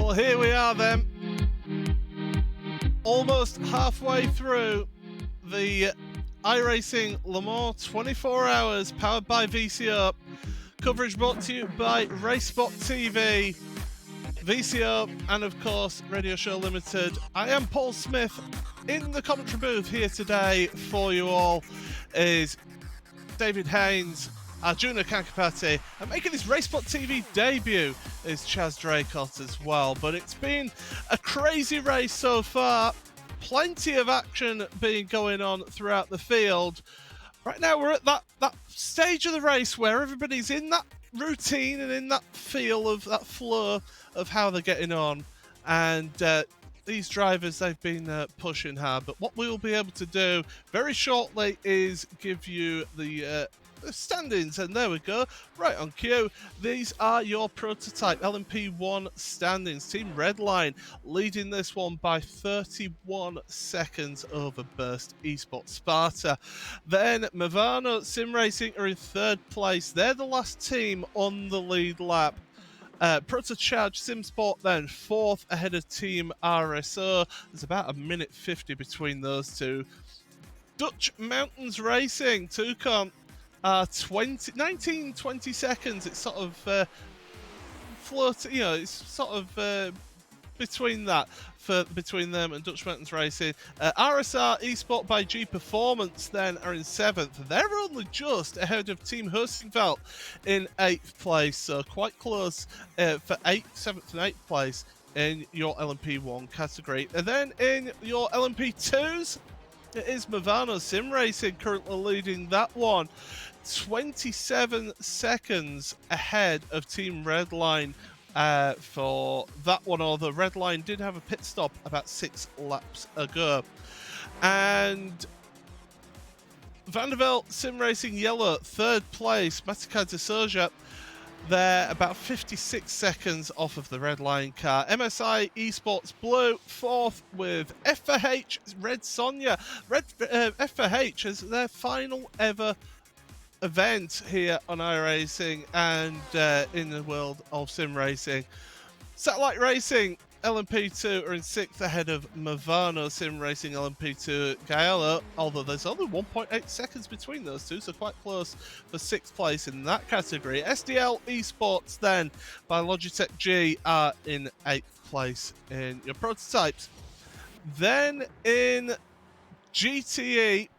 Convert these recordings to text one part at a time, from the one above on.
Well, here we are then, almost halfway through the iRacing Le Mans 24 hours powered by VCO. Coverage brought to you by RaceSpot TV, VCO, and of course Radio Show Limited. I am Paul Smith. In the commentary booth here today for you all is David Haynes, Arjuna Kankapati, and making his RaceSpot TV debut is Chaz Draycott as well. But it's been a crazy race so far. Plenty of action being going on throughout the field. Right now we're at that stage of the race where everybody's in that routine and in that feel of that flow of how they're getting on. And these drivers, they've been pushing hard. But what we'll be able to do very shortly is give you the standings, and there we go, right on cue. These are your prototype LMP1 standings. Team Redline leading this one by 31 seconds over Burst Esports Sparta. Then Movano Sim Racing are in third place. They're the last team on the lead lap. Protocharge SimSport then fourth ahead of Team RSO. There's about a minute 50 between those two. Dutch Mountains Racing, Toucan, 19-20 seconds. It's sort of floating, you know, it's sort of between that, between them and Dutch Mountains Racing. RSR Esport by G Performance then are in 7th. They're only just ahead of Team Hostingveld in 8th place, so quite close for 7th and 8th place in your LMP1 category. And then in your LMP2s, it is Movano Sim Racing currently leading that one. 27 seconds ahead of Team Redline for that one, although Redline did have a pit stop about 6 laps ago. And Vanderbilt Sim Racing Yellow, 3rd place. Matika de Soja, they're about 56 seconds off of the Redline car. MSI Esports Blue, 4th with F4H Red Sonia. F4H is their final ever event here on iRacing and in the world of sim racing. Satellite Racing LMP2 are in 6th ahead of Movano Sim Racing LMP2 Gaello, although there's only 1.8 seconds between those two, so quite close for 6th place in that category. SDL Esports then by Logitech G are in 8th place in your prototypes. Then in GTE,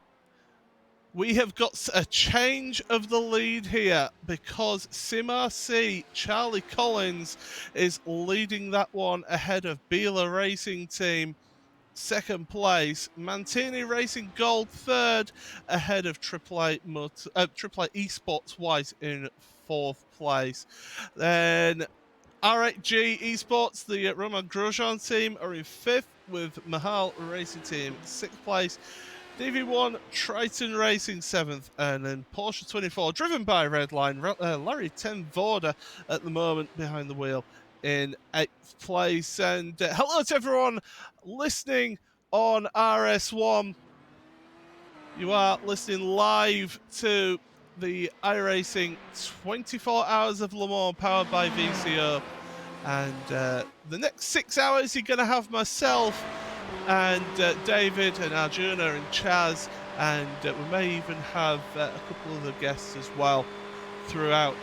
we have got a change of the lead here because SimRC Charlie Collins is leading that one ahead of Beeler Racing Team, 2nd place. Mantini Racing Gold, 3rd ahead of AAA Esports White in 4th place. Then R8G Esports, the Roman Grosjean team, are in 5th with Mahal Racing Team 6th place. DV1 Triton Racing 7th, and then Porsche 24 driven by Redline, Larry Ten Vorder at the moment behind the wheel in 8th place. And hello to everyone listening on RS1. You are listening live to the iRacing 24 hours of Le Mans powered by VCO, and the next 6 hours you're going to have myself and David and Arjuna and Chaz, and we may even have a couple other guests as well throughout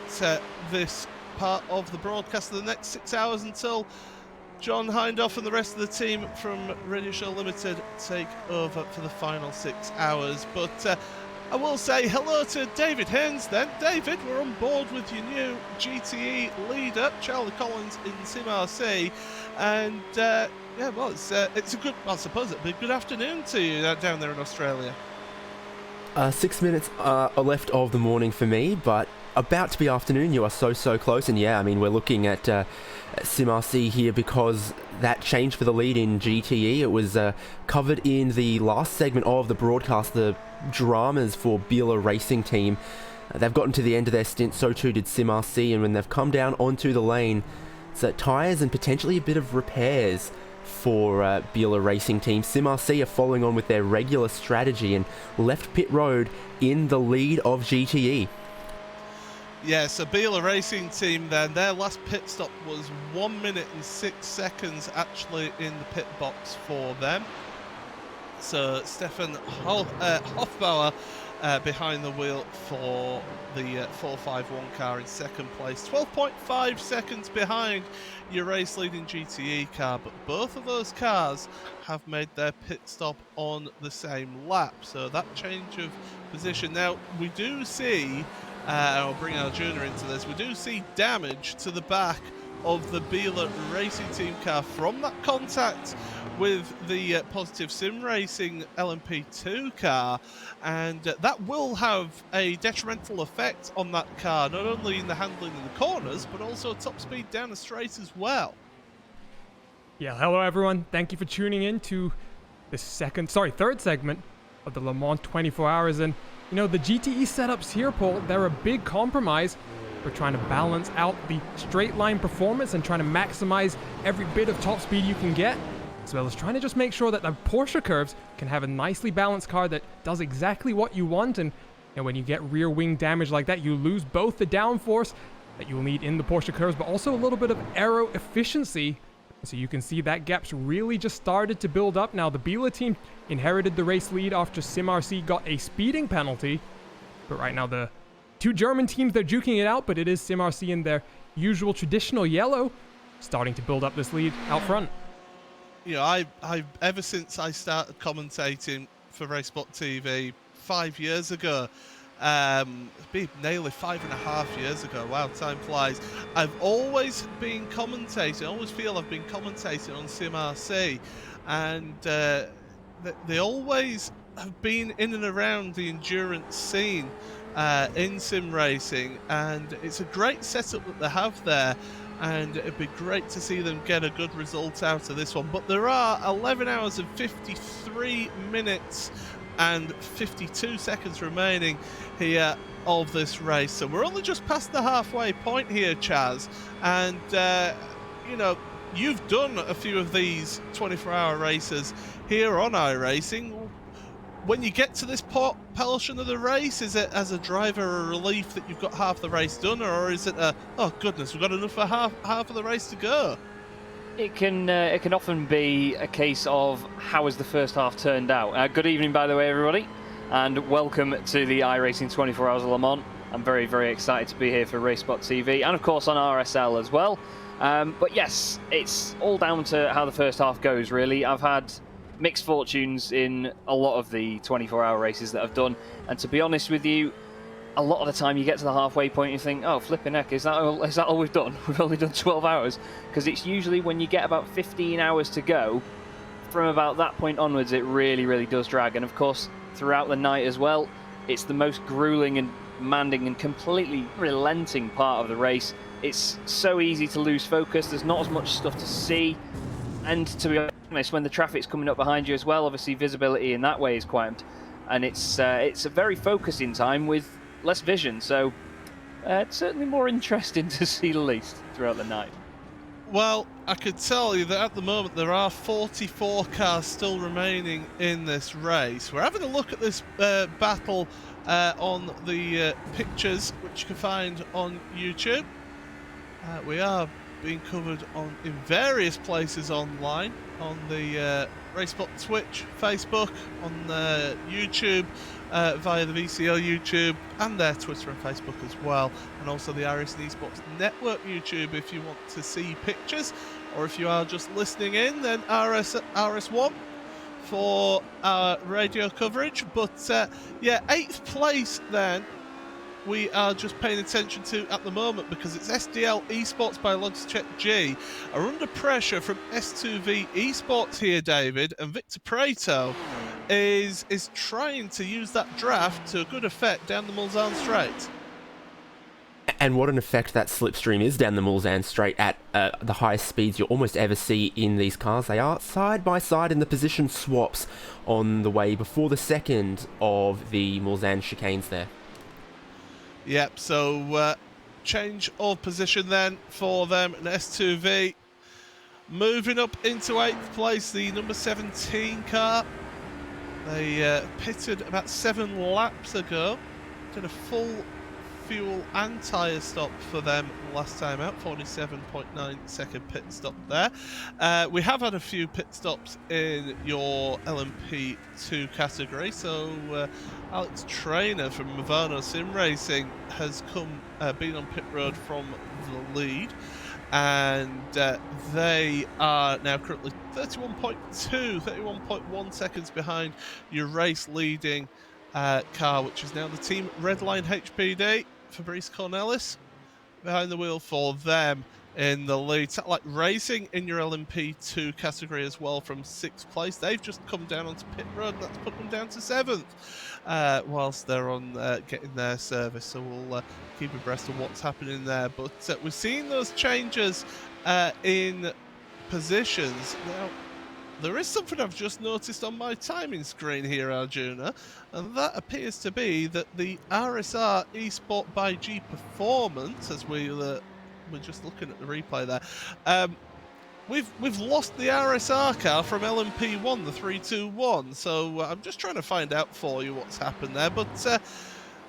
this part of the broadcast of the next 6 hours until John Hindhoff and the rest of the team from Radio Show Limited take over for the final 6 hours. But I will say hello to David Haynes then. David, we're on board with your new GTE leader, Charlie Collins in SimRC, and yeah, well, it's a good, I suppose it'll be a good afternoon to you down there in Australia. 6 minutes left of the morning for me, but about to be afternoon. You are so close, and yeah, I mean, we're looking at SimRC here because that change for the lead in GTE, it was covered in the last segment of the broadcast, the dramas for Beeler Racing Team. They've gotten to the end of their stint, so too did SimRC, and when they've come down onto the lane, it's tyres and potentially a bit of repairs for Beeler Racing Team. SimRC are following on with their regular strategy and left pit road in the lead of GTE. Yeah, so Biela Racing Team then, their last pit stop was 1 minute and 6 seconds actually in the pit box for them. So Stefan Hofbauer behind the wheel for the 451 car in second place. 12.5 seconds behind your race leading GTE car, but both of those cars have made their pit stop on the same lap. So that change of position. Now, we do see, I'll bring our Junior into this, we do see damage to the back of the Biela Racing Team car from that contact with the Positive Sim Racing LMP2 car, and that will have a detrimental effect on that car, not only in the handling in the corners, but also top speed down the straight as well. Yeah, hello everyone. Thank you for tuning in to the third segment of the Le Mans 24 Hours. And, you know, the GTE setups here, Paul, they're a big compromise. We're trying to balance out the straight line performance and trying to maximize every bit of top speed you can get, as well as trying to just make sure that the Porsche curves can have a nicely balanced car that does exactly what you want. And when you get rear wing damage like that, you lose both the downforce that you'll need in the Porsche curves, but also a little bit of aero efficiency. So you can see that gap's really just started to build up. Now, the Biela team inherited the race lead after SimRC got a speeding penalty, but right now the two German teams, they're duking it out, but it is SimRC in their usual traditional yellow starting to build up this lead out front. You know, I ever since I started commentating for Racebot TV 5 years ago, it's been nearly 5.5 years ago. Wow, time flies. I've always been commentating. I always feel I've been commentating on SimRC, and they always have been in and around the endurance scene in sim racing, and it's a great setup that they have there. And it'd be great to see them get a good result out of this one. But there are 11 hours and 53 minutes and 52 seconds remaining here of this race. So we're only just past the halfway point here, Chaz. And, you know, you've done a few of these 24-hour races here on iRacing. When you get to this portion of the race, is it as a driver a relief that you've got half the race done, or is it a, oh goodness, we've got enough for half of the race to go? It can often be a case of how has the first half turned out. Good evening, by the way, everybody, and welcome to the iRacing 24 Hours of Le Mans. I'm very, very excited to be here for Racebot TV, and of course on RSL as well. But yes, it's all down to how the first half goes, really. I've had mixed fortunes in a lot of the 24-hour races that I've done, and to be honest with you, a lot of the time you get to the halfway point and you think, oh, flipping heck, is that all we've done? We've only done 12 hours, because it's usually when you get about 15 hours to go, from about that point onwards, it really, really does drag. And of course, throughout the night as well, it's the most grueling and demanding and completely relenting part of the race. It's so easy to lose focus, there's not as much stuff to see, and to be honest, when the traffic's coming up behind you as well, obviously visibility in that way is quite, and it's a very focusing time with less vision, so it's certainly more interesting to see the least throughout the night. Well, I could tell you that at the moment there are 44 cars still remaining in this race. We're having a look at this battle on the pictures, which you can find on YouTube. We are being covered in various places online, on the Racebot Twitch, Facebook, on YouTube, via the VCO YouTube, and their Twitter and Facebook as well, and also the iRacing Esports Network YouTube if you want to see pictures, or if you are just listening in, then RS1 for our radio coverage. But yeah, 8th place then we are just paying attention to at the moment, because it's SDL Esports by Logitech G are under pressure from S2V Esports here, David, and Victor Prato is trying to use that draft to a good effect down the Mulsanne Straight. And what an effect that slipstream is down the Mulsanne Straight at the highest speeds you'll almost ever see in these cars. They are side by side in the position swaps on the way before the second of the Mulsanne chicanes there. Yep, so change of position then for them, and S2V moving up into 8th place, the number 17 car. They pitted about 7 laps ago, did a full fuel and tyre stop for them last time out, 47.9 second pit stop there. We have had a few pit stops in your LMP2 category, so Alex Trainer from Movano Sim Racing has been on pit road from the lead, and they are now currently 31.1 seconds behind your race leading car, which is now the team Redline HPD. Fabrice Cornelis behind the wheel for them in the lead. Satellite Racing in your LMP2 category as well from 6th place. They've just come down onto pit road, and that's put them down to 7th whilst they're on getting their service. So we'll keep abreast of what's happening there. But we've seen those changes in positions. Now, there is something I've just noticed on my timing screen here, Arjuna, and that appears to be that the RSR Esport by G Performance, as we're just looking at the replay there, we've lost the RSR car from LMP1, the 321. So I'm just trying to find out for you what's happened there, but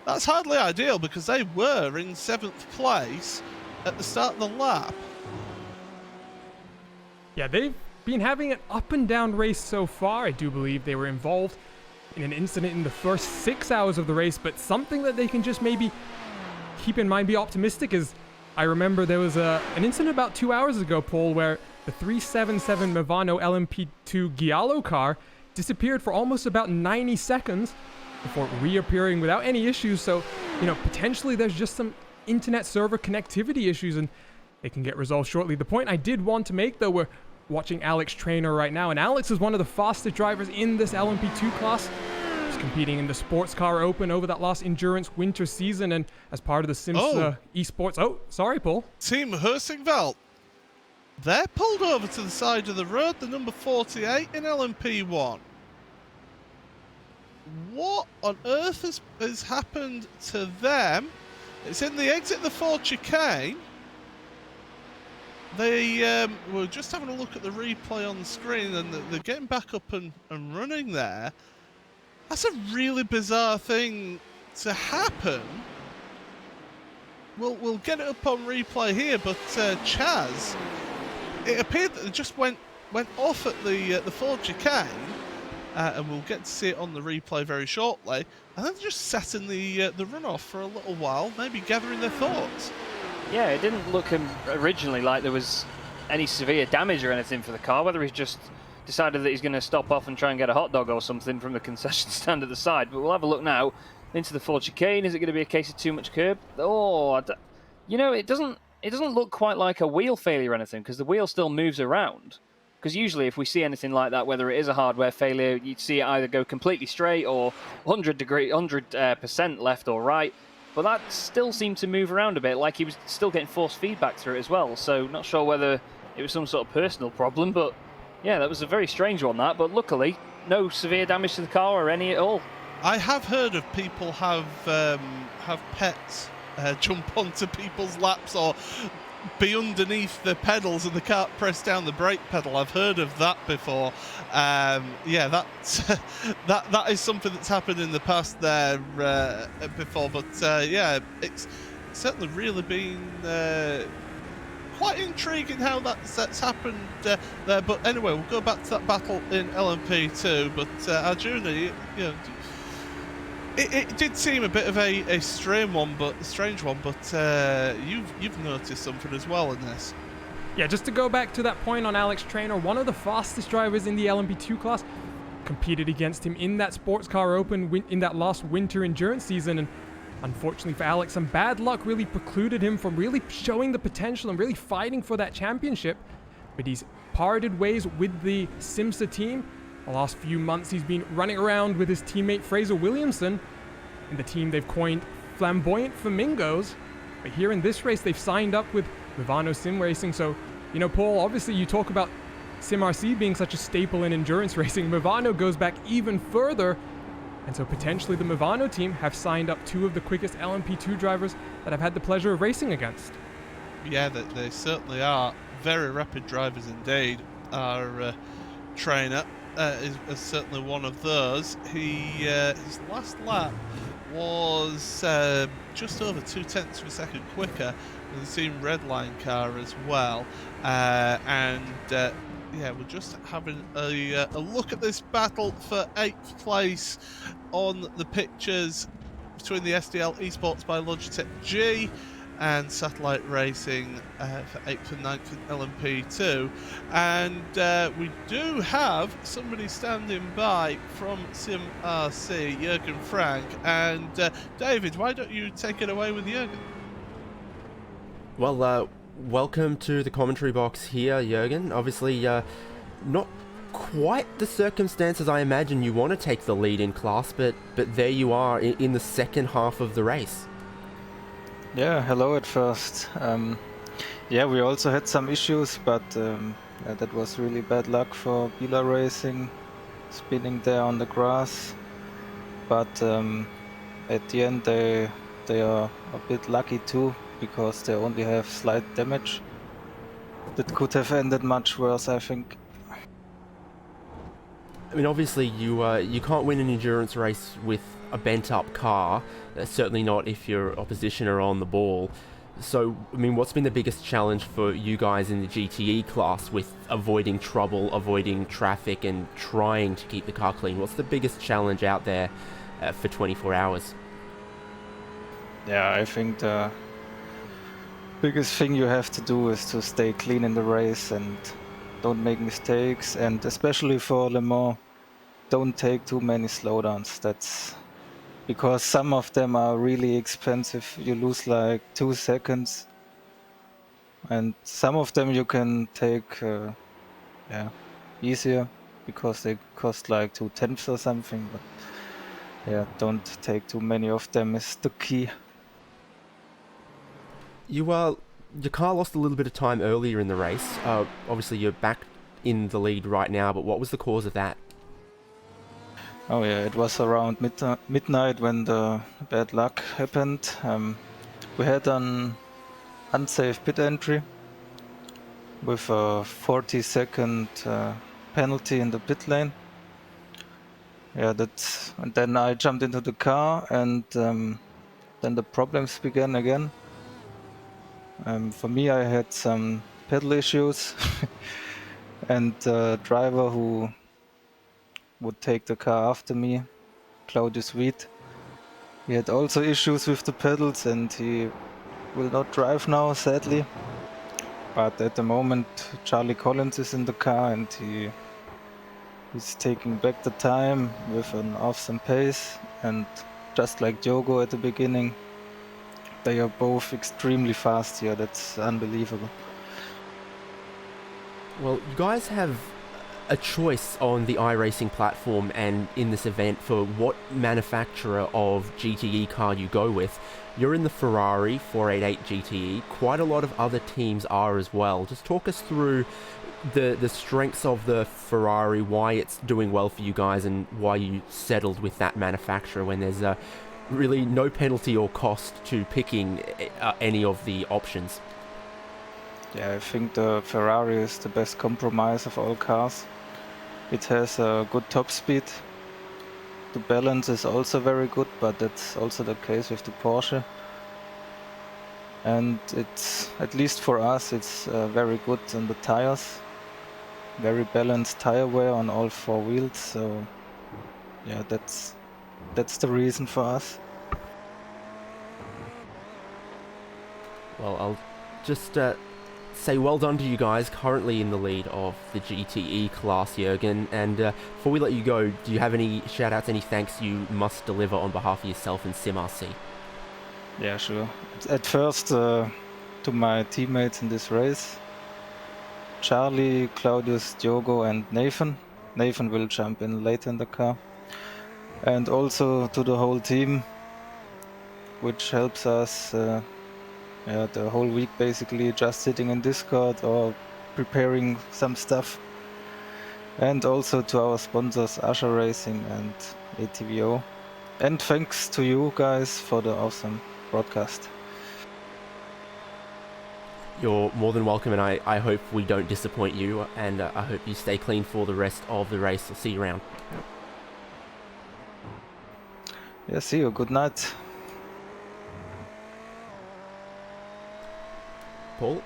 that's hardly ideal because they were in 7th place at the start of the lap. Yeah, they've been having an up and down race so far. I do believe they were involved in an incident in the first 6 hours of the race, but something that they can just maybe keep in mind, be optimistic, is I remember there was an incident about 2 hours ago, Paul, where the 377 Movano LMP2 Giallo car disappeared for almost about 90 seconds before reappearing without any issues. So, potentially there's just some internet server connectivity issues, and they can get resolved shortly. The point I did want to make, though, we're watching Alex Trainer right now, and Alex is one of the fastest drivers in this LMP2 class. He's competing in the Sports Car Open over that last endurance winter season, and as part of the Sims Esports. Oh, sorry, Paul. Team Hersingveld, they're pulled over to the side of the road, the number 48 in LMP1. What on earth has happened to them? It's in the exit the Ford chicane. They were just having a look at the replay on the screen, and they're getting back up and running there. That's a really bizarre thing to happen. We'll get it up on replay here, but Chaz, it appeared that it just went off at the Ford chicane, and we'll get to see it on the replay very shortly. And then just sat in the runoff for a little while, maybe gathering their thoughts. Yeah, it didn't look originally like there was any severe damage or anything for the car, whether he's just decided that he's going to stop off and try and get a hot dog or something from the concession stand at the side. But we'll have a look now into the Ford chicane. Is it going to be a case of too much curb? Oh, it doesn't look quite like a wheel failure or anything, because the wheel still moves around. Because usually if we see anything like that, whether it is a hardware failure, you'd see it either go completely straight or 100% left or right. But that still seemed to move around a bit, like he was still getting force feedback through it as well. So not sure whether it was some sort of personal problem, but yeah, that was a very strange one, that. But luckily, no severe damage to the car or any at all. I have heard of people have pets jump onto people's laps or be underneath the pedals and the car press down the brake pedal. I've heard of that before. Yeah, that is something that's happened in the past there before. But yeah, it's certainly really been quite intriguing how that's happened there. But anyway, we'll go back to that battle in LMP2. But Arjuna, it did seem a bit of a strange one, but you've noticed something as well in this. Yeah, just to go back to that point on Alex Trainer, one of the fastest drivers in the LMP2 class, competed against him in that Sports Car Open in that last winter endurance season, and unfortunately for Alex, some bad luck really precluded him from really showing the potential and really fighting for that championship. But he's parted ways with the Simsa team. The last few months he's been running around with his teammate Fraser Williamson, and the team they've coined Flamboyant Flamingos. But here in this race they've signed up with Movano Sim Racing. So, Paul, obviously you talk about SimRC being such a staple in endurance racing. Movano goes back even further, and so potentially the Movano team have signed up two of the quickest LMP2 drivers that I've had the pleasure of racing against. Yeah, they certainly are very rapid drivers indeed. Our trainer is certainly one of those. His last lap was just over 0.2 of a second quicker than the Team Redline car as well. Yeah, we're just having a look at this battle for 8th place on the pictures between the SDL Esports by Logitech G and Satellite Racing for 8th and 9th in LMP2. And we do have somebody standing by from SimRC, Jürgen Frank. And David, why don't you take it away with Jürgen? Well, welcome to the commentary box here, Jürgen. Obviously, not quite the circumstances I imagine you want to take the lead in class, but there you are in the second half of the race. Yeah, hello at first. Yeah, we also had some issues, but yeah, that was really bad luck for Bila Racing, spinning there on the grass. But at the end they are a bit lucky too, because they only have slight damage. That could have ended much worse, I think. I mean, obviously, you can't win an endurance race with a bent-up car, certainly not if your opposition are on the ball. So, I mean, what's been the biggest challenge for you guys in the GTE class with avoiding trouble, avoiding traffic, and trying to keep the car clean? What's the biggest challenge out there for 24 hours? Yeah, I think the biggest thing you have to do is to stay clean in the race and don't make mistakes, and especially for Le Mans, don't take too many slowdowns. That's because some of them are really expensive. You lose like 2 seconds, and some of them you can take yeah, easier because they cost like 0.2 or something. But yeah, don't take too many of them is the key. Your car lost a little bit of time earlier in the race. Obviously, you're back in the lead right now, but what was the cause of that? Oh yeah, it was around midnight when the bad luck happened. We had an unsafe pit entry with a 40-second penalty in the pit lane. Yeah, and then I jumped into the car, and then the problems began again. For me, I had some pedal issues, and the driver who would take the car after me, Claudius Wheat, he had also issues with the pedals, and he will not drive now, sadly. But at the moment, Charlie Collins is in the car, and he's taking back the time with an awesome pace. And just like Diogo at the beginning, they are both extremely fast here. That's unbelievable. Well, you guys have a choice on the iRacing platform and in this event for what manufacturer of GTE car you go with. You're in the Ferrari 488 GTE. Quite a lot of other teams are as well. Just talk us through the strengths of the Ferrari, why it's doing well for you guys, and why you settled with that manufacturer when there's really no penalty or cost to picking any of the options. Yeah, I think the Ferrari is the best compromise of all cars. It has a good top speed. The balance is also very good, but that's also the case with the Porsche. And it's, at least for us, it's very good on the tires. Very balanced tire wear on all 4 wheels. So yeah, that's the reason for us. Well, I'll just say well done to you guys, currently in the lead of the GTE class, Jürgen. And before we let you go, do you have any shout-outs, any thanks you must deliver on behalf of yourself and SimRC? Yeah, sure. At first, to my teammates in this race, Charlie, Claudius, Diogo, and Nathan. Nathan will jump in later in the car. And also to the whole team, which helps us the whole week basically, just sitting in Discord or preparing some stuff. And also to our sponsors, iRacing and ATVO. And thanks to you guys for the awesome broadcast. You're more than welcome, and I hope we don't disappoint you, and I hope you stay clean for the rest of the race. I'll see you around. Yeah, see you. Good night. Paul?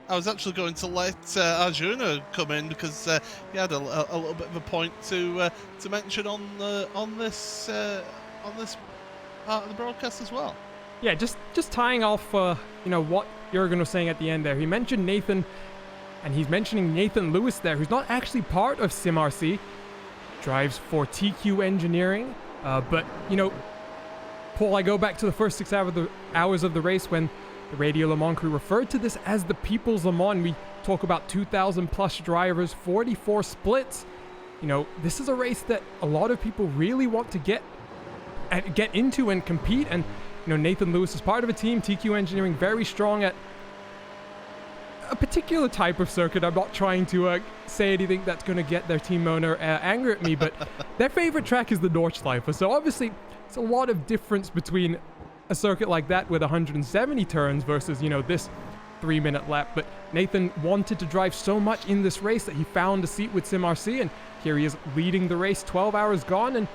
I was actually going to let Arjuna come in because he had a little bit of a point to mention on this part of the broadcast as well. Yeah, just tying off, what Jurgen was saying at the end there. He mentioned Nathan, and he's mentioning Nathan Lewis there, who's not actually part of SimRC, drives for TQ Engineering. But Paul, I go back to the first 6 hours of the race when the Radio Le Mans crew referred to this as the People's Le Mans. We talk about 2,000 plus drivers, 44 splits. This is a race that a lot of people really want to get into and compete. And Nathan Lewis is part of a team. TQ Engineering very strong at a particular type of circuit. I'm not trying to say anything that's going to get their team owner angry at me, but their favorite track is the Nordschleife. So obviously, it's a lot of difference between a circuit like that with 170 turns versus, this 3-minute lap. But Nathan wanted to drive so much in this race that he found a seat with SimRC, and here he is leading the race. 12 hours gone, and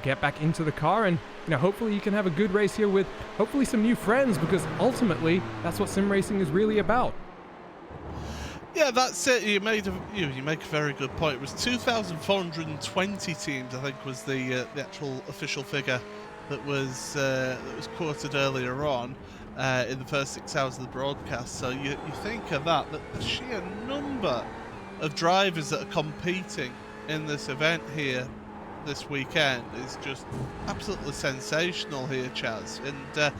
get back into the car, and hopefully you can have a good race here with hopefully some new friends, because ultimately that's what sim racing is really about. Yeah, that's it. You make a very good point. It was 2,420 teams, I think, was the actual official figure that was quoted earlier on in the first 6 hours of the broadcast. So you think of that the sheer number of drivers that are competing in this event here this weekend is just absolutely sensational here, Chaz. And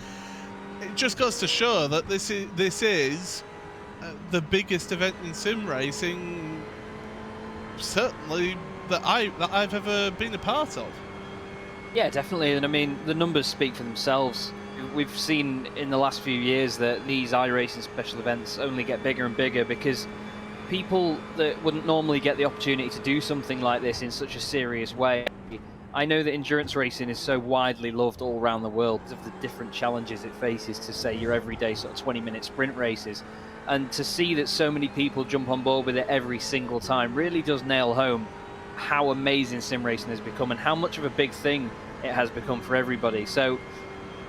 it just goes to show that this is the biggest event in sim racing, certainly that I've ever been a part of. Yeah, definitely. And I mean, the numbers speak for themselves. We've seen in the last few years that these iRacing special events only get bigger and bigger because people that wouldn't normally get the opportunity to do something like this in such a serious way. I know that endurance racing is so widely loved all around the world because of the different challenges it faces to, say, your everyday sort of 20-minute sprint races. And to see that so many people jump on board with it every single time really does nail home how amazing sim racing has become and how much of a big thing it has become for everybody. So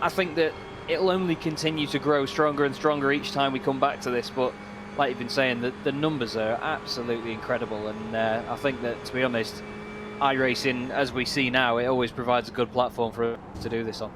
I think that it'll only continue to grow stronger and stronger each time we come back to this. But like you've been saying, the numbers are absolutely incredible. And I think that, to be honest, iRacing, as we see now, it always provides a good platform for us to do this on.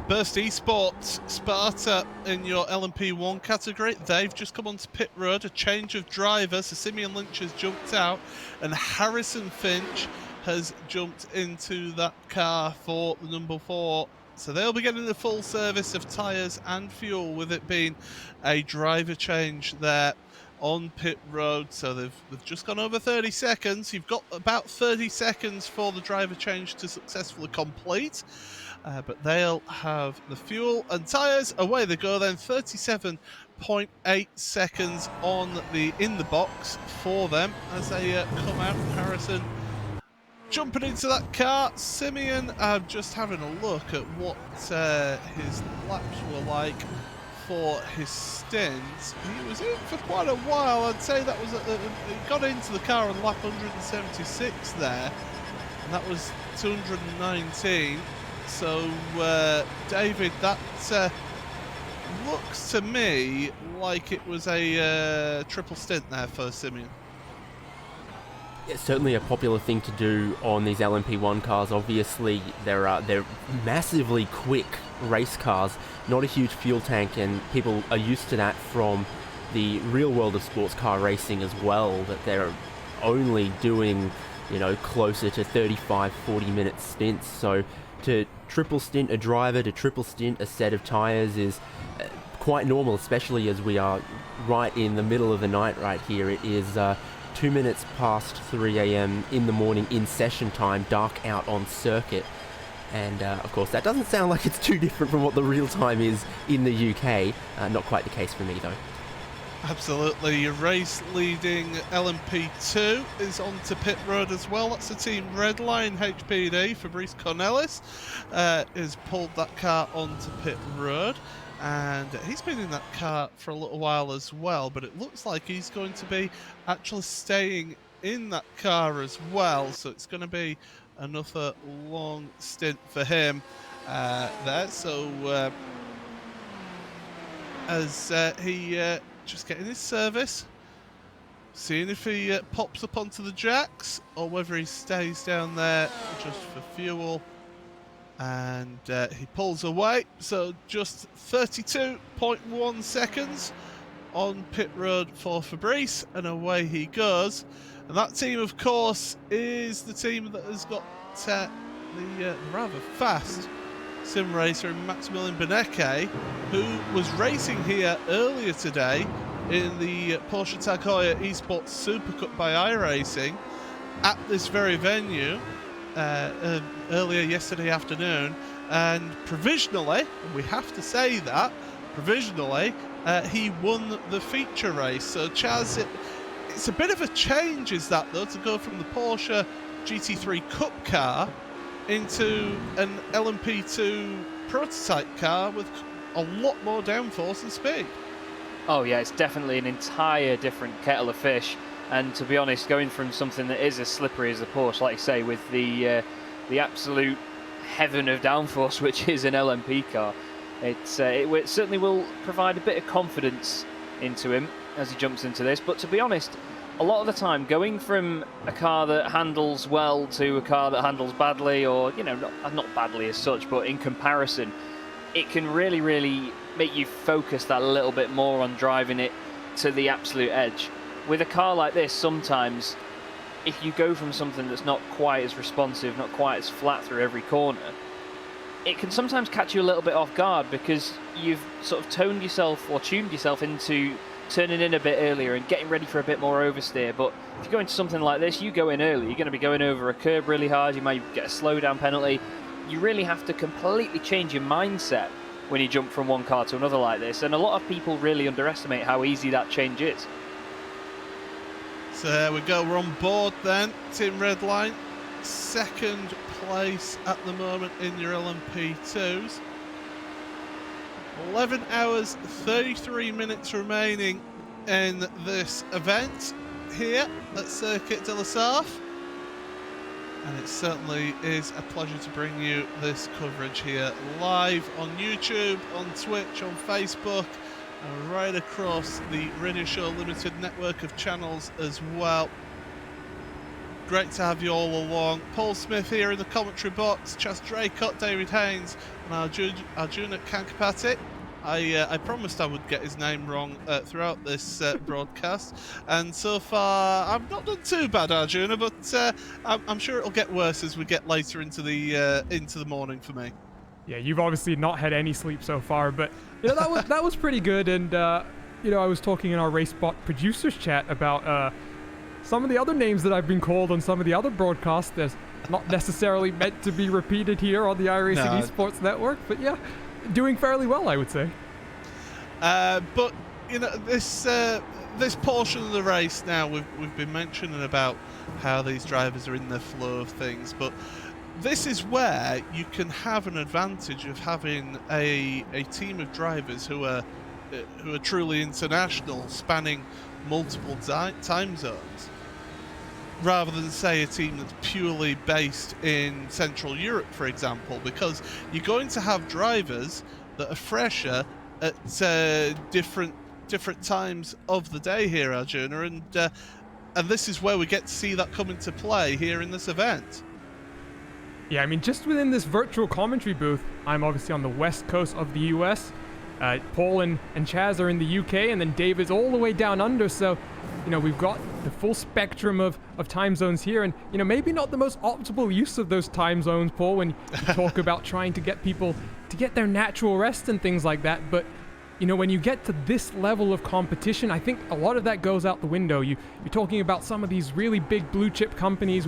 Burst Esports, Sparta in your LMP1 category, they've just come onto pit road, a change of drivers. So Simeon Lynch has jumped out and Harrison Finch has jumped into that car for the number 4. So they'll be getting the full service of tyres and fuel, with it being a driver change there on pit road. So they've just gone over 30 seconds. You've got about 30 seconds for the driver change to successfully complete. But they'll have the fuel and tyres. Away they go then. 37.8 seconds in the box for them as they come out. Harrison jumping into that car. Simeon just having a look at what his laps were like for his stint. He was in for quite a while. I'd say that was he got into the car on lap 176 there, and that was 219. So, David, that looks to me like it was a triple stint there for Simeon. It's certainly a popular thing to do on these LMP1 cars. Obviously, they're massively quick race cars, not a huge fuel tank, and people are used to that from the real world of sports car racing as well, that they're only doing, closer to 35, 40-minute stints. So to triple stint a driver, to triple stint a set of tyres is quite normal, especially as we are right in the middle of the night right here. It is 2 minutes past 3 a.m. in the morning in session time, dark out on circuit. And of course, that doesn't sound like it's too different from what the real time is in the UK. Not quite the case for me, though. Absolutely. Your race leading LMP2 is onto pit road as well. That's the team Redline HPD. Fabrice Cornelis has pulled that car onto pit road, and he's been in that car for a little while as well, but it looks like he's going to be actually staying in that car as well, so it's going to be another long stint for him there. So as he just getting his service, seeing if he pops up onto the jacks or whether he stays down there just for fuel. And he pulls away, so just 32.1 seconds on pit road for Fabrice, and away he goes. And that team, of course, is the team that has got the rather fast sim racer in Maximilian Benecke, who was racing here earlier today in the Porsche Tag Heuer Esports Super Cup by iRacing at this very venue earlier yesterday afternoon, and provisionally, and we have to say that, provisionally, he won the feature race. So Chaz, it's a bit of a change, is that though, to go from the Porsche GT3 Cup car into an LMP2 prototype car with a lot more downforce and speed. Oh yeah, it's definitely an entire different kettle of fish. And to be honest, going from something that is as slippery as the Porsche, like you say, with the absolute heaven of downforce, which is an LMP car, it certainly will provide a bit of confidence into him as he jumps into this. But to be honest, a lot of the time, going from a car that handles well to a car that handles badly, or not badly as such, but in comparison, it can really, really make you focus that a little bit more on driving it to the absolute edge. With a car like this, sometimes, if you go from something that's not quite as responsive, not quite as flat through every corner, it can sometimes catch you a little bit off guard because you've sort of tuned yourself into turning in a bit earlier and getting ready for a bit more oversteer. But if you go into something like this, you go in early, you're going to be going over a curb really hard, you might get a slowdown penalty. You really have to completely change your mindset when you jump from one car to another like this, and a lot of people really underestimate how easy that change is. So there we go, we're on board then. Team Redline, second place at the moment in your LMP2s. 11 hours, 33 minutes remaining in this event here at Circuit de la Sarthe. And it certainly is a pleasure to bring you this coverage here live on YouTube, on Twitch, on Facebook, and right across the Radio Show Limited network of channels as well. Great to have you all along. Paul Smith here in the commentary box, Chas Draycott, David Haynes, and Arjuna Kankapati. I promised I would get his name wrong throughout this broadcast, and so far I've not done too bad, Arjuna, but I'm sure it'll get worse as we get later into the morning for me. Yeah, you've obviously not had any sleep so far, but that was pretty good. And I was talking in our RaceBot producers chat about some of the other names that I've been called on some of the other broadcasts. That's not necessarily meant to be repeated here on the iRacing Esports Network, but yeah, doing fairly well, I would say. But this portion of the race now, we've been mentioning about how these drivers are in the flow of things, but this is where you can have an advantage of having a team of drivers who are truly international, spanning multiple time zones, rather than say a team that's purely based in Central Europe, for example, because you're going to have drivers that are fresher at different times of the day here, Arjuna, and this is where we get to see that come into play here in this event. Yeah, I mean, just within this virtual commentary booth, I'm obviously on the west coast of the US. Paul and Chaz are in the UK, and then Dave is all the way down under, so we've got the full spectrum of time zones here, and maybe not the most optimal use of those time zones, Paul, when you talk about trying to get people to get their natural rest and things like that. But when you get to this level of competition, I think a lot of that goes out the window. You're talking about some of these really big blue chip companies,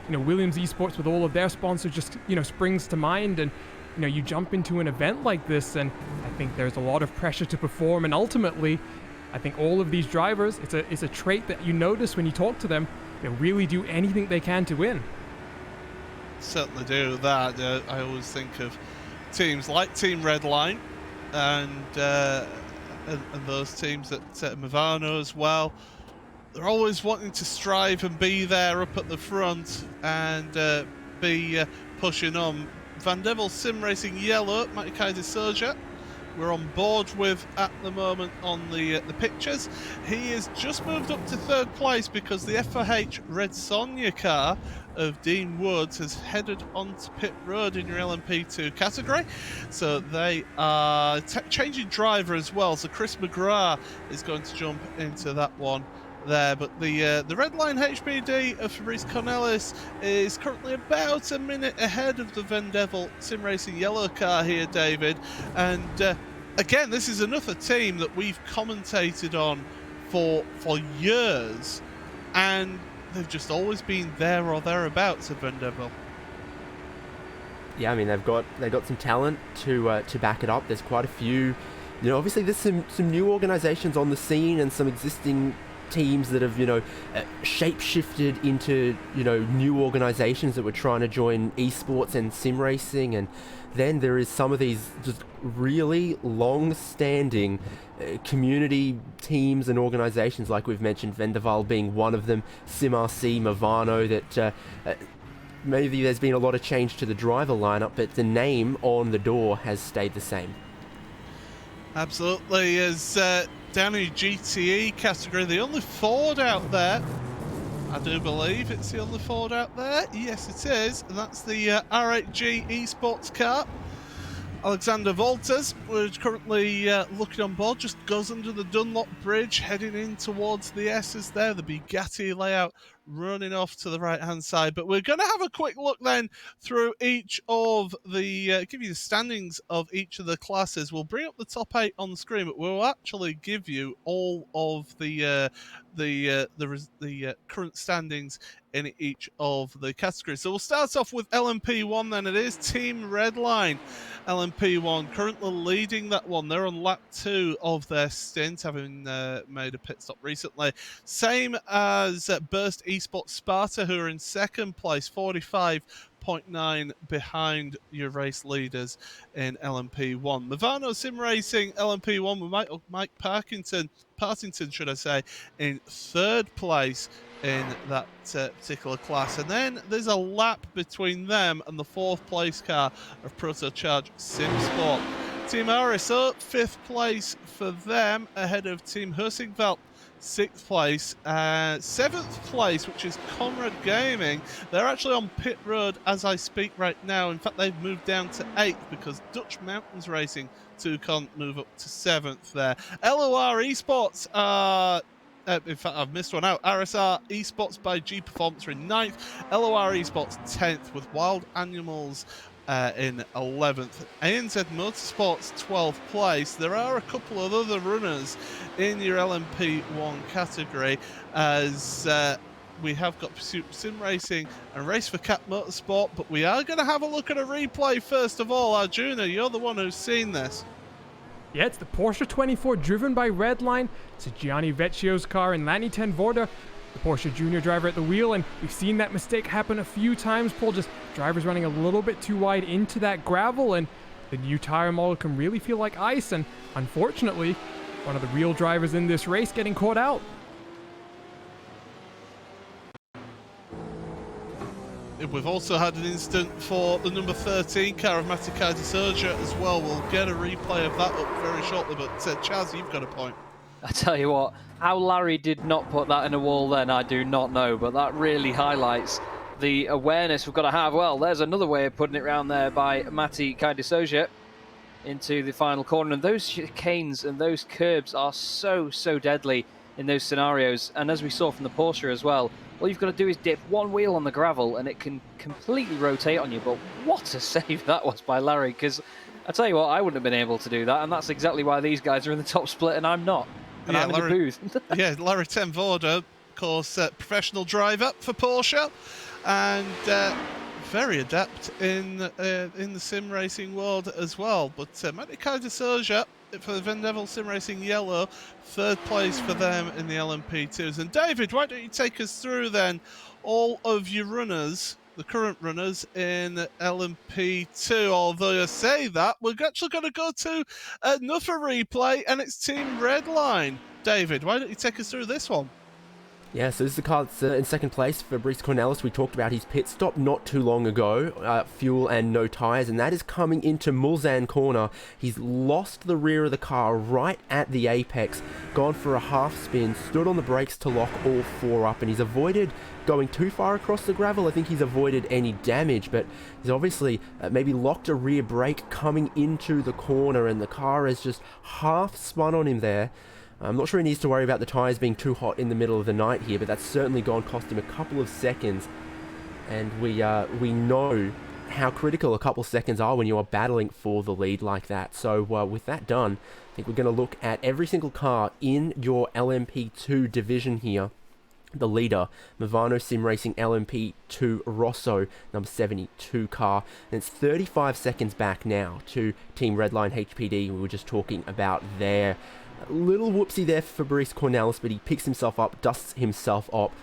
Williams Esports with all of their sponsors just springs to mind, and you jump into an event like this, and I think there's a lot of pressure to perform, and ultimately I think all of these drivers, it's a trait that you notice when you talk to them. They really do anything they can to win. Certainly do that. I always think of teams like Team Redline and those teams at Movano as well. they're always wanting to strive and be there up at the front and be pushing on. Van Devel Sim Racing Yellow, Matty Kaiser Soja, we're on board with at the moment on the pictures. He has just moved up to 3rd place because the F4H Red Sonja car of Dean Woods has headed onto pit road in your LMP2 category. So they are changing driver as well. So Chris McGrath is going to jump into that one there, but the Red Line HPD of Fabrice Cornelis is currently about a minute ahead of the Van Devel Sim Racing Yellow car here, David. And again, this is another team that we've commentated on for years, and they've just always been there or thereabouts at Van Devel. Yeah, I mean they've got some talent to back it up. There's quite a few, you know. Obviously, there's some new organisations on the scene and some existing teams that have, you know, shape-shifted into, you know, new organisations that were trying to join esports and sim racing. And then there is some of these just really long-standing community teams and organisations, like we've mentioned, Vendaval being one of them, SimRC, Movano, that maybe there's been a lot of change to the driver lineup, but the name on the door has stayed the same. Absolutely. As down in GTE category, the only Ford out there, I do believe it's the only Ford out there. Yes, it is. And that's the R8G esports car. Alexander Volters, who's currently looking on board, just goes under the Dunlop Bridge, heading in towards the S's there. The Bugatti layout running off to the right-hand side. But we're going to have a quick look then through each of the, give you the standings of each of the classes. We'll bring up the top 8 on the screen, but we'll actually give you all of the current standings in each of the categories. So we'll start off with LMP1 then. It is Team Redline. LMP1 currently leading that one. They're on lap 2 of their stint, having made a pit stop recently. Same as Burst Esports Sparta, who are in 2nd place, 45.9 behind your race leaders in LMP1. Movano Sim Racing LMP1 with Mike Partington, should I say, in 3rd place in that particular class. And then there's a lap between them and the 4th place car of Protocharge Sim Sport. Team RSO, 5th place for them, ahead of Team Hursingveld, 6th place. 7th place, which is Conrad Gaming. They're actually on pit road as I speak right now. In fact, they've moved down to 8th because Dutch Mountains Racing can't move up to 7th there. LOR Esports are... in fact, I've missed one out. RSR Esports by G Performance are in 9th. LOR Esports 10th, with Wild Animals in 11th. ANZ Motorsports 12th place. There are a couple of other runners in your LMP1 category, as we have got Pursuit Sim Racing and Race for Cat Motorsport, but we are going to have a look at a replay first of all. Arjuna, you're the one who's seen this. Yeah, it's the Porsche 24 driven by Redline. It's a Gianni Vecchio's car and Lanny Ten Vorder, the Porsche junior driver at the wheel, and we've seen that mistake happen a few times, Paul. Just drivers running a little bit too wide into that gravel, and the new tire model can really feel like ice, and unfortunately, one of the real drivers in this race getting caught out. We've also had an incident for the number 13 car of Matty Kaiser Soja as well. We'll get a replay of that up very shortly, but Chaz, you've got a point. I tell you what, how Larry did not put that in a wall then, I do not know, but that really highlights the awareness we've got to have. Well, there's another way of putting it around there by Matty Kaiser into the final corner, and those chicanes and those curbs are so deadly in those scenarios. And as we saw from the Porsche as well, all you've got to do is dip one wheel on the gravel and it can completely rotate on you. But what a save that was by Larry, because I tell you what, I wouldn't have been able to do that, and that's exactly why these guys are in the top split and I'm not. And yeah, I'm in the booth. Yeah, Larry Ten Vorder, of course, professional driver for Porsche, and very adept in the sim racing world as well. But Matty Kaiser Soja for the Van Devel Sim Racing Yellow, 3rd place for them in the LMP2s. And David, why don't you take us through then all of your runners, the current runners in LMP2? Although I say that, we're actually going to go to another replay, and it's Team Redline. David, why don't you take us through this one? Yeah, so this is the car that's in second place. Fabrice Cornelis, we talked about his pit stop not too long ago. Fuel and no tyres, and that is coming into Mulsanne corner. He's lost the rear of the car right at the apex, gone for a half spin, stood on the brakes to lock all four up, and he's avoided going too far across the gravel. I think he's avoided any damage, but he's obviously maybe locked a rear brake coming into the corner, and the car has just half spun on him there. I'm not sure he needs to worry about the tyres being too hot in the middle of the night here, but that's certainly cost him a couple of seconds. And we know how critical a couple of seconds are when you are battling for the lead like that. So with that done, I think we're going to look at every single car in your LMP2 division here. The leader, Movano Sim Racing LMP2 Rosso, number 72 car. And it's 35 seconds back now to Team Redline HPD. We were just talking about there. A little whoopsie there for Fabrice Cornelis, but he picks himself up, dusts himself up,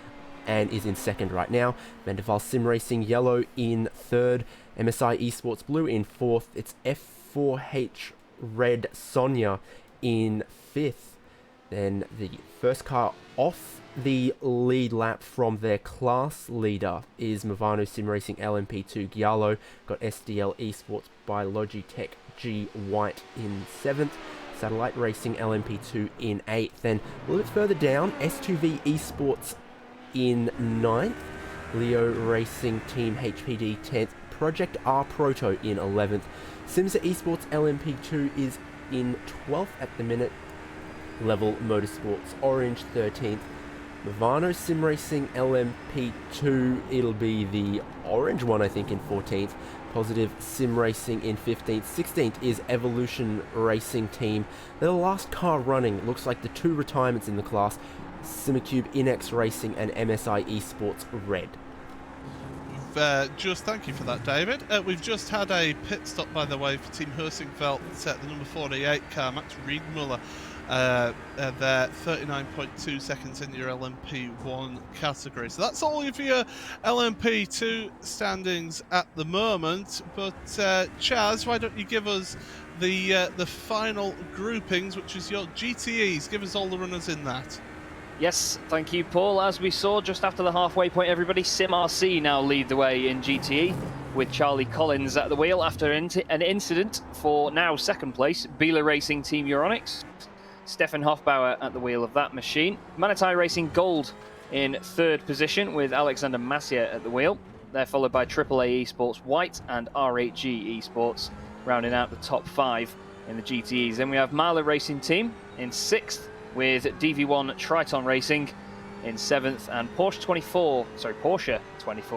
and is in second right now. Vanderval Sim Racing Yellow in third. MSI Esports Blue in fourth. It's F4H Red Sonia in fifth. Then the first car off the lead lap from their class leader is Movano Sim Racing LMP2 Giallo. Got SDL Esports by Logitech G White in seventh. Satellite Racing LMP2 in 8th. Then a little bit further down, S2V Esports in 9th. Leo Racing Team HPD 10th. Project R Proto in 11th. Simsa Esports LMP2 is in 12th at the minute. Level Motorsports Orange 13th. Movano Sim Racing LMP2, it'll be the orange one I think in 14th. Positive Sim Racing in 15th. 16th is Evolution Racing Team. They're the last car running. It looks like the two retirements in the class. Simicube Inex Racing and MSI Esports Red. Thank you for that, David. We've just had a pit stop, by the way, for Team Hersingfeld, the number 48 car, Max Riedmuller. They're 39.2 seconds in your LMP1 category. So that's all of your LMP2 standings at the moment. But Chaz, why don't you give us the final groupings, which is your GTEs. Give us all the runners in that. Yes, thank you, Paul. As we saw just after the halfway point, everybody, SimRC now lead the way in GTE with Charlie Collins at the wheel after an incident for now second place, Bieler Racing Team Euronics. Stefan Hofbauer at the wheel of that machine. Manatee Racing Gold in third position with Alexander Massier at the wheel. They're followed by AAA Esports White and RHG Esports rounding out the top 5 in the GTEs. Then we have Mahler Racing Team in 6th with DV1 Triton Racing in 7th and Porsche 24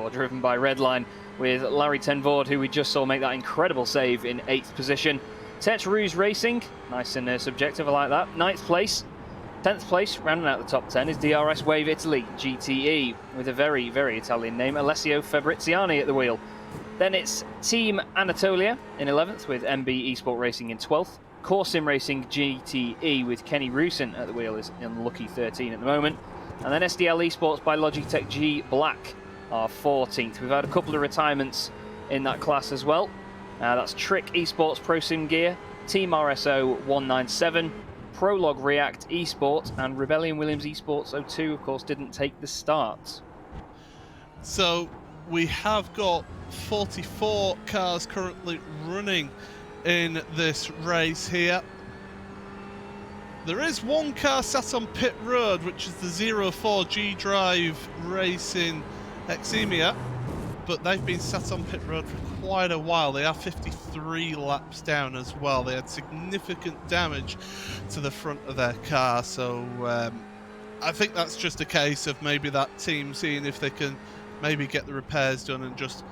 driven by Redline with Larry Tenvoord, who we just saw make that incredible save in 8th position. Tech Rouge Racing, nice and subjective, I like that. 9th place. 10th place, rounding out the top 10, is DRS Wave Italy GTE with a very, very Italian name, Alessio Fabriziani at the wheel. Then it's Team Anatolia in 11th with MB Esport Racing in 12th. Core Sim Racing GTE with Kenny Rusin at the wheel is in lucky 13 at the moment. And then SDL Esports by Logitech G Black are 14th. We've had a couple of retirements in that class as well. That's Trick Esports Pro Sim Gear, Team RSO 197, Prologue React Esports, and Rebellion Williams Esports 02, of course, didn't take the starts. So we have got 44 cars currently running in this race here. There is one car sat on pit road, which is the 04 G-Drive Racing Exemia, but they've been sat on pit road for quite a while. They are 53 laps down as well. They had significant damage to the front of their car, so I think that's just a case of maybe that team seeing if they can maybe get the repairs done and just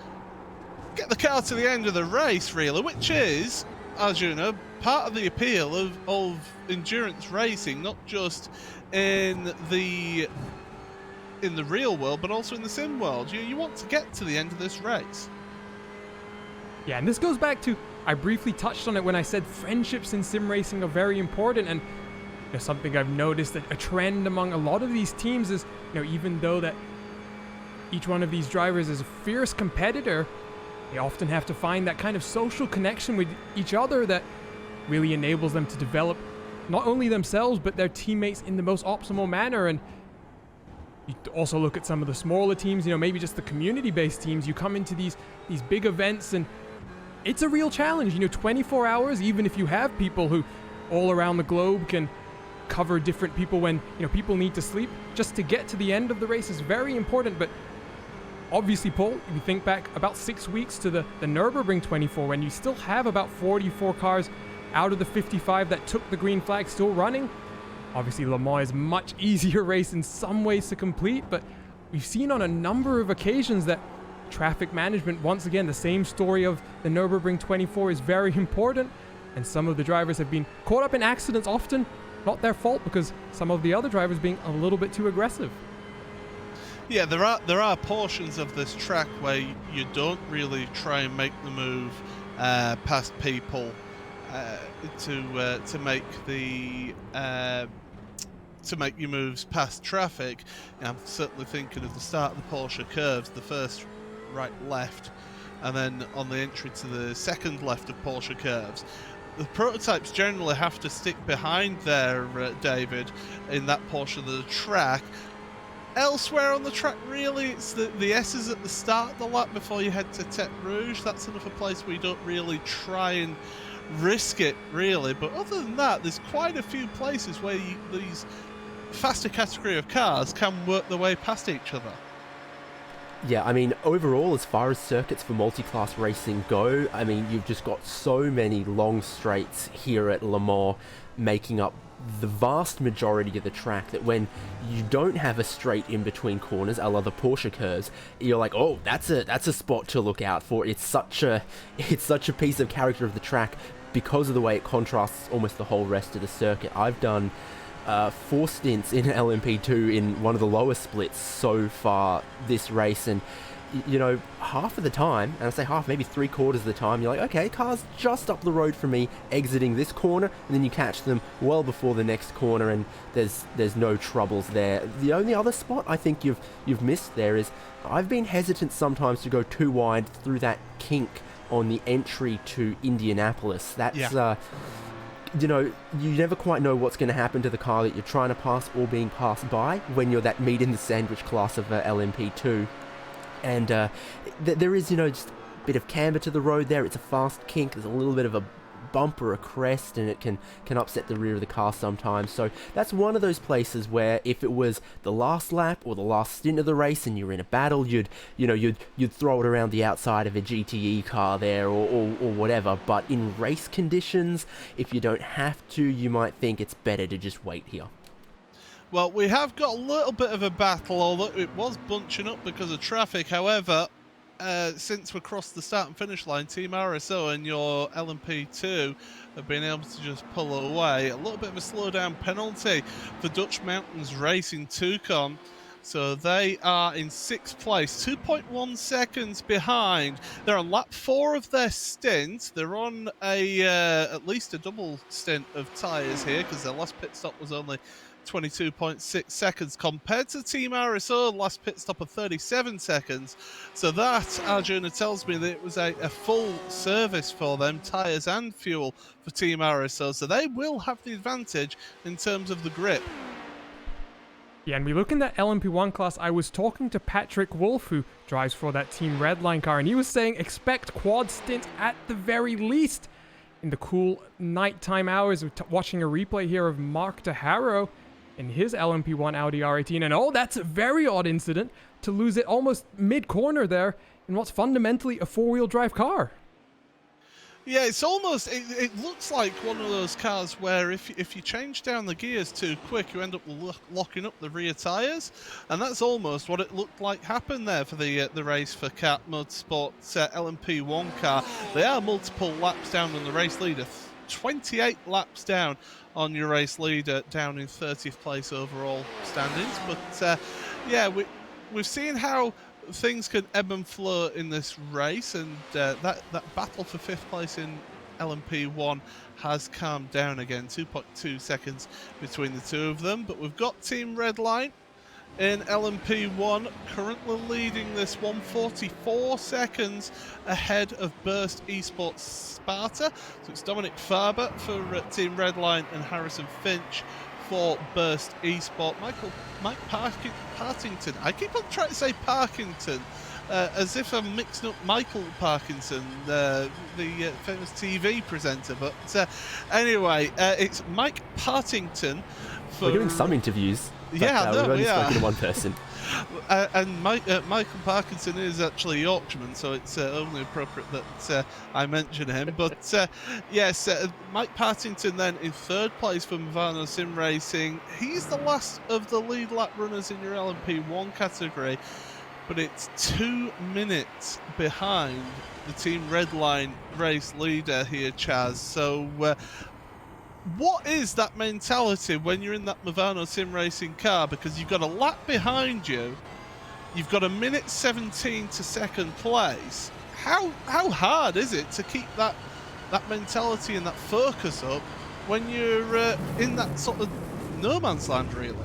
get the car to the end of the race, really, which is, as you know, part of the appeal of endurance racing, not just in the real world, but also in the sim world. You want to get to the end of this race. Yeah, and this goes back to, I briefly touched on it when I said friendships in sim racing are very important, and something I've noticed that a trend among a lot of these teams is, even though that each one of these drivers is a fierce competitor, they often have to find that kind of social connection with each other that really enables them to develop not only themselves but their teammates in the most optimal manner. And You also look at some of the smaller teams, you know, maybe just the community-based teams. You come into these big events and it's a real challenge. You know, 24 hours, even if you have people who all around the globe can cover different people when, you know, people need to sleep, just to get to the end of the race is very important. But obviously, Paul, if you think back about 6 weeks to the Nürburgring 24, when you still have about 44 cars out of the 55 that took the green flag still running. Obviously, Le Mans is a much easier race in some ways to complete, but we've seen on a number of occasions that traffic management, once again, the same story of the Nürburgring 24 is very important, and some of the drivers have been caught up in accidents, often not their fault because some of the other drivers being a little bit too aggressive. Yeah, there are portions of this track where you don't really try and make the move past people to make your moves past traffic. I'm certainly thinking of the start of the Porsche curves, the first right left, and then on the entry to the second left of Porsche curves. The prototypes generally have to stick behind there, David, in that portion of the track. Elsewhere on the track, really, it's the S's at the start of the lap before you head to Tête Rouge. That's another place where you don't really try and risk it, really. But other than that, there's quite a few places where these faster category of cars can work their way past each other. Yeah, I mean, overall, as far as circuits for multi-class racing go, I mean, you've just got so many long straights here at Le Mans making up the vast majority of the track that when you don't have a straight in between corners, a la the Porsche curves, you're like, oh, that's a spot to look out for. It's such a piece of character of the track because of the way it contrasts almost the whole rest of the circuit. I've done 4 stints in LMP2 in one of the lower splits so far this race, and you know, half of the time, and I say half, maybe 3/4 of the time, you're like, okay, car's just up the road from me exiting this corner, and then you catch them well before the next corner, and there's no troubles there. The only other spot I think you've missed there is I've been hesitant sometimes to go too wide through that kink on the entry to Indianapolis. That's you know, you never quite know what's going to happen to the car that you're trying to pass or being passed by when you're that meat in the sandwich class of LMP2. And there is, you know, just a bit of camber to the road there. It's a fast kink. There's a little bit of a bump or a crest, and it can upset the rear of the car sometimes. So that's one of those places where if it was the last lap or the last stint of the race and you're in a battle, you'd throw it around the outside of a GTE car there or whatever. But in race conditions, if you don't have to, you might think it's better to just wait here. Well, we have got a little bit of a battle, although it was bunching up because of traffic. However, since we crossed the start and finish line, Team RSO and your LMP2 have been able to just pull away. A little bit of a slowdown penalty for Dutch Mountains Racing Toucan. So they are in 6th place, 2.1 seconds behind. They're on lap 4 of their stint. They're on at least a double stint of tyres here because their last pit stop was only 22.6 seconds compared to Team RSO last pit stop of 37 seconds. So that, Arjuna tells me that it was a full service for them, tyres and fuel for Team RSO. So they will have the advantage in terms of the grip. Yeah, and we look in that LMP1 class. I was talking to Patrick Wolf, who drives for that Team Redline car, and he was saying expect quad stint at the very least. In the cool nighttime hours, watching a replay here of Mark DeHaro in his LMP1 Audi R18, and oh, that's a very odd incident to lose it almost mid-corner there in what's fundamentally a 4-wheel drive car. Yeah, it's almost, it looks like one of those cars where if you change down the gears too quick, you end up locking up the rear tyres, and that's almost what it looked like happened there for the race for Cat Motorsports LMP1 car. They are multiple laps down on the race leader, 28 laps down on your race leader, down in 30th place overall standings. But yeah, we've seen how things can ebb and flow in this race, and that battle for 5th place in LMP1 has calmed down again. 2.2 seconds between the two of them. But we've got Team Redline in LMP1 currently leading this 144 seconds ahead of Burst Esports Sparta. So it's Dominic Farber for Team Redline and Harrison Finch for Burst Esport. Mike Partington. I keep on trying to say Parkington, as if I'm mixing up Michael Parkinson, the famous TV presenter. But anyway, it's Mike Partington. We're doing some interviews. But, yeah, no, we've only we are. spoken to one person. And Michael Parkinson is actually a Yorkshireman, so it's only appropriate that I mention him. But yes, Mike Partington then in third place for Movano Sim Racing. He's the last of the lead lap runners in your LMP1 category, but it's 2 minutes behind the Team Redline race leader here, Chaz. So what is that mentality when you're in that Movano Sim Racing car? Because you've got a lap behind you, you've got 1:17 to second place. How hard is it to keep that mentality and that focus up when you're in that sort of no man's land, really?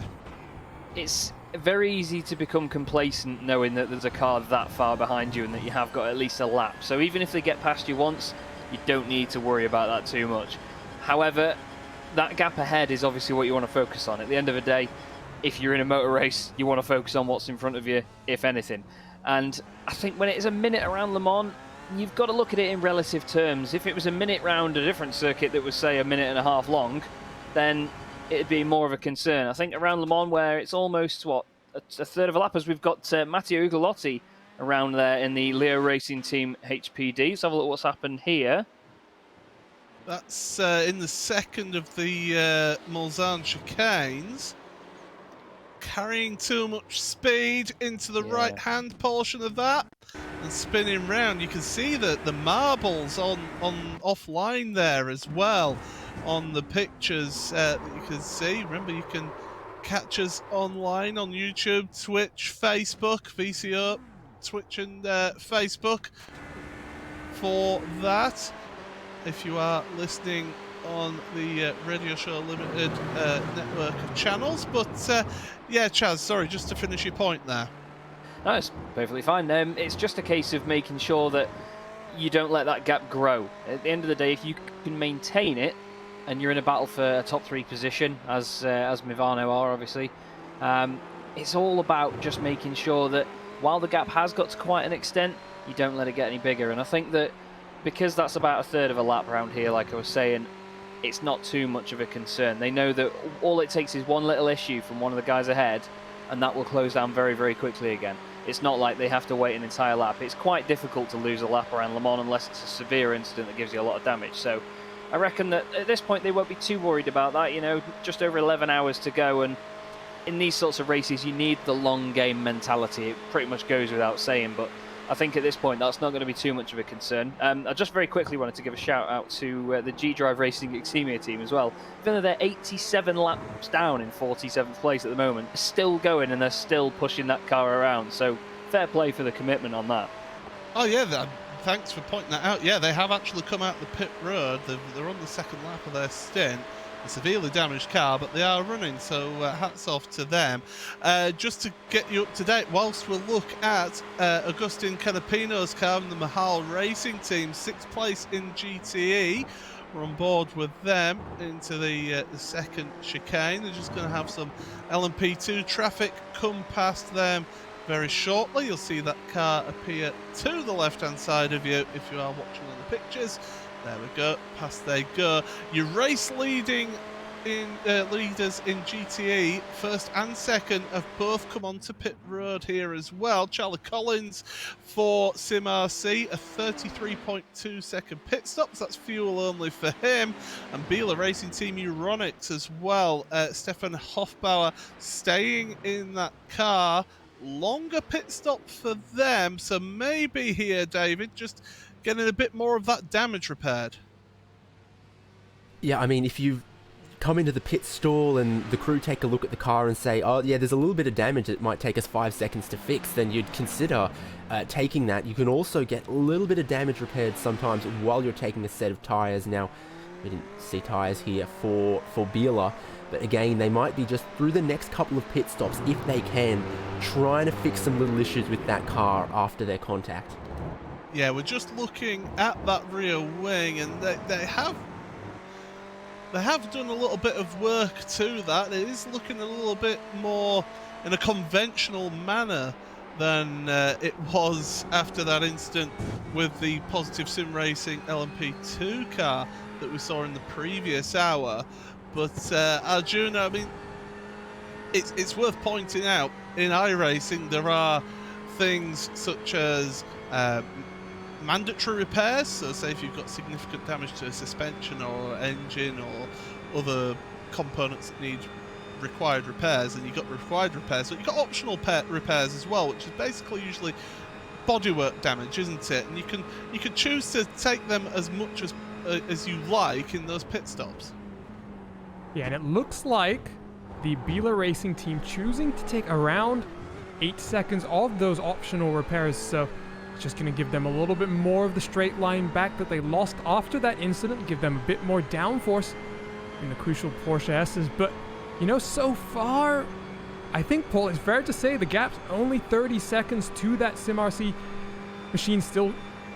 It's very easy to become complacent knowing that there's a car that far behind you and that you have got at least a lap. So even if they get past you once, you don't need to worry about that too much. However, that gap ahead is obviously what you want to focus on. At the end of the day, if you're in a motor race, you want to focus on what's in front of you, if anything. And I think when it is a minute around Le Mans, you've got to look at it in relative terms. If it was a minute round a different circuit that was, say, a minute and a half long, then it'd be more of a concern. I think around Le Mans, where it's almost, what, a third of a lap, as we've got Matteo Ugolotti around there in the Leo Racing Team HPD. Let's have a look at what's happened here. That's in the second of the Mulsanne chicanes. Carrying too much speed into the right-hand portion of that and spinning round. You can see that the marbles on offline there as well on the pictures that you can see. Remember, you can catch us online on YouTube, Twitch, Facebook, VCO, Twitch and Facebook for that. If you are listening on the Radio Show Limited network of channels. But yeah, Chaz, sorry, just to finish your point there. No, it's perfectly fine. It's just a case of making sure that you don't let that gap grow. At the end of the day, if you can maintain it, and you're in a battle for a top 3 position, as Movano are, obviously, it's all about just making sure that while the gap has got to quite an extent, you don't let it get any bigger. And I think that because that's about a third of a lap around here, like I was saying, it's not too much of a concern. They know that all it takes is one little issue from one of the guys ahead, and that will close down very, very quickly again. It's not like they have to wait an entire lap. It's quite difficult to lose a lap around Le Mans unless it's a severe incident that gives you a lot of damage. So I reckon that at this point they won't be too worried about that. You know, just over 11 hours to go, and in these sorts of races you need the long game mentality. It pretty much goes without saying, but I think at this point that's not going to be too much of a concern. I just very quickly wanted to give a shout out to the G-Drive Racing Xemia team as well. Even though they're 87 laps down in 47th place at the moment, they're still going and they're still pushing that car around. So fair play for the commitment on that. Oh yeah, thanks for pointing that out. Yeah, they have actually come out the pit road. They're on the second lap of their stint. A severely damaged car, but they are running, so hats off to them. Just to get you up to date, whilst we'll look at Agustin Canapino's car in the Mahal Racing Team, 6th place in GTE. We're on board with them into the second chicane. They're just going to have some LMP2 traffic come past them very shortly. You'll see that car appear to the left-hand side of you if you are watching on the pictures. There we go, past they go. Your race leading in leaders in GTE, first and second, have both come onto pit road here as well. Charlie Collins for Sim RC, a 33.2 second pit stop, so that's fuel only for him. And Biela Racing Team Euronics as well. Stefan Hofbauer staying in that car. Longer pit stop for them, so maybe here, David, just getting a bit more of that damage repaired. Yeah, I mean, if you come into the pit stall and the crew take a look at the car and say, oh yeah, there's a little bit of damage that might take us 5 seconds to fix, then you'd consider taking that. You can also get a little bit of damage repaired sometimes while you're taking a set of tyres. Now, we didn't see tyres here for Biela, but again, they might be just through the next couple of pit stops, if they can, trying to fix some little issues with that car after their contact. Yeah, we're just looking at that rear wing, and they have they have done a little bit of work to that. It is looking a little bit more in a conventional manner than it was after that incident with the Positive Sim Racing LMP2 car that we saw in the previous hour. But Arjuna, I mean, it's worth pointing out, in iRacing there are things such as mandatory repairs, so say if you've got significant damage to a suspension or engine or other components that need required repairs, and you've got required repairs, but you've got optional repairs as well, which is basically usually bodywork damage, isn't it? And you can choose to take them as much as you like in those pit stops. Yeah, and it looks like the Bila Racing team choosing to take around 8 seconds of those optional repairs, so it's just going to give them a little bit more of the straight line back that they lost after that incident, give them a bit more downforce in the crucial Porsche S's. But, you know, so far, I think, Paul, it's fair to say the gap's only 30 seconds to that SimRC machine still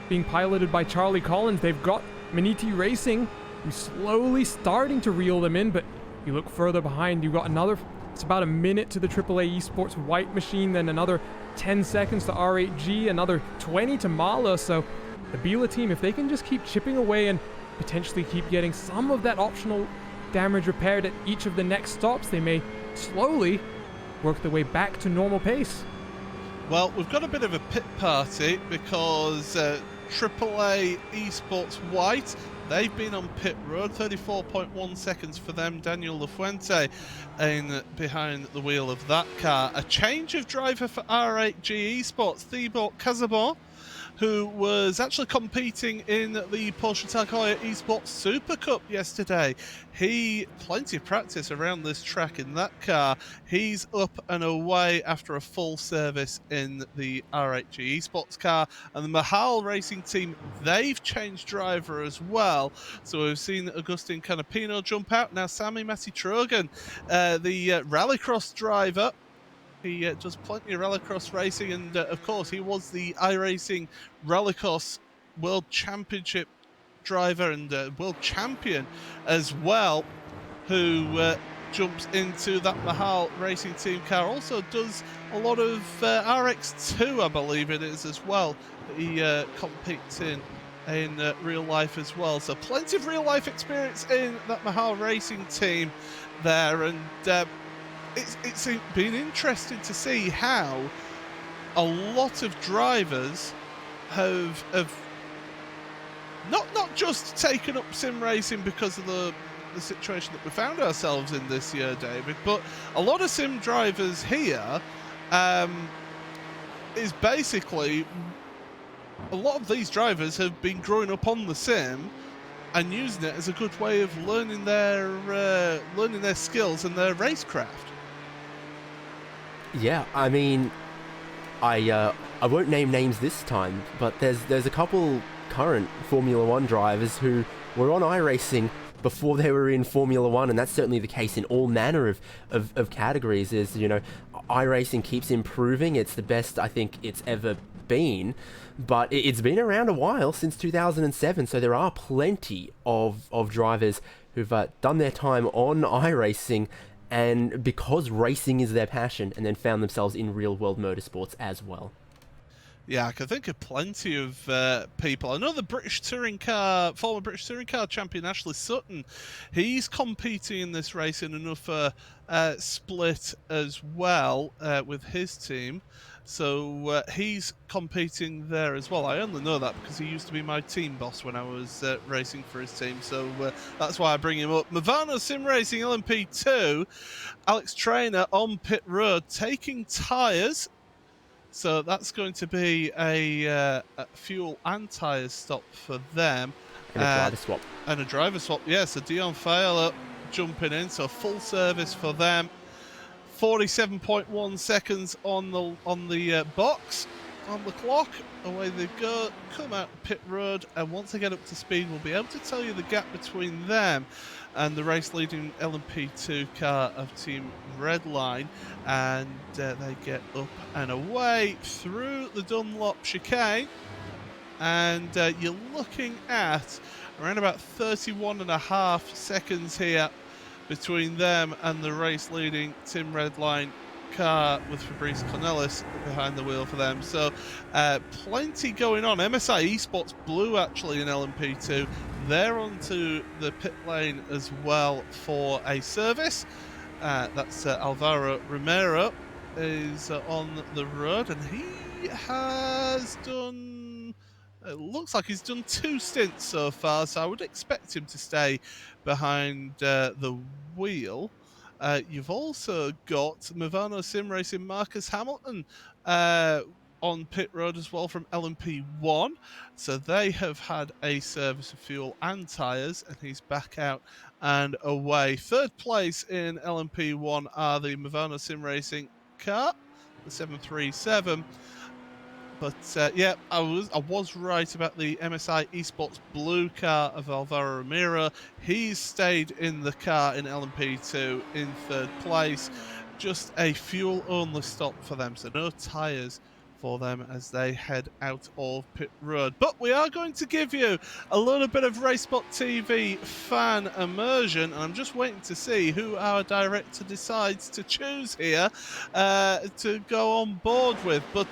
being piloted by Charlie Collins. They've got Maniti Racing, who's slowly starting to reel them in, but you look further behind, you've got another, it's about a minute to the AAA Esports white machine, then another 10 seconds to R8G, another 20 to Mala. So the Bila team, if they can just keep chipping away and potentially keep getting some of that optional damage repaired at each of the next stops, they may slowly work their way back to normal pace. Well, we've got a bit of a pit party because AAA Esports White, they've been on pit road. 34.1 seconds for them. Daniel Lafuente in behind the wheel of that car. A change of driver for R8G Esports, Thibaut Casabon, who was actually competing in the Porsche Takoya Esports Super Cup yesterday. Plenty of practice around this track in that car. He's up and away after a full service in the R8G Esports car. And the Mahal Racing team, they've changed driver as well. So we've seen Agustin Canapino jump out. Now Sami Masitrogan, the rallycross driver, he does plenty of rallycross racing, and of course he was the iRacing Rallycross World Championship driver and world champion as well, who jumps into that Mahal Racing team car. Also does a lot of RX2, I believe it is, as well, that he competes in real life as well. So plenty of real life experience in that Mahal Racing team there, and it's been interesting to see how a lot of drivers have not just taken up sim racing because of the situation that we found ourselves in this year, David, but a lot of sim drivers here is basically, a lot of these drivers have been growing up on the sim and using it as a good way of learning their skills and their racecraft. Yeah, I mean, I won't name names this time, but there's a couple current Formula One drivers who were on iRacing before they were in Formula One, and that's certainly the case in all manner of categories. Is, you know, iRacing keeps improving. It's the best I think it's ever been, but it's been around a while, since 2007, so there are plenty of drivers who've done their time on iRacing, and because racing is their passion, and then found themselves in real-world motorsports as well. Yeah, I can think of plenty of people. I know the former British touring car champion Ashley Sutton, he's competing in this race in another split as well with his team. So he's competing there as well. I only know that because he used to be my team boss when I was racing for his team. So that's why I bring him up. Movano Sim Racing LMP2, Alex Trainer on pit road taking tyres. So that's going to be a fuel and tyres stop for them. And a driver swap. And a driver swap, yeah. So Dion Fowler jumping in. So full service for them. 47.1 seconds on the box, on the clock. Away they go, come out pit road, and once they get up to speed, we'll be able to tell you the gap between them and the race-leading LMP2 car of Team Redline. And they get up and away through the Dunlop chicane. and you're looking at around about 31.5 seconds here between them and the race leading Team Redline car with Fabrice Cornelis behind the wheel for them. So plenty going on. MSI Esports Blue actually in LMP2. They're onto the pit lane as well for a service. That's Alvaro Romero is on the road, and he has done, it looks like he's done 2 stints so far, so I would expect him to stay behind the wheel. You've also got Movano Sim Racing Marcus Hamilton on pit road as well from LMP1. So they have had a service of fuel and tyres, and he's back out and away. Third place in LMP1 are the Movano Sim Racing car, the 737. But yeah, I was right about the MSI Esports Blue car of Alvaro Romero. He's stayed in the car in LMP2 in third place. Just a fuel-only stop for them, so no tyres for them as they head out of pit road. But we are going to give you a little bit of RaceSpot TV fan immersion, and I'm just waiting to see who our director decides to choose here to go on board with. But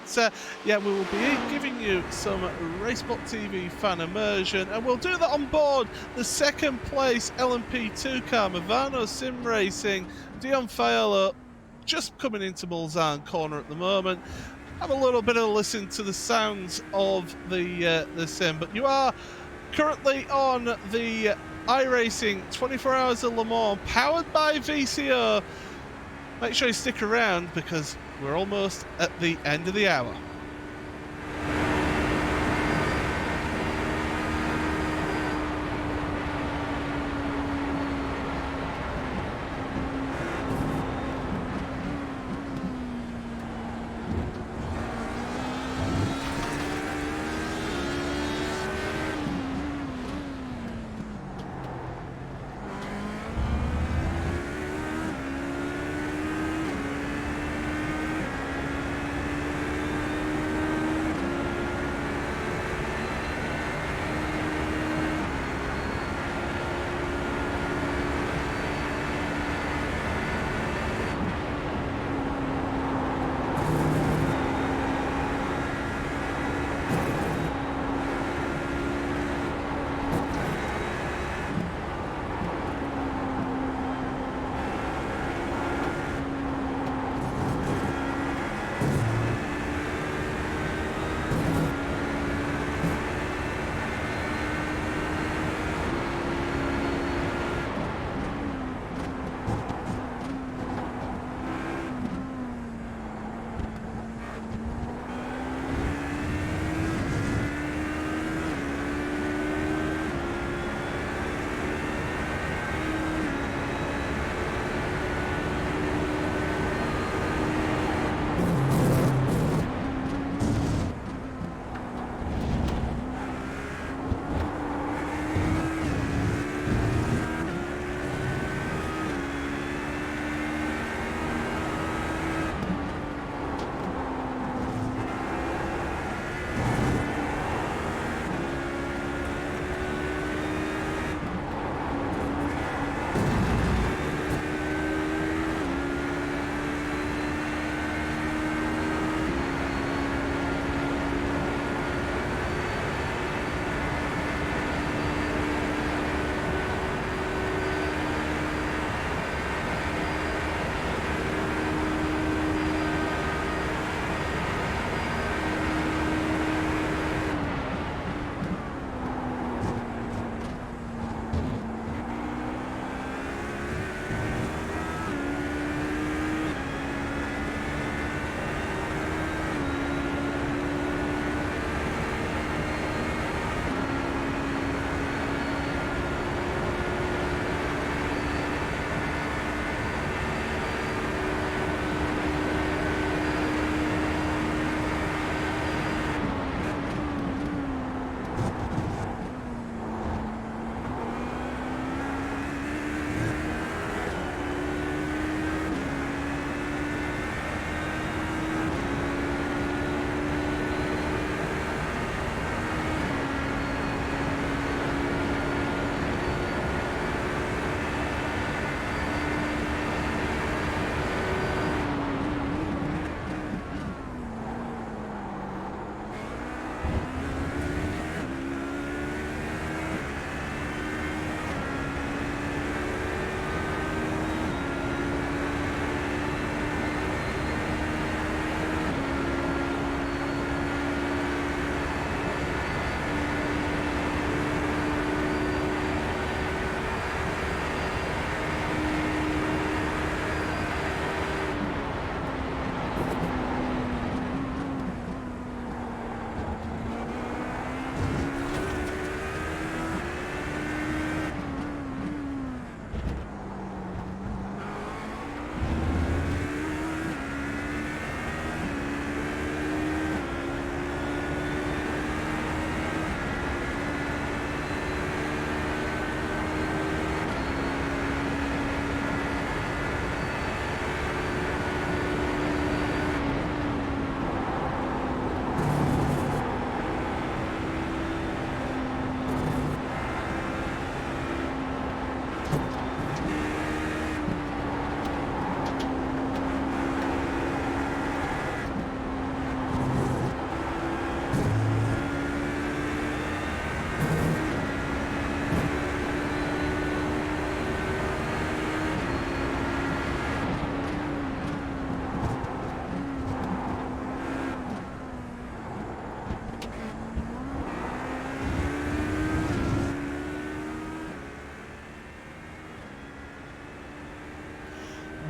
yeah, we will be giving you some RaceSpot TV fan immersion, and we'll do that on board the second place LMP2 car, Movano Sim Racing. Dion Faiolo just coming into Mulsanne corner at the moment. Have a little bit of a listen to the sounds of the sim, but you are currently on the iRacing 24 Hours of Le Mans, powered by VCO. Make sure you stick around because we're almost at the end of the hour.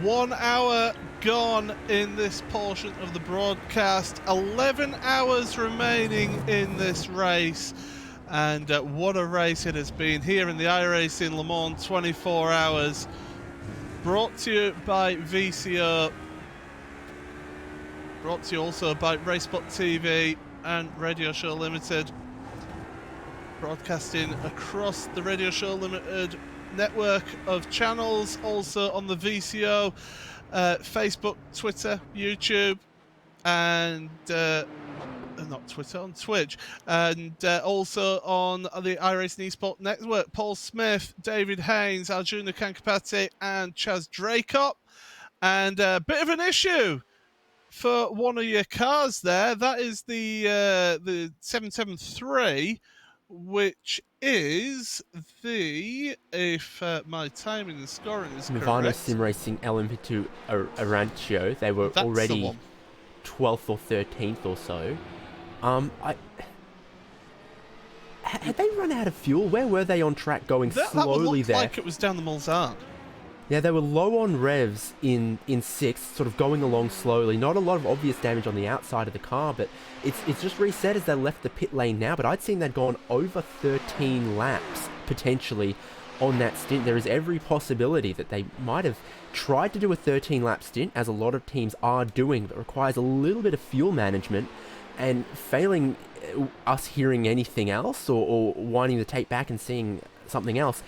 1 hour gone in this portion of the broadcast. 11 hours remaining in this race. And what a race it has been here in the iRacing Le Mans 24 hours. Brought to you by VCO. Brought to you also by Racebot TV and Radio Show Limited. Broadcasting across the Radio Show Limited network of channels, also on the VCO, Facebook, Twitter, YouTube, and not Twitter, on Twitch, and also on the iRacing Esport Network. Paul Smith, David Haynes, Arjuna Kankapati, and Chaz Dracop. And a bit of an issue for one of your cars there. That is the 773, which is the, if my timing and scoring is Mivano correct, Sim Racing LMP2 Arancio. They were that's already the one. 12th or 13th or so. Had they run out of fuel? Where were they on track going That slowly looked there? like it was down the Mulsanne. Yeah, they were low on revs in 6th, sort of going along slowly. Not a lot of obvious damage on the outside of the car, but it's just reset as they left the pit lane now. But I'd seen they'd gone over 13 laps, potentially, on that stint. There is every possibility that they might have tried to do a 13-lap stint, as a lot of teams are doing, but requires a little bit of fuel management, and failing us hearing anything else or winding the tape back and seeing something else.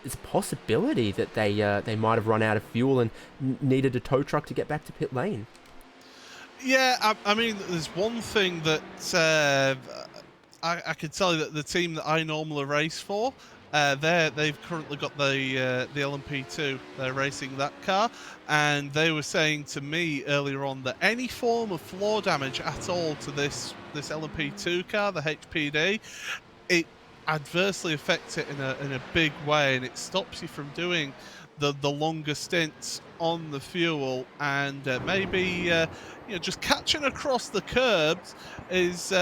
It's a possibility that they might have run out of fuel and needed a tow truck to get back to pit lane. Yeah, I mean, there's one thing that I could tell you that the team that I normally race for, they've currently got the LMP2. They're racing that car, and they were saying to me earlier on that any form of floor damage at all to this LMP2 car, the HPD, it adversely affects it in a big way, and it stops you from doing the longer stints on the fuel, and maybe just catching across the curbs is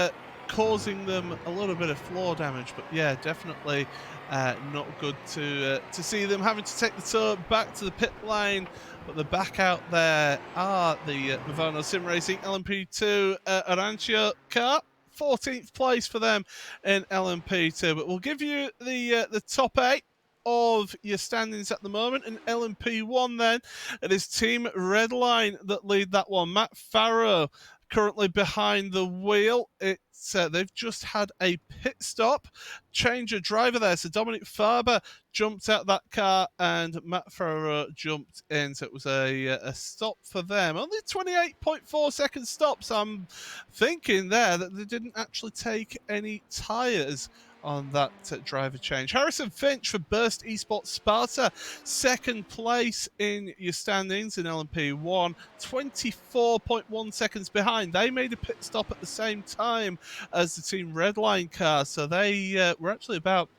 causing them a little bit of floor damage. But yeah, definitely not good to see them having to take the tow back to the pit lane. But the back out there are the Mivano Sim Racing LMP2 Arancio car. 14th place for them in LMP2, but we'll give you the top 8 of your standings at the moment. In LMP1 then, it is Team Redline that lead that one. Matt Farrow currently behind the wheel. It's they've just had a pit stop, change of driver there. So Dominic Farber jumped out that car and Matt Farrow jumped in. So it was a stop for them. Only 28.4 second stops. I'm thinking there that they didn't actually take any tyres on that driver change. Harrison Finch for Burst Esports Sparta, second place in your standings in LMP1, 24.1 seconds behind. They made a pit stop at the same time as the Team Redline car, so they were actually about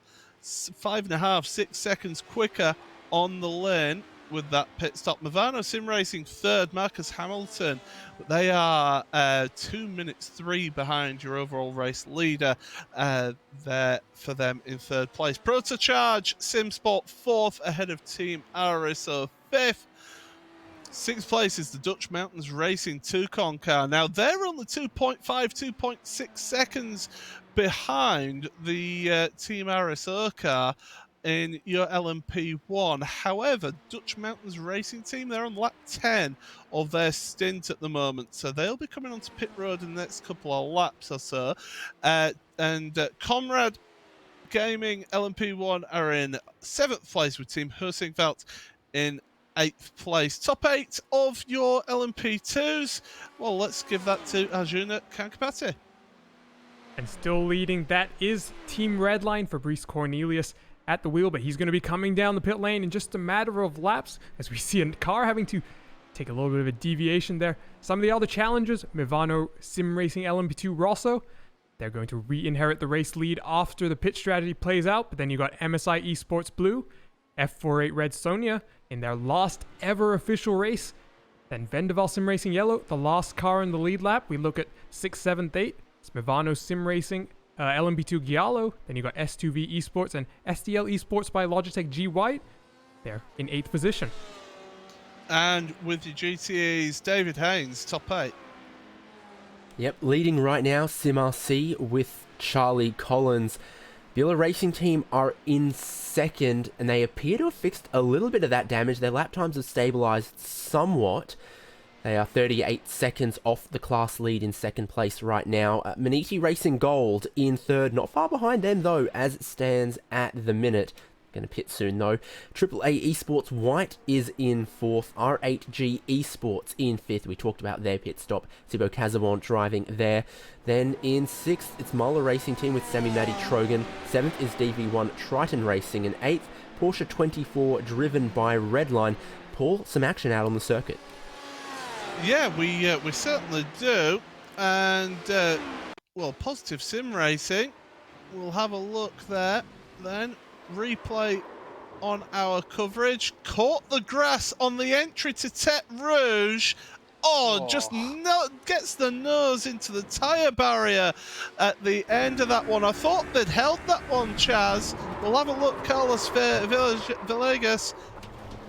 5.5, 6 seconds quicker on the lane with that pit stop. Mivano Sim Racing third, Marcus Hamilton, but they are 2 minutes 3 behind your overall race leader there for them in third place. Protocharge SimSport fourth, ahead of Team RSO fifth. Sixth place is the Dutch Mountains Racing Toucan car. Now they're only 2.5, 2.6 seconds behind the Team RSO car in your LMP1. However, Dutch Mountains Racing Team, they're on lap 10 of their stint at the moment, so they'll be coming onto pit road in the next couple of laps or so. And Conrad Gaming LMP1 are in 7th place with Team Husingveld in 8th place. Top 8 of your LMP2s. Well, let's give that to Arjuna Kankapati. And still leading, that is Team Redline, Fabrice Cornelius at the wheel, but he's going to be coming down the pit lane in just a matter of laps, as we see a car having to take a little bit of a deviation there. Some of the other challengers, Mivano Sim Racing LMP2 Rosso, they're going to re-inherit the race lead after the pit strategy plays out, but then you got MSI Esports Blue, F48 Red Sonia in their last ever official race, then Vendaval Sim Racing Yellow, the last car in the lead lap. We look at 6th, 7th, 8th, it's Mivano Sim Racing LMP2 Giallo, then you got S2V Esports and SDL Esports by Logitech G White. They're in 8th position. And with your GTEs, David Haynes, top 8. Yep, leading right now, SimRC with Charlie Collins. Beulah Racing Team are in second, and they appear to have fixed a little bit of that damage. Their lap times have stabilised somewhat. They are 38 seconds off the class lead in second place right now. Maniti Racing Gold in third, not far behind them though, as it stands at the minute. Going to pit soon though. AAA Esports White is in fourth. R8G Esports in fifth. We talked about their pit stop. Thibaut Casabon driving there. Then in sixth, it's Marla Racing Team with Sammy Maddie Trogan. Seventh is DV1 Triton Racing. And eighth, Porsche 24 driven by Redline. Paul, some action out on the circuit. Yeah, we certainly do. And, well, Positive Sim Racing. We'll have a look there then. Replay on our coverage. Caught the grass on the entry to Tete Rouge. Just gets the nose into the tyre barrier at the end of that one. I thought they'd held that one, Chaz. We'll have a look. Carlos Villegas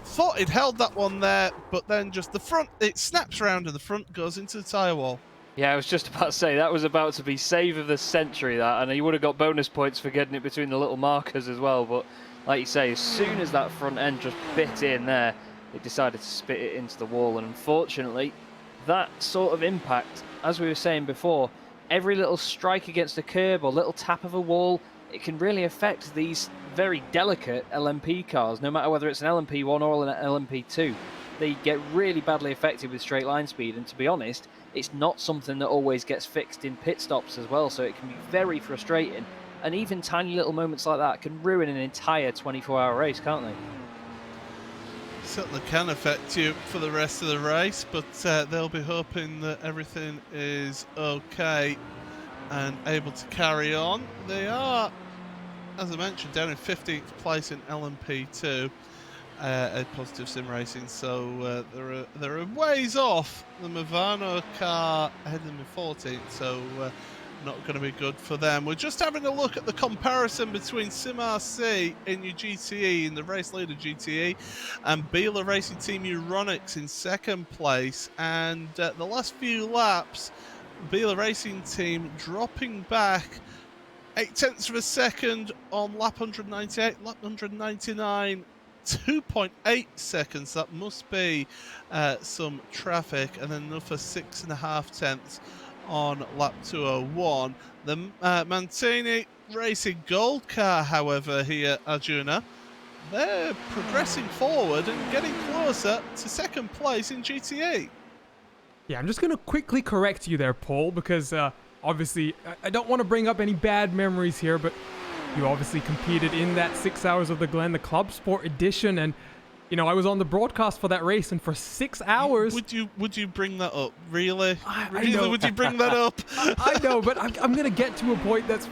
thought he'd held that one there, but then just the front, it snaps around and the front goes into the tyre wall. Yeah, I was just about to say, that was about to be save of the century, that, and he would have got bonus points for getting it between the little markers as well, but like you say, as soon as that front end just bit in there, it decided to spit it into the wall, and unfortunately, that sort of impact, as we were saying before, every little strike against a curb or little tap of a wall, it can really affect these very delicate LMP cars, no matter whether it's an LMP1 or an LMP2. They get really badly affected with straight line speed, and to be honest, it's not something that always gets fixed in pit stops as well, so it can be very frustrating, and even tiny little moments like that can ruin an entire 24-hour race, can't they? Certainly can affect you for the rest of the race, but they'll be hoping that everything is okay and able to carry on. They are, as I mentioned, down in 15th place in LMP2 at Positive Sim Racing, so they're a ways off. The Movano car ahead of them in 14th, so not going to be good for them. We're just having a look at the comparison between SimRC in your GTE, in the race leader GTE, and Beulah Racing Team Euronics in second place. And the last few laps, Beulah Racing Team dropping back 0.8 of a second on lap 198, lap 199. 2.8 seconds, that must be some traffic, and then another 6.5 tenths on lap 201. The Mantini Racing Gold car, however, here, Arjuna, they're progressing forward and getting closer to second place in GTE. Yeah, I'm just going to quickly correct you there, Paul, because obviously I don't want to bring up any bad memories here, but you obviously competed in that 6 Hours of the Glen, the Club Sport edition, and you know I was on the broadcast for that race, and for 6 hours. Would you bring that up? Really? I know. Would you bring that up? I know, but I'm gonna get to a point that's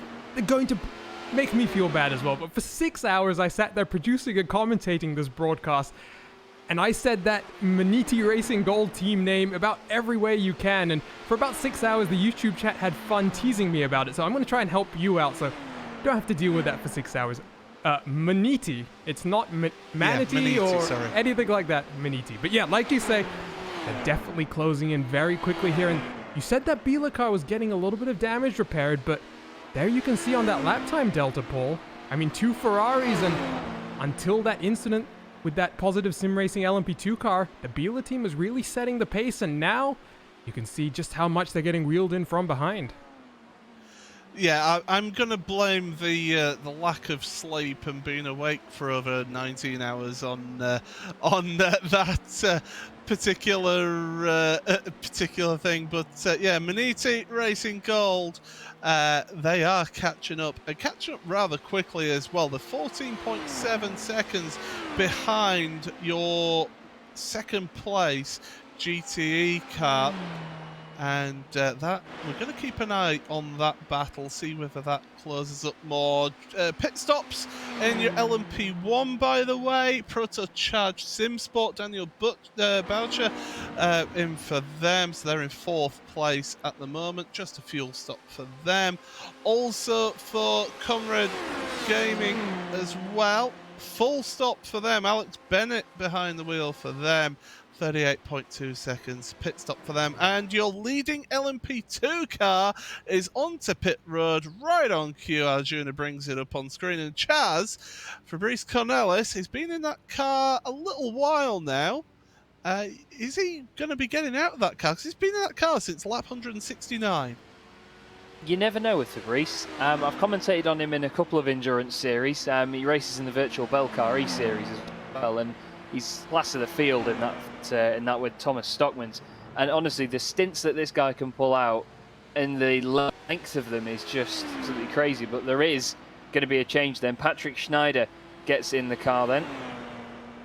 going to make me feel bad as well. But for 6 hours, I sat there producing and commentating this broadcast, and I said that Maniti Racing Gold team name about every way you can, and for about 6 hours, the YouTube chat had fun teasing me about it. So I'm gonna try and help you out. So. Don't have to deal with that for 6 hours. Maniti. It's not Manatee or anything like that. Maniti. But yeah, like you say, they're definitely closing in very quickly here. And you said that Beulah car was getting a little bit of damage repaired, but there you can see on that lap time delta, Paul. I mean, 2 Ferraris, and until that incident with that Positive Sim Racing LMP2 car, the Beulah team is really setting the pace, and now you can see just how much they're getting reeled in from behind. Yeah, I'm going to blame the lack of sleep and being awake for over 19 hours on that particular thing. But yeah, Maniti Racing Gold, they are catching up, and catching up rather quickly as well. They're 14.7 seconds behind your second place GTE car. And that we're going to keep an eye on that battle, see whether that closes up more. Pit stops in your LMP1, by the way. Proto Charge Sim Sport, Daniel Boucher in for them. So they're in 4th place at the moment. Just a fuel stop for them. Also for Conrad Gaming as well. Full stop for them. Alex Bennett behind the wheel for them. 38.2 seconds pit stop for them. And your leading LMP2 car is onto pit road right on cue. Arjuna brings it up on screen. And Chaz, Fabrice Cornelis, he's been in that car a little while now. Is he going to be getting out of that car? Because he's been in that car since lap 169. You never know with Fabrice. I've commentated on him in a couple of endurance series. He races in the Virtual Bell Car E-Series as well, and he's last of the field in that with Thomas Stockman's. And honestly, the stints that this guy can pull out and the length of them is just absolutely crazy. But there is going to be a change then. Patrick Schneider gets in the car then.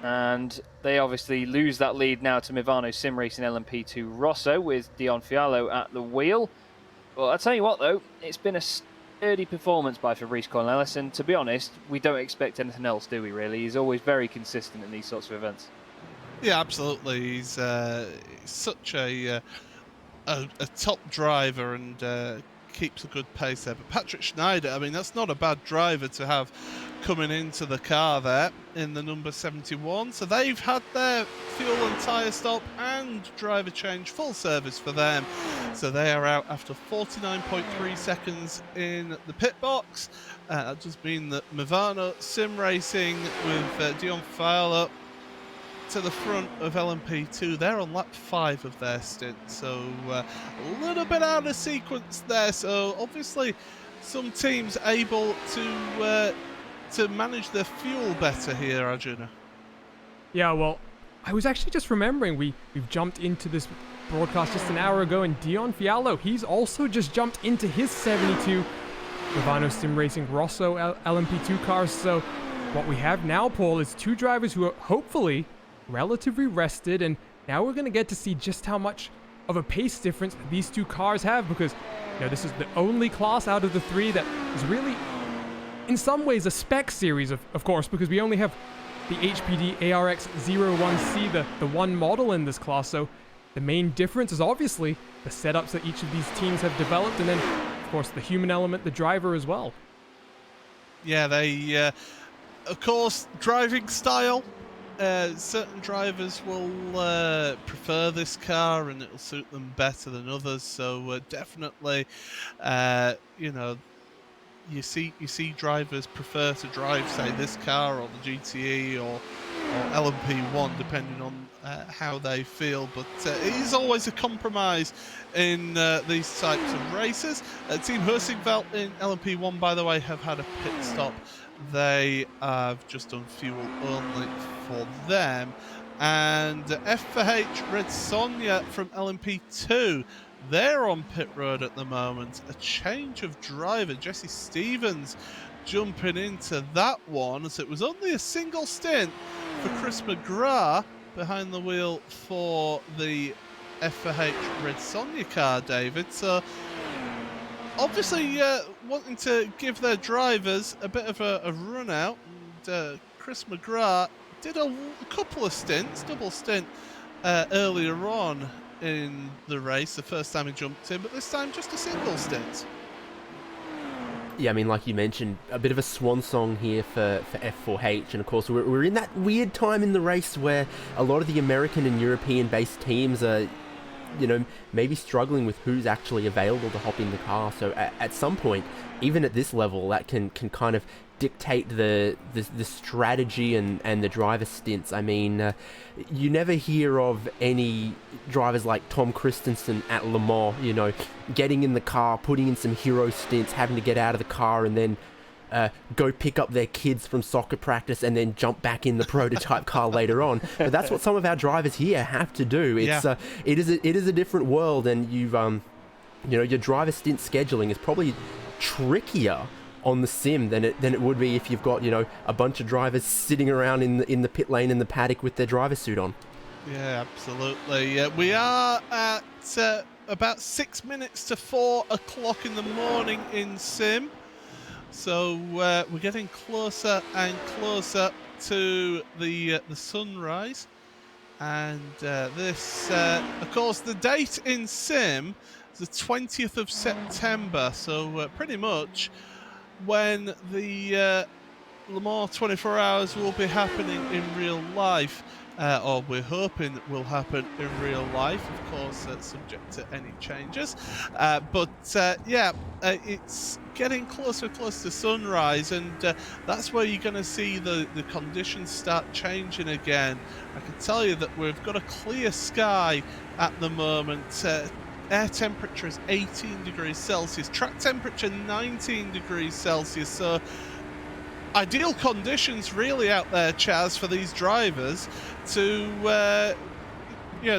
And they obviously lose that lead now to Mivano Sim Racing LMP2 Rosso with Dion Fiallo at the wheel. Well, I'll tell you what though, it's been a sturdy performance by Fabrice Cornelis, and to be honest, we don't expect anything else, do we really? He's always very consistent in these sorts of events. Yeah, absolutely. He's such a top driver and keeps a good pace there. But Patrick Schneider, I mean, that's not a bad driver to have coming into the car there in the number 71. So they've had their fuel and tyre stop and driver change, full service for them. So they are out after 49.3 seconds in the pit box. That just means that Mivano Sim Racing with Dion Fiallo to the front of LMP2. They're on lap 5 of their stint, so a little bit out of sequence there. So obviously some teams able to manage their fuel better here, Arjuna. Yeah, well, I was actually just remembering we've jumped into this broadcast just an hour ago, and Dion Fiallo, he's also just jumped into his 72 Mivano Sim Racing Rosso LMP2 cars. So what we have now, Paul, is two drivers who are hopefully relatively rested, and now we're going to get to see just how much of a pace difference these two cars have, because this is the only class out of the three that is really in some ways a spec series, of course, because we only have the HPD ARX 01C, the one model in this class. So the main difference is obviously the setups that each of these teams have developed, and then of course the human element, the driver as well. Yeah, they of course driving style. Certain drivers will prefer this car and it'll suit them better than others, so definitely you see drivers prefer to drive, say, this car or the GTE or LMP1 depending on how they feel, but it is always a compromise in these types of races. Team Hursingveld in LMP1, by the way, have had a pit stop. They have just done fuel only for them. And F4H Red Sonja from LMP2, they're on pit road at the moment. A change of driver, Jesse Stevens jumping into that one. So it was only a single stint for Chris McGrath behind the wheel for the F4H Red Sonja car, David. So obviously wanting to give their drivers a bit of a run out, and Chris McGrath did a couple of stints, double stint earlier on in the race, the first time he jumped in, but this time just a single stint. Yeah, I mean, like you mentioned, a bit of a swan song here for F4H, and of course we're in that weird time in the race where a lot of the American and European-based teams are maybe struggling with who's actually available to hop in the car. So at some point, even at this level, that can kind of dictate the strategy and the driver stints. I mean, you never hear of any drivers like Tom Christensen at Le Mans, getting in the car, putting in some hero stints, having to get out of the car and then go pick up their kids from soccer practice and then jump back in the prototype car later on. But that's what some of our drivers here have to do. It's it is a different world, and your driver stint scheduling is probably trickier on the sim than it would be if you've got a bunch of drivers sitting around in the pit lane in the paddock with their driver suit on. Yeah, absolutely. We are at about 6 minutes to 4 o'clock in the morning in sim. So we're getting closer and closer to the sunrise, and this, of course, the date in sim is the 20th of September. So pretty much when the Le Mans 24 Hours will be happening in real life. or we're hoping will happen in real life, of course, subject to any changes. It's getting closer and closer to sunrise, and that's where you're going to see the conditions start changing again. I can tell you that we've got a clear sky at the moment. Air temperature is 18 degrees Celsius, track temperature 19 degrees Celsius, so ideal conditions really out there, Chaz, for these drivers to be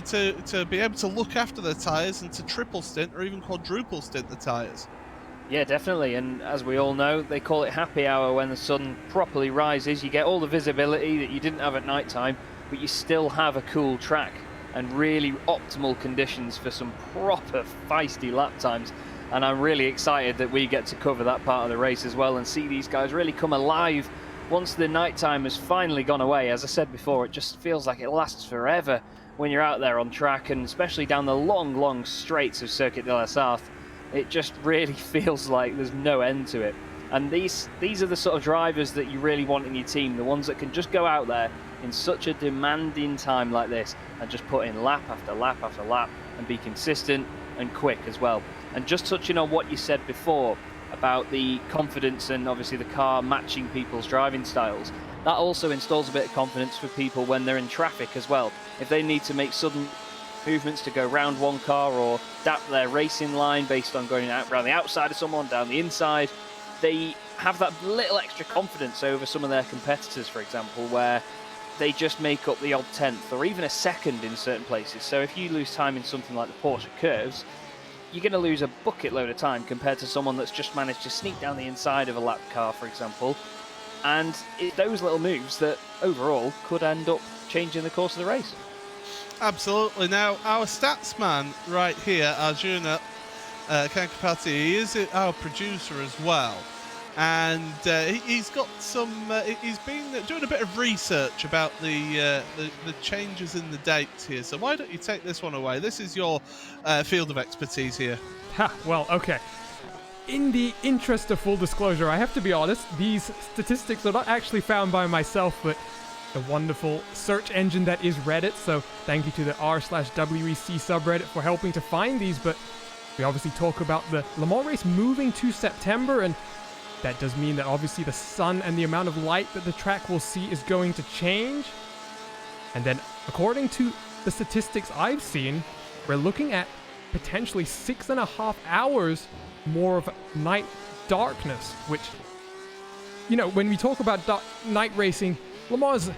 able to look after their tyres and to triple stint or even quadruple stint the tyres. Yeah, definitely, and as we all know, they call it happy hour when the sun properly rises. You get all the visibility that you didn't have at night time, but you still have a cool track and really optimal conditions for some proper feisty lap times. And I'm really excited that we get to cover that part of the race as well and see these guys really come alive once the nighttime has finally gone away. As I said before, it just feels like it lasts forever when you're out there on track, and especially down the long straights of Circuit de la Sarthe. It just really feels like there's no end to it. And these are the sort of drivers that you really want in your team, the ones that can just go out there in such a demanding time like this and just put in lap after lap after lap and be consistent and quick as well. And just touching on what you said before about the confidence and obviously the car matching people's driving styles, that also installs a bit of confidence for people when they're in traffic as well. If they need to make sudden movements to go round one car or adapt their racing line based on going out around the outside of someone, down the inside, they have that little extra confidence over some of their competitors, for example, where they just make up the odd tenth or even a second in certain places. So if you lose time in something like the Porsche curves, you're going to lose a bucket load of time compared to someone that's just managed to sneak down the inside of a lap car, for example. And it's those little moves that overall could end up changing the course of the race. Absolutely. Now, our stats man right here, Arjuna Kankapati, he is our producer as well. And he's got some. He's been doing a bit of research about the changes in the dates here. So why don't you take this one away? This is your field of expertise here. Well, okay. In the interest of full disclosure, I have to be honest. These statistics are not actually found by myself, but the wonderful search engine that is Reddit. So thank you to the r/WEC subreddit for helping to find these. But we obviously talk about the Le Mans race moving to September, and that does mean that obviously the sun and the amount of light that the track will see is going to change. And then according to the statistics I've seen, we're looking at potentially 6.5 hours more of night darkness, which, you know, when we talk about night racing, Le Mans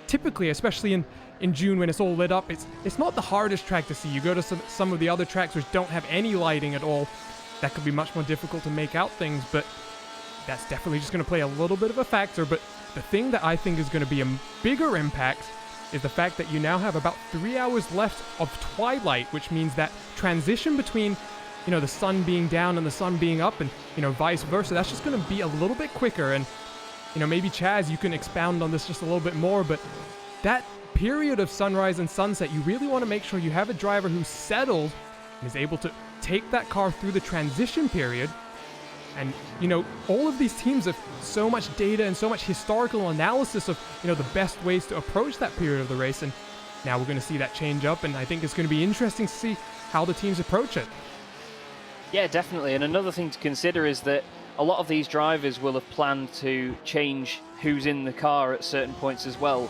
typically, especially in June when it's all lit up, it's not the hardest track to see. You go to some of the other tracks which don't have any lighting at all, that could be much more difficult to make out things, but that's definitely just going to play a little bit of a factor. But the thing that I think is going to be a bigger impact is the fact that you now have about 3 hours left of twilight, which means that transition between, you know, the sun being down and the sun being up, and, you know, vice versa, that's just going to be a little bit quicker. And, you know, maybe Chaz, you can expound on this just a little bit more, but that period of sunrise and sunset, you really want to make sure you have a driver who's settled and is able to take that car through the transition period. And, you know, all of these teams have so much data and so much historical analysis of, you know, the best ways to approach that period of the race. And now we're going to see that change up, and I think it's going to be interesting to see how the teams approach it. Yeah, definitely. And another thing to consider is that a lot of these drivers will have planned to change who's in the car at certain points as well,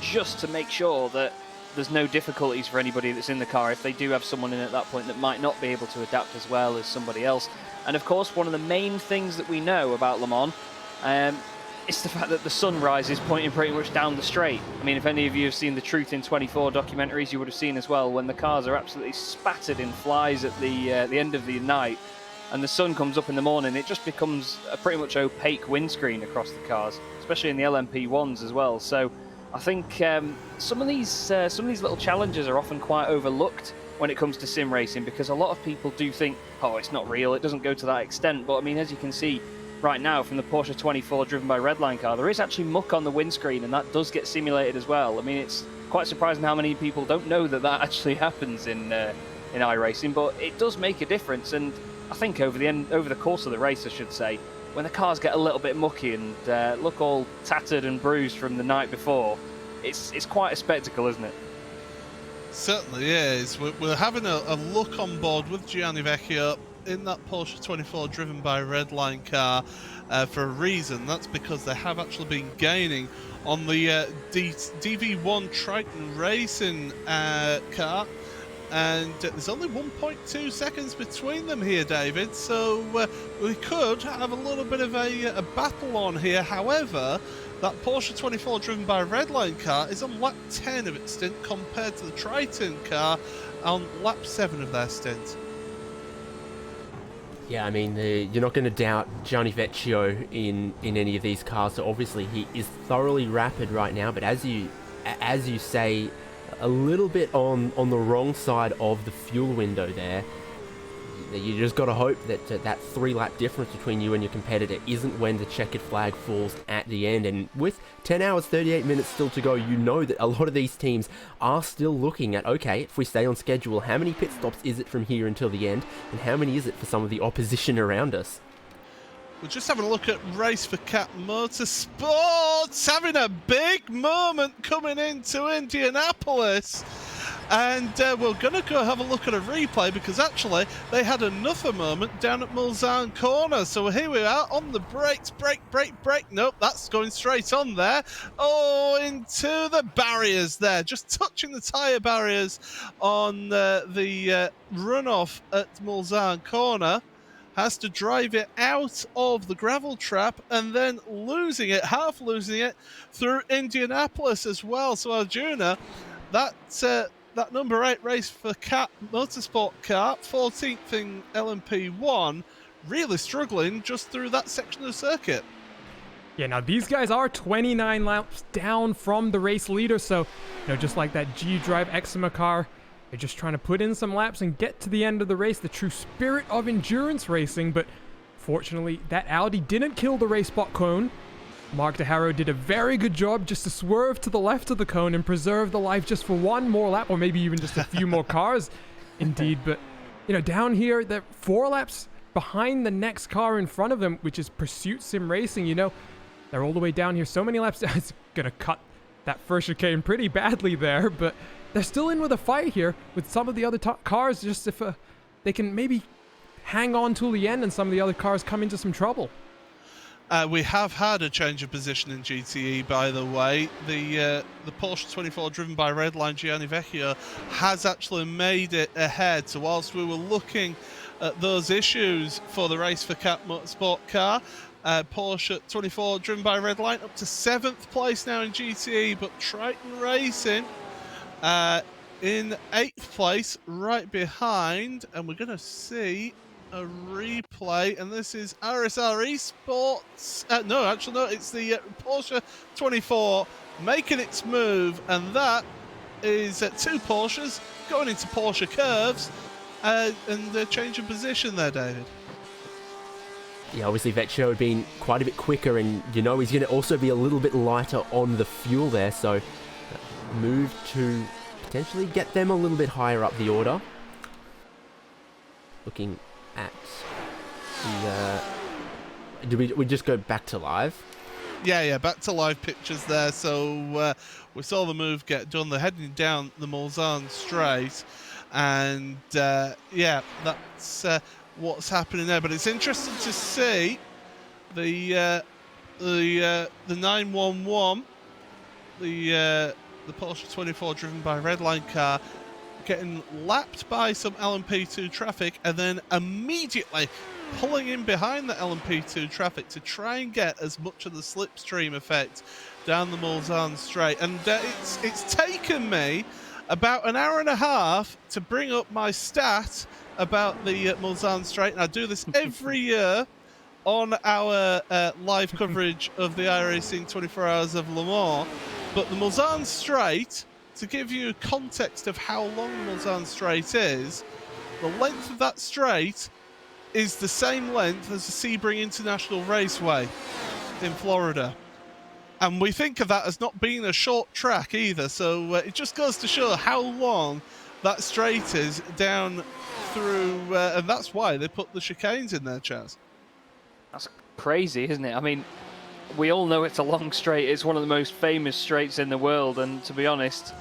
just to make sure that there's no difficulties for anybody that's in the car if they do have someone in at that point that might not be able to adapt as well as somebody else. And of course, one of the main things that we know about Le Mans is the fact that the sun rises pointing pretty much down the straight. I mean, if any of you have seen the Truth in 24 documentaries, you would have seen as well when the cars are absolutely spattered in flies at the end of the night, and the sun comes up in the morning, it just becomes a pretty much opaque windscreen across the cars, especially in the LMP1s as well. So I think some of these little challenges are often quite overlooked when it comes to sim racing, because a lot of people do think, oh, it's not real, it doesn't go to that extent. But I mean, as you can see right now from the Porsche 24 driven by Redline car, there is actually muck on the windscreen, and that does get simulated as well. I mean, it's quite surprising how many people don't know that that actually happens in iRacing, but it does make a difference. And I think over the course of the race, I should say, when the cars get a little bit mucky and look all tattered and bruised from the night before, it's quite a spectacle, isn't it? Certainly is. We're having a look on board with Gianni Vecchio in that Porsche 24 driven by Redline car for a reason. That's because they have actually been gaining on the DV1 Triton Racing car. And there's only 1.2 seconds between them here, David, so we could have a little bit of a battle on here. However, that Porsche 24 driven by a Redline car is on lap 10 of its stint compared to the Triton car on lap 7 of their stint. Yeah, I mean, you're not going to doubt Gianni Vecchio in any of these cars, so obviously he is thoroughly rapid right now, but as you say, a little bit on the wrong side of the fuel window there. You just got to hope that that 3-lap difference between you and your competitor isn't when the checkered flag falls at the end. And with 10 hours, 38 minutes still to go, you know that a lot of these teams are still looking at, okay, if we stay on schedule, how many pit stops is it from here until the end? And how many is it for some of the opposition around us? We're just having a look at Race for Cat Motorsports, having a big moment coming into Indianapolis. And we're going to go have a look at a replay because actually they had another moment down at Mulsanne Corner. So here we are on the brakes, brake. Nope, that's going straight on there. Oh, into the barriers there, just touching the tyre barriers on the runoff at Mulsanne Corner. Has to drive it out of the gravel trap and then half losing it through Indianapolis as well. So Arjuna, that number 8 Race for Cat Motorsport car, 14th in LMP1, really struggling just through that section of the circuit. Yeah, now these guys are 29 laps down from the race leader, so, just like that G-Drive Exima car, they're just trying to put in some laps and get to the end of the race, the true spirit of endurance racing, but fortunately, that Audi didn't kill the race spot cone. Mark DeHaro did a very good job just to swerve to the left of the cone and preserve the life just for one more lap, or maybe even just a few more cars, indeed. But, down here, they're 4 laps behind the next car in front of them, which is Pursuit Sim Racing. They're all the way down here, so many laps down. It's going to cut that first chicane pretty badly there, but they're still in with a fight here with some of the other cars, just if they can maybe hang on till the end and some of the other cars come into some trouble. We have had a change of position in GTE, by the way. The Porsche 24 driven by Redline Gianni Vecchio has actually made it ahead. So whilst we were looking at those issues for the Race for Cat Motorsport car, Porsche 24 driven by Redline up to 7th place now in GTE, but Triton Racing in 8th place right behind, and we're going to see a replay, and this is RSR Esports. No, it's the Porsche 24 making its move, and that is 2 Porsches going into Porsche curves, and the change of position there, David. Yeah, obviously Vecchio had been quite a bit quicker, and he's going to also be a little bit lighter on the fuel there, so move to potentially get them a little bit higher up the order. Looking at the... Did we just go back to live? Yeah, back to live pictures there. So we saw the move get done. They're heading down the Mulsanne straight, and yeah, that's what's happening there. But it's interesting to see the 911, the Porsche 24 driven by Redline car, getting lapped by some LMP2 traffic and then immediately pulling in behind the LMP2 traffic to try and get as much of the slipstream effect down the Mulsanne straight. And it's taken me about an hour and a half to bring up my stat about the Mulsanne straight, and I do this every year on our live coverage of the iRacing 24 Hours of Le Mans. But the Mulsanne straight, to give you context of how long the Mulsanne straight is, the length of that straight is the same length as the Sebring International Raceway in Florida. And we think of that as not being a short track either, so it just goes to show how long that straight is down through, and that's why they put the chicanes in there, Chaz. That's crazy, isn't it? I mean, we all know it's a long straight. It's one of the most famous straights in the world, and to be honest,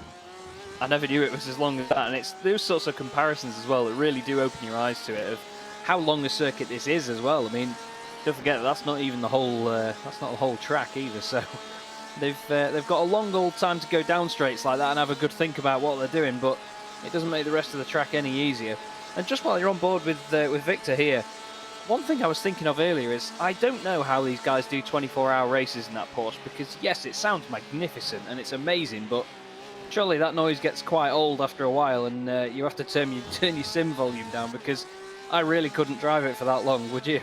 I never knew it was as long as that. And it's those sorts of comparisons as well that really do open your eyes to it, of how long a circuit this is as well. I mean, don't forget that's not even the whole track either. So they've got a long old time to go down straights like that and have a good think about what they're doing, but it doesn't make the rest of the track any easier. And just while you're on board with Victor here, one thing I was thinking of earlier is I don't know how these guys do 24-hour races in that Porsche, because yes, it sounds magnificent and it's amazing, but surely that noise gets quite old after a while, and you have to turn your sim volume down, because I really couldn't drive it for that long, would you?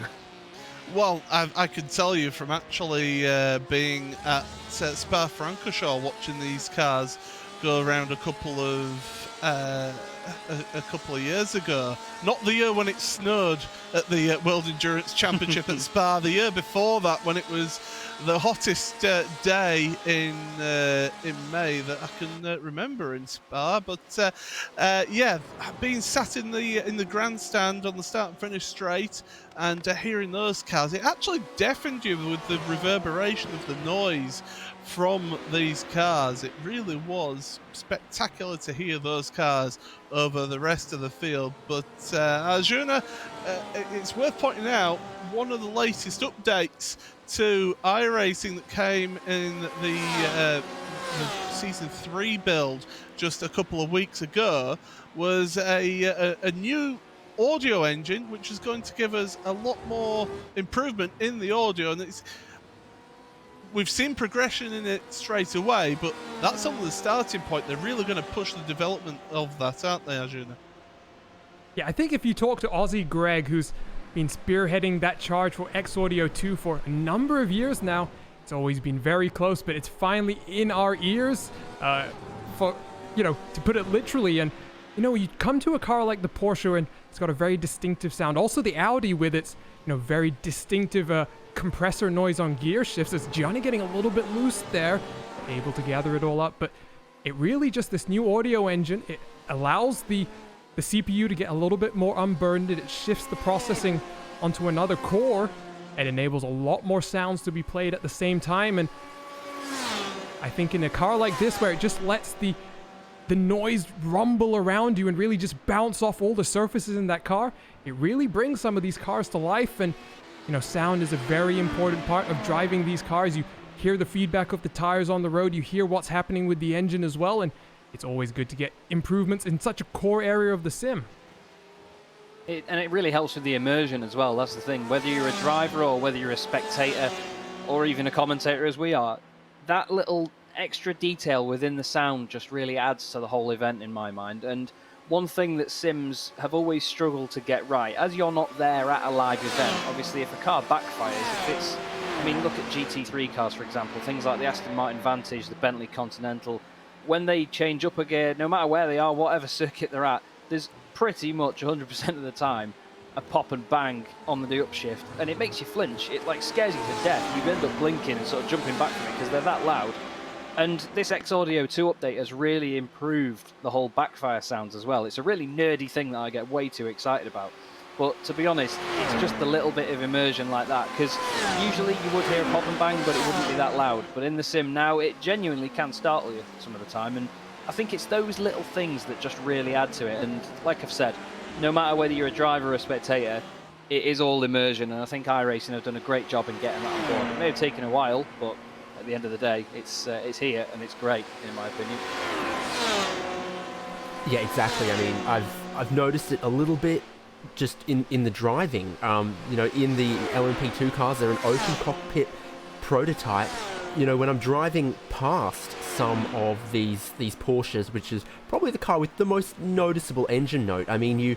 Well, I can tell you from actually being at Spa-Francorchamps watching these cars go around a couple of years ago. Not the year when it snowed at the World Endurance Championship at Spa. The year before that, when it was the hottest day in May that I can remember in Spa. But yeah, being sat in the grandstand on the start and finish straight and hearing those cars, it actually deafened you with the reverberation of the noise from these cars. It really was spectacular to hear those cars over the rest of the field. But Arjuna, it's worth pointing out, one of the latest updates to iRacing that came in the Season 3 build just a couple of weeks ago was a new audio engine, which is going to give us a lot more improvement in the audio. And we've seen progression in it straight away, but that's only the starting point. They're really going to push the development of that, aren't they, Arjuna? Yeah, I think if you talk to Aussie Greg, who's been spearheading that charge for X Audio 2 for a number of years now, it's always been very close, but it's finally in our ears, for, to put it literally. And, you come to a car like the Porsche and it's got a very distinctive sound. Also the Audi with its, very distinctive compressor noise on gear shifts. It's Johnny getting a little bit loose there, able to gather it all up. But it really just, this new audio engine, it allows the CPU to get a little bit more unburdened. It shifts the processing onto another core. It enables a lot more sounds to be played at the same time. And I think in a car like this, where it just lets the noise rumble around you and really just bounce off all the surfaces in that car, it really brings some of these cars to life. And sound is a very important part of driving these cars. You hear the feedback of the tires on the road, you hear what's happening with the engine as well, and it's always good to get improvements in such a core area of the sim. And it really helps with the immersion as well. That's the thing. Whether you're a driver or whether you're a spectator or even a commentator as we are, that little extra detail within the sound just really adds to the whole event in my mind. And one thing that sims have always struggled to get right, as you're not there at a live event, obviously if a car backfires, look at GT3 cars, for example, things like the Aston Martin Vantage, the Bentley Continental, when they change up a gear, no matter where they are, whatever circuit they're at, there's pretty much 100% of the time a pop and bang on the upshift, and it makes you flinch. It scares you to death. You end up blinking and sort of jumping back from it because they're that loud. And this X Audio 2 update has really improved the whole backfire sounds as well. It's a really nerdy thing that I get way too excited about. But to be honest, it's just a little bit of immersion like that, because usually you would hear a pop and bang, but it wouldn't be that loud. But in the sim now, it genuinely can startle you some of the time. And I think it's those little things that just really add to it. And like I've said, no matter whether you're a driver or a spectator, it is all immersion. And I think iRacing have done a great job in getting that on board. It may have taken a while, but at the end of the day, it's here and it's great, in my opinion. Yeah, exactly. I mean, I've noticed it a little bit just in the driving. In the LMP2 cars, they're an open cockpit prototype. When I'm driving past some of these Porsches, which is probably the car with the most noticeable engine note. I mean, you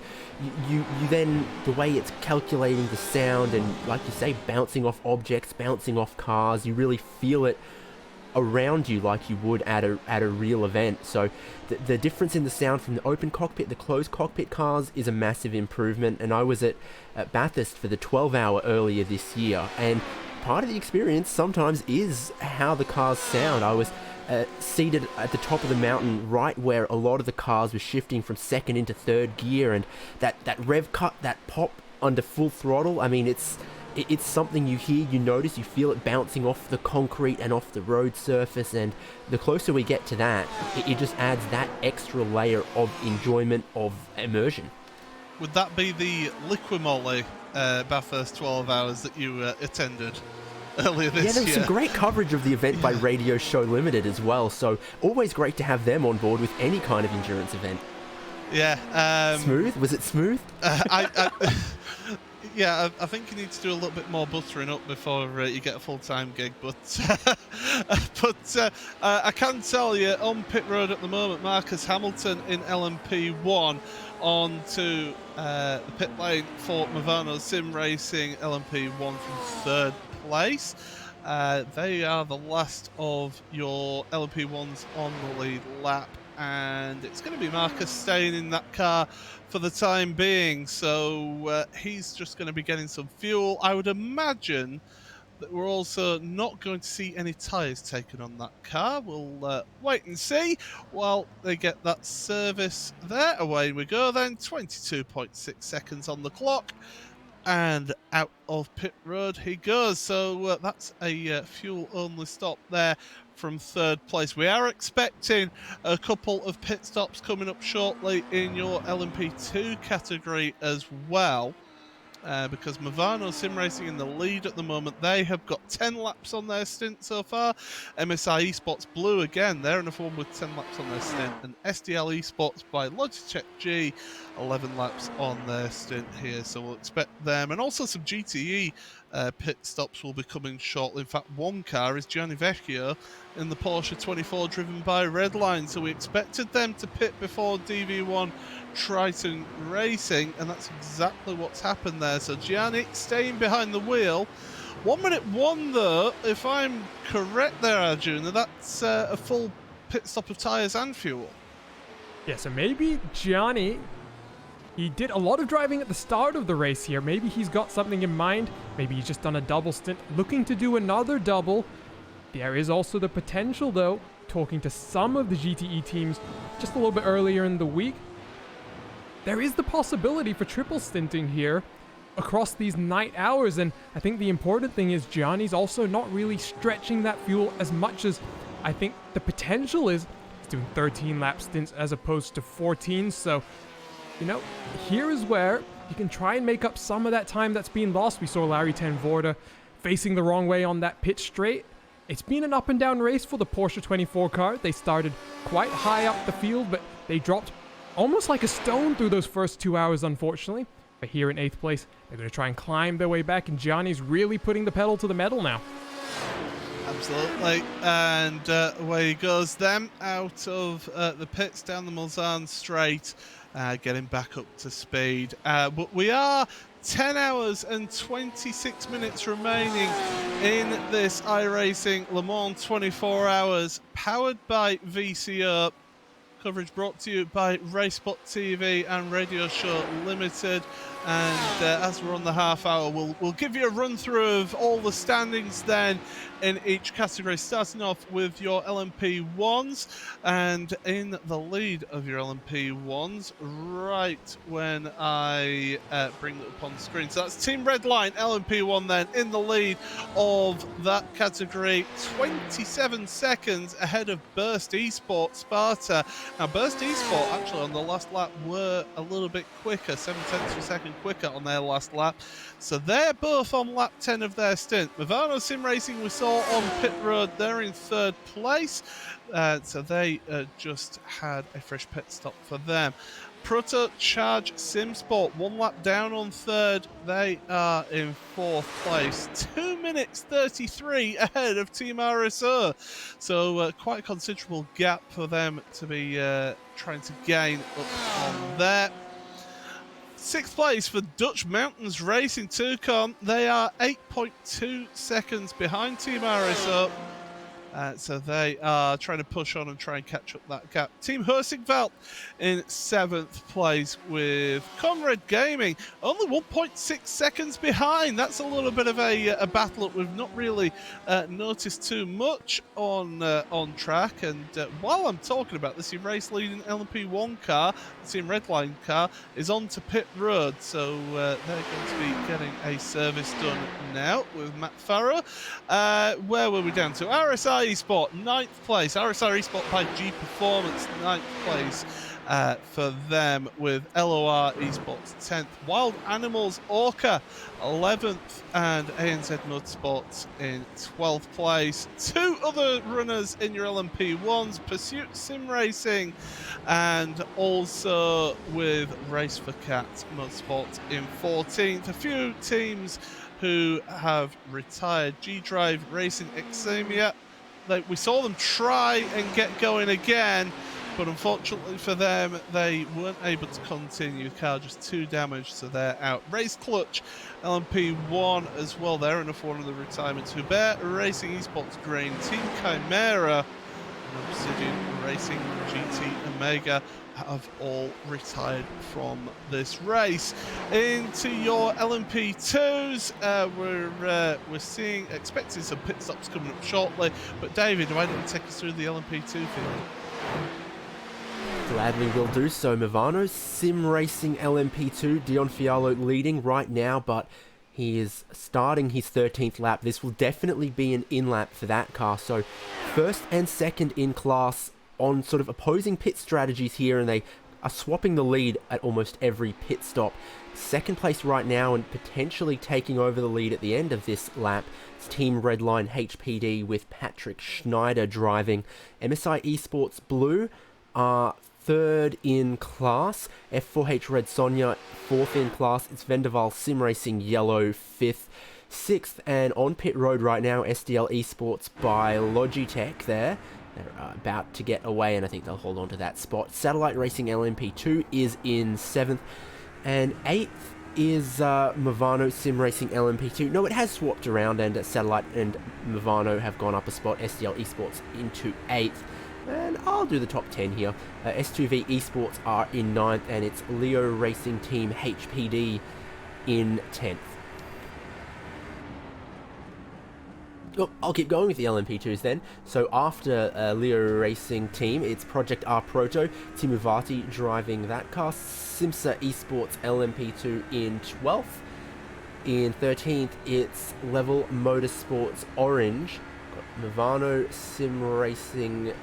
then, the way it's calculating the sound and, like you say, bouncing off objects, bouncing off cars, you really feel it around you like you would at a real event. So the difference in the sound from the open cockpit, the closed cockpit cars is a massive improvement. And I was at Bathurst for the 12-hour earlier this year, and part of the experience sometimes is how the cars sound. I was seated at the top of the mountain, right where a lot of the cars were shifting from second into third gear, and that rev cut, that pop under full throttle, I mean, it's it's something you hear, you notice, you feel it bouncing off the concrete and off the road surface, and the closer we get to that, it just adds that extra layer of enjoyment, of immersion. Would that be the Liquimolly Bathurst 12 hours that you attended earlier this year? Yeah, there was some great coverage of the event by Radio Show Limited as well, so always great to have them on board with any kind of endurance event. Yeah. Smooth? Was it smooth? Yeah, I think you need to do a little bit more buttering up before you get a full-time gig. But I can tell you, on pit road at the moment, Marcus Hamilton in LMP1 on to the pit lane for Movano Sim Racing, LMP1 from third place. They are the last of your LMP1s on the lead lap, and it's going to be Marcus staying in that car for the time being, so he's just going to be getting some fuel. I would imagine that we're also not going to see any tyres taken on that car. We'll wait and see while they get that service there. Away we go then, 22.6 seconds on the clock, and out of pit road he goes. So that's a fuel-only stop there from third place. We are expecting a couple of pit stops coming up shortly in your LMP2 category as well. Because Movano Sim Racing in the lead at the moment. They have got 10 laps on their stint so far. MSI Esports Blue, again, they're in a form with 10 laps on their stint. And SDL Esports by Logitech G, 11 laps on their stint here. So we'll expect them. And also some GTE pit stops will be coming shortly. In fact, one car is Gianni Vecchio in the Porsche 24 driven by Redline. So we expected them to pit before DV1 Triton Racing, and that's exactly what's happened there. So Gianni staying behind the wheel. 1 minute 1 though, if I'm correct there, Arjuna, that's a full pit stop of tyres and fuel. Yeah, so maybe Gianni, he did a lot of driving at the start of the race here. Maybe he's got something in mind. Maybe he's just done a double stint, looking to do another double. There is also the potential though, talking to some of the GTE teams just a little bit earlier in the week, there is the possibility for triple stinting here across these night hours, and I think the important thing is Gianni's also not really stretching that fuel as much as I think the potential is. He's doing 13 lap stints as opposed to 14, so, you know, here is where you can try and make up some of that time that's been lost. We saw Larry Ten Voorde facing the wrong way on that pit straight. It's been an up and down race for the Porsche 24 car. They started quite high up the field, but they dropped almost like a stone through those first 2 hours, unfortunately. But here in 8th place, they're going to try and climb their way back, and Gianni's really putting the pedal to the metal now. Absolutely, and away he goes then, out of the pits down the Mulsanne straight, getting back up to speed. But we are 10 hours and 26 minutes remaining in this iRacing Le Mans 24 hours, powered by VCO. Coverage brought to you by RaceSpot TV and Radio Show Limited. And as we're on the half hour, we'll give you a run through of all the standings then in each category, starting off with your LMP1s. And in the lead of your LMP1s, right when I bring it up on the screen. So that's Team Redline, LMP1 then, in the lead of that category, 27 seconds ahead of Burst Esports Sparta. Now, Burst Esports actually on the last lap were a little bit quicker, 7/10 of a second quicker on their last lap. So they're both on lap 10 of their stint. Movano Sim Racing we saw on pit road, they're in third place. So they just had a fresh pit stop for them. Proto Charge Sim Sport, 1 lap down on third. They are in fourth place. 2 minutes 33 ahead of Team RSO. So quite a considerable gap for them to be trying to gain up on there. 6th place for Dutch Mountains Racing Toucan. They are 8.2 seconds behind Team RSO. So they are trying to push on and try and catch up that gap. Team Hersingveld in 7th place with Conrad Gaming only 1.6 seconds behind. That's a little bit of a battle that we've not really noticed too much on track. And while I'm talking about this, your race leading LMP1 car, the Team Redline car, is on to pit road. So they're going to be getting a service done now with Matt Farrow. Where were we down to? RSI Esport, 9th place. RSI Esport by G Performance, 9th place for them, with LOR Esports 10th. Wild Animals Orca, 11th, and ANZ Motorsports in 12th place. 2 other runners in your LMP1s, Pursuit Sim Racing, and also with Race for Cats Motorsports in 14th. A few teams who have retired. G-Drive Racing Eximia, we saw them try and get going again, but unfortunately for them, they weren't able to continue. The car just too damaged, so they're out. Race Clutch LMP1 as well, they're enough one of the retirements. Hubert Racing Esports Grain, Team Chimera, and Obsidian Racing GT Omega have all retired from this race. Into your LMP2s, we're expecting some pit stops coming up shortly. But David, why don't you take us through the LMP2 field? Gladly will do so. Movano Sim Racing LMP2, Dion Fialo leading right now, but he is starting his 13th lap. This will definitely be an in-lap for that car. So first and second in class on sort of opposing pit strategies here, and they are swapping the lead at almost every pit stop. Second place right now and potentially taking over the lead at the end of this lap. It's Team Redline HPD with Patrick Schneider driving. MSI Esports Blue are third in class. F4H Red Sonia, fourth in class. It's Vendaval Sim Racing Yellow, fifth. Sixth, and on pit road right now, SDL Esports by Logitech there. They're about to get away, and I think they'll hold on to that spot. Satellite Racing LMP2 is in 7th, and 8th is Movano Sim Racing LMP2. No, it has swapped around, and Satellite and Movano have gone up a spot. SDL Esports into 8th, and I'll do the top 10 here. S2V Esports are in 9th, and it's Leo Racing Team HPD in 10th. Oh, I'll keep going with the LMP2s then. So after Leo Racing Team, it's Project R Proto, Timuvati driving that car. Simsa Esports LMP2 in 12th. In 13th, it's Level Motorsports Orange. Got Movano Sim Racing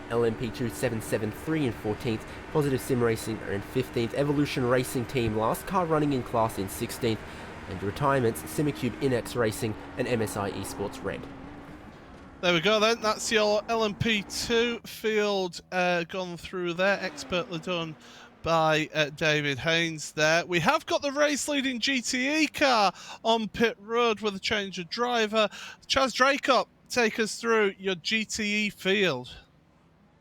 LMP2 773 in 14th. Positive Sim Racing are in 15th. Evolution Racing Team, last car running in class, in 16th. And retirements, Simicube Inex Racing and MSI Esports Red. There we go then, that's your LMP2 field gone through there, expertly done by David Haynes there. We have got the race leading GTE car on pit road with a change of driver. Chaz Dracop, take us through your GTE field.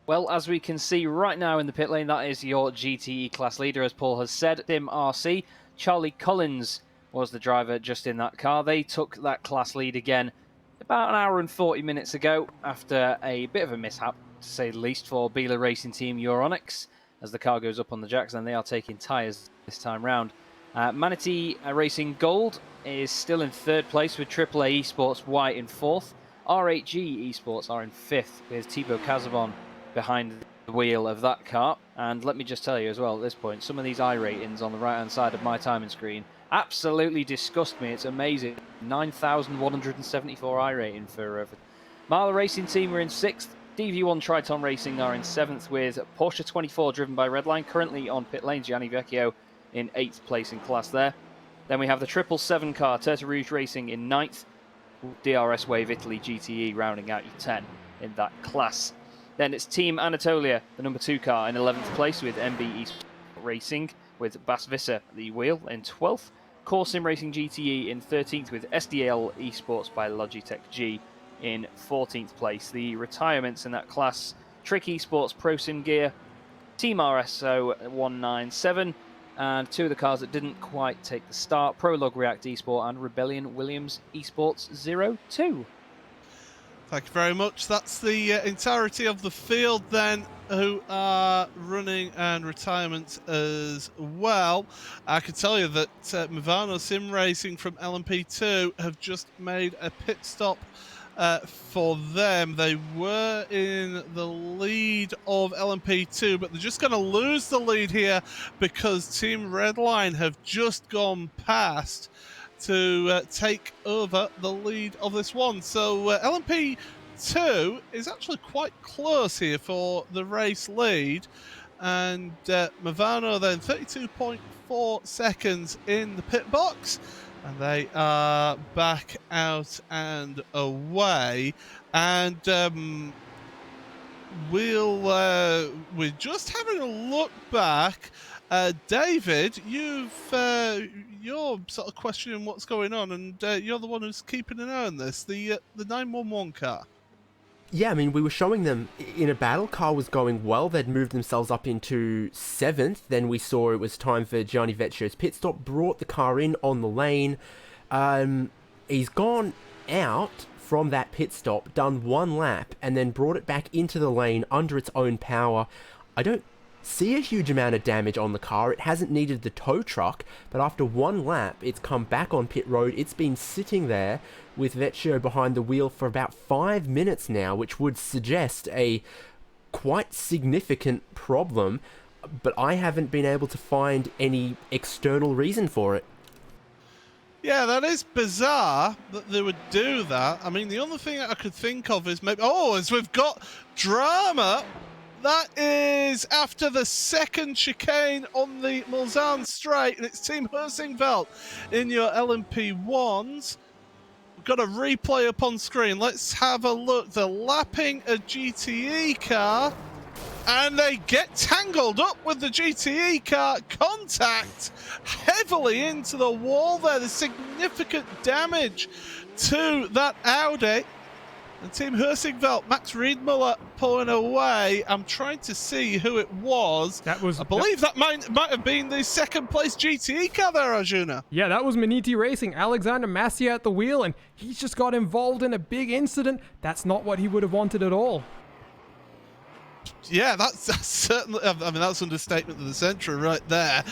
Well, as we can see right now in the pit lane, that is your GTE class leader, as Paul has said. Sim RC, Charlie Collins was the driver just in that car. They took that class lead again about an hour and 40 minutes ago after a bit of a mishap, to say the least, for Beeler Racing Team Euronics as the car goes up on the jacks, and they are taking tyres this time round. Manatee Racing Gold is still in 3rd place with AAA Esports White in 4th. R8G Esports are in 5th with Thibaut Casabon behind the wheel of that car. And let me just tell you as well at this point, some of these iRatings on the right hand side of my timing screen absolutely disgust me. It's amazing. 9,174 iRating for Marla Racing Team are in 6th. DV1 Triton Racing are in 7th with Porsche 24 driven by Redline, currently on pit lane. Gianni Vecchio in 8th place in class there. Then we have the 777 car, Terta Rouge Racing in 9th. DRS Wave Italy GTE rounding out your 10 in that class. Then it's Team Anatolia, the number 2 car, in 11th place with MB East Racing with Bas Visser the wheel in 12th. Core Sim Racing GTE in 13th with SDL Esports by Logitech G in 14th place. The retirements in that class: Trick Esports Pro Sim Gear, Team RSO 197, and 2 of the cars that didn't quite take the start: Prolog React Esport and Rebellion Williams Esports 02. Thank you very much. That's the entirety of the field then, who are running and retirement as well. I can tell you that Movano Sim Racing from LMP2 have just made a pit stop for them. They were in the lead of LMP2, but they're just going to lose the lead here because Team Redline have just gone past to take over the lead of this one. So LMP2 is actually quite close here for the race lead, and Movano then 32.4 seconds in the pit box, and they are back out and away. And we're just having a look back. David, you're sort of questioning what's going on, and you're the one who's keeping an eye on this. The 911 car. Yeah, I mean, we were showing them in a battle. Car was going well. They'd moved themselves up into 7th. Then we saw it was time for Gianni Vecchio's pit stop. Brought the car in on the lane. He's gone out from that pit stop, done one lap, and then brought it back into the lane under its own power. I don't see a huge amount of damage on the car. It hasn't needed the tow truck, but after one lap, it's come back on pit road. It's been sitting there with Vecchio behind the wheel for about 5 minutes now, which would suggest a quite significant problem, but I haven't been able to find any external reason for it. Yeah, that is bizarre that they would do that. I mean, the only thing I could think of is maybe... Oh, as we've got drama. That is after the second chicane on the Mulsanne straight, and it's Team Hersingveld in your LMP1s. We've got a replay up on screen. Let's have a look. They're lapping a GTE car, and they get tangled up with the GTE car. Contact heavily into the wall there. There's significant damage to that Audi. And Team Hersingveld, Max Riedmuller pulling away. I'm trying to see who it was. I believe that might have been the second place GTE car there, Arjuna. Yeah, that was Maniti Racing. Alexander Massia at the wheel, and he's just got involved in a big incident. That's not what he would have wanted at all. Yeah, that's certainly... I mean, that's understatement of the century right there.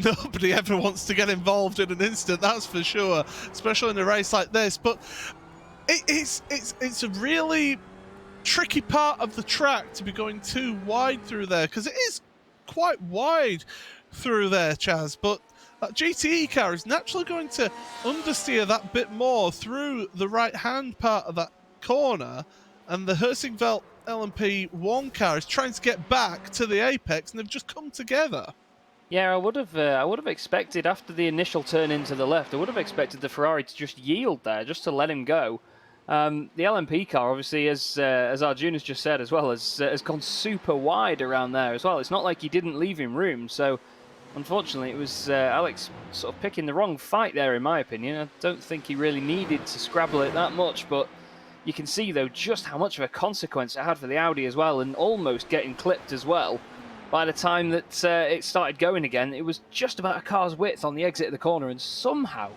Nobody ever wants to get involved in an incident, that's for sure, especially in a race like this. But it's a really tricky part of the track to be going too wide through there, because it is quite wide through there, Chaz, but that GTE car is naturally going to understeer that bit more through the right-hand part of that corner, and the Hersingveld LMP1 car is trying to get back to the apex, and they've just come together. Yeah, I would have expected after the initial turn into the left, I would have expected the Ferrari to just yield there, just to let him go. The LMP car, obviously, as Arjuna's just said as well, has gone super wide around there as well. It's not like he didn't leave him room, so unfortunately it was Alex sort of picking the wrong fight there, in my opinion. I don't think he really needed to scrabble it that much, but you can see, though, just how much of a consequence it had for the Audi as well, and almost getting clipped as well. By the time that it started going again, it was just about a car's width on the exit of the corner, and somehow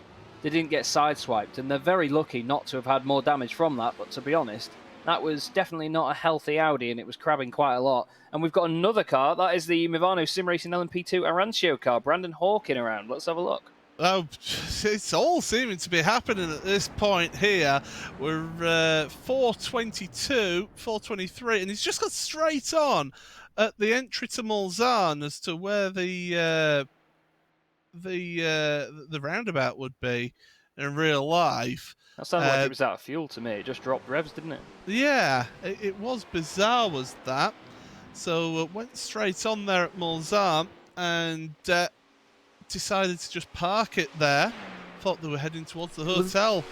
they didn't get sideswiped, and they're very lucky not to have had more damage from that. But to be honest, that was definitely not a healthy Audi, and it was crabbing quite a lot. And we've got another car. That is the Movano Sim Racing LMP2 Arancio car. Brandon Hawkin around. Let's have a look. Oh, it's all seeming to be happening at this point here. We're 422, 423, and he's just got straight on at the entry to Mulsanne as to where the roundabout would be in real life. That sounded like it was out of fuel to me. It just dropped revs, didn't it? Yeah, it was bizarre, was that? So went straight on there at Mulsanne and decided to just park it there. Thought they were heading towards the hotel. Was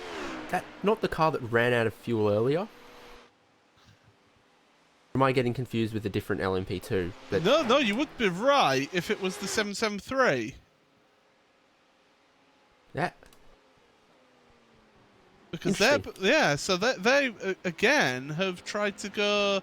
that not the car that ran out of fuel earlier? Am I getting confused with a different LMP2? No, you would be right if it was the 773. That. Because they again have tried to go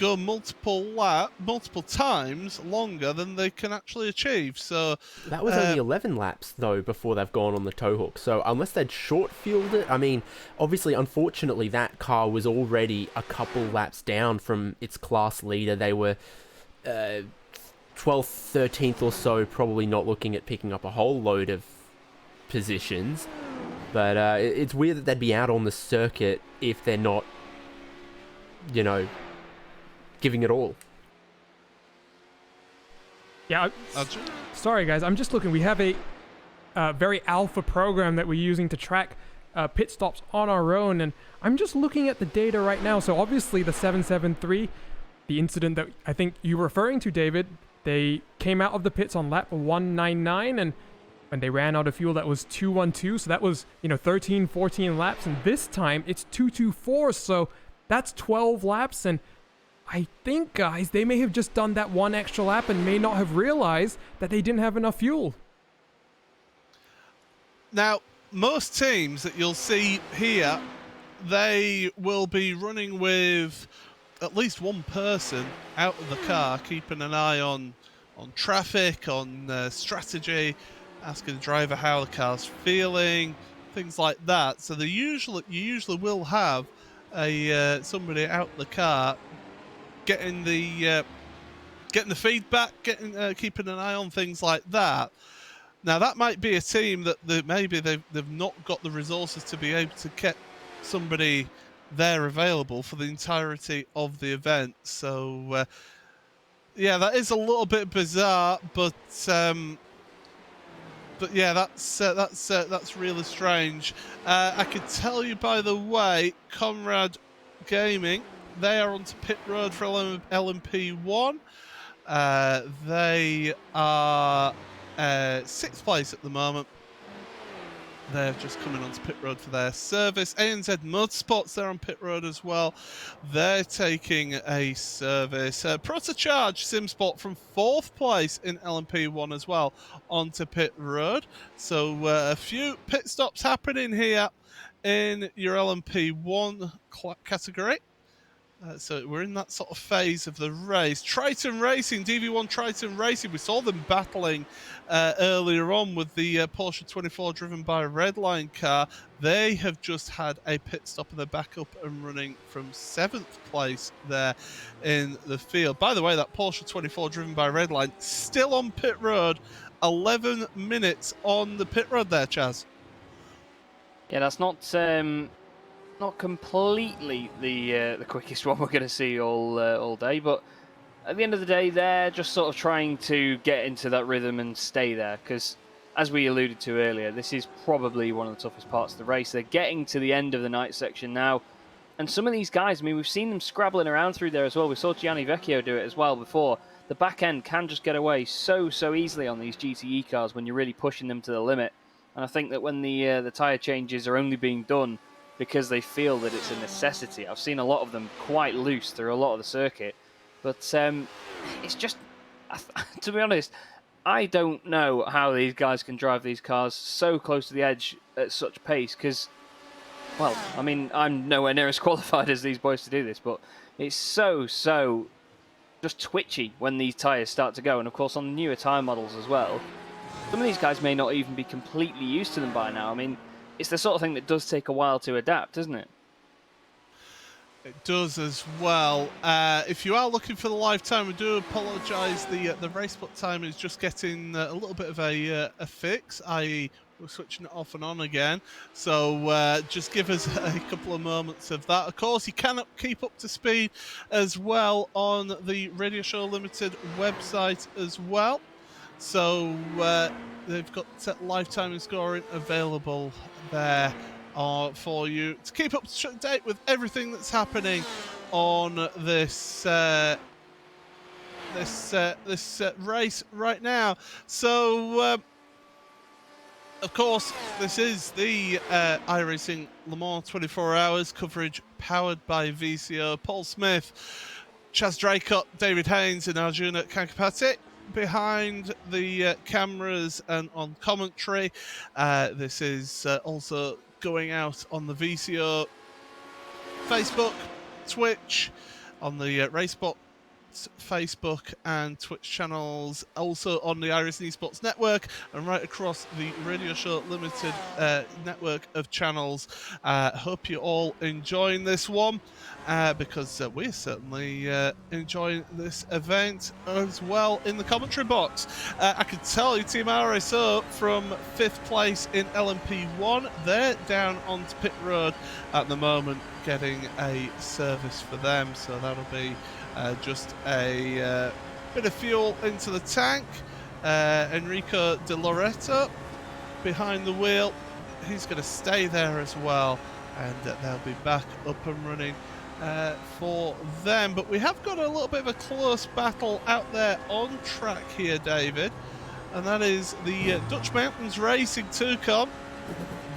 go multiple times longer than they can actually achieve. So that was only 11 laps though before they've gone on the tow hook. So unless they'd short fueled it, I mean, obviously, unfortunately, that car was already a couple laps down from its class leader. They were 12th, 13th or so, probably not looking at picking up a whole load of positions. But it's weird that they'd be out on the circuit if they're not, you know, giving it all. Yeah, sorry guys, I'm just looking. We have a very alpha program that we're using to track pit stops on our own, and I'm just looking at the data right now. So obviously the 773, the incident that I think you were referring to, David, they came out of the pits on lap 199, and when they ran out of fuel, that was 212. So that was, 13, 14 laps, and this time it's 224. So that's 12 laps, and I think, guys, they may have just done that one extra lap and may not have realized that they didn't have enough fuel. Now, most teams that you'll see here, they will be running with at least one person out of the car, keeping an eye on traffic, on strategy, asking the driver how the car's feeling, things like that. So you usually will have somebody out the car getting the feedback, keeping an eye on things like that. Now that might be a team that maybe they've not got the resources to be able to get somebody there available for the entirety of the event. So yeah, that is a little bit bizarre, but yeah, that's really strange. I could tell you, by the way, Conrad Gaming, they are onto pit road for LMP1. They are 6th place at the moment. They're just coming onto pit road for their service. ANZ Motorsports, they're on pit road as well. They're taking a service. Protocharge Simsport from 4th place in LMP1 as well onto pit road. So a few pit stops happening here in your LMP1 category. So we're in that sort of phase of the race. Triton Racing, DV1 Triton Racing, we saw them battling earlier on with the Porsche 24 driven by a Redline car. They have just had a pit stop and they're back up and running from 7th place there in the field. By the way, that Porsche 24 driven by Redline still on pit road, 11 minutes on the pit road there, Chaz. Yeah, that's not completely the quickest one we're going to see all day, but at the end of the day, they're just sort of trying to get into that rhythm and stay there, because as we alluded to earlier, this is probably one of the toughest parts of the race. They're getting to the end of the night section now, and some of these guys, I mean, we've seen them scrabbling around through there as well. We saw Gianni Vecchio do it as well before. The back end can just get away so easily on these GTE cars when you're really pushing them to the limit, and I think that when the tyre changes are only being done because they feel that it's a necessity. I've seen a lot of them quite loose through a lot of the circuit, but it's just, to be honest, I don't know how these guys can drive these cars so close to the edge at such pace, because, well, I mean, I'm nowhere near as qualified as these boys to do this, but it's so just twitchy when these tyres start to go, and of course on the newer tyre models as well. Some of these guys may not even be completely used to them by now. I mean, it's the sort of thing that does take a while to adapt, doesn't it? It does as well. If you are looking for the live time, we do apologise. The race spot time is just getting a little bit of a fix, i.e. we're switching it off and on again. So just give us a couple of moments of that. Of course, you cannot keep up to speed as well on the Radio Show Limited website as well. So they've got live time and scoring available there for you to keep up to date with everything that's happening on this race right now. So of course, this is the iRacing Le Mans 24 hours coverage powered by VCO. Paul Smith, Chaz Draycott, David Haynes and Arjuna Kankapati behind the cameras and on commentary. This is also going out on the VCO Facebook, Twitch, on the Racebots Facebook and Twitch channels, also on the iRacing Esports Network, and right across the Radio Show Limited network of channels. Hope you're all enjoying this one, because we're certainly enjoying this event as well in the commentary box. I can tell you Team RSO from 5th place in LMP1, they're down onto pit road at the moment getting a service for them, so that'll be just a bit of fuel into the tank. Enrico De Loreto behind the wheel, he's going to stay there as well, and they'll be back up and running for them. But we have got a little bit of a close battle out there on track here, David, and that is the Dutch Mountains Racing 2 Comp.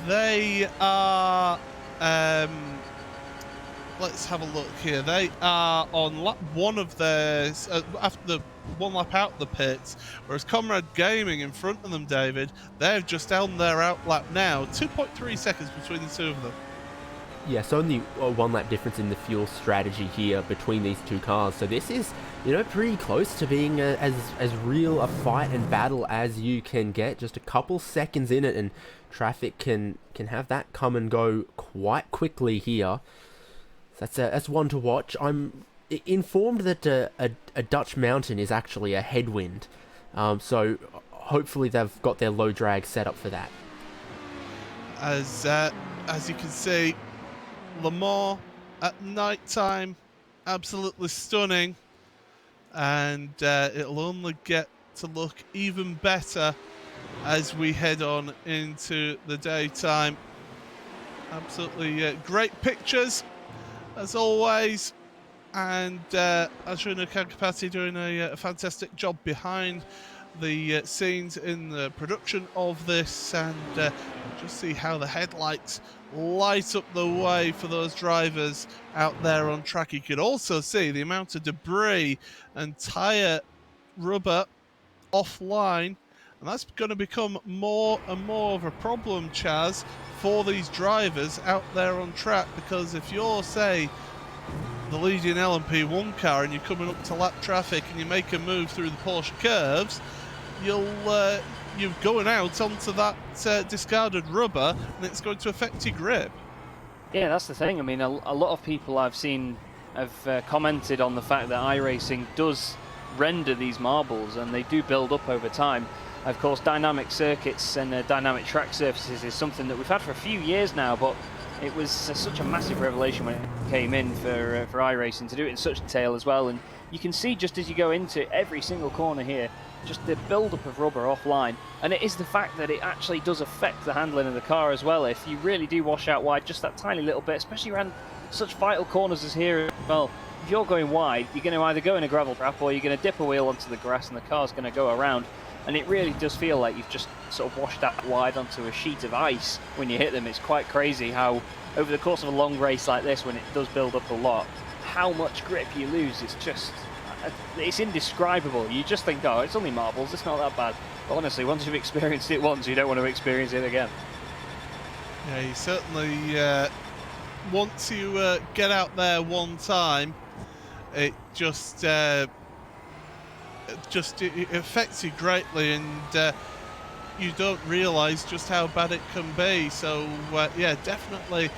They are let's have a look here. They are on lap 1 of theirs, after the 1 lap out the pits, whereas Comrade Gaming in front of them, David, they've just on their out lap now. 2.3 seconds between the two of them. Yes, only a 1 lap difference in the fuel strategy here between these two cars. So this is, pretty close to being as real a fight and battle as you can get. Just a couple seconds in it, and traffic can have that come and go quite quickly here. That's one to watch. I'm informed that a Dutch mountain is actually a headwind, so hopefully they've got their low drag set up for that. As you can see, Le Mans at night time, absolutely stunning, and it'll only get to look even better as we head on into the daytime. Absolutely great pictures as always, and Arjuna Kankapati doing a fantastic job behind the scenes in the production of this, and just see how the headlights light up the way for those drivers out there on track. You can also see the amount of debris and tyre rubber offline, and that's going to become more and more of a problem, Chaz, for these drivers out there on track, because if you're, say, the leading LMP1 car and you're coming up to lap traffic and you make a move through the Porsche curves, you're going out onto that discarded rubber, and it's going to affect your grip. Yeah, that's the thing. I mean, a lot of people I've seen have commented on the fact that iRacing does render these marbles, and they do build up over time. Of course, dynamic circuits and dynamic track surfaces is something that we've had for a few years now, but it was such a massive revelation when it came in for iRacing to do it in such detail as well. And you can see just as you go into every single corner here, just the build-up of rubber offline. And it is the fact that it actually does affect the handling of the car as well. If you really do wash out wide just that tiny little bit, especially around such vital corners as here as well, if you're going wide, you're going to either go in a gravel trap or you're going to dip a wheel onto the grass and the car's going to go around. And it really does feel like you've just sort of washed that wide onto a sheet of ice when you hit them. It's quite crazy how, over the course of a long race like this, when it does build up a lot, how much grip you lose. It's just, it's indescribable. You just think, oh, it's only marbles, it's not that bad. But honestly, once you've experienced it once, you don't want to experience it again. Yeah, you certainly, once you get out there one time, it just it affects you greatly, and you don't realise just how bad it can be. So yeah, definitely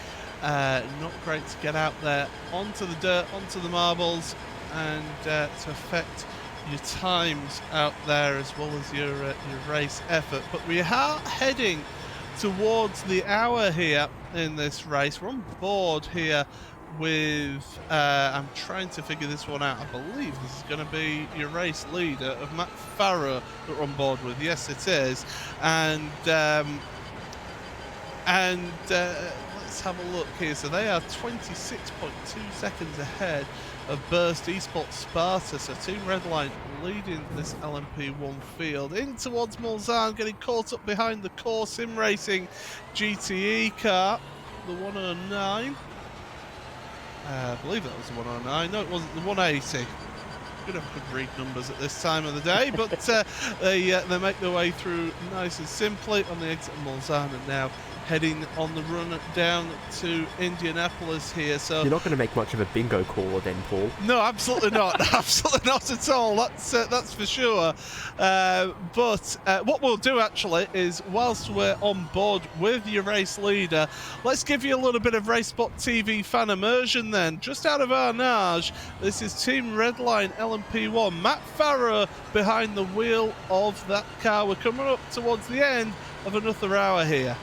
not great to get out there onto the dirt, onto the marbles, and to affect your times out there as well as your race effort. But we are heading towards the hour here in this race. We're on board here with, I'm trying to figure this one out. I believe this is going to be your race leader of Matt Farrow that we're on board with. Yes, it is. And let's have a look here. So they are 26.2 seconds ahead of Burst Esports Sparta. So Team Redline leading this LMP1 field in towards Mulsanne, getting caught up behind the Core Sim Racing GTE car, the 109. I believe that was the 109. No, it wasn't, the 180. Good if I could read numbers at this time of the day, but they make their way through nice and simply on the exit of Mulsanne, and now heading on the run down to Indianapolis here. So You're not going to make much of a bingo caller then, Paul. no, absolutely not. Absolutely not at all. That's for sure. But what we'll do actually is, whilst we're on board with your race leader, let's give you a little bit of RaceSpot TV fan immersion then. Just out of Arnage, this is Team Redline LMP1. Matt Farrow behind the wheel of that car. We're coming up towards the end of another hour here.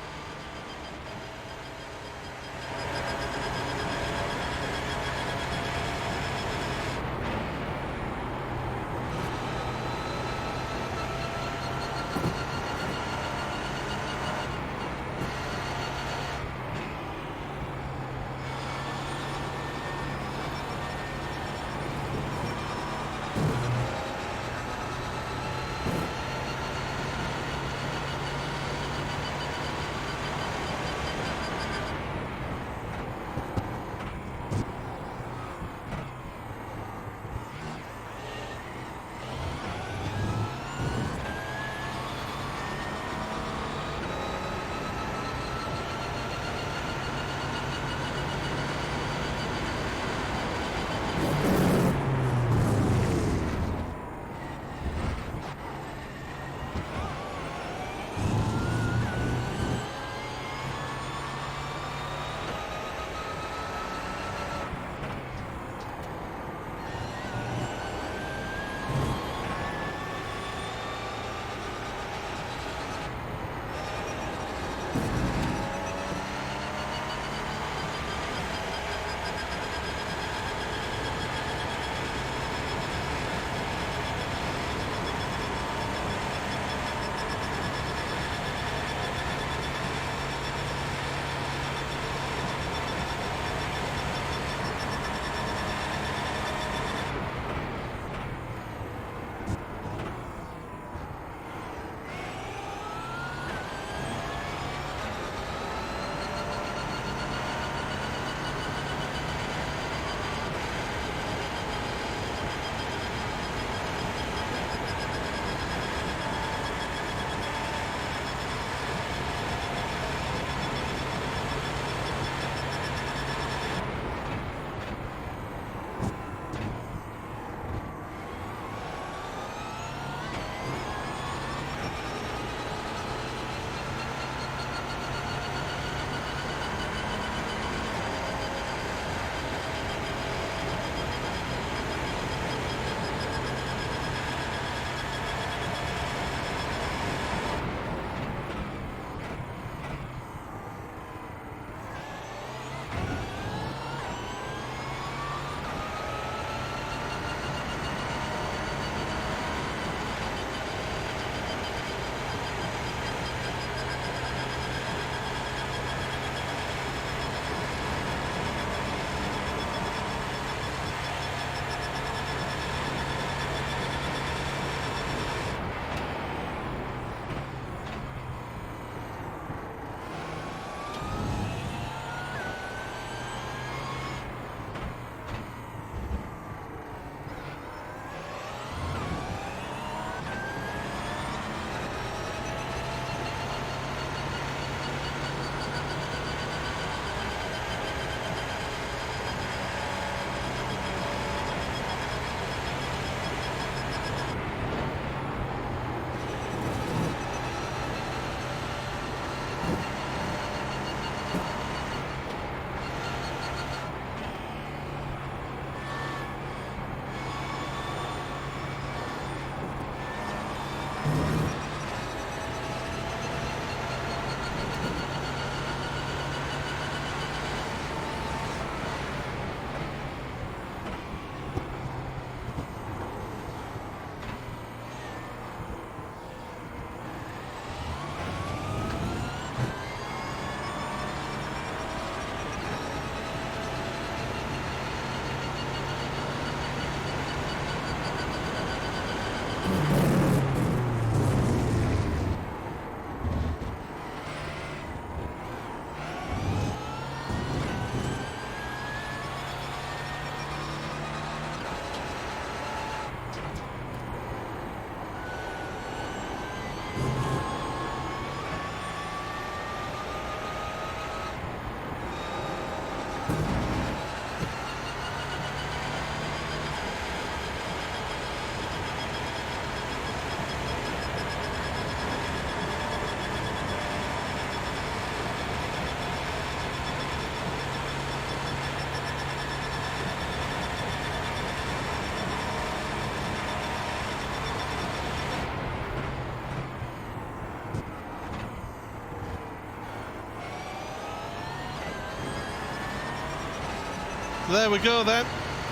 There we go then.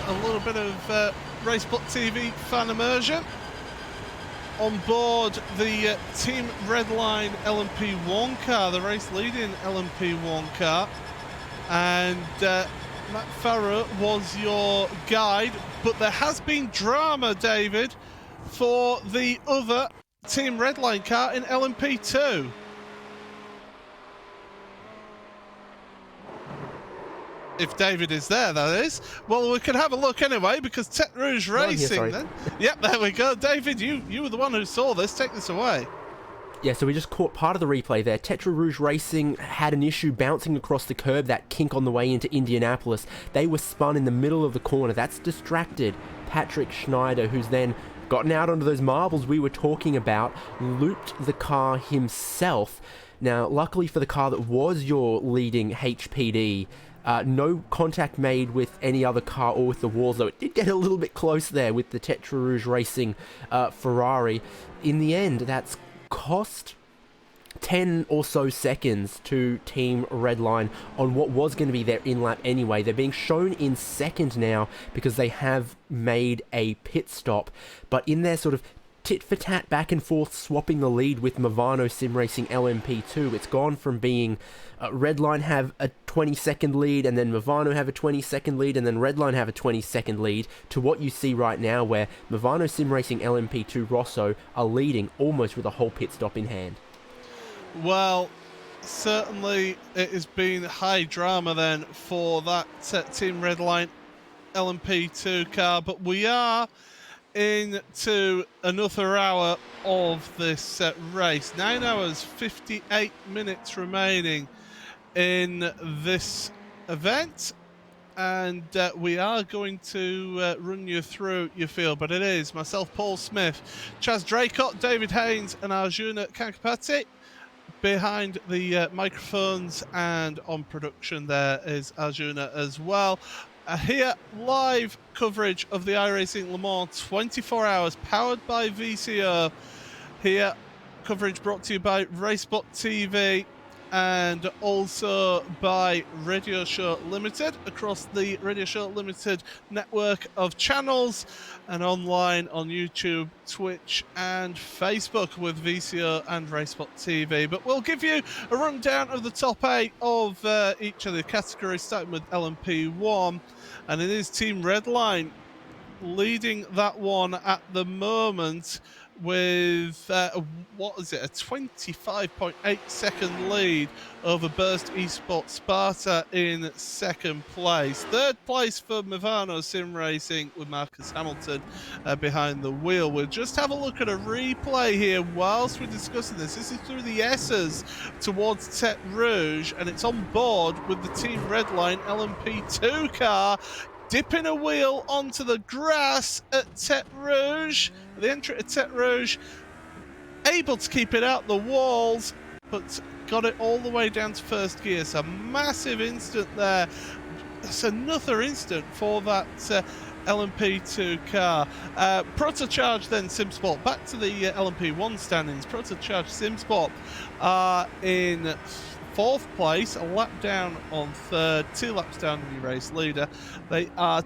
A little bit of Racebot TV fan immersion on board the Team Redline LMP1 car, the race leading LMP1 car. And Matt Farrow was your guide, but there has been drama, David, for the other Team Redline car in LMP2. If David is there, that is. Well, we can have a look anyway, because Tete Rouge Racing then. Yep, there we go. David, you were the one who saw this. Take this away. Yeah, so we just caught part of the replay there. Tete Rouge Racing had an issue bouncing across the curb, that kink on the way into Indianapolis. They were spun in the middle of the corner. That's distracted Patrick Schneider, who's then gotten out onto those marbles we were talking about, looped the car himself. Now, luckily for the car that was your leading HPD, no contact made with any other car or with the walls, though it did get a little bit close there with the Tete Rouge Racing Ferrari. In the end, that's cost 10 or so seconds to Team Redline on what was going to be their in-lap anyway. They're being shown in second now because they have made a pit stop, but in their sort of tit-for-tat back and forth swapping the lead with Movano Sim Racing LMP2, it's gone from being Redline have a 20-second lead, and then Movano have a 20-second lead, and then Redline have a 20-second lead, to what you see right now where Movano Sim Racing LMP2 Rosso are leading almost with a whole pit stop in hand. Well, certainly it has been high drama then for that Team Redline LMP2 car, but we are into another hour of this race. 9 hours 58 minutes remaining in this event, and we are going to run you through your field, but it is myself, Paul Smith, Chaz Draycott, David Haynes and Arjuna Kankapati behind the microphones, and on production there is Arjuna as well. Here, live coverage of the iRacing Le Mans 24 hours, powered by VCO. Here, coverage brought to you by Racebot TV and also by Radio Show Limited, across the Radio Show Limited network of channels, and online on YouTube, Twitch and Facebook with VCO and Racebot TV. But we'll give you a rundown of the top 8 of each of the categories, starting with LMP1, and it is Team Redline leading that one at the moment with what is it, a 25.8 second lead over Burst Esports Sparta in second place. Third place for Movano Sim Racing with Marcus Hamilton behind the wheel. We'll just have a look at a replay here whilst we're discussing this. This is through the S's towards Tete Rouge, and it's on board with the Team Redline LMP2 car, dipping a wheel onto the grass at Tete Rouge. The entry at Tete Rouge, able to keep it out the walls, but got it all the way down to first gear. So massive instant there. That's another instant for that LMP2 car. Protocharge then SimSport. Back to the LMP1 standings. Protocharge SimSport are in fourth place, a lap down on third, 2 laps down on the race leader. They are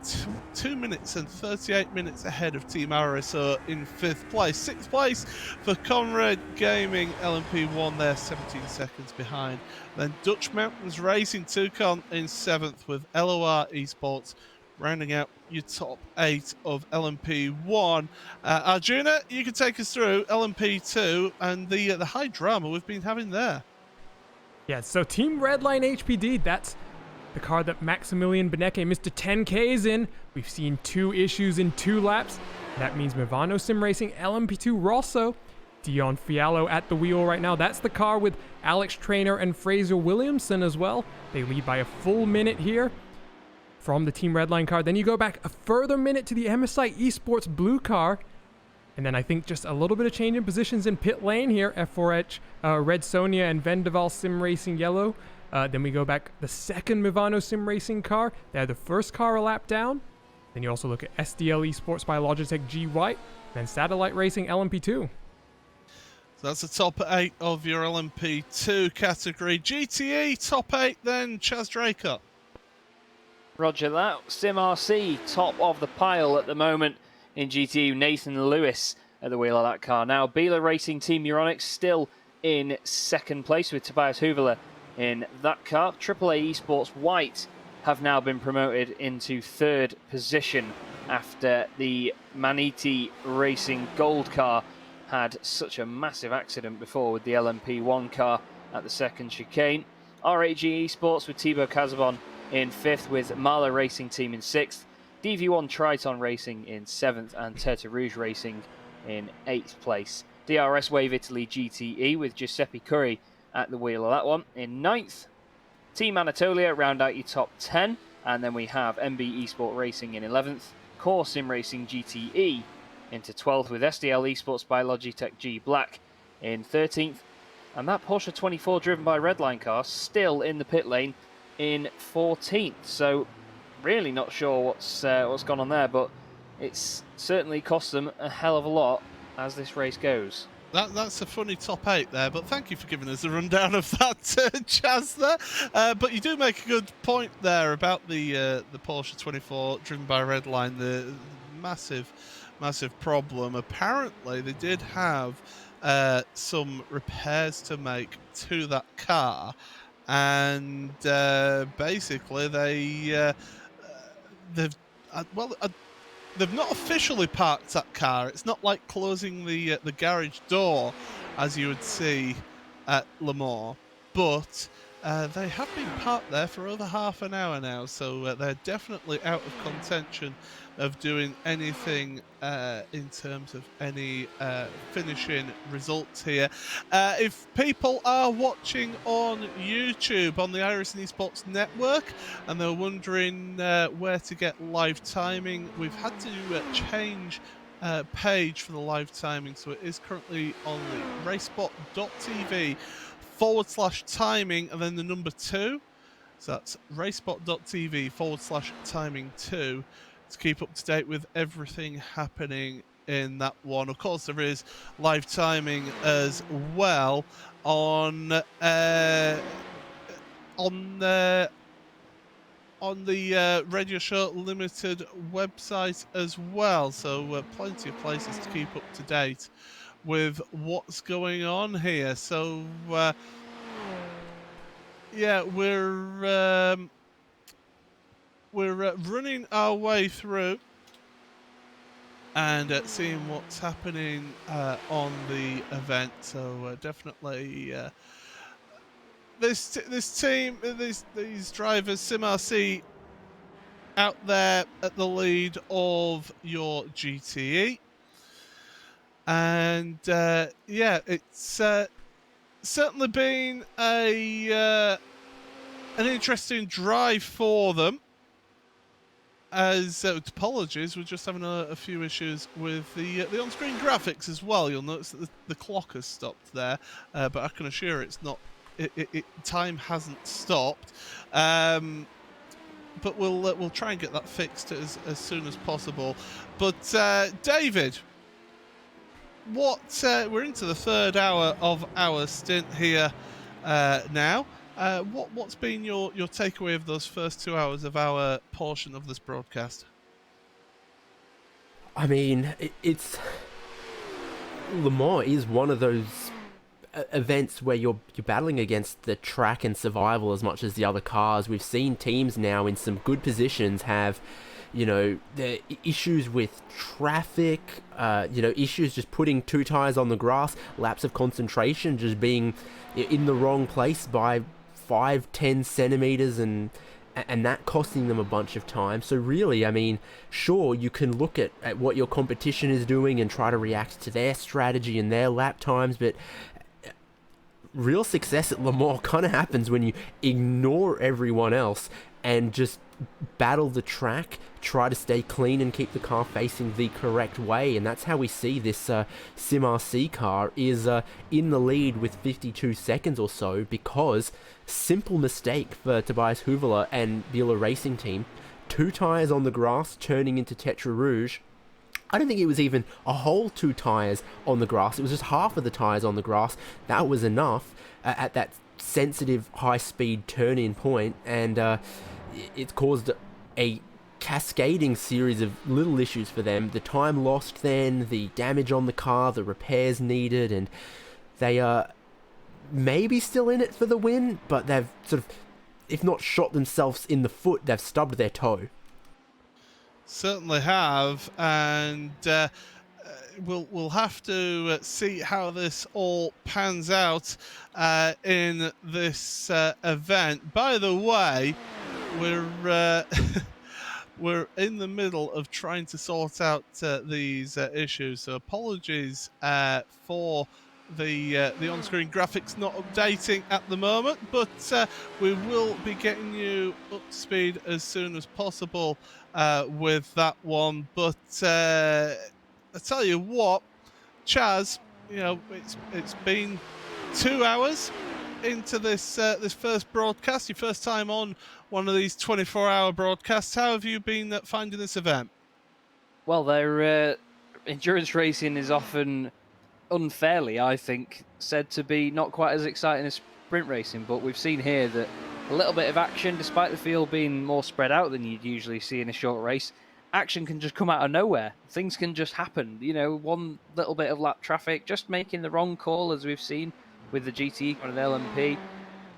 2 minutes and 38 minutes ahead of Team RSO in fifth place. Sixth place for Conrad Gaming LMP1, they're 17 seconds behind. Then Dutch Mountains Racing Toucan in seventh, with LOR Esports rounding out your top 8 of LMP1. Arjuna, you can take us through LMP2 and the high drama we've been having there. Yeah, so Team Redline HPD, that's the car that Maximilian Benecke, Mr. 10K, is in. We've seen 2 issues in 2 laps. That means Movano Sim Racing LMP2 Rosso, Dion Fiallo at the wheel right now. That's the car with Alex Traynor and Fraser Williamson as well. They lead by a full minute here from the Team Redline car. Then you go back a further minute to the MSI Esports blue car. And then I think just a little bit of change in positions in pit lane here. F4H, Red Sonia and Vendaval Sim Racing Yellow. Then we go back the second Movano Sim Racing car. They're the first car a lap down. Then you also look at SDL Esports by Logitech G White. Then Satellite Racing LMP2. So that's the top 8 of your LMP2 category. GTE top 8 then, Chaz Draycott. Roger that. Sim RC, top of the pile at the moment in GTE. Nathan Lewis at the wheel of that car. Now, Beeler Racing Team Euronics still in second place with Tobias Huvela in that car. AAA Esports White have now been promoted into third position after the Maniti Racing Gold car had such a massive accident before with the LMP1 car at the second chicane. RAG Esports with Thibaut Casabon in fifth, with Marla Racing Team in sixth, DV1 Triton Racing in seventh, and Terta Rouge Racing in eighth place. DRS Wave Italy GTE with Giuseppe Curry at the wheel of that one in ninth. Team Anatolia round out your top 10, and then we have MB Esport Racing in 11th, Core Sim Racing GTE into 12th, with SDL Esports by Logitech G Black in 13th, and that Porsche 24 driven by Redline car still in the pit lane in 14th. So really not sure what's gone on there, but it's certainly cost them a hell of a lot as this race goes. That's a funny top 8 there, but thank you for giving us a rundown of that, Chaz, there. But you do make a good point there about the Porsche 24 driven by Redline, the massive problem. Apparently, they did have some repairs to make to that car, and basically they've not officially parked that car. It's not like closing the garage door, as you would see at Le Mans, but they have been parked there for over half an hour now, so they're definitely out of contention of doing anything in terms of any finishing results here. If people are watching on YouTube on the iRacing Esports Network and they're wondering where to get live timing, we've had to change page for the live timing, so it is currently on the racebot.tv/timing and then the number 2. So that's racebot.tv/timing2 to keep up to date with everything happening in that one. Of course, there is live timing as well on the Radio Show Limited website as well. So plenty of places to keep up to date with what's going on here. So yeah, we're running our way through and seeing what's happening on the event. So definitely this team, these drivers, SimRC, out there at the lead of your GTE, and yeah, it's certainly been an interesting drive for them. As apologies, we're just having a few issues with the on-screen graphics as well. You'll notice that the clock has stopped there, but I can assure it's not. Time hasn't stopped. But we'll try and get that fixed as soon as possible. But David, we're into the third hour of our stint here now. What's been your takeaway of those first 2 hours of our portion of this broadcast? I mean, it's Le Mans is one of those events where you're battling against the track and survival as much as the other cars. We've seen teams now in some good positions have, the issues with traffic, issues just putting 2 tires on the grass, lapse of concentration, just being in the wrong place by 5-10 centimeters and that costing them a bunch of time. So really, I mean, sure, you can look at what your competition is doing and try to react to their strategy and their lap times, but real success at Le Mans kind of happens when you ignore everyone else and just battle the track, try to stay clean and keep the car facing the correct way. And that's how we see this Sim RC car is in the lead with 52 seconds or so, because simple mistake for Tobias Huvela and Beeler Racing Team, 2 tires on the grass turning into Tetra Rouge. I don't think it was even a whole 2 tires on the grass. It was just half of the tires on the grass. That was enough at that sensitive high-speed turn-in point, and it's caused a cascading series of little issues for them. The time lost then, the damage on the car, the repairs needed, and they are maybe still in it for the win, but they've sort of, if not shot themselves in the foot, they've stubbed their toe. Certainly have, and we'll have to see how this all pans out in this event. By the way, we're we're in the middle of trying to sort out these issues, so apologies for the on-screen graphics not updating at the moment, but we will be getting you up to speed as soon as possible with that one. But I tell you what, Chaz, you know, it's been 2 hours into this this first broadcast, your first time on one of these 24-hour broadcasts. How have you been finding this event? Well, their endurance racing is often unfairly, I think, said to be not quite as exciting as sprint racing, but we've seen here that a little bit of action, despite the field being more spread out than you'd usually see in a short race, action can just come out of nowhere. Things can just happen. You know, one little bit of lap traffic, just making the wrong call, as we've seen with the GTE and LMP.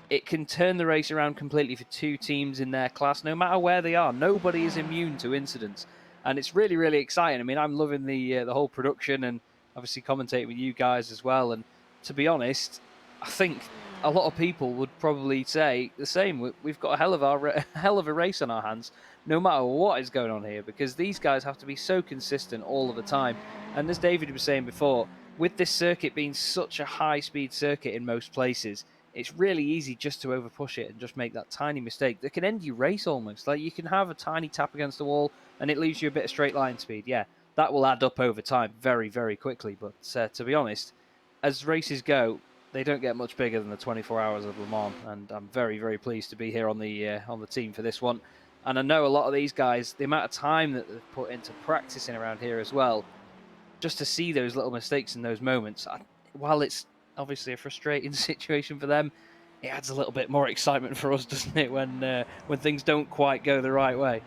It can turn the race around completely for two teams in their class, no matter where they are. Nobody is immune to incidents, and it's really, really exciting. I mean, I'm loving the whole production and obviously commentating with you guys as well. And to be honest, I think a lot of people would probably say the same. We've got a hell of a race on our hands, no matter what is going on here, because these guys have to be so consistent all of the time. And as David was saying before, with this circuit being such a high-speed circuit in most places, it's really easy just to overpush it and just make that tiny mistake that can end your race almost. Like, you can have a tiny tap against the wall and it leaves you a bit of straight line speed. Yeah, that will add up over time very, very quickly. But to be honest, as races go, they don't get much bigger than the 24 hours of Le Mans, and I'm very, very pleased to be here on the team for this one. And I know a lot of these guys, the amount of time that they've put into practicing around here as well, just to see those little mistakes in those moments, while it's obviously a frustrating situation for them, it adds a little bit more excitement for us, doesn't it, when things don't quite go the right way?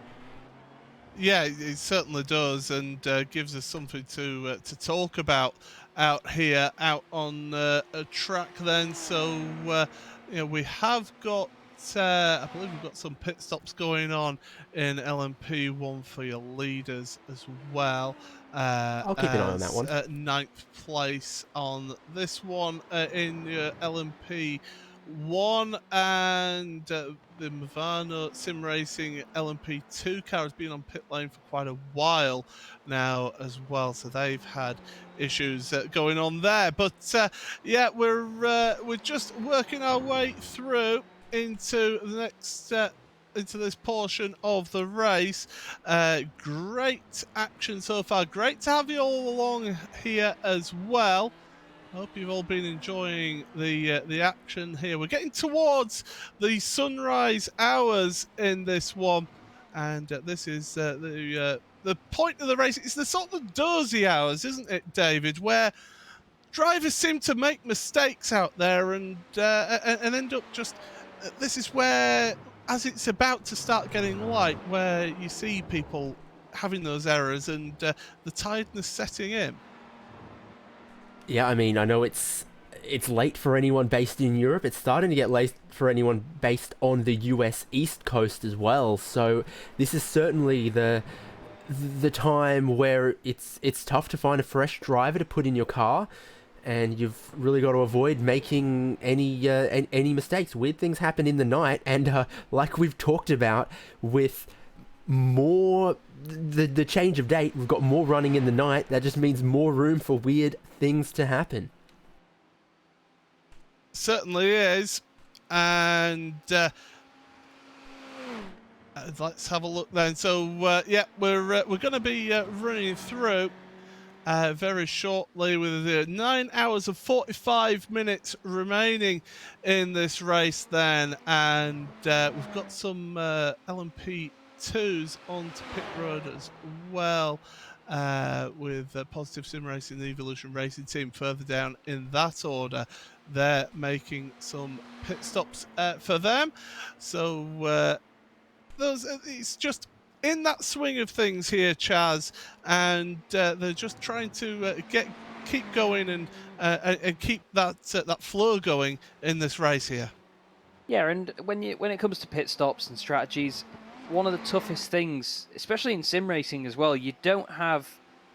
Yeah, it certainly does, and gives us something to talk about out here, out on a track. Then, so you know, we have got. I believe we've got some pit stops going on in LMP1 for your leaders as well. I'll keep an eye on that one. Ninth place on this one in your LMP1, and the Movano Sim Racing LMP2 car has been on pit lane for quite a while now as well, so they've had issues going on there. But yeah, we're just working our way through into the next into this portion of the race. Great action so far. Great to have you all along here as well. I hope you've all been enjoying the action here. We're getting towards the sunrise hours in this one, and this is the point of the race. It's the sort of dozy hours, isn't it, David, where drivers seem to make mistakes out there and end up just. This is where, as it's about to start getting light, where you see people having those errors and the tiredness setting in. Yeah, I mean, I know it's late for anyone based in Europe. It's starting to get late for anyone based on the US East Coast as well. So this is certainly the time where it's tough to find a fresh driver to put in your car, and you've really got to avoid making any mistakes. Weird things happen in the night, and like we've talked about with more the change of date, we've got more running in the night. That just means more room for weird things to happen. Certainly is, and let's have a look then. So yeah, we're going to be running through very shortly with 9 hours and 45 minutes remaining in this race then, and we've got some LMP2s onto pit road as well, with Positive Sim Racing, the Evolution Racing team further down in that order. They're making some pit stops for them, so it's just in that swing of things here, Chaz, and they're just trying to keep going and keep that flow going in this race here. Yeah, and when it comes to pit stops and strategies, one of the toughest things, especially in sim racing as well, you don't have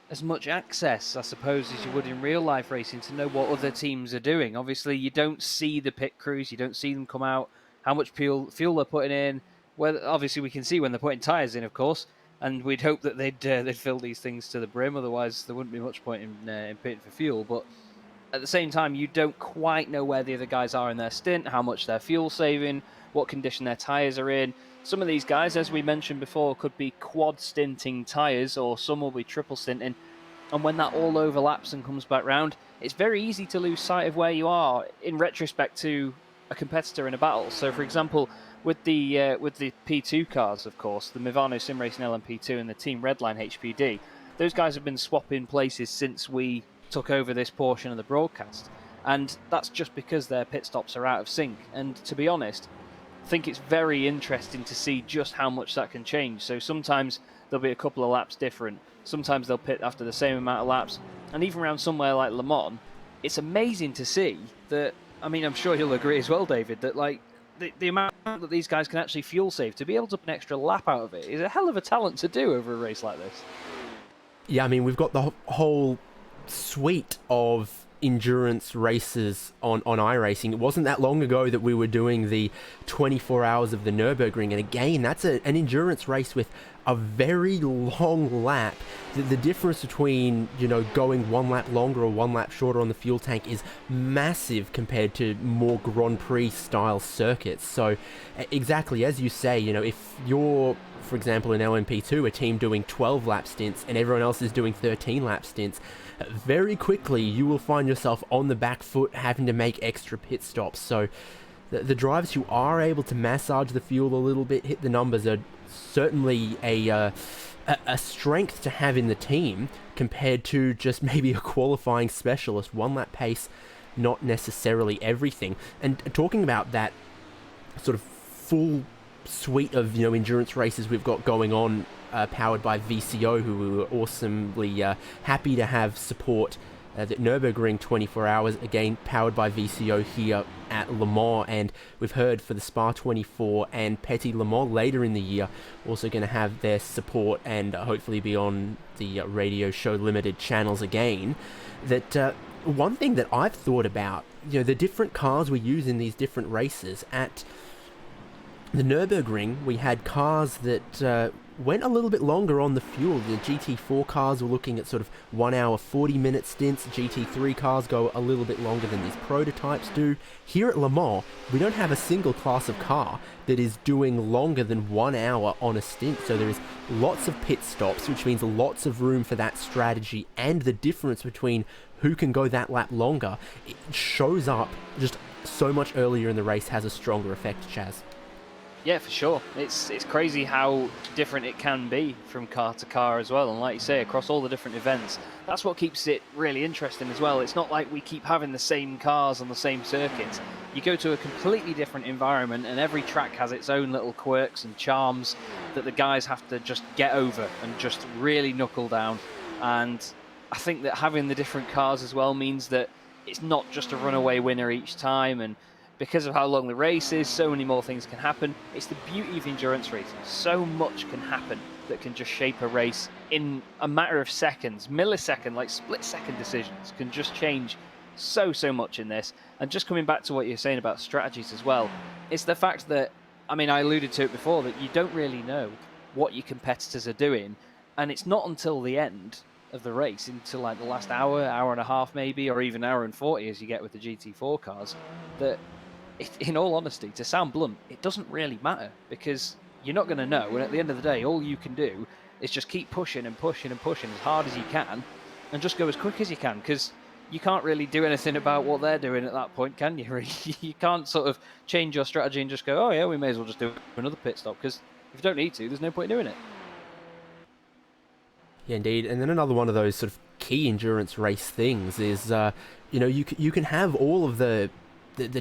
as much access, I suppose, as you would in real life racing to know what other teams are doing. Obviously, you don't see the pit crews, you don't see them come out, how much fuel they're putting in. Obviously, we can see when they're putting tyres in, of course, and we'd hope that they'd fill these things to the brim. Otherwise, there wouldn't be much point in pitting for fuel. But at the same time, you don't quite know where the other guys are in their stint, how much they're fuel saving, what condition their tyres are in. Some of these guys, as we mentioned before, could be quad stinting tyres, or some will be triple stinting. And when that all overlaps and comes back round, it's very easy to lose sight of where you are in retrospect to a competitor in a battle. So, for example, with the P2 cars, of course, the Movano Sim Racing LMP2 and the Team Redline HPD, those guys have been swapping places since we took over this portion of the broadcast. And that's just because their pit stops are out of sync. And to be honest, I think it's very interesting to see just how much that can change. So sometimes there'll be a couple of laps different. Sometimes they'll pit after the same amount of laps. And even around somewhere like Le Mans, it's amazing to see that, I mean, I'm sure you'll agree as well, David, that like the amount that these guys can actually fuel save, to be able to put an extra lap out of it is a hell of a talent to do over a race like this. Yeah, I mean, we've got the whole suite of endurance races on iRacing. It wasn't that long ago that we were doing the 24 hours of the Nürburgring, and again, that's an endurance race with a very long lap. The difference between, you know, going one lap longer or one lap shorter on the fuel tank is massive compared to more Grand Prix style circuits. So exactly as you say, you know, if you're, for example, in LMP2, a team doing 12 lap stints and everyone else is doing 13 lap stints, very quickly you will find yourself on the back foot having to make extra pit stops. So the drivers who are able to massage the fuel a little bit, hit the numbers, are certainly a strength to have in the team compared to just maybe a qualifying specialist. One lap pace, not necessarily everything. And talking about that sort of full suite of, you know, endurance races we've got going on, powered by VCO, who we were awesomely happy to have support the Nürburgring 24 hours, again powered by VCO here at Le Mans, and we've heard for the Spa 24 and Petit Le Mans later in the year also going to have their support and hopefully be on the Radio Show Limited channels again. That one thing that I've thought about, you know, the different cars we use in these different races. At the Nürburgring, we had cars that went a little bit longer on the fuel. The GT4 cars were looking at sort of 1 hour 40-minute stints. GT3 cars go a little bit longer than these prototypes do. Here at Le Mans, we don't have a single class of car that is doing longer than 1 hour on a stint. So there is lots of pit stops, which means lots of room for that strategy, and the difference between who can go that lap longer, it shows up just so much earlier in the race, has a stronger effect, Chaz. Yeah, for sure. It's crazy how different it can be from car to car as well. And like you say, across all the different events, that's what keeps it really interesting as well. It's not like we keep having the same cars on the same circuits. You go to a completely different environment, and every track has its own little quirks and charms that the guys have to just get over and just really knuckle down. And I think that having the different cars as well means that it's not just a runaway winner each time, and because of how long the race is, so many more things can happen. It's the beauty of endurance racing. So much can happen that can just shape a race in a matter of seconds, millisecond, like split-second decisions can just change so much in this. And just coming back to what you're saying about strategies as well, it's the fact that, I mean, I alluded to it before, that you don't really know what your competitors are doing, and it's not until the end of the race, into like the last hour and a half maybe, or even hour and 40 as you get with the GT4 cars, that in all honesty, to sound blunt, it doesn't really matter, because you're not going to know, and at the end of the day, all you can do is just keep pushing and pushing and pushing as hard as you can, and just go as quick as you can, because you can't really do anything about what they're doing at that point, can you? You can't sort of change your strategy and just go, oh yeah, we may as well just do another pit stop, because if you don't need to, there's no point in doing it. Yeah, indeed. And then another one of those sort of key endurance race things is, you know, you can have all of the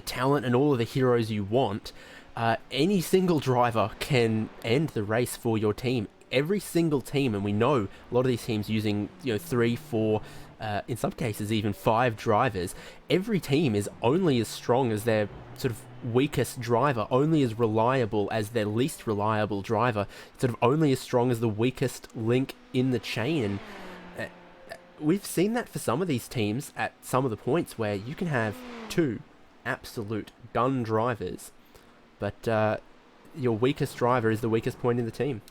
talent and all of the heroes you want. Any single driver can end the race for your team every single team, and we know a lot of these teams using 3, 4, in some cases even 5 drivers. Every team is only as strong as their sort of weakest driver, only as reliable as their least reliable driver, sort of only as strong as the weakest link in the chain. And we've seen that for some of these teams at some of the points where you can have 2 absolute gun drivers, but your weakest driver is the weakest point in the team.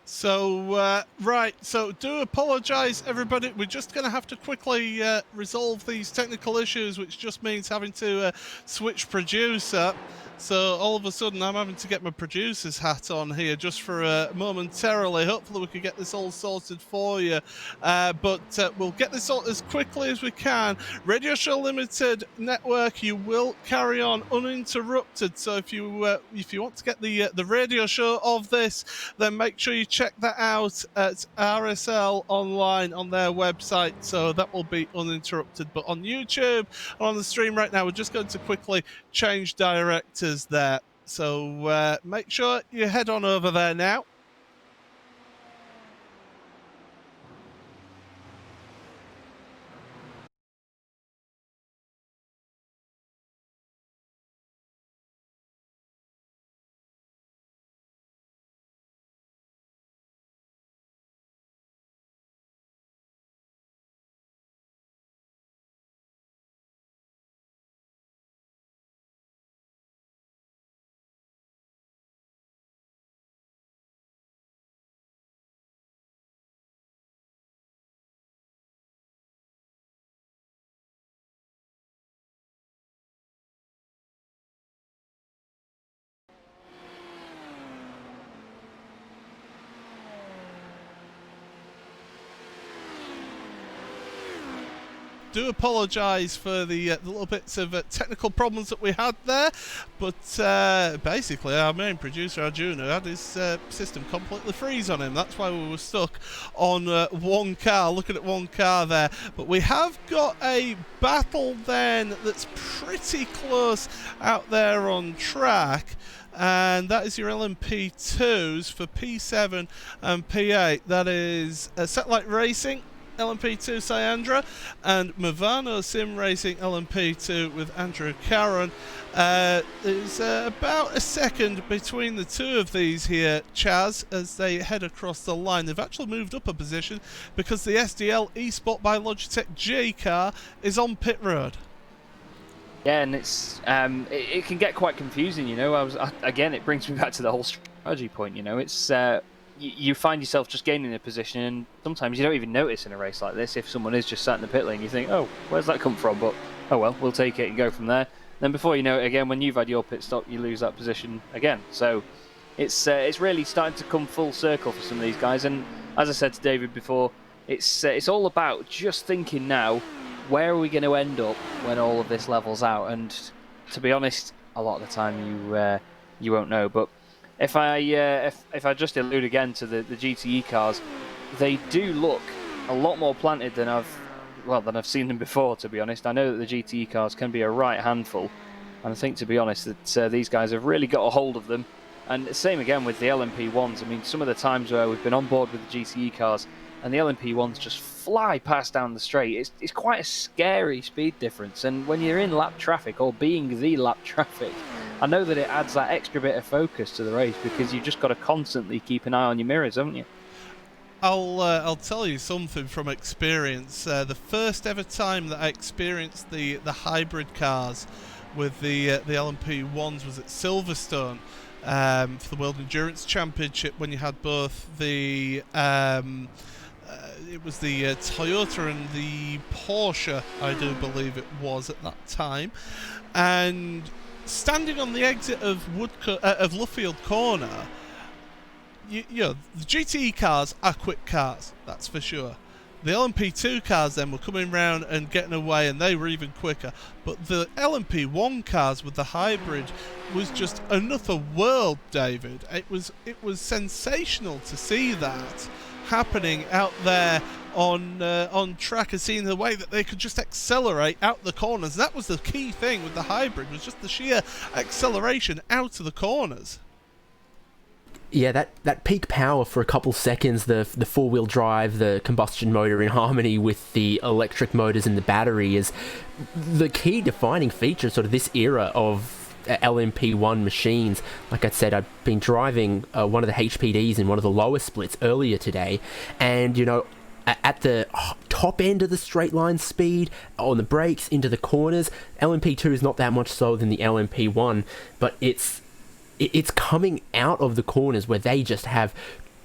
So, right, so do apologise, everybody. We're just going to have to quickly resolve these technical issues, which just means having to switch producer. So all of a sudden I'm having to get my producer's hat on here just for momentarily. Hopefully we can get this all sorted for you. But we'll get this sorted as quickly as we can. Radio Show Limited network, you will carry on uninterrupted. So if you want to get the radio show of this, then make sure you check that out at RSL online on their website. So that will be uninterrupted. But on YouTube and on the stream right now, we're just going to quickly change directors there. So make sure you head on over there now. Do apologise for the little bits of technical problems that we had there, but basically our main producer Arjuna had his system completely freeze on him. That's why we were stuck on one car, looking at one car there. But we have got a battle then that's pretty close out there on track, and that is your LMP2s for P7 and P8. That is Satellite Racing LMP2 Syandra and Movano Sim Racing LMP2 with Andrew Caron. There's about a second between the two of these here, Chaz, as they head across the line. They've actually moved up a position because the SDL eSport by Logitech G car is on pit road. Yeah, and it's it can get quite confusing, you know. Again, it brings me back to the whole strategy point, you know. It's you find yourself just gaining a position, and sometimes you don't even notice in a race like this if someone is just sat in the pit lane. You think, oh, where's that come from? But oh well, we'll take it and go from there. Then before you know it, again, when you've had your pit stop, you lose that position again. So it's really starting to come full circle for some of these guys. And as I said to David before, it's all about just thinking now, where are we going to end up when all of this levels out? And to be honest, a lot of the time you won't know. But if I just allude again to the GTE cars, they do look a lot more planted than I've seen them before, to be honest. I know that the GTE cars can be a right handful, and I think, to be honest, that these guys have really got a hold of them. And the same again with the LMP1s. I mean, some of the times where we've been on board with the GTE cars and the LMP1s just fly past down the straight, it's quite a scary speed difference. And when you're in lap traffic, or being the lap traffic, I know that it adds that extra bit of focus to the race, because you've just got to constantly keep an eye on your mirrors, haven't you? I'll tell you something from experience. The first ever time that I experienced the hybrid cars with the LMP1s was at Silverstone for the World Endurance Championship, when you had both the it was the Toyota and the Porsche, I do believe it was at that time, and standing on the exit of Luffield Corner, you know, the GTE cars are quick cars, that's for sure. The LMP2 cars then were coming round and getting away, and they were even quicker. But the LMP1 cars with the hybrid was just another world, David. It was sensational to see that happening out there on track, and seeing the way that they could just accelerate out the corners. That was the key thing with the hybrid, was just the sheer acceleration out of the corners. Yeah, that peak power for a couple seconds, the four-wheel drive, the combustion motor in harmony with the electric motors and the battery is the key defining feature sort of this era of LMP1 machines. Like I said, I've been driving one of the HPDs in one of the lower splits earlier today, and you know, at the top end of the straight line speed, on the brakes, into the corners, LMP2 is not that much slower than the LMP1, but it's coming out of the corners where they just have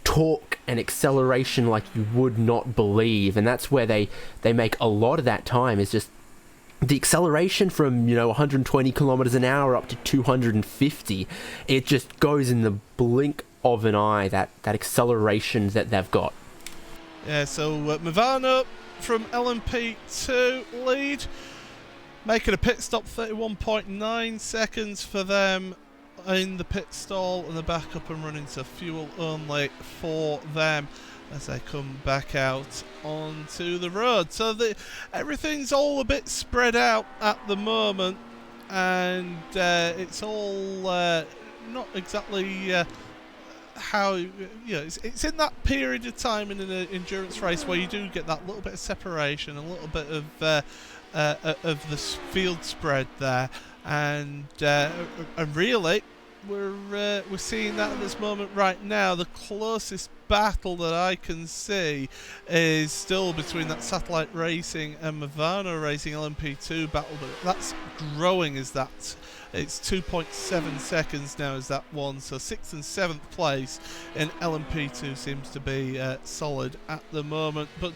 torque and acceleration like you would not believe, and that's where they make a lot of that time, is just the acceleration from, you know, 120 kilometers an hour up to 250. It just goes in the blink of an eye, that acceleration that they've got. Yeah, so Movano from LMP2 lead, making a pit stop, 31.9 seconds for them in the pit stall, and the back up and running, so fuel only for them as they come back out onto the road. So everything's all a bit spread out at the moment, and it's all not exactly how, you know, it's in that period of time in an endurance race where you do get that little bit of separation, a little bit of the field spread there, and really we're seeing that at this moment right now. The closest battle that I can see is still between that Satellite Racing and Movano Racing LMP2 battle, but that's growing as that. It's 2.7 seconds now as that one, so 6th and 7th place in LMP2 seems to be solid at the moment. But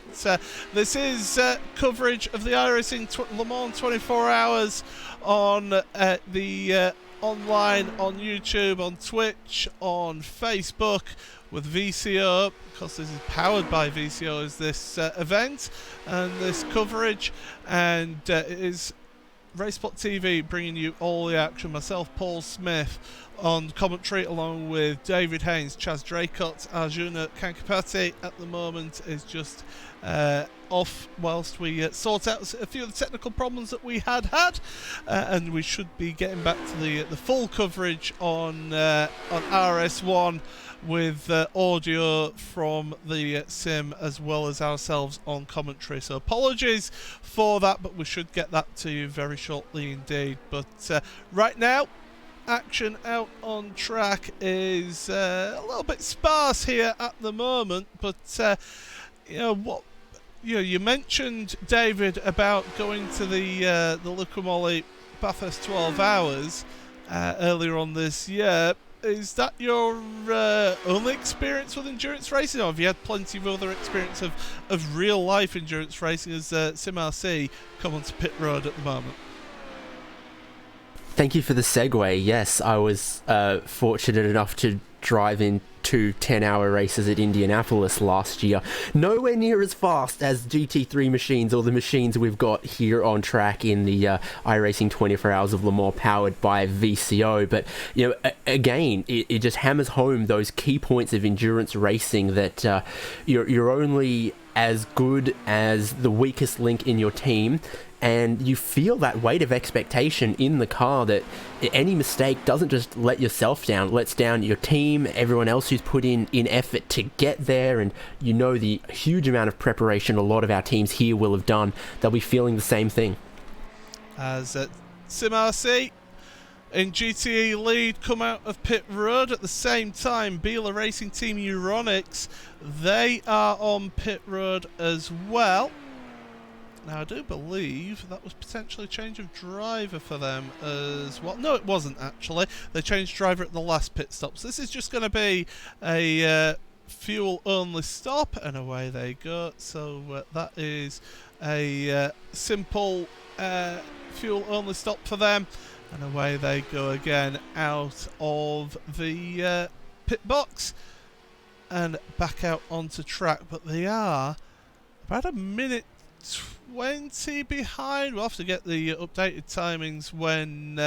this is coverage of the iRacing Le Mans 24 hours on the online, on YouTube, on Twitch, on Facebook with VCO, because this is powered by VCO, is this event and this coverage, and it is RaceSpot TV bringing you all the action. Myself, Paul Smith, on commentary, along with David Haynes, Chaz Draycott, Arjuna Kankapati at the moment is just off whilst we sort out a few of the technical problems that we had, and we should be getting back to the full coverage on RS1 with audio from the sim as well as ourselves on commentary. So apologies for that, but we should get that to you very shortly indeed. But right now, action out on track is a little bit sparse here at the moment, but you mentioned, David, about going to the Luca Bathurst 12 hours earlier on this year. Is that your only experience with endurance racing, or have you had plenty of other experience of real life endurance racing as SimRC come onto pit road at the moment? Thank you for the segue. Yes, I was fortunate enough to drive in 2 10-hour races at Indianapolis last year. Nowhere near as fast as GT3 machines or the machines we've got here on track in the iRacing 24 Hours of Le Mans powered by VCO. But, you know, again, it just hammers home those key points of endurance racing that you're only as good as the weakest link in your team, and you feel that weight of expectation in the car that any mistake doesn't just let yourself down, it lets down your team, everyone else who's put in effort to get there, and you know the huge amount of preparation a lot of our teams here will have done. They'll be feeling the same thing. As SimRC in GTE lead come out of pit road at the same time, Biela Racing Team Euronics, they are on pit road as well. Now, I do believe that was potentially a change of driver for them as well. No, it wasn't actually. They changed driver at the last pit stop. So this is just going to be a fuel-only stop, and away they go. So that is a simple fuel-only stop for them, and away they go again out of the pit box and back out onto track. But they are about a minute 20 behind. We'll have to get the updated timings when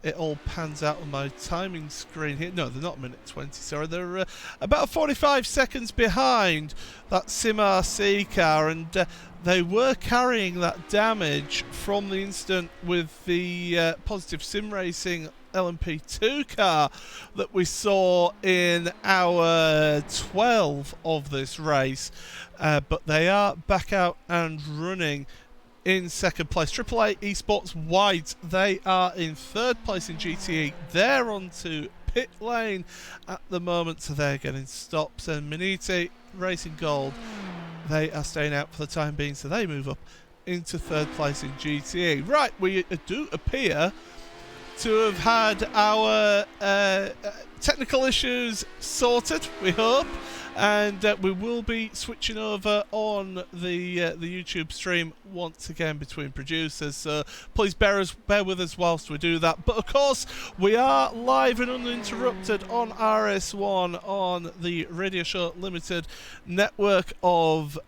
it all pans out on my timing screen here. No, they're not a minute 20, sorry. They're about 45 seconds behind that SimRC car, and they were carrying that damage from the incident with the Positive Sim Racing LMP2 car that we saw in hour 12 of this race, but they are back out and running in second place. AAA Esports White, they are in third place in GTE. They're on to pit lane at the moment, so they're getting stops. And Miniti Racing Gold, they are staying out for the time being, so they move up into third place in GTE. Right, we do appear to have had our technical issues sorted, we hope, and we will be switching over on the YouTube stream once again between producers, so please bear with us whilst we do that. But of course, we are live and uninterrupted on RS1 on the Radio Show Limited network of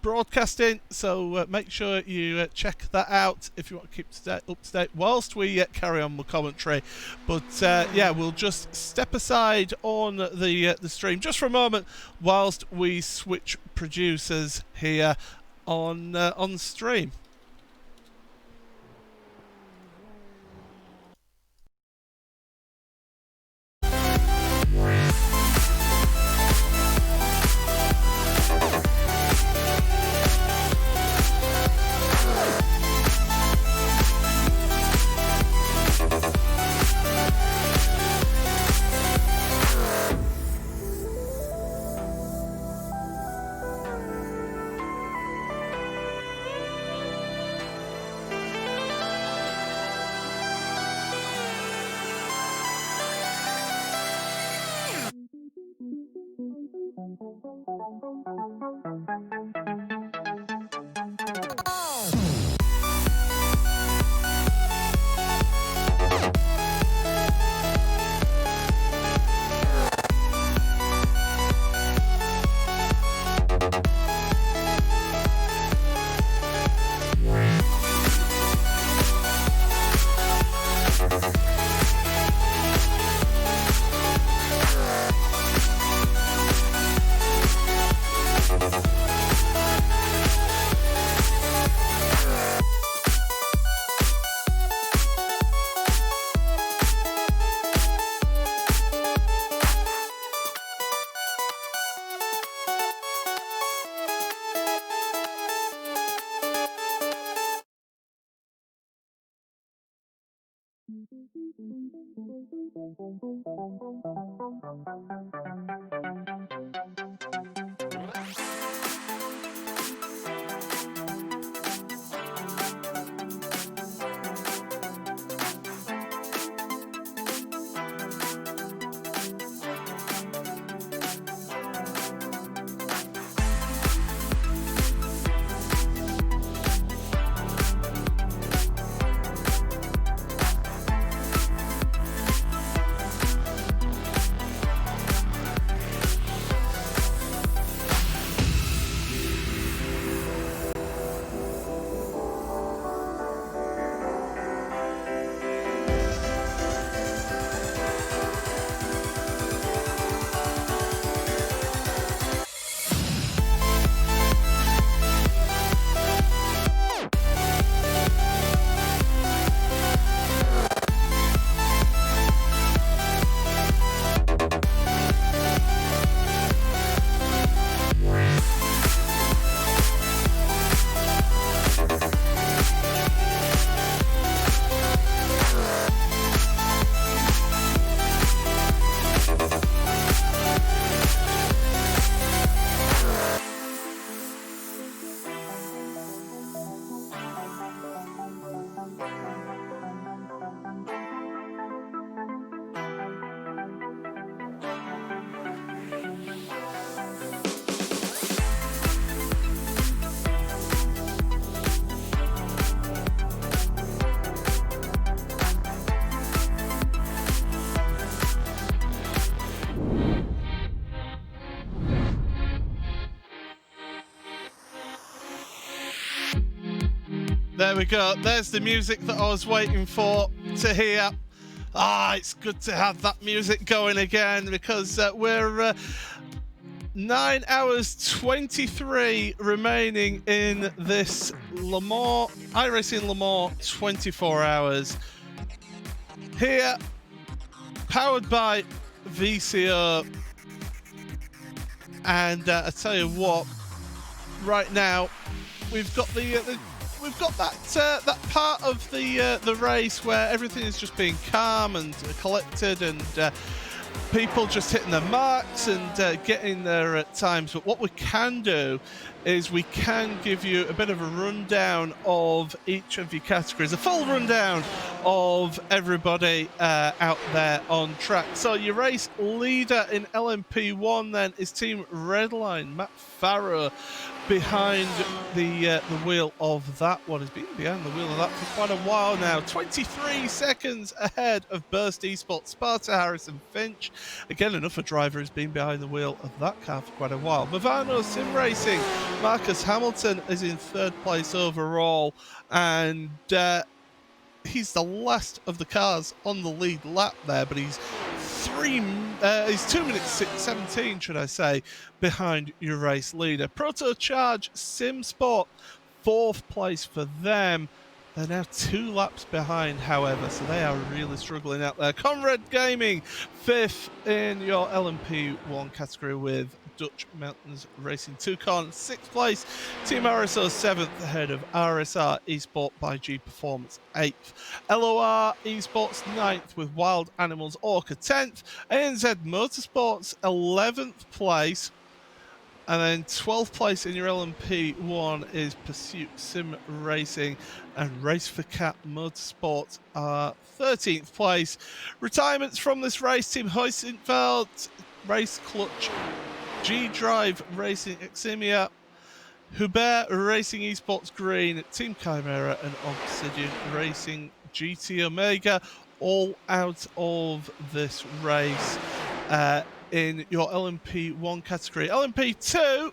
broadcasting, so make sure you check that out if you want to keep up to date whilst we carry on with commentary. But yeah, we'll just step aside on the stream just for a moment whilst we switch producers here on stream. There we go. There's the music that I was waiting for to hear. It's good to have that music going again because we're 9 hours 23 remaining in this Le Mans, iRacing Le Mans 24 hours. Here, powered by VCO. And I tell you what, right now we've got we've got that part of the race where everything is just being calm and collected, and people just hitting their marks and getting there at times. But what we can do is we can give you a bit of a rundown of each of your categories, a full rundown of everybody out there on track. So your race leader in LMP1 then is Team Redline, Matt Farrow, behind the wheel of that one. Has been behind the wheel of that for quite a while now. 23 seconds ahead of Burst Esports, Sparta Harrison Finch. Again, another driver has been behind the wheel of that car for quite a while. Movano Sim Racing, Marcus Hamilton is in third place overall, and he's the last of the cars on the lead lap there, but he's 2 minutes 17, should I say, behind your race leader. Proto Charge Sim Sport, fourth place for them. They're now 2 laps behind, however, so they are really struggling out there. Conrad Gaming, fifth in your LMP1 category with Dutch Mountains Racing Toucan, sixth place. Team RSO, seventh, ahead of RSR Esport by G Performance, eighth. LOR Esports, ninth, with Wild Animals Orca, 10th. ANZ Motorsports, 11th place. And then 12th place in your LMP1 is Pursuit Sim Racing, and Race for Cat Motorsports are 13th place. Retirements from this race: Team Heusenfeld, Race Clutch, G-Drive Racing Eximia, Hubert Racing Esports Green, Team Chimera and Obsidian Racing GT Omega, all out of this race. In your LMP1 category. LMP2,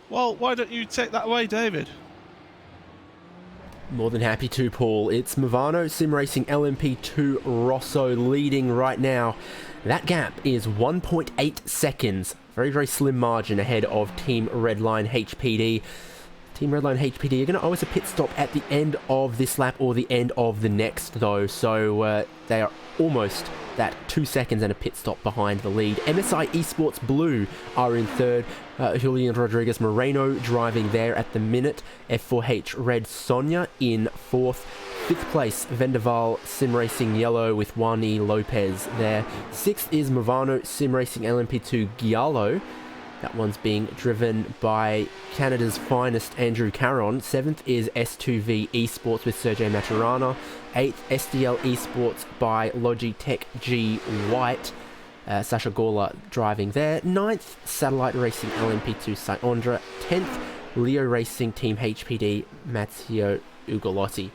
well, why don't you take that away, David? More than happy to, Paul. It's Movano Sim Racing LMP2 Rosso leading right now. That gap is 1.8 seconds. Very, very slim margin ahead of Team Redline HPD. Team Redline HPD are going to owe us a pit stop at the end of this lap or the end of the next, though. So they are almost that 2 seconds and a pit stop behind the lead. MSI Esports Blue are in third. Julian Rodriguez Moreno driving there at the minute. F4H Red Sonia in fourth. Fifth place, Vendaval Sim Racing Yellow with Juani Lopez there. Sixth is Movano Sim Racing LMP2 Giallo. That one's being driven by Canada's finest Andrew Caron. Seventh is S2V Esports with Sergey Maturana. Eighth, SDL Esports by Logitech G White. Sasha Gorla driving there. Ninth, Satellite Racing LMP2 Saindra. 10th, Leo Racing Team HPD Matteo Ugolotti.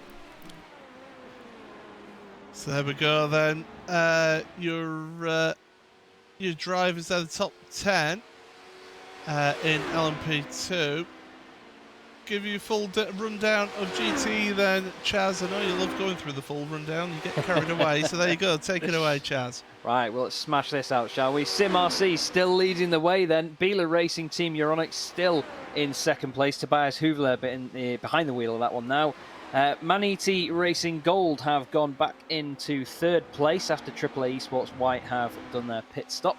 So there we go then. Your drivers are the top 10 in LMP2. Give you a full rundown of GT then, Chaz. I know you love going through the full rundown. You get carried away, so there you go. Take it away, Chaz. Right, well, let's smash this out, shall we? Sim RC still leading the way then. Beeler Racing Team Euronics still in second place. Tobias Huvler behind the wheel of that one now. Maniti Racing Gold have gone back into third place after AAA Esports White have done their pit stop.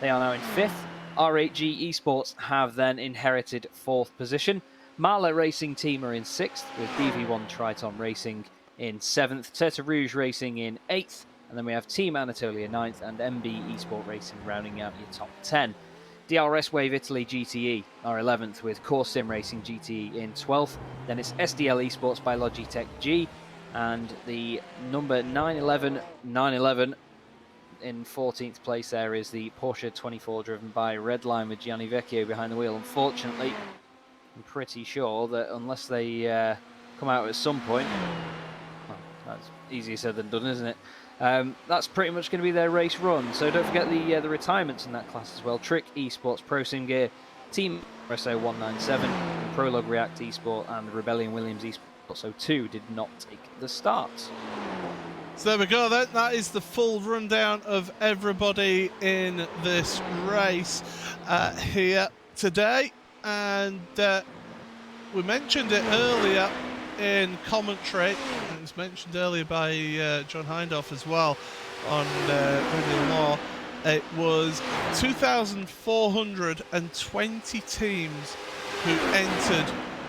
They are now in fifth. R8G Esports have then inherited fourth position. Marla Racing Team are in sixth, with BV1 Triton Racing in seventh. Terta Rouge Racing in eighth. And then we have Team Anatolia ninth and MB Esport Racing rounding out your top 10. DRS Wave Italy GTE are 11th, with Core Sim Racing GTE in 12th. Then it's SDL Esports by Logitech G, and the number 911 in 14th place there is the Porsche 24 driven by Redline with Gianni Vecchio behind the wheel. Unfortunately, I'm pretty sure that unless they come out at some point, well, that's easier said than done, isn't it? That's pretty much going to be their race run. So don't forget the retirements in that class as well. Trick Esports, Pro Sim Gear, Team RSO 197, Prologue React Esport, and Rebellion Williams Esports 02 did not take the start. So there we go then, that is the full rundown of everybody in this race here today. And we mentioned it earlier in commentary, and it was mentioned earlier by John Hindhoff as well on Radio Law. It was 2,420 teams who entered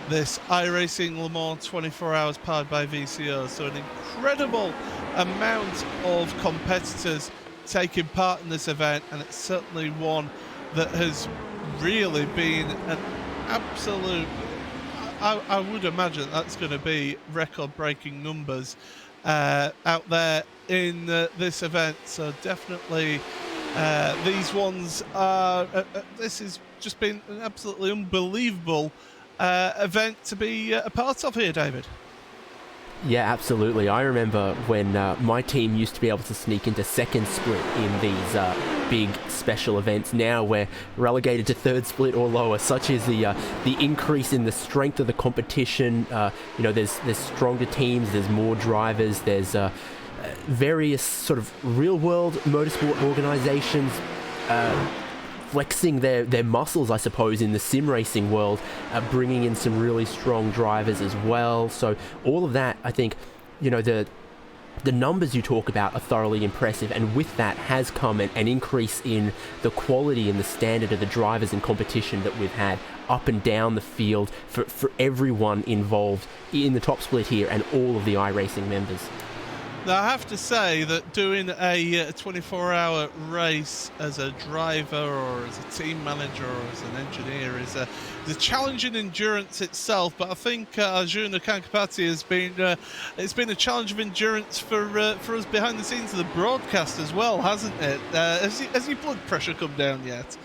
this iRacing Le Mans 24 hours powered by VCO. So an incredible amount of competitors taking part in this event, and it's certainly one that has really been an absolute, I would imagine that's going to be record-breaking numbers out there in this event. So definitely these ones are, this has just been an absolutely unbelievable event to be a part of here, David. Yeah, absolutely. I remember when my team used to be able to sneak into second split in these big special events. Now we're relegated to third split or lower. Such is the increase in the strength of the competition. You know, there's stronger teams, there's more drivers, there's various sort of real-world motorsport organizations flexing their muscles, I suppose, in the sim racing world, bringing in some really strong drivers as well. So all of that, I think, you know, the numbers you talk about are thoroughly impressive, and with that has come an increase in the quality and the standard of the drivers and competition that we've had up and down the field for everyone involved in the top split here and all of the iRacing members. Now, I have to say that doing a 24-hour race as a driver or as a team manager or as an engineer is a challenge in endurance itself. But I think Arjuna Kankapati has been it's been a challenge of endurance for us behind the scenes of the broadcast as well, hasn't it? Has your blood pressure come down yet?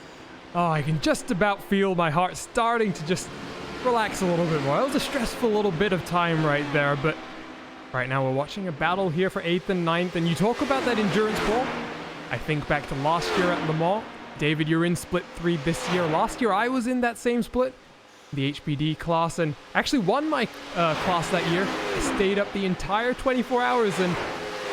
Oh, I can just about feel my heart starting to just relax a little bit more. It was a stressful little bit of time right there, but right now we're watching a battle here for 8th and 9th, and you talk about that endurance, Paul. I think back to last year at Le Mans. David, you're in split 3 this year. Last year I was in that same split, the HPD class, and actually won my class that year. I stayed up the entire 24 hours, and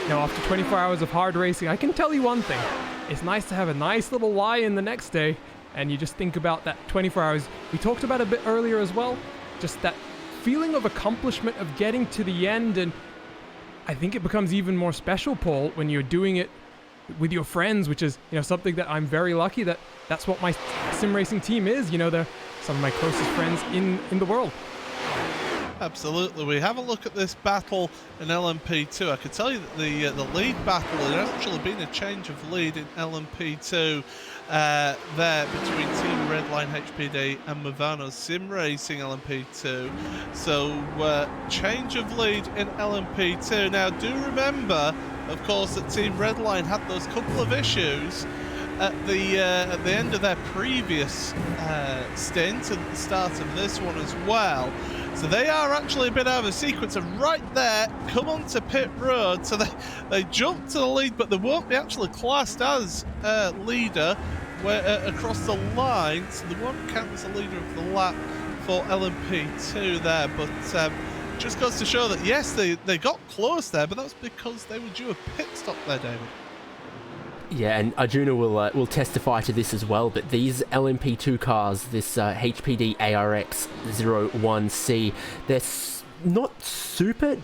you know, after 24 hours of hard racing, I can tell you one thing. It's nice to have a nice little lie-in the next day, and you just think about that 24 hours. We talked about a bit earlier as well, just that feeling of accomplishment of getting to the end, and I think it becomes even more special, Paul, when you're doing it with your friends, which is, you know, something that I'm very lucky that's what my sim racing team is. You know, they're some of my closest friends in the world. Absolutely. We have a look at this battle in LMP2. I can tell you that the lead battle, there's actually been a change of lead in LMP2 there between Team Redline HPD and Movano's Sim Racing LMP2. So change of lead in LMP2. Now do remember, of course, that Team Redline had those couple of issues at the end of their previous stint and the start of this one as well. So they are actually a bit out of a sequence, and right there, come onto pit road. So they jump to the lead, but they won't be actually classed as leader across the line. So they won't count as a leader of the lap for LMP2 there. But just goes to show that, yes, they got close there, but that's because they were due a pit stop there, David. Yeah, and Arjuna will testify to this as well, but these LMP2 cars, this HPD ARX 01C, they're not super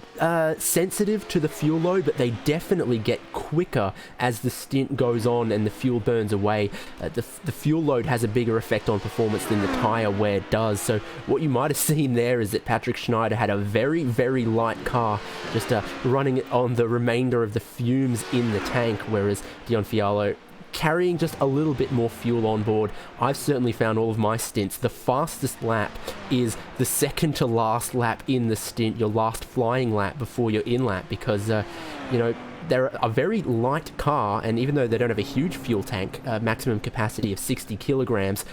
sensitive to the fuel load, but they definitely get quicker as the stint goes on and the fuel burns away. The fuel load has a bigger effect on performance than the tyre wear does. So what you might have seen there is that Patrick Schneider had a very, very light car, just running it on the remainder of the fumes in the tank, whereas Dion Fialo carrying just a little bit more fuel on board. I've certainly found all of my stints, the fastest lap is the second to last lap in the stint, your last flying lap before your in lap, because you know, they're a very light car, and even though they don't have a huge fuel tank, maximum capacity of 60 kilograms,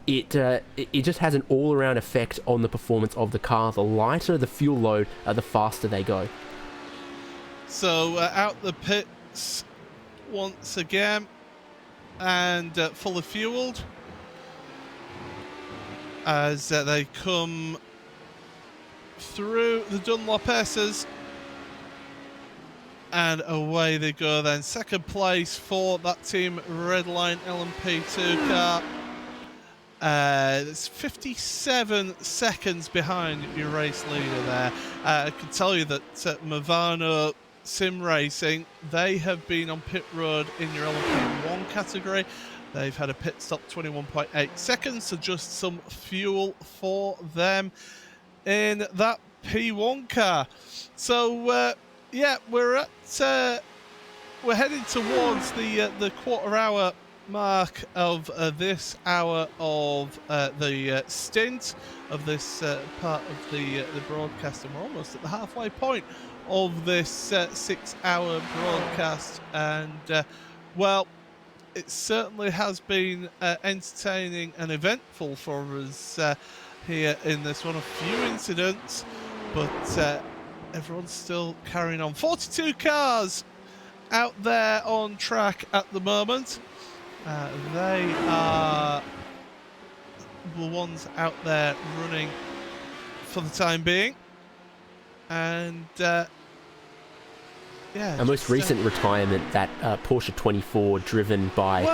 it just has an all-around effect on the performance of the car. The lighter the fuel load, the faster they go. So out the pits once again, and fully fueled as they come through the Dunlop S's. And away they go then. Second place for that team Redline LMP2 car. It's 57 seconds behind your race leader there. I can tell you that Movano Sim Racing, they have been on pit road in your LMP1 category. They've had a pit stop 21.8 seconds, so just some fuel for them in that P1 car. So yeah, we're heading towards the quarter hour mark of this hour of the stint of this part of the broadcast, and we're almost at the halfway point of this 6 hour broadcast. And well, it certainly has been entertaining and eventful for us here in this one. A few incidents, but everyone's still carrying on. 42 cars out there on track at the moment. They are the ones out there running for the time being. And yeah, Our most recent retirement, that Porsche 24 driven by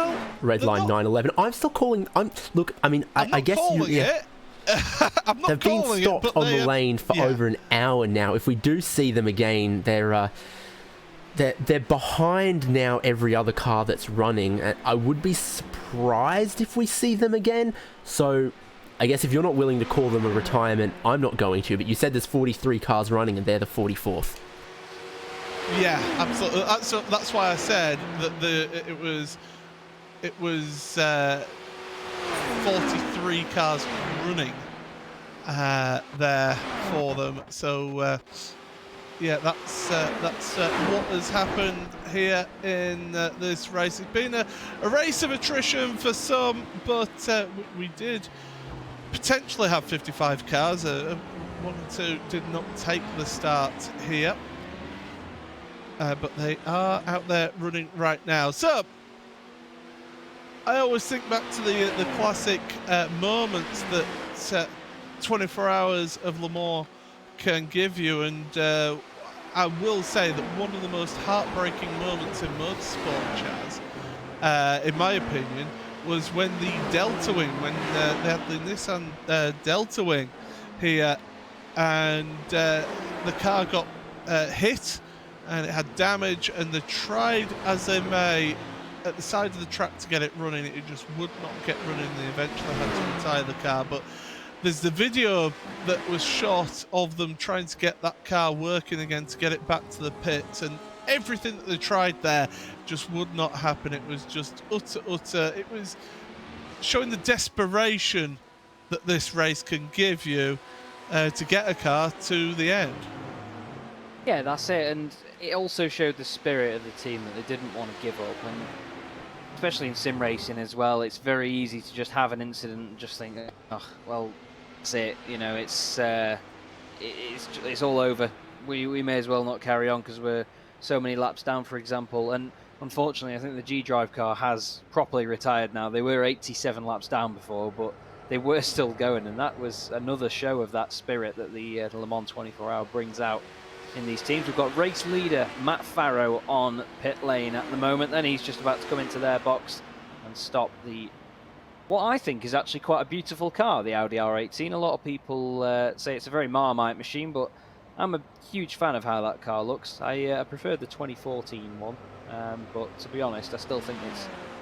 Redline 911. I'm still calling. Look, I mean, I guess you. Yeah. I'm not They've been calling stopped it, on the lane for over an hour now. If we do see them again, they're behind now every other car that's running. I would be surprised if we see them again. So I guess if you're not willing to call them a retirement, I'm not going to. But you said there's 43 cars running and they're the 44th. Yeah, absolutely. That's why I said that it was 43 cars running there for them. So yeah, that's what has happened here in this race. It's been a race of attrition for some, but we did potentially have 55 cars. 1 and 2 did not take the start here. But they are out there running right now. So I always think back to the classic moments that 24 hours of Le Mans can give you, and I will say that one of the most heartbreaking moments in motorsport, Chaz, in my opinion, was when the Delta Wing, when they had the Nissan Delta Wing here, and the car got hit and it had damage, and they tried as they may at the side of the track to get it running. It just would not get running. They eventually had to retire the car, but there's the video that was shot of them trying to get that car working again to get it back to the pits, and everything that they tried there just would not happen. It was just utter. It was showing the desperation that this race can give you to get a car to the end. Yeah, that's it, and it also showed the spirit of the team that they didn't want to give up, and especially in sim racing as well, it's very easy to just have an incident and just think, oh, well, that's it, you know, it's all over. We may as well not carry on because we're so many laps down, for example. And unfortunately, I think the G-Drive car has properly retired now. They were 87 laps down before, but they were still going, and that was another show of that spirit that the Le Mans 24-hour brings out in these teams. We've got race leader Matt Farrow on pit lane at the moment. Then he's just about to come into their box and stop what I think is actually quite a beautiful car, the Audi R18. A lot of people say it's a very Marmite machine, but I'm a huge fan of how that car looks. I prefer the 2014 one, but to be honest, I still think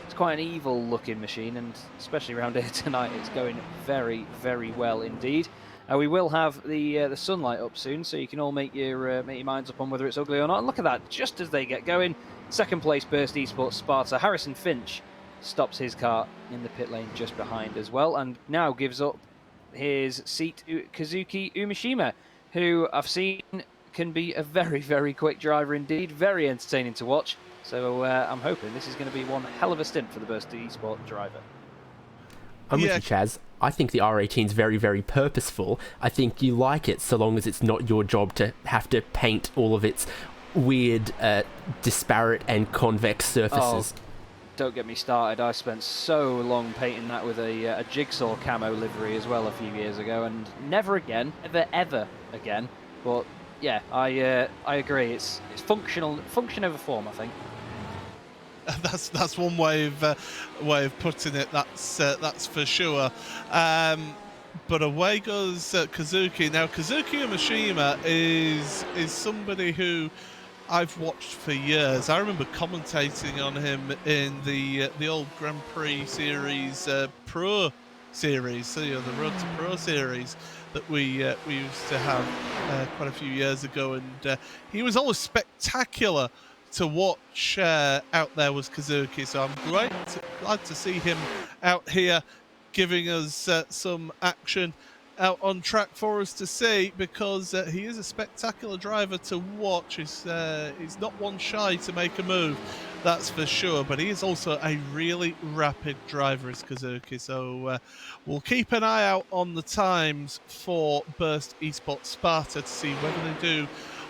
it's quite an evil looking machine, and especially around here tonight, it's going very, very well indeed. We will have the sunlight up soon, so you can all make your minds up on whether it's ugly or not. And look at that, just as they get going, second place Burst Esports Sparta, Harrison Finch stops his car in the pit lane just behind as well, and now gives up his seat to Kazuki Umeshima, who I've seen can be a very, very quick driver indeed, very entertaining to watch. So I'm hoping this is going to be one hell of a stint for the Burst Esports driver. I'm with you, Chaz. I think the R18 is very, very purposeful. I think you like it so long as it's not your job to have to paint all of its weird, disparate and convex surfaces. Oh, don't get me started. I spent so long painting that with a jigsaw camo livery as well a few years ago, and never again, ever again. But yeah, I agree. It's function over form, I think. That's one way of putting it. That's for sure. But away goes Kazuki. Now Kazuki Umeshima is somebody who I've watched for years. I remember commentating on him in the old Grand Prix series, Pro series, so the Road to Pro series that we used to have quite a few years ago, and he was always spectacular to watch out there was Kazuki. So I'm glad to see him out here giving us some action out on track for us to see, because he is a spectacular driver to watch. He's not one shy to make a move, that's for sure, but he is also a really rapid driver, is Kazuki. So we'll keep an eye out on the times for Burst Esports Sparta to see whether they do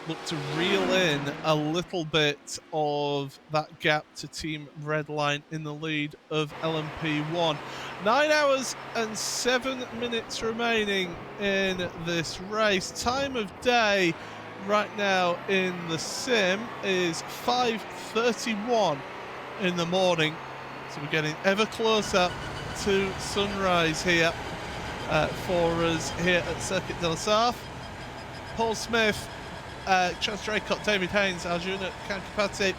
look to reel in a little bit of that gap to Team Redline in the lead of LMP1. 9 hours and 7 minutes remaining in this race. Time of day right now in the sim is 5:31 in the morning. So we're getting ever closer to sunrise here for us here at Circuit de la Sarthe. Paul Smith, Chance Draycott, David Haynes, Arjuna Kankapati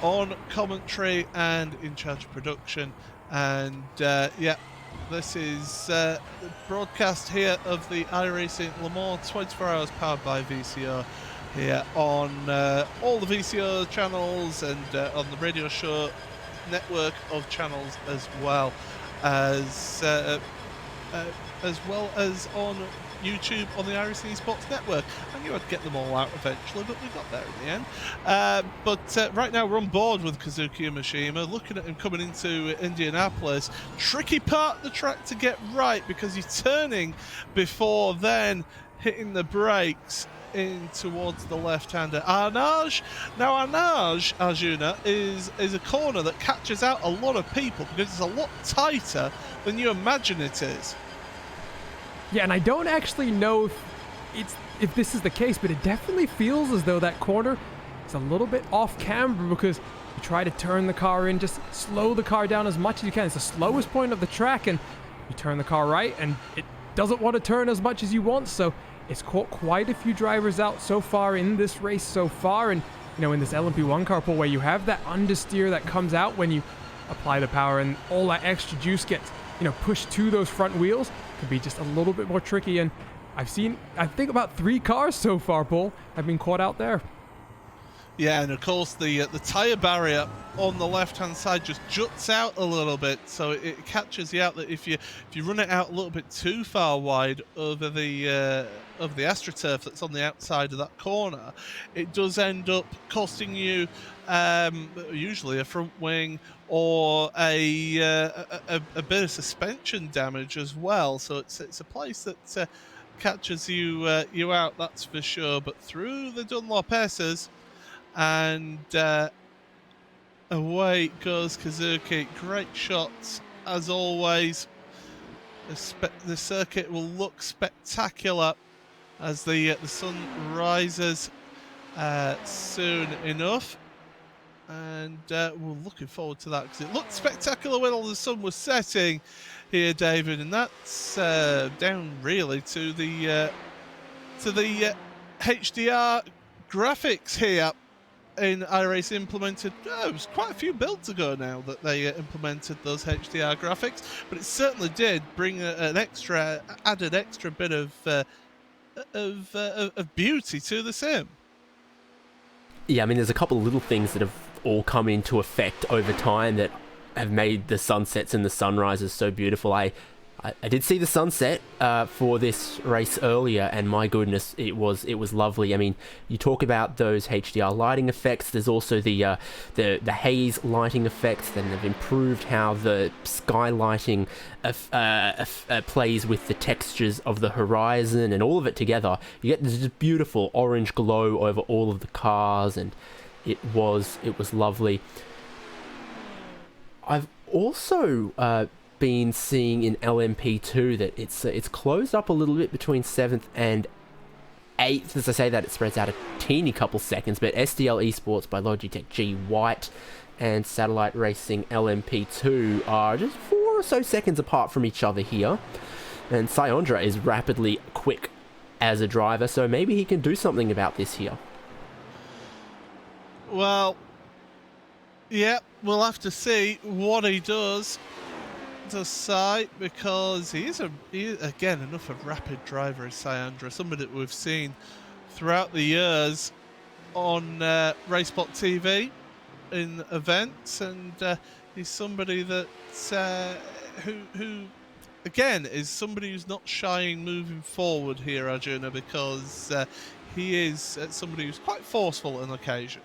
on commentary and in charge of production. And yeah, this is the broadcast here of the iRacing Le Mans 24 hours powered by VCO here on all the VCO channels and on the radio show network of channels, as well as on YouTube on the iRacing Esports Network. I knew I'd get them all out eventually, but we got there in the end. But right now we're on board with Kazuki Umeshima, looking at him coming into Indianapolis. Tricky part of the track to get right, because he's turning before then hitting the brakes in towards the left-hander Arnage. Now Arnage, Arjuna, is a corner that catches out a lot of people because it's a lot tighter than you imagine it is. Yeah, and I don't actually know if this is the case, but it definitely feels as though that corner is a little bit off camber, because you try to turn the car in, just slow the car down as much as you can. It's the slowest point of the track, and you turn the car right, and it doesn't want to turn as much as you want, so it's caught quite a few drivers out so far in this race so far. And, you know, in this LMP1 car pool where you have that understeer that comes out when you apply the power, and all that extra juice gets, you know, pushed to those front wheels, can be just a little bit more tricky. And I've seen, I think, about 3 cars so far, Paul, have been caught out there. Yeah, and of course the tyre barrier on the left-hand side just juts out a little bit, so it catches you out. That if you run it out a little bit too far wide over the AstroTurf that's on the outside of that corner, it does end up costing you usually a front wing or a bit of suspension damage as well. So it's a place that catches you out, that's for sure. But through the Dunlop S's, and away goes Kazuki. Great shots as always. The circuit will look spectacular as the sun rises soon enough, and we're looking forward to that, because it looked spectacular when all the sun was setting here, David, and that's down really to the HDR graphics here in iRacing implemented. It was quite a few builds ago now that they implemented those HDR graphics, but it certainly did bring an added extra bit of beauty to the sim. Yeah, I mean, there's a couple of little things that have all come into effect over time that have made the sunsets and the sunrises so beautiful. I did see the sunset for this race earlier, and my goodness, it was lovely. I mean, you talk about those HDR lighting effects. There's also the haze lighting effects. Then they've improved how the sky lighting plays with the textures of the horizon, and all of it together. You get this beautiful orange glow over all of the cars, and it was lovely. I've also been seeing in LMP2 that it's closed up a little bit between 7th and 8th. As I say that, it spreads out a teeny couple seconds, but SDL Esports by Logitech G White and Satellite Racing LMP2 are just 4 or so seconds apart from each other here. And Syondra is rapidly quick as a driver, so maybe he can do something about this here. Well, yeah, we'll have to see what he does to Sai, because he is again enough a rapid driver as Syandra, somebody that we've seen throughout the years on Racebot TV in events, and he's somebody that who again is somebody who's not shying moving forward here, Arjuna, because he is somebody who's quite forceful on occasion.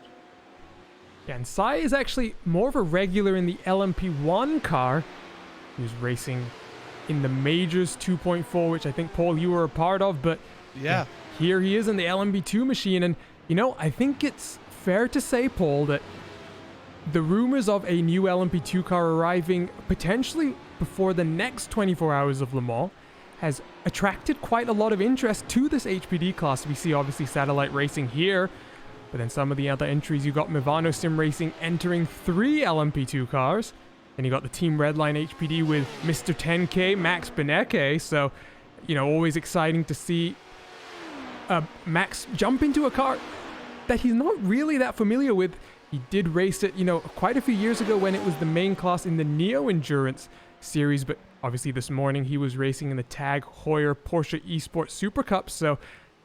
Yeah, and Sai is actually more of a regular in the LMP1 car. He was racing in the Majors 2.4, which I think, Paul, you were a part of, but yeah, here he is in the LMP2 machine. And, you know, I think it's fair to say, Paul, that the rumors of a new LMP2 car arriving potentially before the next 24 hours of Le Mans has attracted quite a lot of interest to this HPD class. We see, obviously, Satellite Racing here, but then some of the other entries, you got Movano Sim Racing entering 3 LMP2 cars. And you got the Team Redline HPD with Mr. 10K, Max Beneke. So, you know, always exciting to see Max jump into a car that he's not really that familiar with. He did race it, you know, quite a few years ago when it was the main class in the Neo Endurance series. But obviously this morning he was racing in the Tag Heuer Porsche Esports Super Cup. So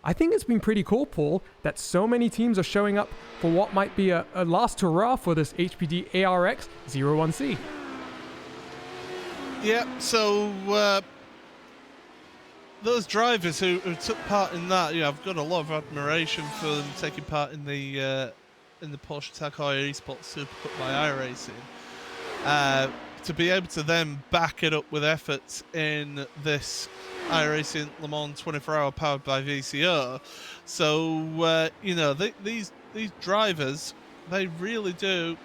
I think it's been pretty cool, Paul, that so many teams are showing up for what might be a last hurrah for this HPD ARX 01C. Yeah, so those drivers who took part in that, you know, I've got a lot of admiration for them taking part in the Porsche Tag Heuer Esports Super Cup by iRacing. To be able to then back it up with efforts in this iRacing Le Mans 24-hour powered by VCO. So, you know, these drivers, they really do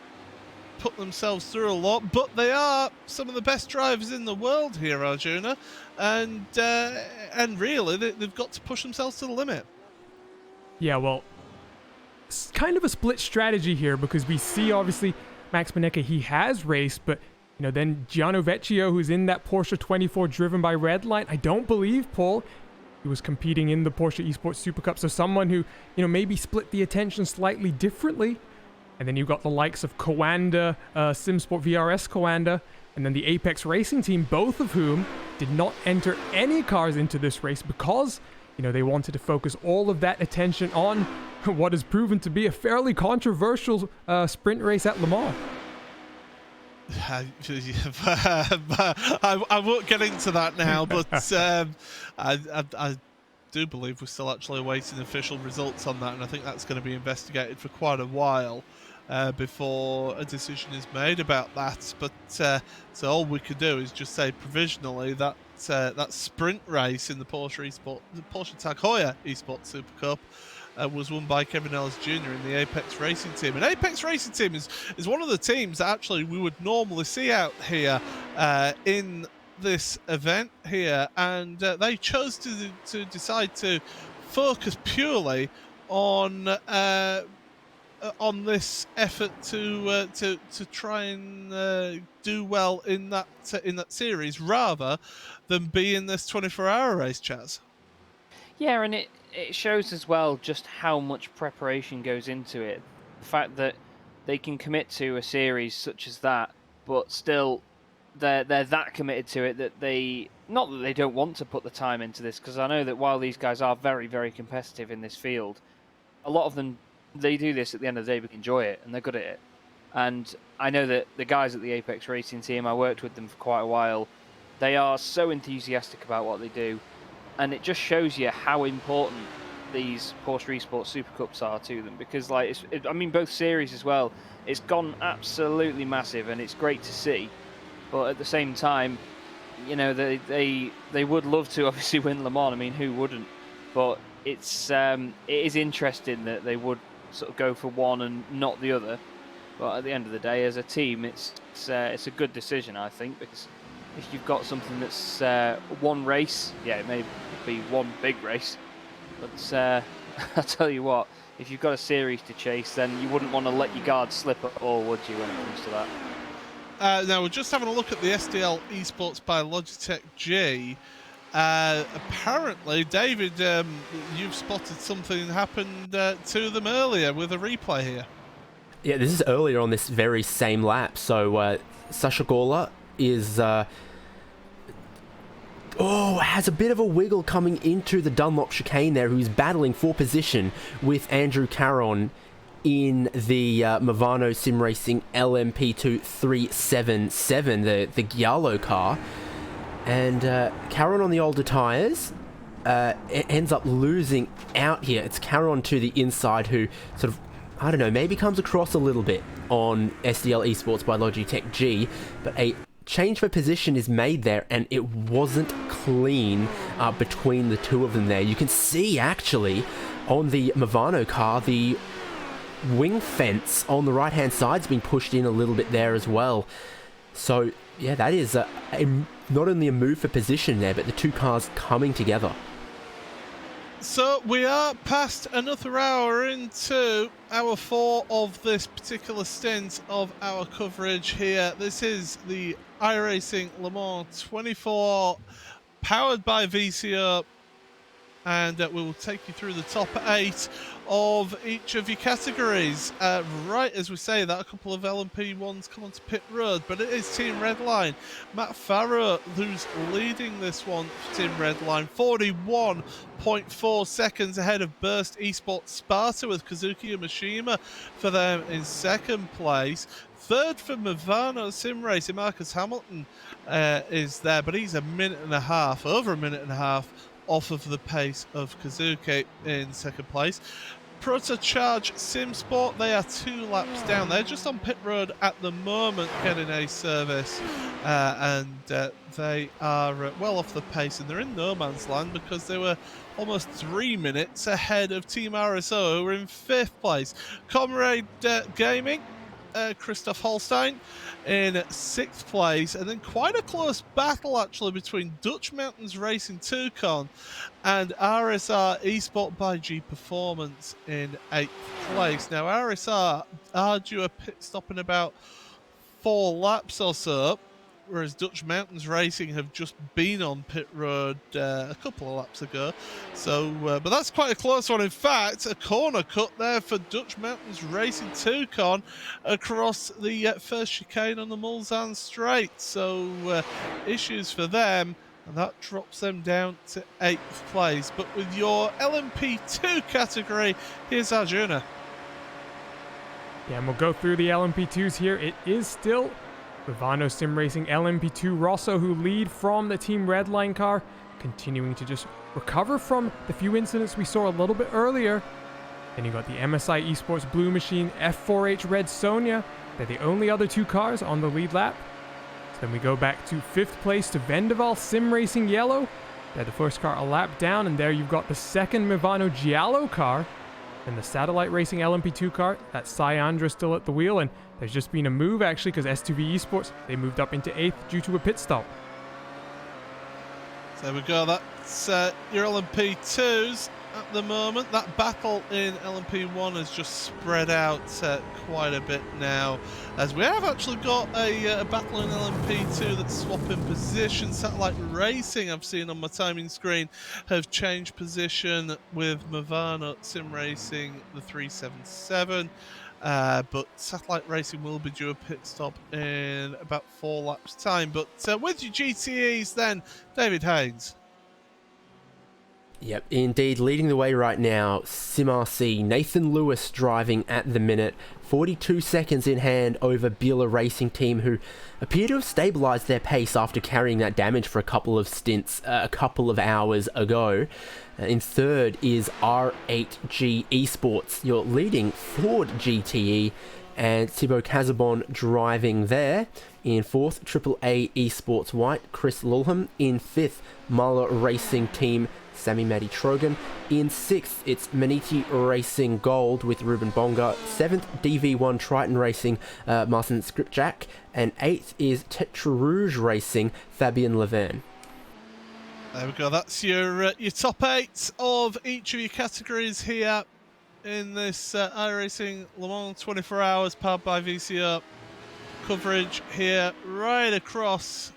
put themselves through a lot, but they are some of the best drivers in the world here, Arjuna, and really they've got to push themselves to the limit. Yeah, well, it's kind of a split strategy here, because we see obviously Max Beneke, he has raced, but you know, then Gianno Vecchio, who's in that Porsche 24 driven by Redline, I don't believe, Paul, he was competing in the Porsche Esports Super Cup, so someone who, you know, maybe split the attention slightly differently. And then you've got the likes of Coanda, SimSport VRS Coanda, and then the Apex Racing team, both of whom did not enter any cars into this race because, you know, they wanted to focus all of that attention on what has proven to be a fairly controversial sprint race at Le Mans. I won't get into that now, but I do believe we're still actually awaiting official results on that, and I think that's going to be investigated for quite a while before a decision is made about that. But so all we could do is just say provisionally that that sprint race in the Porsche Tag Heuer Esports Super Cup was won by Kevin Ellis Jr. in the Apex Racing team. And Apex Racing team is one of the teams that actually we would normally see out here in this event here, and they chose to decide to focus purely on this effort to try and do well in that series rather than be in this 24-hour race, Chaz. Yeah, and it shows as well just how much preparation goes into it. The fact that they can commit to a series such as that, but still they're that committed to it that they, not that they don't want to put the time into this, because I know that while these guys are very, very competitive in this field, a lot of them, they do this at the end of the day because they enjoy it and they're good at it. And I know that the guys at the Apex Racing team, I worked with them for quite a while, they are so enthusiastic about what they do, and it just shows you how important these Porsche Esports Super Cups are to them, because like I mean both series as well, it's gone absolutely massive and it's great to see, but at the same time, you know, they would love to obviously win Le Mans. I mean, who wouldn't? But it is interesting that they would sort of go for one and not the other. But at the end of the day, as a team, it's a good decision, I think, because if you've got something that's one race, yeah, it may be one big race, But I tell you what, if you've got a series to chase, then you wouldn't want to let your guard slip at all, would you, when it comes to that? Now, we're just having a look at the SDL Esports by Logitech G. Apparently, David, you've spotted something happened to them earlier with a replay here. Yeah, this is earlier on this very same lap. So Sasha Gola is has a bit of a wiggle coming into the Dunlop chicane there, who's battling for position with Andrew Caron in the Movano Sim Racing LMP2 377, the Giallo car. And Caron on the older tyres ends up losing out here. It's Caron to the inside who sort of, I don't know, maybe comes across a little bit on SDL Esports by Logitech G, but a change for position is made there, and it wasn't clean between the two of them there. You can see, actually, on the Movano car, the wing fence on the right-hand side's been pushed in a little bit there as well. So, yeah, that is not only a move for position there, but the two cars coming together. So we are past another hour into hour 4 of this particular stint of our coverage here. This is the iRacing Le Mans 24, powered by VCO, and we will take you through the top 8 of each of your categories. Right as we say that, a couple of LMP1s come onto pit road, but it is Team Redline. Matt Farrow who's leading this one for Team Redline, 41.4 seconds ahead of Burst Esports Sparta, with Kazuki Yamashima for them in second place. Third for Movano Sim Racing, Marcus Hamilton is there, but he's over a minute and a half off of the pace of Kazuki in second place. Protocharge Sim Sport, they are 2 laps down. They're just on pit road at the moment getting a service, and they are well off the pace, and they're in no man's land because they were almost 3 minutes ahead of Team RSO, who were in 5th place. Comrade Gaming, Christoph Holstein in 6th place, and then quite a close battle actually between Dutch Mountains Racing Toucan and RSR Esport by G Performance in 8th place. Now RSR are due a pit stop in about 4 laps or so, whereas Dutch Mountains Racing have just been on pit road a couple of laps ago. So, but that's quite a close one. In fact, a corner cut there for Dutch Mountains Racing Toucan across the first chicane on the Mulsanne Straight. So, issues for them, and that drops them down to 8th place. But with your LMP2 category, here's Arjuna. Yeah, and we'll go through the LMP2s here. It is still Movano Sim Racing LMP2 Rosso who lead from the Team Redline car, continuing to just recover from the few incidents we saw a little bit earlier. Then you got the MSI Esports Blue Machine F4H Red Sonia. They're the only other 2 cars on the lead lap. So then we go back to 5th place to Vendaval Sim Racing Yellow. They're the first car a lap down, and there you've got the second Movano Giallo car. And the Satellite Racing LMP2 car, that's Syandra still at the wheel, and there's just been a move actually because S2V Esports, they moved up into 8th due to a pit stop. So there we go, that's your LMP2s at the moment. That battle in LMP1 has just spread out quite a bit now, as we have actually got a battle in LMP2 that's swapping position. Satellite Racing, I've seen on my timing screen, have changed position with Movano Sim Racing the 377. But Satellite Racing will be due a pit stop in about 4 laps time. But with your GTEs then, David Haynes. Yep, indeed, leading the way right now, SimRC, Nathan Lewis driving at the minute, 42 seconds in hand over Beulah Racing Team, who appear to have stabilised their pace after carrying that damage for a couple of stints a couple of hours ago. In third is R8G Esports, your leading Ford GTE, and Thibaut Casabon driving there. In fourth, AAA Esports White, Chris Lulham. In fifth, Muller Racing Team, Sammy Matty Trogan. In sixth, it's Maniti Racing Gold with Ruben Bonga. Seventh, DV1 Triton Racing, Martin Skripjak. And eighth is Tetra Rouge Racing, Fabien Levan. There we go. That's your top 8 of each of your categories here in this iRacing Le Mans 24 Hours powered by VCO coverage here right across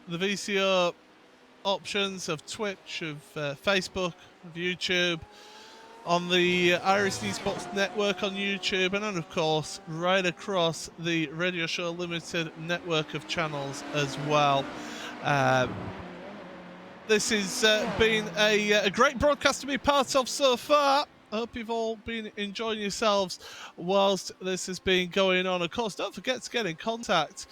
the VCO options of Twitch, of Facebook, of YouTube, on the iRacing Esports Network on YouTube, and then of course right across the Radio Show Limited network of channels as well. This has been a great broadcast to be part of so far. I hope you've all been enjoying yourselves whilst this has been going on. Of course, don't forget to get in contact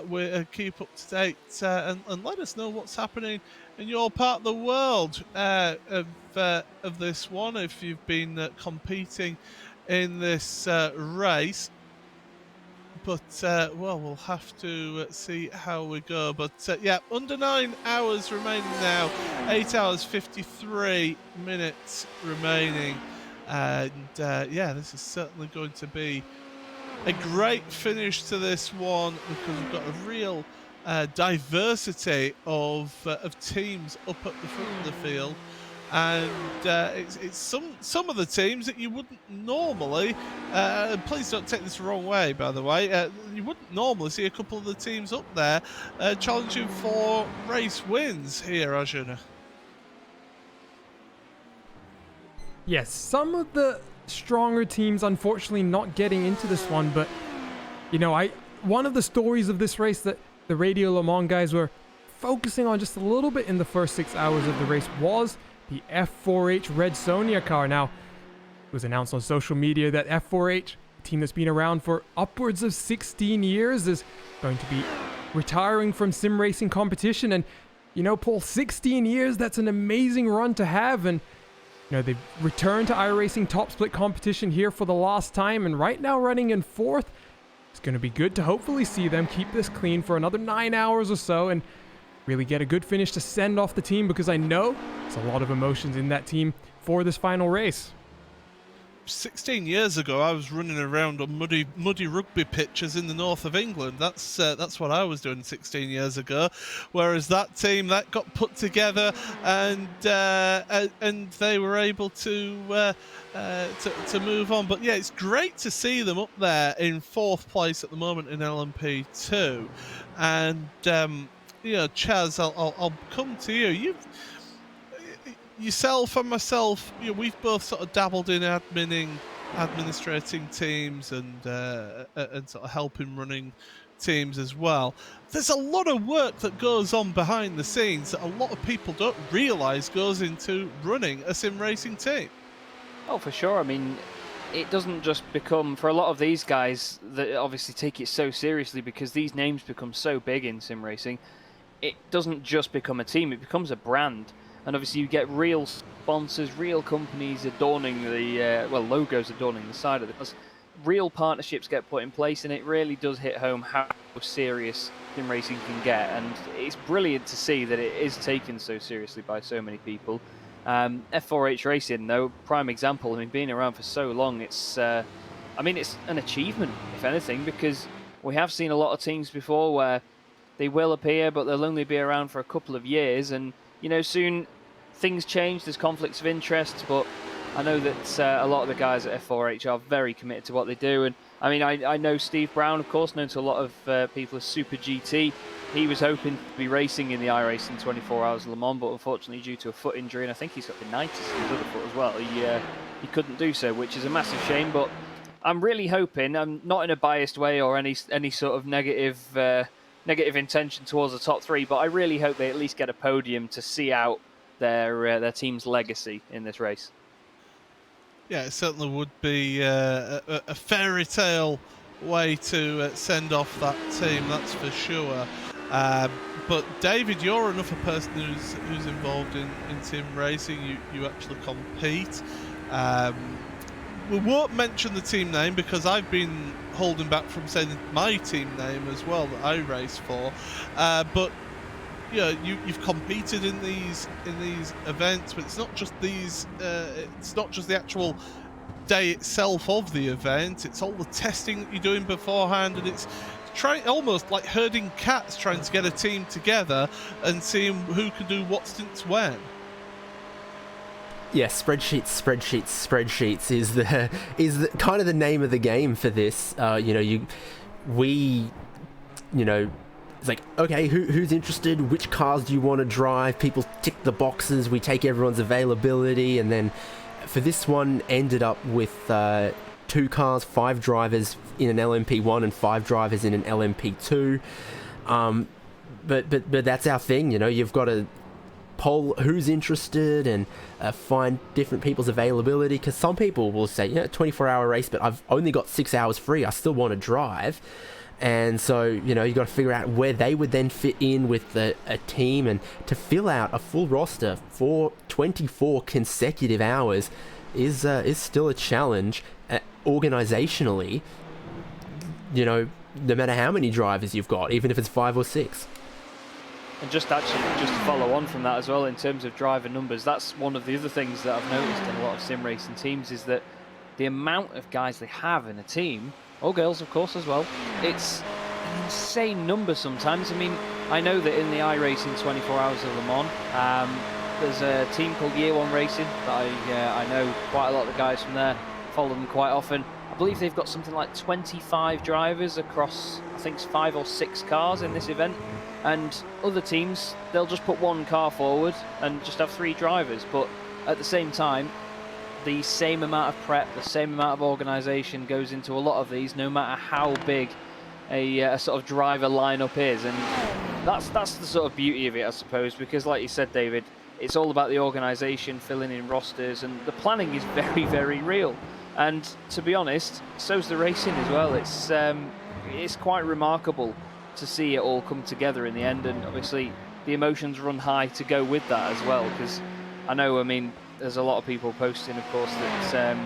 with keep up to date and let us know what's happening in your part of the world of this one, if you've been competing in this race. But, well, we'll have to see how we go. But, yeah, under 9 hours remaining now. 8 hours, 53 minutes remaining. And, yeah, this is certainly going to be a great finish to this one, because we've got a real diversity of teams up at the front of the field. And it's some of the teams that you wouldn't normally, please don't take this the wrong way, by the way, you wouldn't normally see a couple of the teams up there challenging for race wins here, Arjuna. Yes, some of the stronger teams unfortunately not getting into this one, but you know, one of the stories of this race that the Radio Le Mans guys were focusing on just a little bit in the first 6 hours of the race was the F4H Red Sonia car. Now, it was announced on social media that F4H, a team that's been around for upwards of 16 years, is going to be retiring from sim racing competition. And, you know, Paul, 16 years, that's an amazing run to have. And, you know, they've returned to iRacing top split competition here for the last time, and right now running in 4th. It's going to be good to hopefully see them keep this clean for another 9 hours or so and really get a good finish to send off the team, because I know there's a lot of emotions in that team for this final race. 16 years ago, I was running around on muddy rugby pitches in the north of England. That's what I was doing 16 years ago. Whereas that team that got put together, and they were able to move on. But yeah, it's great to see them up there in 4th place at the moment in LMP2. And you know, Chaz, I'll come to you. Yourself and myself, you know, we've both sort of dabbled in administrating teams and sort of helping running teams as well. There's a lot of work that goes on behind the scenes that a lot of people don't realise goes into running a sim racing team. Oh, for sure. I mean, it doesn't just become, for a lot of these guys that obviously take it so seriously because these names become so big in sim racing, it doesn't just become a team, it becomes a brand. And obviously you get real sponsors, real companies adorning the, logos adorning the side of it. Real partnerships get put in place, and it really does hit home how serious sim racing can get. And it's brilliant to see that it is taken so seriously by so many people. F4H Racing, though, prime example. I mean, being around for so long, it's an achievement, if anything, because we have seen a lot of teams before where they will appear, but they'll only be around for a couple of years, and you know, soon things change, there's conflicts of interest, but I know that a lot of the guys at F4H are very committed to what they do. And I mean, I know Steve Brown, of course, known to a lot of people as Super GT. He was hoping to be racing in the iRacing 24 Hours Le Mans, but unfortunately due to a foot injury, and I think he's got tinnitus in his other foot as well, he couldn't do so, which is a massive shame. But I'm really hoping, I'm not in a biased way or any sort of negative intention towards the top 3, but I really hope they at least get a podium to see out their team's legacy in this race. Yeah, it certainly would be a fairy tale way to send off that team, that's for sure. But David, you're another person who's involved in team racing. You actually compete. We won't mention the team name because I've been holding back from saying my team name as well that I race for. But you know, you've competed in these events, but it's not just these. It's not just the actual day itself of the event. It's all the testing that you're doing beforehand, and it's almost like herding cats, trying to get a team together and seeing who can do what stints when. Yeah, spreadsheets is the kind of the name of the game for this. It's like, okay, who's interested? Which cars do you want to drive? People tick the boxes. We take everyone's availability, and then for this one, ended up with 2 cars, 5 drivers in an LMP1 and 5 drivers in an LMP2. But that's our thing, You've got to poll who's interested and find different people's availability, because some people will say, 24-hour race, but I've only got 6 hours free. I still want to drive. And so, you got to figure out where they would then fit in with a team, and to fill out a full roster for 24 consecutive hours is still a challenge organizationally, no matter how many drivers you've got, even if it's 5 or 6. And just to follow on from that as well, in terms of driver numbers, that's one of the other things that I've noticed in a lot of sim racing teams, is that the amount of guys they have in a team, or girls of course as well, it's an insane number sometimes. I mean, I know that in the iRacing 24 Hours of Le Mans, there's a team called Year One Racing that I know quite a lot of the guys from there, follow them quite often. I believe they've got something like 25 drivers across, I think, 5 or 6 cars in this event. And other teams, they'll just put 1 car forward and just have 3 drivers. But at the same time, the same amount of prep, the same amount of organisation goes into a lot of these, no matter how big a sort of driver lineup is. And that's the sort of beauty of it, I suppose, because like you said, David, it's all about the organisation, filling in rosters, and the planning is very, very real. And to be honest, so's the racing as well. It's quite remarkable to see it all come together in the end, and obviously the emotions run high to go with that as well, because I mean, there's a lot of people posting, of course, that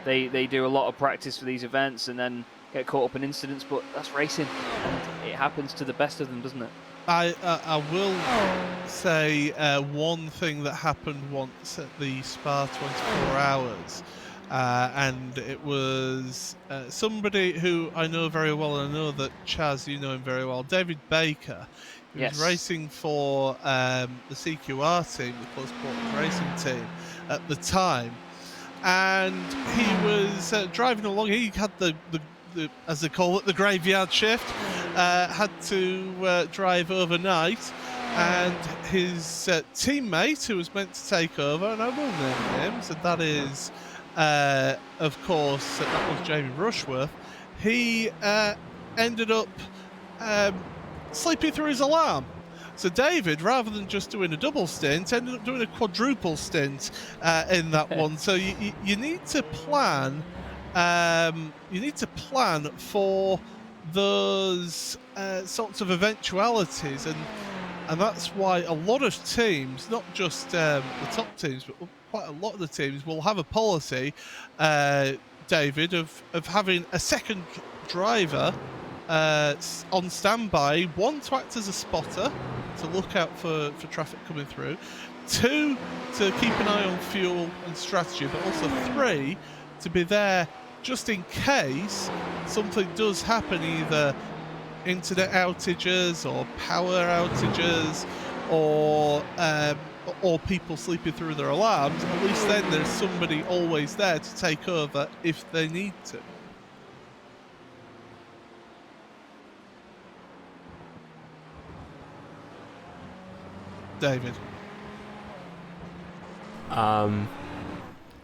they do a lot of practice for these events and then get caught up in incidents, but that's racing, and it happens to the best of them, doesn't it? I will say one thing that happened once at the Spa 24 Hours, and it was somebody who I know very well, and I know that Chaz, you know him very well, David Baker. He was racing for the CQR team, the Close Quarters Racing team, at the time, and he was driving along. He had the as they call it, the graveyard shift. Had to drive overnight, and his teammate, who was meant to take over, and I will name names, and that is, of course, that was Jamie Rushworth. He ended up sleeping through his alarm. So David, rather than just doing a double stint, ended up doing a quadruple stint in that one. So you need to plan. You need to plan for those sorts of eventualities, and that's why a lot of teams, not just the top teams, but quite a lot of the teams will have a policy, David, of having a second driver on standby, 1 to act as a spotter to look out for traffic coming through, 2 to keep an eye on fuel and strategy, but also 3 to be there just in case something does happen, either internet outages or power outages or people sleeping through their alarms. At least then there's somebody always there to take over if they need to. David.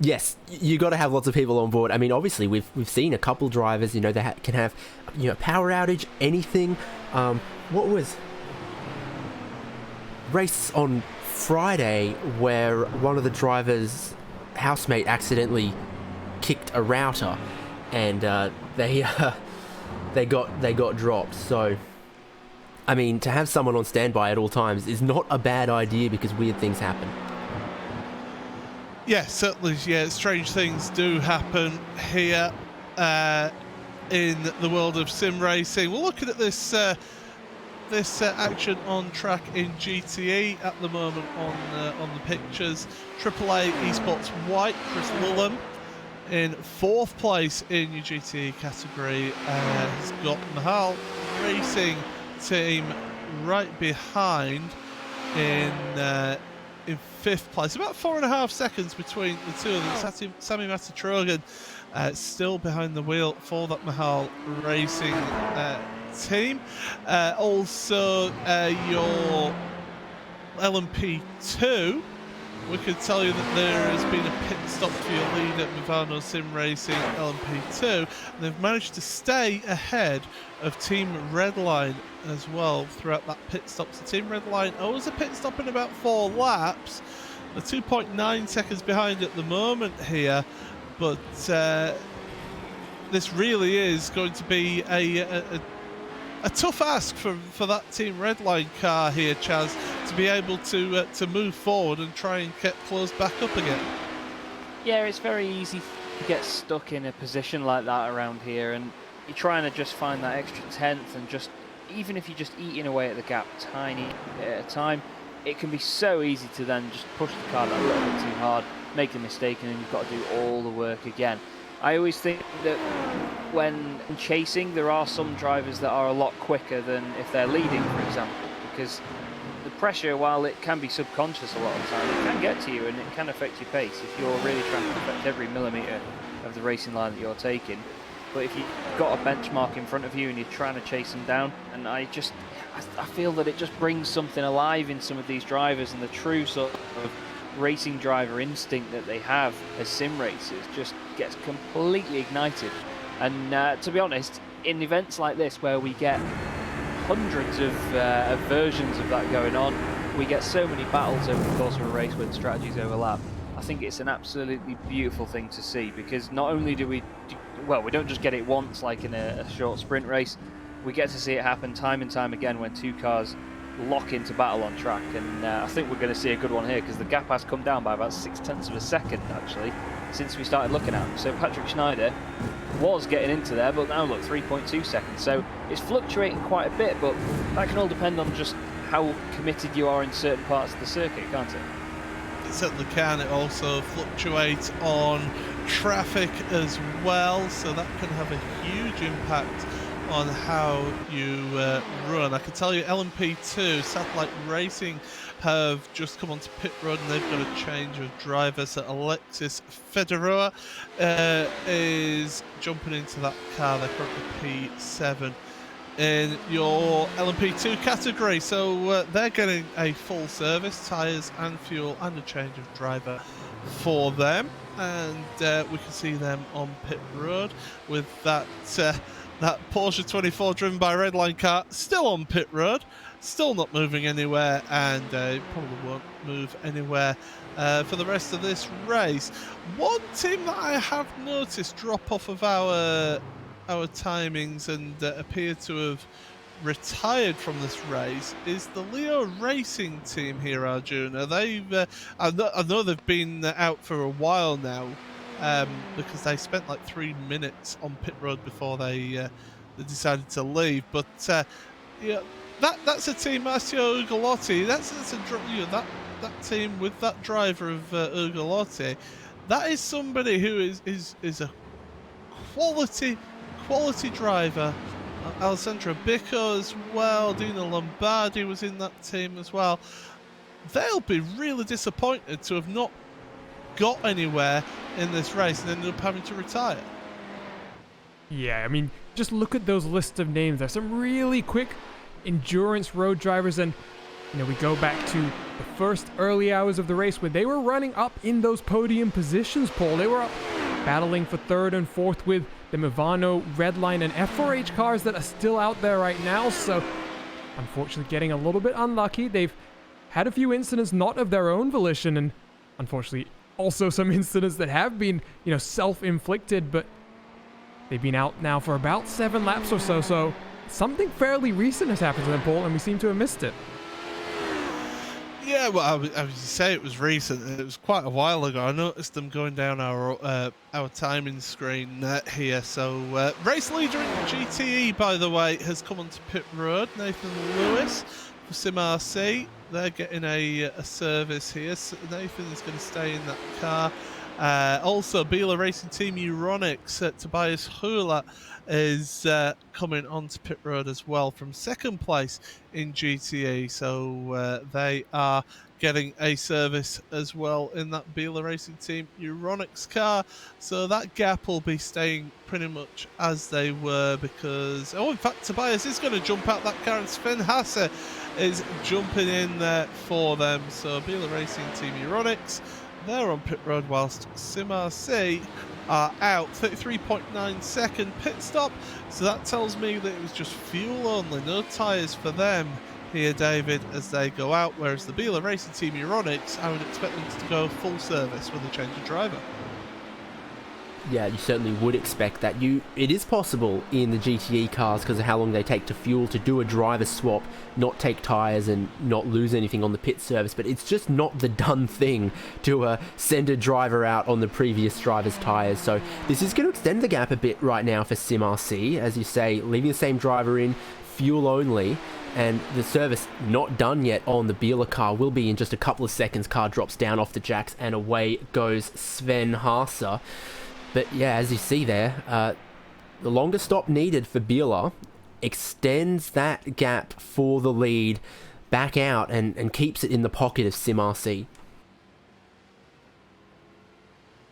Yes, you got to have lots of people on board. I mean, obviously, we've seen a couple drivers, they can have, power outage, anything. What was race on Friday where one of the drivers' housemate accidentally kicked a router, and they got dropped. So, I mean, to have someone on standby at all times is not a bad idea, because weird things happen. Yeah, certainly. Yeah, strange things do happen here in the world of sim racing. We're looking at this action on track in GTE at the moment on the pictures. AAA Esports White, Chris Lulham In 4th place in your GTE category has got Mahal Racing team right behind in 5th place. About 4.5 seconds between the two of them. Sami Matatrogan still behind the wheel for that Mahal Racing team. Also, your LMP2, we could tell you that there has been a pit stop for your leader, Movano Sim Racing LMP2, and they've managed to stay ahead of Team Redline as well throughout that pit stop. So Team Redline owes a pit stop in about 4 laps. They're 2.9 seconds behind at the moment here, but this really is going to be a tough ask for that Team Redline car here, Chaz, to be able to move forward and try and get closed back up again. Yeah, it's very easy to get stuck in a position like that around here, and you're trying to just find that extra tenth, and just even if you're just eating away at the gap tiny bit at a time, it can be so easy to then just push the car that little bit too hard, make a mistake, and then you've got to do all the work again. I always think that when chasing, there are some drivers that are a lot quicker than if they're leading, for example, because the pressure, while it can be subconscious a lot of the time, it can get to you and it can affect your pace if you're really trying to affect every millimetre of the racing line that you're taking. But if you've got a benchmark in front of you and you're trying to chase them down, and I feel that it just brings something alive in some of these drivers, and the true sort of racing driver instinct that they have as sim racers just gets completely ignited. And to be honest, in events like this where we get hundreds of versions of that going on, we get so many battles over the course of a race where the strategies overlap. I think it's an absolutely beautiful thing to see, because not only do we don't just get it once like in a short sprint race, we get to see it happen time and time again when two cars lock into battle on track, and I think we're going to see a good one here, because the gap has come down by about 0.6 of a second actually since we started looking at him. So Patrick Schneider was getting into there, but now look, 3.2 seconds. So it's fluctuating quite a bit, but that can all depend on just how committed you are in certain parts of the circuit, can't it? It certainly can. It also fluctuates on traffic as well, so that can have a huge impact on how you run. I can tell you LMP2, Satellite Racing, have just come onto pit road and they've got a change of driver. So Alexis Federer is jumping into that car. They're currently P7 in your LMP2 category. So they're getting a full service, tyres and fuel, and a change of driver for them. And we can see them on pit road with that that Porsche 24 driven by Redline car still on pit road, still not moving anywhere, and probably won't move anywhere for the rest of this race. One team that I have noticed drop off of our timings and appear to have retired from this race is the Leo Racing team here, Arjuna. They've I know they've been out for a while now, because they spent like 3 minutes on pit road before they decided to leave. But yeah, that's a team, Massimo Ugolotti. That's that team with that driver of Ugolotti. That is somebody who is a quality driver. Alessandro Bicco as well. Dino Lombardi was in that team as well. They'll be really disappointed to have not got anywhere in this race and ended up having to retire. Yeah, I mean, just look at those lists of names. There's some really quick endurance road drivers, and we go back to the first early hours of the race where they were running up in those podium positions, Paul. They were up battling for third and fourth with the Movano, Redline, and F4H cars that are still out there right now. So, unfortunately, getting a little bit unlucky. They've had a few incidents not of their own volition, and unfortunately, also some incidents that have been, self-inflicted, but they've been out now for about 7 laps or so. So, something fairly recent has happened to them, Paul, and we seem to have missed it. Yeah, well, I would say it was recent. It was quite a while ago. I noticed them going down our timing screen here. So, race leader in GTE, by the way, has come onto pit road. Nathan Lewis for Sim RC. They're getting a service here. So Nathan is going to stay in that car. Also, Biela Racing Team Euronics, Tobias Hula is coming onto pit road as well from second place in GTE. So they are getting a service as well in that Biela Racing Team Euronics car. So that gap will be staying pretty much as they were because, in fact, Tobias is going to jump out that car and Sven Hasse is jumping in there for them. So Biela Racing Team Euronics, they're on pit road whilst SimRC are out. 33.9 second pit stop. So that tells me that it was just fuel only, no tyres for them here, David, as they go out. Whereas the Biela Racing Team Euronics, I would expect them to go full service with a change of driver. Yeah, you certainly would expect that. It is possible in the GTE cars because of how long they take to fuel to do a driver swap, not take tyres and not lose anything on the pit service, but it's just not the done thing to send a driver out on the previous driver's tyres. So this is going to extend the gap a bit right now for SimRC, as you say, leaving the same driver in, fuel only, and the service not done yet on the Biela car will be in just a couple of seconds. Car drops down off the jacks and away goes Sven Hasse. But yeah, as you see there, the longer stop needed for Biela extends that gap for the lead back out and keeps it in the pocket of SimRC.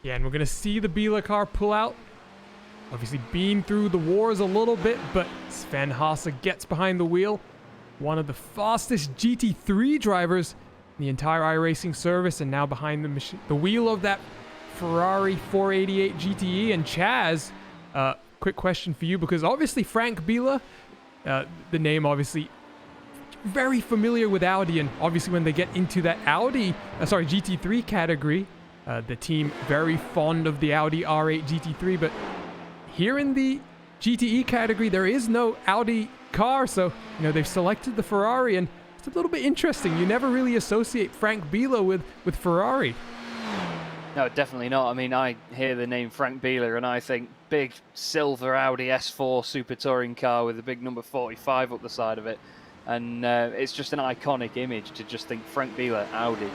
Yeah, and we're going to see the Biela car pull out. Obviously been through the wars a little bit, but Sven Hasse gets behind the wheel. One of the fastest GT3 drivers in the entire iRacing service, and now behind the wheel of that Ferrari 488 GTE. And Chaz, quick question for you, because obviously Frank Biela, the name obviously very familiar with Audi, and obviously when they get into that GT3 category, the team very fond of the Audi R8 GT3, but here in the GTE category there is no Audi car, so they've selected the Ferrari, and it's a little bit interesting. You never really associate Frank Biela with Ferrari. No, definitely not. I mean, I hear the name Frank Biela and I think big silver Audi S4 super touring car with a big number 45 up the side of it. And it's just an iconic image to just think Frank Biela, Audi.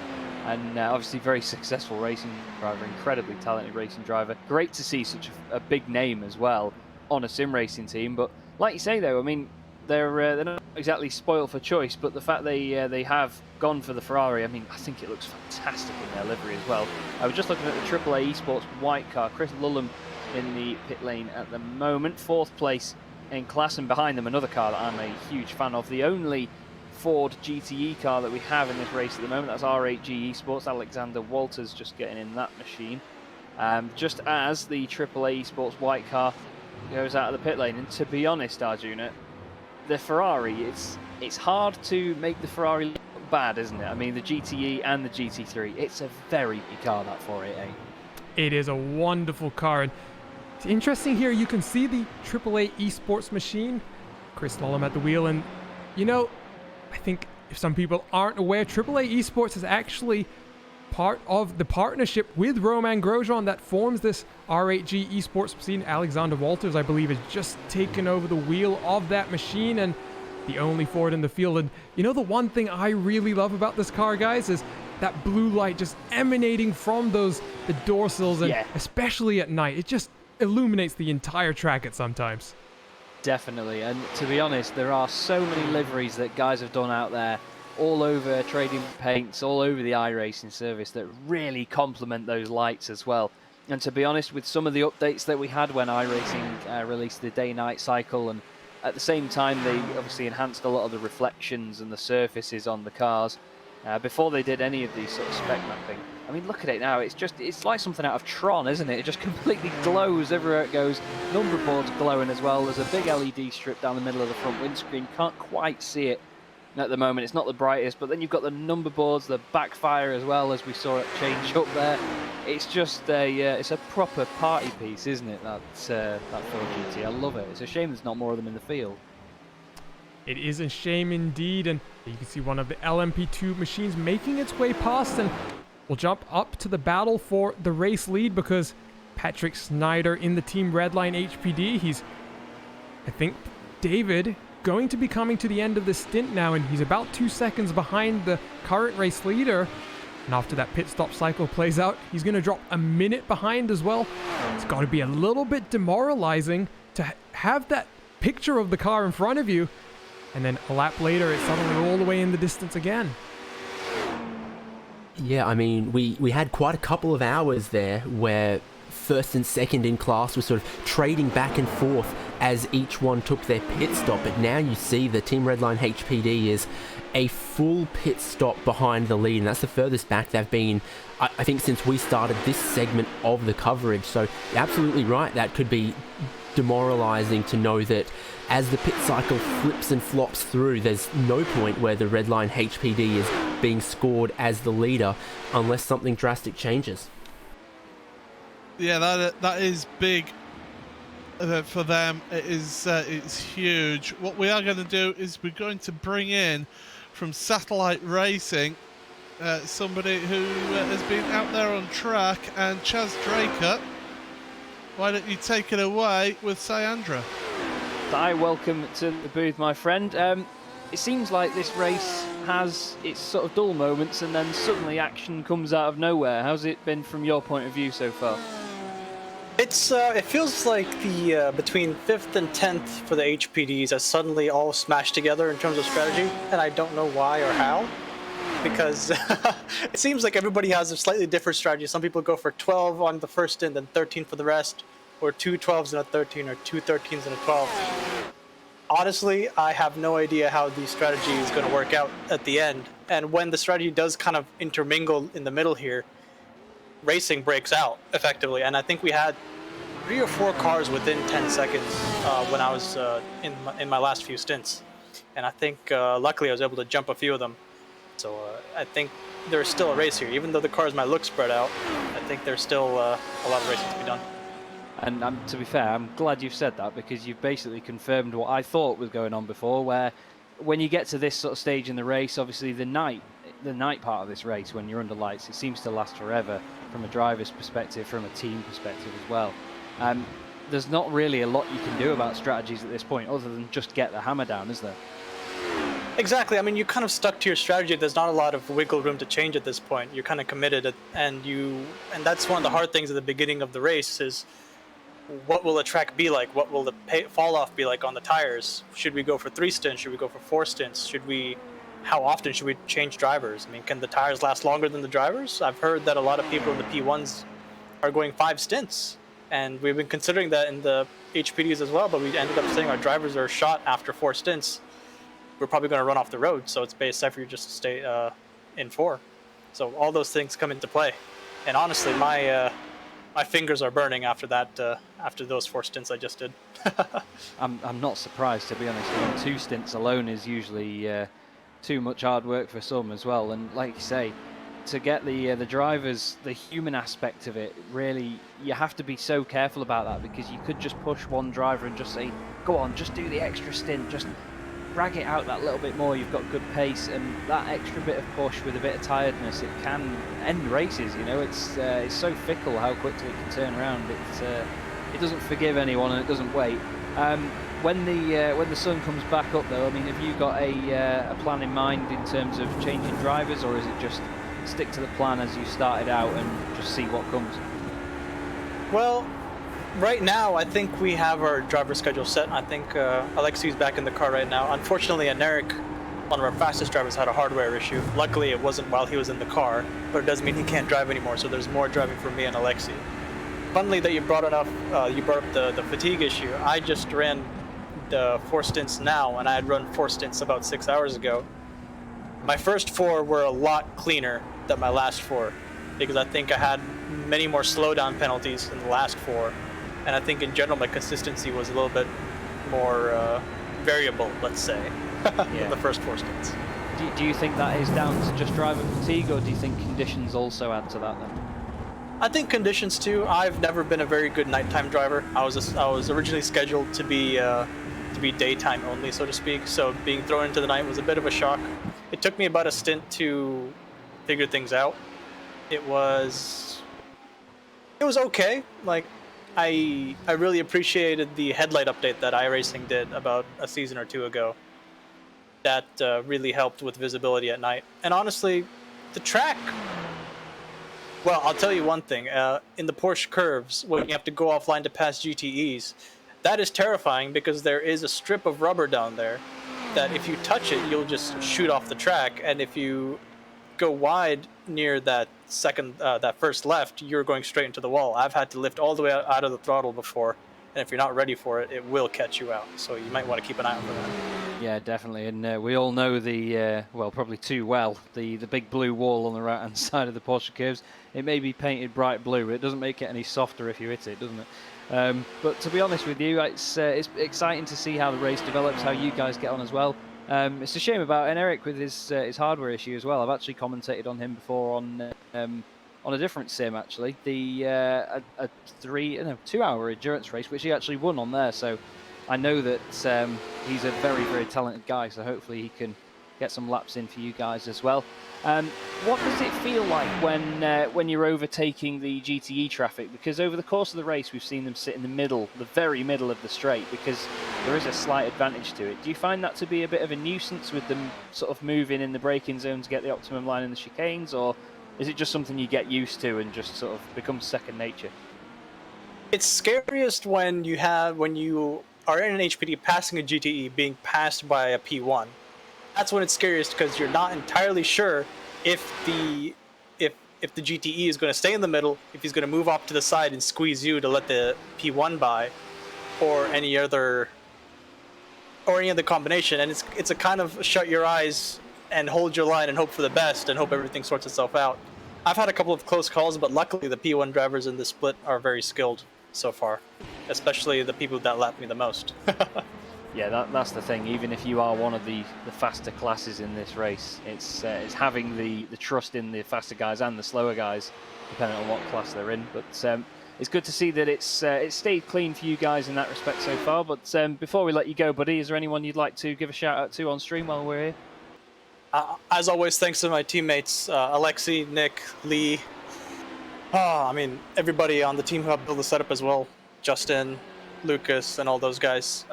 And obviously very successful racing driver, incredibly talented racing driver. Great to see such a big name as well on a sim racing team. But like you say though, I mean, they're not exactly spoiled for choice, but the fact they have gone for the Ferrari, I mean, I think it looks fantastic in their livery as well. I was just looking at the AAA Esports white car. Chris Lulham in the pit lane at the moment, 4th place in class, and behind them another car that I'm a huge fan of, the only Ford GTE car that we have in this race at the moment. That's R8G Esports. Alexander Walters just getting in that machine. Just as the AAA Esports white car goes out of the pit lane. And to be honest, Arjuna, the Ferrari, it's hard to make the Ferrari look bad, isn't it? I mean, the GTE and the GT3, it's a very big car, that 488. It is a wonderful car, and it's interesting here. You can see the AAA Esports machine, Chris Lulham at the wheel, and I think if some people aren't aware, AAA Esports is actually part of the partnership with Romain Grosjean that forms this R8G Esports machine. Alexander Walters, I believe, has just taken over the wheel of that machine, and the only Ford in the field. And the one thing I really love about this car, guys, is that blue light just emanating from the door sills, and especially at night, it just illuminates the entire track at sometimes. Definitely, and to be honest, there are so many liveries that guys have done out there all over trading paints, all over the iRacing service that really complement those lights as well. And to be honest, with some of the updates that we had when iRacing released the day-night cycle, and at the same time they obviously enhanced a lot of the reflections and the surfaces on the cars before they did any of these sort of spec mapping. I mean, look at it now, it's like something out of Tron, isn't it? It just completely glows everywhere it goes. Number board's glowing as well. There's a big LED strip down the middle of the front windscreen. Can't quite see it at the moment, it's not the brightest, but then you've got the number boards, the backfire as well, as we saw it change up there. It's just it's a proper party piece, isn't it, that Ford GT? I love it. It's a shame there's not more of them in the field. It is a shame indeed, and you can see one of the LMP2 machines making its way past, and we'll jump up to the battle for the race lead because Patrick Snyder in the Team Redline HPD, he's, I think, David, going to be coming to the end of the stint now, and he's about 2 seconds behind the current race leader. And after that pit stop cycle plays out, he's going to drop a minute behind as well. It's got to be a little bit demoralizing to have that picture of the car in front of you, and then a lap later it's suddenly all the way in the distance again. Yeah, I mean, we had quite a couple of hours there where first and second in class were sort of trading back and forth as each one took their pit stop, but now you see the Team Redline HPD is a full pit stop behind the lead, and that's the furthest back they've been, I think, since we started this segment of the coverage. So you're absolutely right, that could be demoralizing to know that as the pit cycle flips and flops through, there's no point where the Redline HPD is being scored as the leader unless something drastic changes. Yeah, that is big for them. It's huge. What we are going to do is we're going to bring in from Satellite Racing somebody who has been out there on track, and Chaz Draker. Why don't you take it away with Sayandra? Hi, welcome to the booth, my friend. It seems like this race has its sort of dull moments and then suddenly action comes out of nowhere. How's it been from your point of view so far? It feels like the between 5th and 10th for the HPDs has suddenly all smashed together in terms of strategy, and I don't know why or how, because it seems like everybody has a slightly different strategy. Some people go for 12 on the first stint and 13 for the rest, or 2 12s and a 13, or 2 13s and a 12. Honestly, I have no idea how the strategy is going to work out at the end, and when the strategy does kind of intermingle in the middle here, racing breaks out effectively. And I think we had 3 or 4 cars within 10 seconds when I was in my last few stints, and I think luckily I was able to jump a few of them. So I think there's still a race here, even though the cars might look spread out. I think there's still a lot of racing to be done. And to be fair, I'm glad you've said that, because you've basically confirmed what I thought was going on before, where when you get to this sort of stage in the race, obviously the night part of this race, when you're under lights, it seems to last forever from a driver's perspective, from a team perspective as well. There's not really a lot you can do about strategies at this point other than just get the hammer down, is there? Exactly. I mean, you kind of stuck to your strategy. There's not a lot of wiggle room to change at this point. You're kind of committed, and that's one of the hard things at the beginning of the race is, what will the track be like? What will the fall off be like on the tires? Should we go for 3 stints? Should we go for 4 stints? How often should we change drivers? I mean, can the tires last longer than the drivers? I've heard that a lot of people in the P1s are going 5 stints, and we've been considering that in the HPDs as well, but we ended up saying our drivers are shot after 4 stints. We're probably going to run off the road, so it's best safer you just stay in 4. So all those things come into play. And honestly, my fingers are burning after that. After those 4 stints I just did. I'm not surprised, to be honest. I mean, 2 stints alone is usually too much hard work for some as well. And like you say, to get the drivers, the human aspect of it, really, you have to be so careful about that, because you could just push one driver and just say, go on, just do the extra stint, just drag it out that little bit more. You've got good pace, and that extra bit of push with a bit of tiredness, it can end races. You know, it's so fickle how quickly it can turn around. It doesn't forgive anyone, and it doesn't wait. When the sun comes back up, though, I mean, have you got a plan in mind in terms of changing drivers, or is it just stick to the plan as you started out and just see what comes? Well, right now, I think we have our driver schedule set. I think Alexi's back in the car right now. Unfortunately, Eric, one of our fastest drivers, had a hardware issue. Luckily, it wasn't while he was in the car, but it does mean he can't drive anymore, so there's more driving for me and Alexi. Funnily that you brought up the fatigue issue. I just ran the 4 stints now, and I had run 4 stints about 6 hours ago. My first 4 were a lot cleaner than my last 4, because I think I had many more slowdown penalties than the last 4. And I think in general my consistency was a little bit more variable, let's say, than the first 4 stints. Do you think that is down to just driver fatigue, or do you think conditions also add to that then? I think conditions too. I've never been a very good nighttime driver. I was originally scheduled to be daytime only, so to speak. So being thrown into the night was a bit of a shock. It took me about a stint to figure things out. It was okay. Like, I really appreciated the headlight update that iRacing did about a season or 2 ago. That really helped with visibility at night. And honestly, the track Well, I'll tell you one thing. In the Porsche curves, when you have to go offline to pass GTEs, that is terrifying because there is a strip of rubber down there that if you touch it, you'll just shoot off the track. And if you go wide near that that first left, you're going straight into the wall. I've had to lift all the way out of the throttle before, and if you're not ready for it, it will catch you out. So you might want to keep an eye out for that. Yeah, definitely, and we all know the well, probably too well, the big blue wall on the right hand side of the Porsche curves. It may be painted bright blue, but it doesn't make it any softer if you hit it, doesn't it? But to be honest with you, it's exciting to see how the race develops, how you guys get on as well. It's a shame about Eric with his hardware issue as well. I've actually commentated on him before on a different sim actually, a 2-hour endurance race, which he actually won on there. So I know that he's a very, very talented guy. So hopefully he can get some laps in for you guys as well. What does it feel like when you're overtaking the GTE traffic? Because over the course of the race, we've seen them sit in the middle, the very middle of the straight, because there is a slight advantage to it. Do you find that to be a bit of a nuisance with them sort of moving in the braking zone to get the optimum line in the chicanes, or is it just something you get used to and just sort of becomes second nature? It's scariest when you are in an HPD passing a GTE being passed by a P1. That's when it's scariest because you're not entirely sure if the GTE is going to stay in the middle, if he's going to move off to the side and squeeze you to let the P1 by, or any other combination. And it's a kind of shut your eyes and hold your line and hope for the best and hope everything sorts itself out. I've had a couple of close calls, but luckily the P1 drivers in this split are very skilled so far, especially the people that lap me the most. Yeah, that's the thing. Even if you are one of the faster classes in this race, it's having the trust in the faster guys and the slower guys, depending on what class they're in. But it's good to see that it's stayed clean for you guys in that respect so far. But before we let you go, buddy, is there anyone you'd like to give a shout out to on stream while we're here? As always, thanks to my teammates, Alexi, Nick, Lee. I mean, everybody on the team who helped build the setup as well. Justin, Lucas, and all those guys.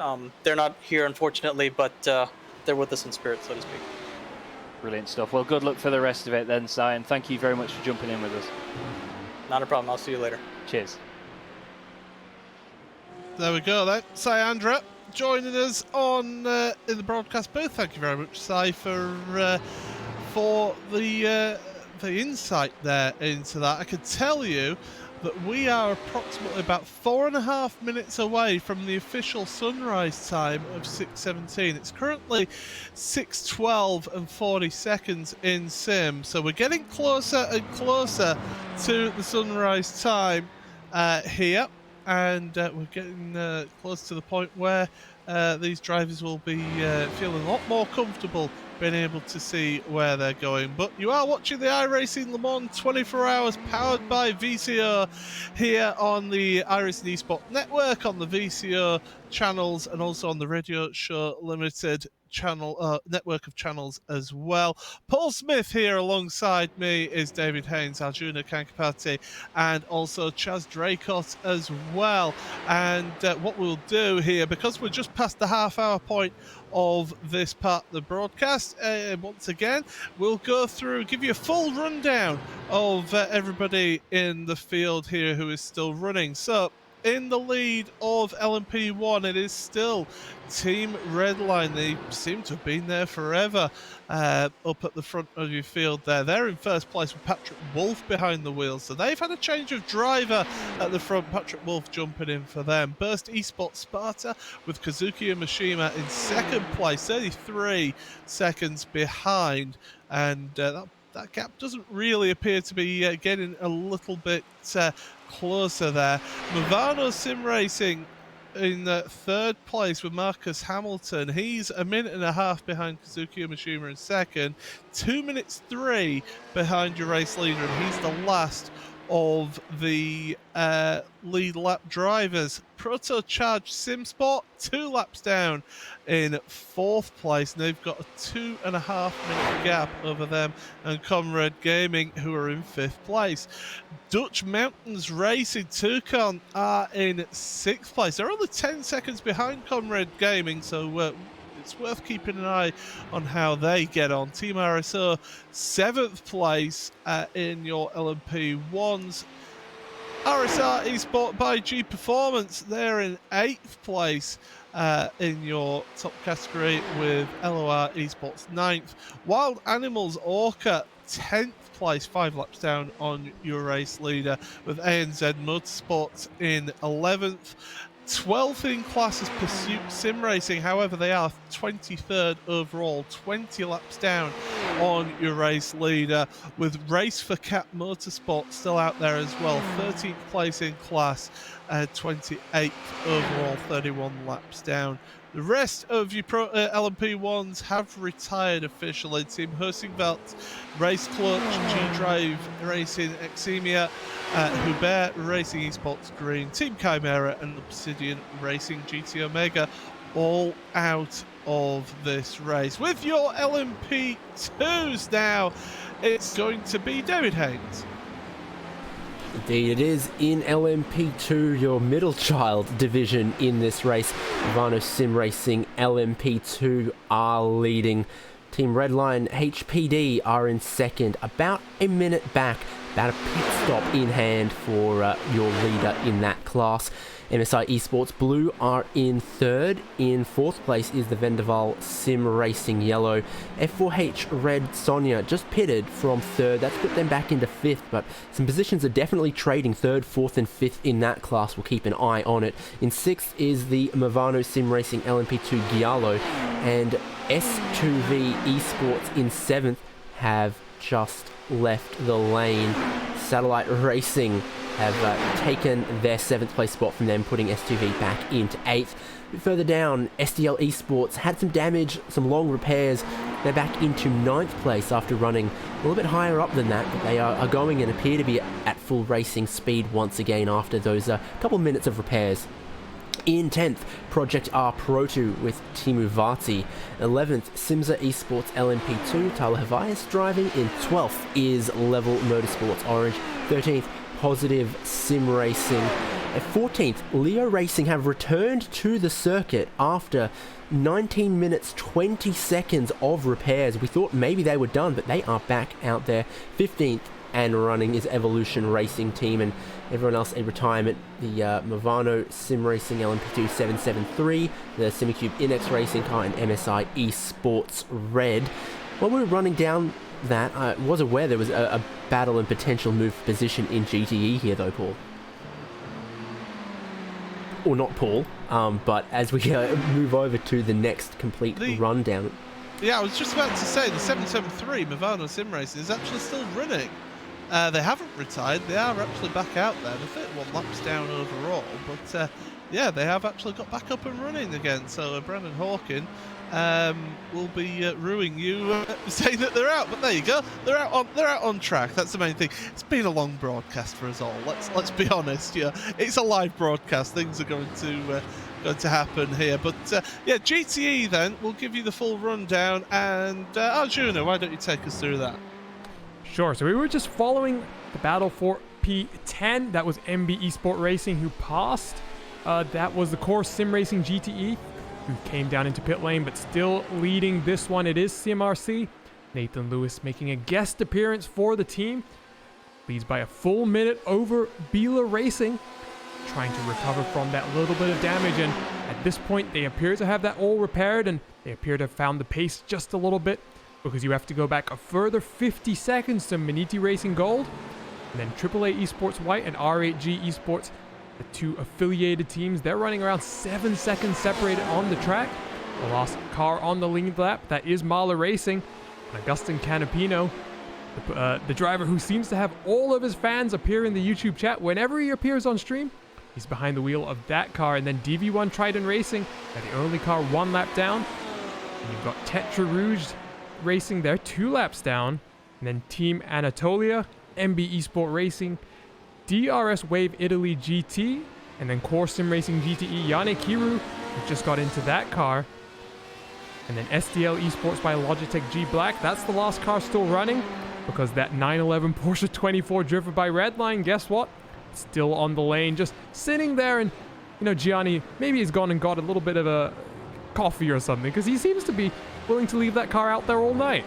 They're not here, unfortunately, but they're with us in spirit, so to speak. Brilliant stuff. Well, good luck for the rest of it then, Si, and thank you very much for jumping in with us. Not a problem. I'll see you later. Cheers. There we go then. Siandra joining us on in the broadcast booth. Thank you very much, Si, for the insight there into that. I can tell you that we are approximately about 4.5 minutes away from the official sunrise time of 6:17. It's currently 6:12 and 40 seconds in sim, so we're getting closer and closer to the sunrise time here, and we're getting close to the point where these drivers will be feeling a lot more comfortable being able to see where they're going. But you are watching the iRacing Le Mans 24 hours powered by VCO here on the iRacing Esport Network, on the VCO channels, and also on the Radio Show Limited channel network of channels as well. Paul Smith here alongside me is David Haynes, Arjuna Kankapati, and also Chaz Draycott as well. And what we'll do here, because we're just past the half-hour point of this part of the broadcast, once again we'll go through, give you a full rundown of everybody in the field here who is still running. So in the lead of LMP1, it is still Team Redline. They seem to have been there forever, up at the front of your field there. They're in first place with Patrick Wolf behind the wheel, so they've had a change of driver at the front. Patrick Wolf jumping in for them. Burst Esports Sparta with Kazuki Mishima in second place, 33 seconds behind, and that gap doesn't really appear to be getting a little bit closer there. Movano Sim Racing in third place with Marcus Hamilton. He's a minute and a half behind Kazuki Mishima in second, 2 minutes 3 behind your race leader, and he's the last of the lead lap drivers. Proto Charge SimSport 2 laps down in fourth place, and they've got a 2.5 minute gap over them and Comrade Gaming, who are in fifth place. Dutch Mountains Racing Toucan are in sixth place. They're only 10 seconds behind Comrade Gaming, so It's worth keeping an eye on how they get on. Team RSO, 7th place in your LMP1s. RSR Esport by G Performance, they're in 8th place in your top category, with LOR Esports 9th. Wild Animals Orca, 10th place, 5 laps down on your race leader, with ANZ Motorsports in 11th. 12th in class is Pursuit Sim Racing, however they are 23rd overall, 20 laps down on your race leader, with Race for Cat Motorsport still out there as well, 13th place in class, 28th overall, 31 laps down. The rest of your LMP1s have retired officially. Team Hosingveld, Race Clutch, G-Drive Racing Exemia, Hubert Racing Esports Green, Team Chimera and Obsidian Racing GT Omega all out of this race. With your LMP2s now, it's going to be David Haynes. Indeed it is. In LMP2, your middle child division in this race, Vano Sim Racing LMP2 are leading. Team Redline HPD are in second, about a minute back, about a pit stop in hand for your leader in that class. MSI Esports Blue are in third. In fourth place is the Vendaval Sim Racing Yellow. F4H Red Sonia just pitted from third. That's put them back into fifth, but some positions are definitely trading third, fourth and fifth in that class. We'll keep an eye on it. In sixth is the Movano Sim Racing LMP2 Giallo, and S2V Esports in seventh have just left the lane. Satellite Racing have taken their 7th place spot from them, putting S2V back into 8th. A bit further down, SDL Esports had some damage, some long repairs. They're back into 9th place after running a little bit higher up than that, but they are going and appear to be at full racing speed once again after those couple minutes of repairs. In 10th, Project R Pro2 with Timu Vati. 11th, Simza Esports LMP2, Tyler Havias driving. In 12th is Level Motorsports Orange. 13th, Positive Sim Racing. At 14th, Leo Racing have returned to the circuit after 19 minutes 20 seconds of repairs. We thought maybe they were done, but they are back out there. 15th and running is Evolution Racing Team, and everyone else in retirement. The Movano Sim Racing LMP2 773, the Simicube Inex Racing Car, and MSI Esports Red. While we were running down that, I was aware there was a battle and potential move for position in GTE here though, Paul. Or not Paul, but as we move over to the next complete rundown. Yeah, I was just about to say, the 773 Movano Sim Racing is actually still running. They haven't retired, they are actually back out there. They're 31 laps down overall, but yeah, they have actually got back up and running again. So Brandon Hawkin will be ruining you saying that they're out, but there you go, they're out on track. That's the main thing. It's been a long broadcast for us all. Let's be honest. Yeah, it's a live broadcast. Things are going to happen here, but yeah, GTE then we'll give you the full rundown, and Arjuna, why don't you take us through that? Sure, so we were just following the battle for P10. That was MB Esport Racing who passed. That was the Core Sim Racing GTE who came down into pit lane, but still leading this one. It is CMRC. Nathan Lewis making a guest appearance for the team. Leads by a full minute over Bila Racing, trying to recover from that little bit of damage, and at this point they appear to have that all repaired, and they appear to have found the pace just a little bit, because you have to go back a further 50 seconds to Maniti Racing Gold, and then AAA Esports White and R8G Esports, the two affiliated teams. They're running around 7 seconds separated on the track. The last car on the lead lap, that is Mala Racing, and Augustin Canapino, the driver who seems to have all of his fans appear in the YouTube chat whenever he appears on stream. He's behind the wheel of that car, and then DV1 Trident Racing, they're the only car 1 lap down. And you've got Tetra Rouge Racing there 2 laps down, and then Team Anatolia, MB Esport Racing, DRS Wave Italy GT, and then Core Sim Racing GTE Yannick Hiru, who just got into that car. And then SDL Esports by Logitech G Black, that's the last car still running, because that 911 Porsche 24 driven by Redline, guess what? It's still on the lane, just sitting there, and you know, Gianni maybe has gone and got a little bit of a coffee or something, because he seems to be willing to leave that car out there all night.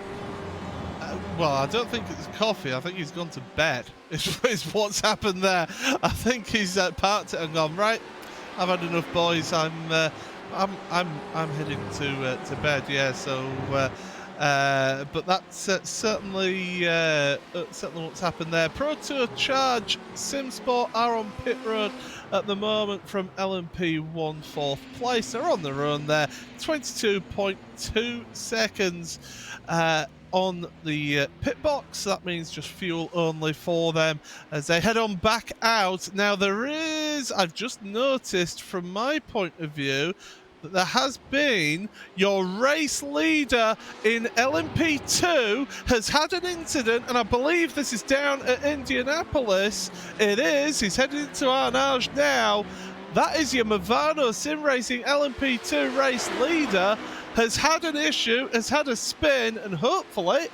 Well, I don't think it's coffee. I think he's gone to bed. Is what's happened there. I think he's parked it and gone, right, I've had enough, boys. I'm heading to bed. Yeah. So, but that's certainly what's happened there. Pro Tour Charge SimSport are on pit road at the moment from LMP1 4th place. They're on the run there. 22.2 seconds on the pit box. That means just fuel only for them as they head on back out. Now I've just noticed from my point of view that there has been your race leader in LMP2 has had an incident, and I believe this is down at Indianapolis. It is. He's heading into Arnage now. That is your Movano Sim Racing LMP2 race leader. Has had an issue, has had a spin, and hopefully,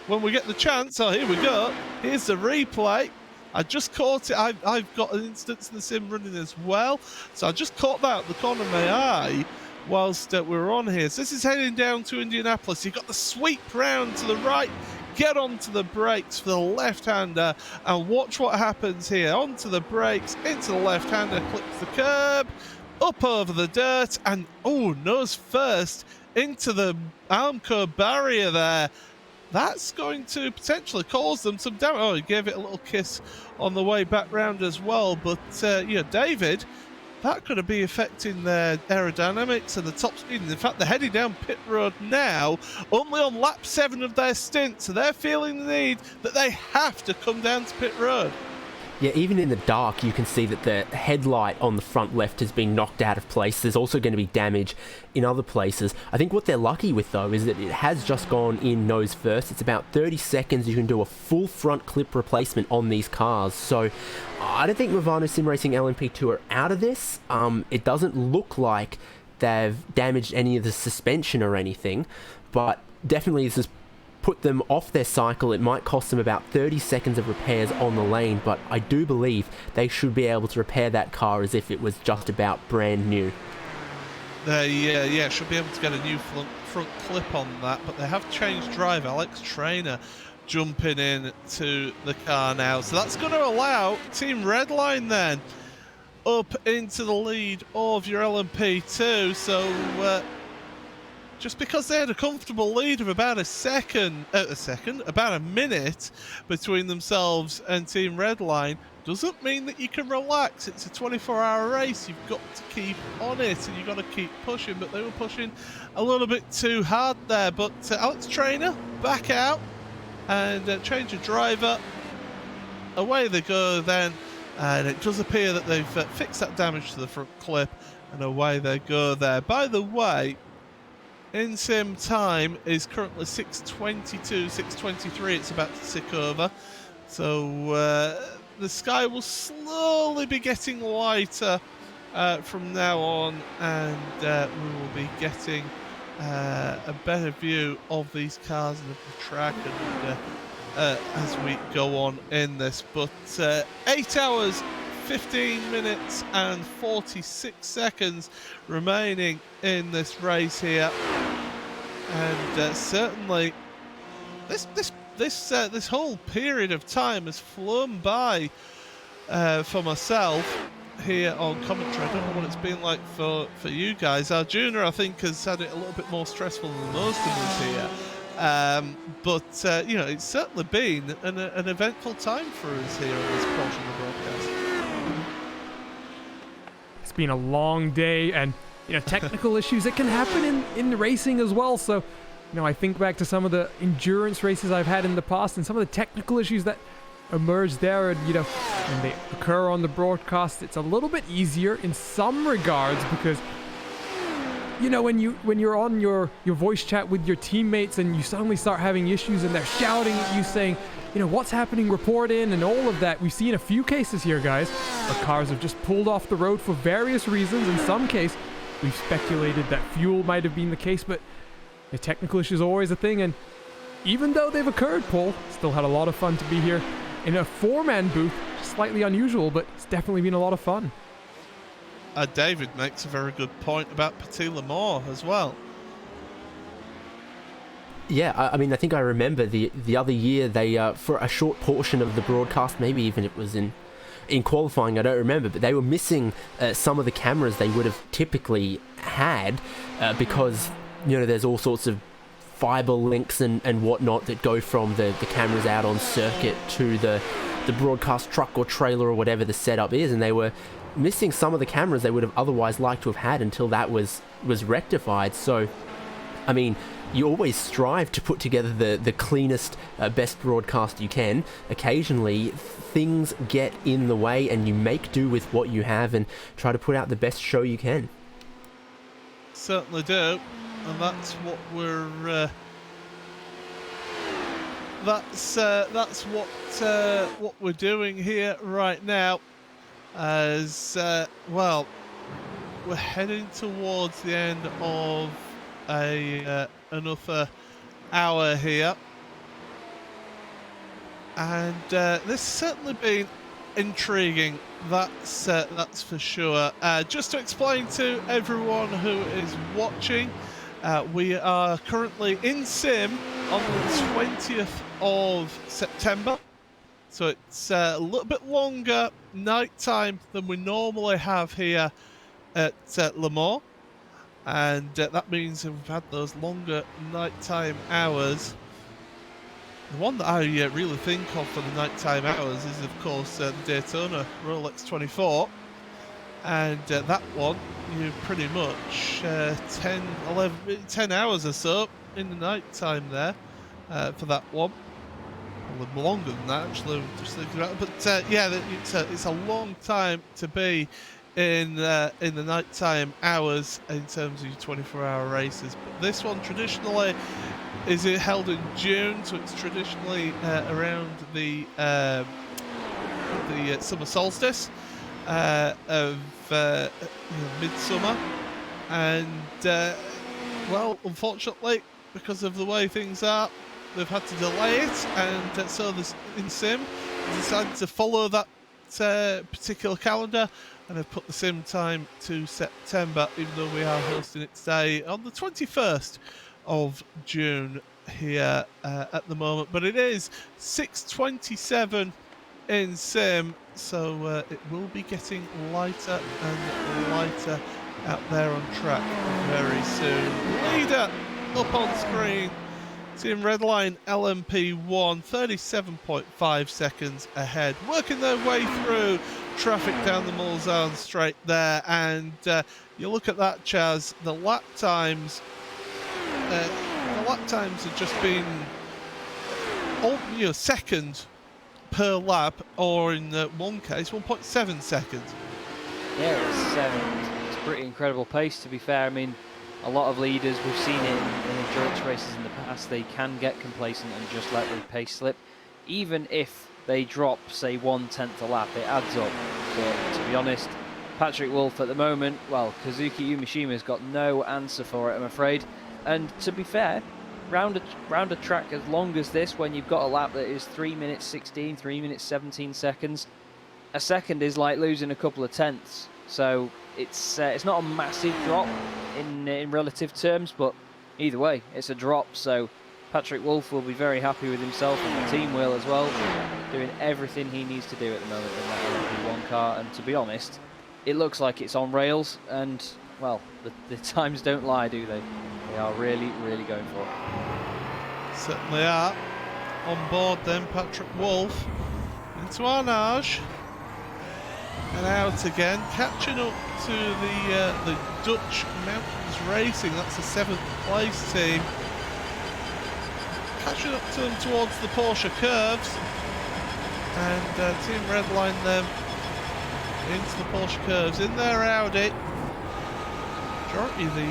when we get the chance, oh, here we go. Here's the replay. I just caught it. I've got an instance in the sim running as well. So I just caught that at the corner of my eye whilst we were on here. So this is heading down to Indianapolis. You've got the sweep round to the right. Get onto the brakes for the left-hander and watch what happens here. Onto the brakes, into the left-hander, clips the curb, up over the dirt, and nose first into the Armco barrier there. That's going to potentially cause them some damage. Oh, he gave it a little kiss on the way back round as well. But, David, that could be affecting their aerodynamics and the top speed. And in fact, they're heading down pit road now, only on lap 7 of their stint. So they're feeling the need that they have to come down to pit road. Yeah, even in the dark, you can see that the headlight on the front left has been knocked out of place. There's also going to be damage in other places. I think what they're lucky with, though, is that it has just gone in nose first. It's about 30 seconds. You can do a full front clip replacement on these cars. So I don't think Movano Sim Racing LMP2 are out of this. It doesn't look like they've damaged any of the suspension or anything, but definitely this is put them off their cycle. It might cost them about 30 seconds of repairs on the lane, but I do believe they should be able to repair that car as if it was just about brand new. They should be able to get a new front clip on that, but they have changed drive. Alex Trainer jumping in to the car now, so that's going to allow Team Redline then up into the lead of your LMP2. So just because they had a comfortable lead of about about a minute between themselves and Team Redline, doesn't mean that you can relax. It's a 24-hour race. You've got to keep on it and you've got to keep pushing. But they were pushing a little bit too hard there. But Alex Trainer back out and change of driver. Away they go then. And it does appear that they've fixed that damage to the front clip. And away they go there. By the way, in-sim time is currently 6:22, 6:23. It's about to tick over. So the sky will slowly be getting lighter from now on, and we will be getting a better view of these cars and of the track and as we go on in this. But 8 hours, 15 minutes and 46 seconds remaining in this race here, and certainly this whole period of time has flown by for myself here on commentary. I don't know what it's been like for you guys. Arjuna, I think, has had it a little bit more stressful than most of us here. But it's certainly been an eventful time for us here on this portion of the broadcast. It's been a long day, and technical issues that can happen in the racing as well. So I think back to some of the endurance races I've had in the past and some of the technical issues that emerge there, and when they occur on the broadcast, it's a little bit easier in some regards, because when you're on your voice chat with your teammates and you suddenly start having issues and they're shouting at you saying, what's happening, report in, and all of that. We've seen a few cases here, guys, where cars have just pulled off the road for various reasons. In some case, we've speculated that fuel might have been the case, but the technical issue is always a thing. And even though they've occurred, Paul, still had a lot of fun to be here in a 4-man booth. Slightly unusual, but it's definitely been a lot of fun. David makes a very good point about Petit Le Mans as well. Yeah, I mean, I think I remember the other year they, for a short portion of the broadcast, maybe even it was in qualifying, I don't remember, but they were missing some of the cameras they would have typically had because, you know, there's all sorts of fiber links and whatnot that go from the cameras out on circuit to the broadcast truck or trailer or whatever the setup is, and they were missing some of the cameras they would have otherwise liked to have had until that was rectified. So, I mean, you always strive to put together the cleanest, best broadcast you can. Occasionally, things get in the way and you make do with what you have and try to put out the best show you can. Certainly do, and that's what we're... that's what we're doing here right now, as well, we're heading towards the end of another hour here, and this has certainly been intriguing. That's for sure. Just to explain to everyone who is watching, we are currently in sim on the 20th of September, so it's a little bit longer night time than we normally have here at Le Mans, and that means we've had those longer nighttime hours. The one that I really think of for the nighttime hours is, of course, the Daytona Rolex 24, and that one, you pretty much 10 hours or so in the nighttime there for that one. A little longer than that, actually. Just thinking about it. But yeah, it's a long time to be in the nighttime hours in terms of your 24-hour races. But this one traditionally is held in June, so it's traditionally around the summer solstice of midsummer, and well, unfortunately, because of the way things are, they've had to delay it, and so this in sim decided to follow that particular calendar, and have put the sim time to September, even though we are hosting it today on the 21st of June here at the moment. But it is 6:27 in sim, so it will be getting lighter and lighter out there on track very soon. Leader up on screen, Team Redline LMP1, 37.5 seconds ahead, working their way through traffic down the Mulsanne straight there, and you look at that, Chaz, the lap times have just been second per lap, or in one case 1.7 seconds. Yeah, it's a pretty incredible pace, to be fair. I mean, a lot of leaders, we've seen it in endurance races in the past, they can get complacent and just let the pace slip. Even if they drop, say, 1/10 a lap, it adds up. But to be honest, Patrick Wolff at the moment, well, Kazuki Umishima's got no answer for it, I'm afraid. And to be fair, round a track as long as this, when you've got a lap that is 3 minutes 16, 3 minutes 17 seconds, a second is like losing a couple of tenths. So it's not a massive drop in relative terms, but either way, it's a drop. So Patrick Wolff will be very happy with himself, and the team will as well, doing everything he needs to do at the moment in that LMP1 car. And to be honest, it looks like it's on rails, and well, the times don't lie, do they? They are really, really going for it. Certainly are. On board then, Patrick Wolff into Arnage and out again, catching up to the Dutch Mountains Racing. That's the 7th place team. Catching up to them towards the Porsche curves, and Team Redline them into the Porsche curves in their Audi. Majority of the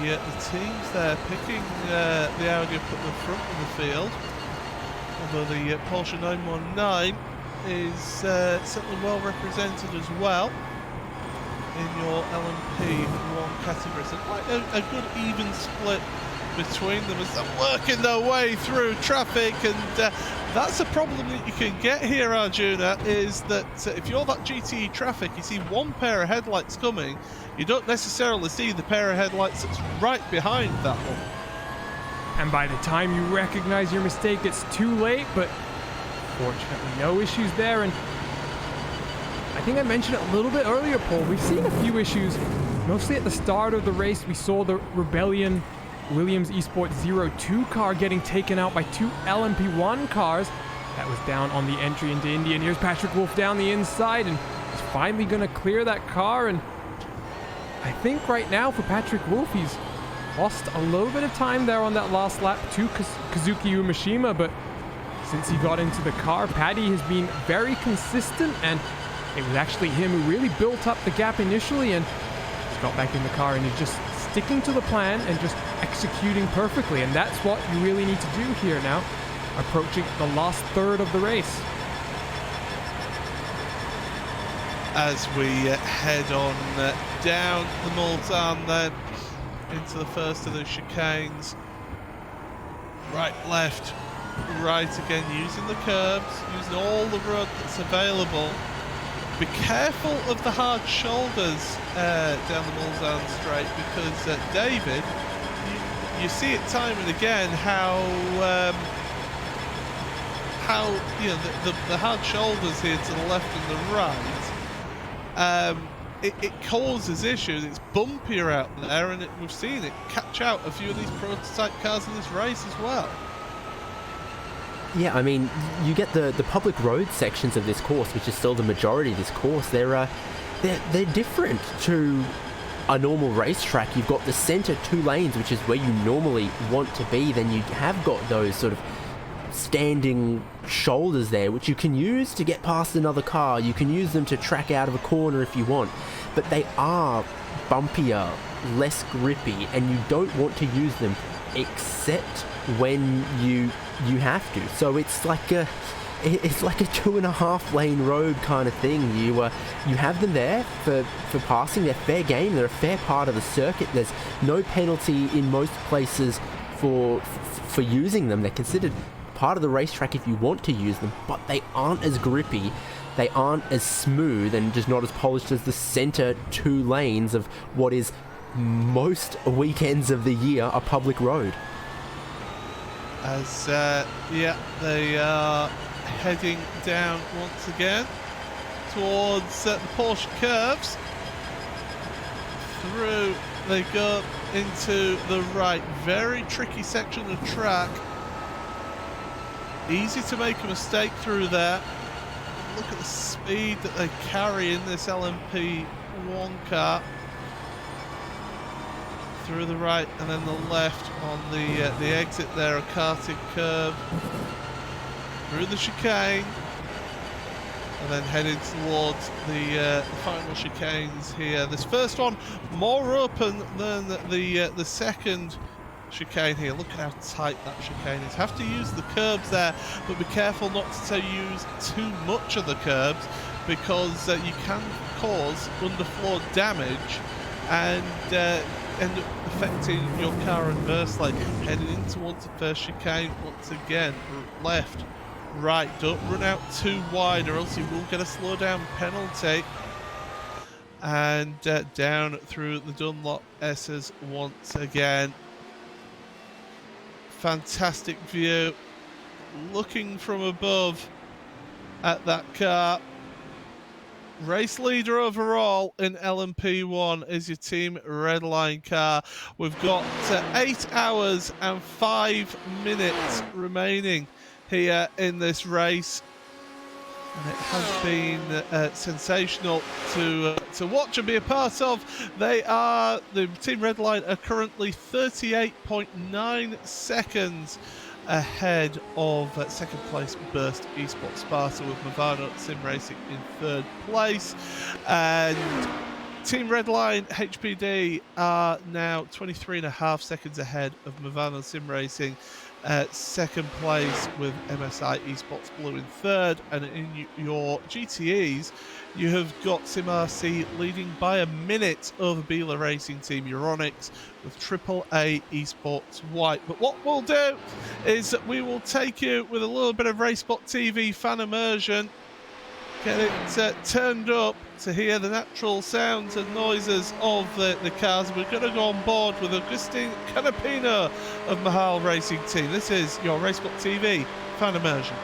teams there picking the Audi up at the front of the field, although the Porsche 919 is certainly well represented as well in your LMP1 category. So quite a good even split between them as they're working their way through traffic, and That's a problem that you can get here, Arjuna, is that if you're that GTE traffic, you see one pair of headlights coming, you don't necessarily see the pair of headlights that's right behind that one. And by the time you recognize your mistake, it's too late, but fortunately no issues there. And I think I mentioned it a little bit earlier, Paul. We've seen a few issues, mostly at the start of the race. We saw the Rebellion Williams Esports 02 car getting taken out by two LMP1 cars. That was down on the entry into India. And here's Patrick Wolf down the inside, and he's finally going to clear that car. And I think right now for Patrick Wolf, he's lost a little bit of time there on that last lap to Kazuki Umeshima, but since he got into the car, Paddy has been very consistent, and it was actually him who really built up the gap initially, and he's got back in the car and he's just sticking to the plan and just executing perfectly. And that's what you really need to do here now, approaching the last third of the race. As we head on down the Multan then into the first of the chicanes. Right, left, right again, using the curbs, using all the road that's available. Be careful of the hard shoulders down the Multan straight, because David, you see it time and again how you know the hard shoulders here to the left and the right. It causes issues. It's bumpier out there, and we've seen it catch out a few of these prototype cars in this race as well. Yeah, I mean, you get the public road sections of this course, which is still the majority of this course. They're different to a normal racetrack. You've got the center 2 lanes, which is where you normally want to be. Then you have got those sort of standing shoulders there, which you can use to get past another car. You can use them to track out of a corner if you want, but they are bumpier, less grippy, and you don't want to use them except when you have to. So it's like a 2.5 lane road kind of thing. You have them there for passing. They're fair game. They're a fair part of the circuit. There's no penalty in most places for using them. They're considered part of the racetrack if you want to use them, but they aren't as grippy, they aren't as smooth, and just not as polished as the center 2 lanes of what is most weekends of the year a public road. As they are heading down once again towards the Porsche curves. Through they go into the right. Very tricky section of track. Easy to make a mistake through there. Look at the speed that they carry in this LMP1 car. Through the right and then the left on the exit there, a karted curve. Through the chicane. And then heading towards the final chicanes here. This first one more open than the second chicane here. Look at how tight that chicane is. Have to use the curbs there, but be careful not to use too much of the curbs, because you can cause underfloor damage and end up affecting your car adversely. Heading in towards the first chicane once again. Left, right, don't run out too wide or else you will get a slow down penalty. And down through the Dunlop S's once again. Fantastic view, looking from above at that car. Race leader overall in LMP1 is your Team Redline car. We've got 8 hours and 5 minutes remaining here in this race, and it has been sensational to watch and be a part of. The Team Redline are currently 38.9 seconds ahead of second place Burst Esports Sparta, with Movano Sim Racing in 3rd place. And Team Redline HPD are now 23.5 seconds ahead of Movano Sim Racing second place, with MSI Esports Blue in third. And in your GTEs, you have got SimRC leading by a minute over Beeler Racing Team Euronics with AAA Esports White. But what we'll do is that we will take you with a little bit of Racebot TV fan immersion, get it turned up to hear the natural sounds and noises of the cars. We're going to go on board with Augustine Canapino of Mahal Racing Team. This is your Racebot TV fan immersion.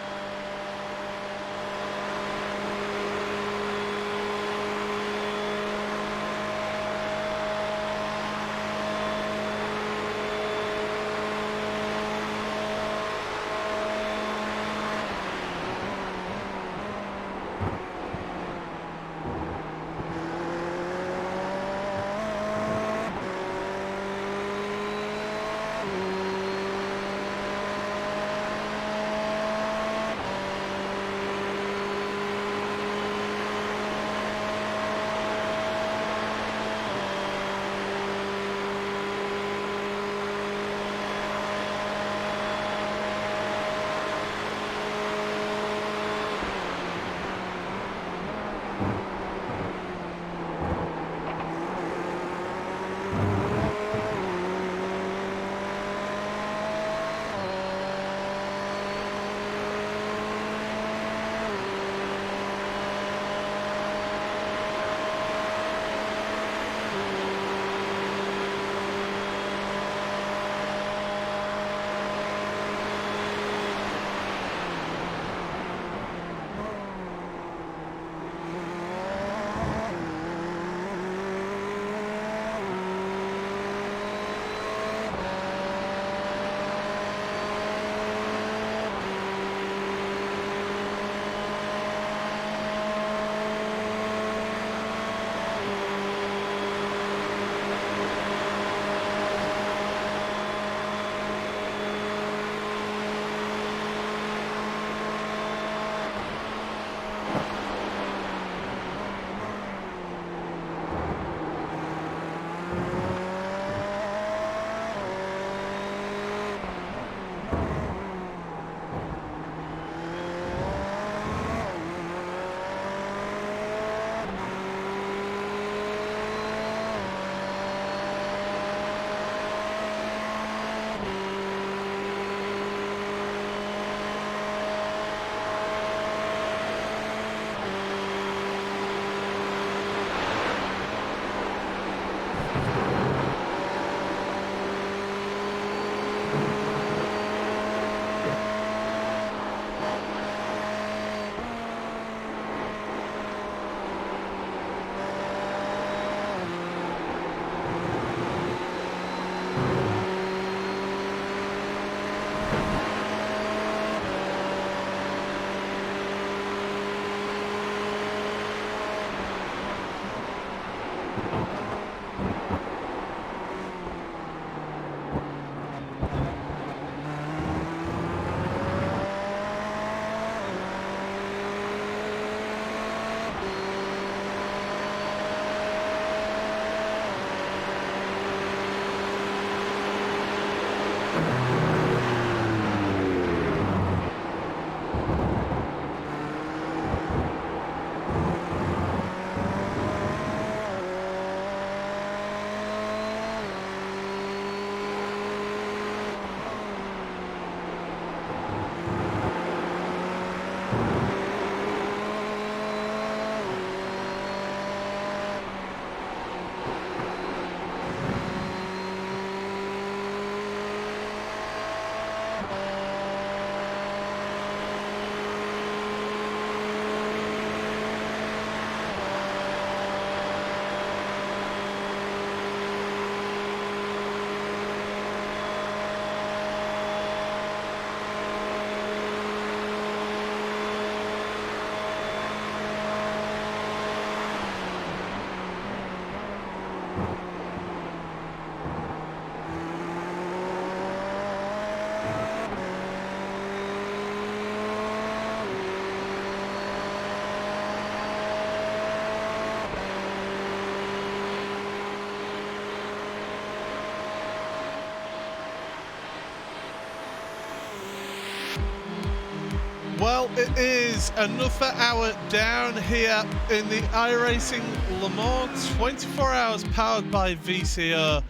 Well, it is another hour down here in the iRacing Le Mans 24 hours powered by VCO.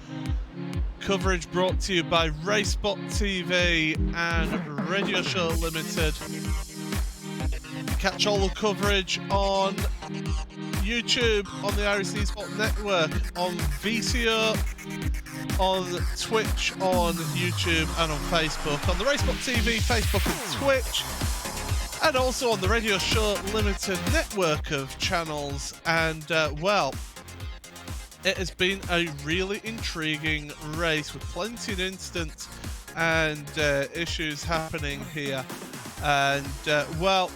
Coverage brought to you by RaceSpot TV and Radio Show Limited. Catch all the coverage on YouTube, on the iRacing Esports Network, on VCO, on Twitch, on YouTube and on Facebook, on the RaceSpot TV, Facebook and Twitch, and also on the Radio Show Limited network of channels. And well, it has been a really intriguing race with plenty of incidents and issues happening here. And well,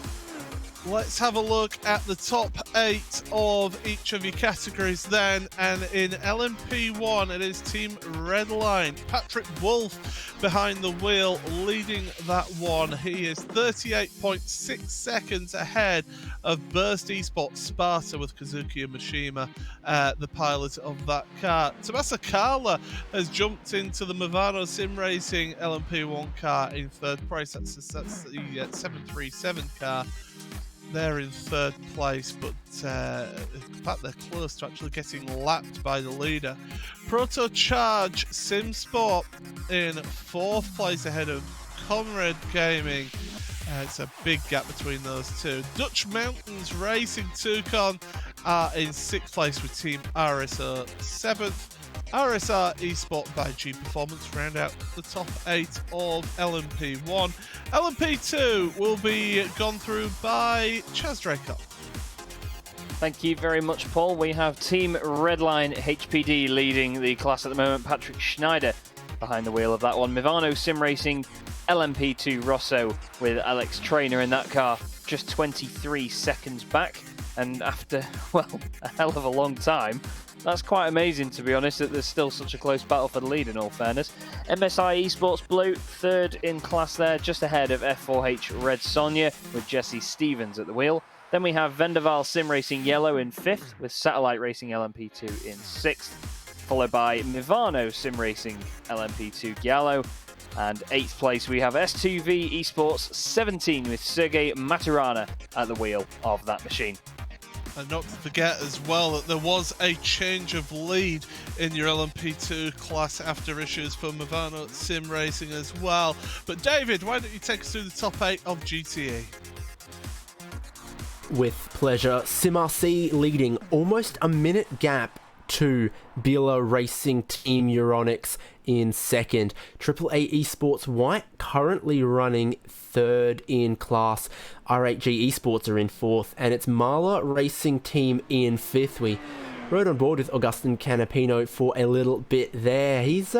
let's have a look at the top 8 of each of your categories then. And in LMP1, it is Team Redline. Patrick Wolf behind the wheel, leading that one. He is 38.6 seconds ahead of Burst Esports Sparta with Kazuki Mishima, the pilot of that car. Tomasa Carla has jumped into the Movano Sim Racing LMP1 car in third place. That's the 737 car. They're in third place, but in fact they're close to actually getting lapped by the leader. Proto Charge Sim Sport in fourth place ahead of Conrad Gaming. It's a big gap between those two. Dutch Mountains Racing Tucon are in sixth place with Team RSO 7th. RSR Esport by G Performance round out the top 8 of LMP1. LMP2 will be gone through by Chaz Draco. Thank you very much, Paul. We have Team Redline HPD leading the class at the moment. Patrick Schneider behind the wheel of that one. Movano Sim Racing LMP2 Rosso with Alex Trainer in that car, just 23 seconds back. And after, well, a hell of a long time, that's quite amazing, to be honest, that there's still such a close battle for the lead, in all fairness. MSI Esports Blue, third in class there, just ahead of F4H Red Sonja, with Jesse Stevens at the wheel. Then we have Vendaval Sim Racing Yellow in fifth, with Satellite Racing LMP2 in sixth, followed by Mivano Sim Racing LMP2 Giallo. And eighth place, we have S2V Esports 17, with Sergei Maturana at the wheel of that machine. And not to forget as well that there was a change of lead in your LMP2 class after issues for Movano Sim Racing as well. But David, why don't you take us through the top 8 of GTE? With pleasure. SimRC leading almost a minute gap to Bila Racing Team Euronics in second. AAA Esports White currently running third in class. R8G Esports are in fourth, and it's Marla Racing Team in fifth. We rode on board with Augustin Canapino for a little bit there. He's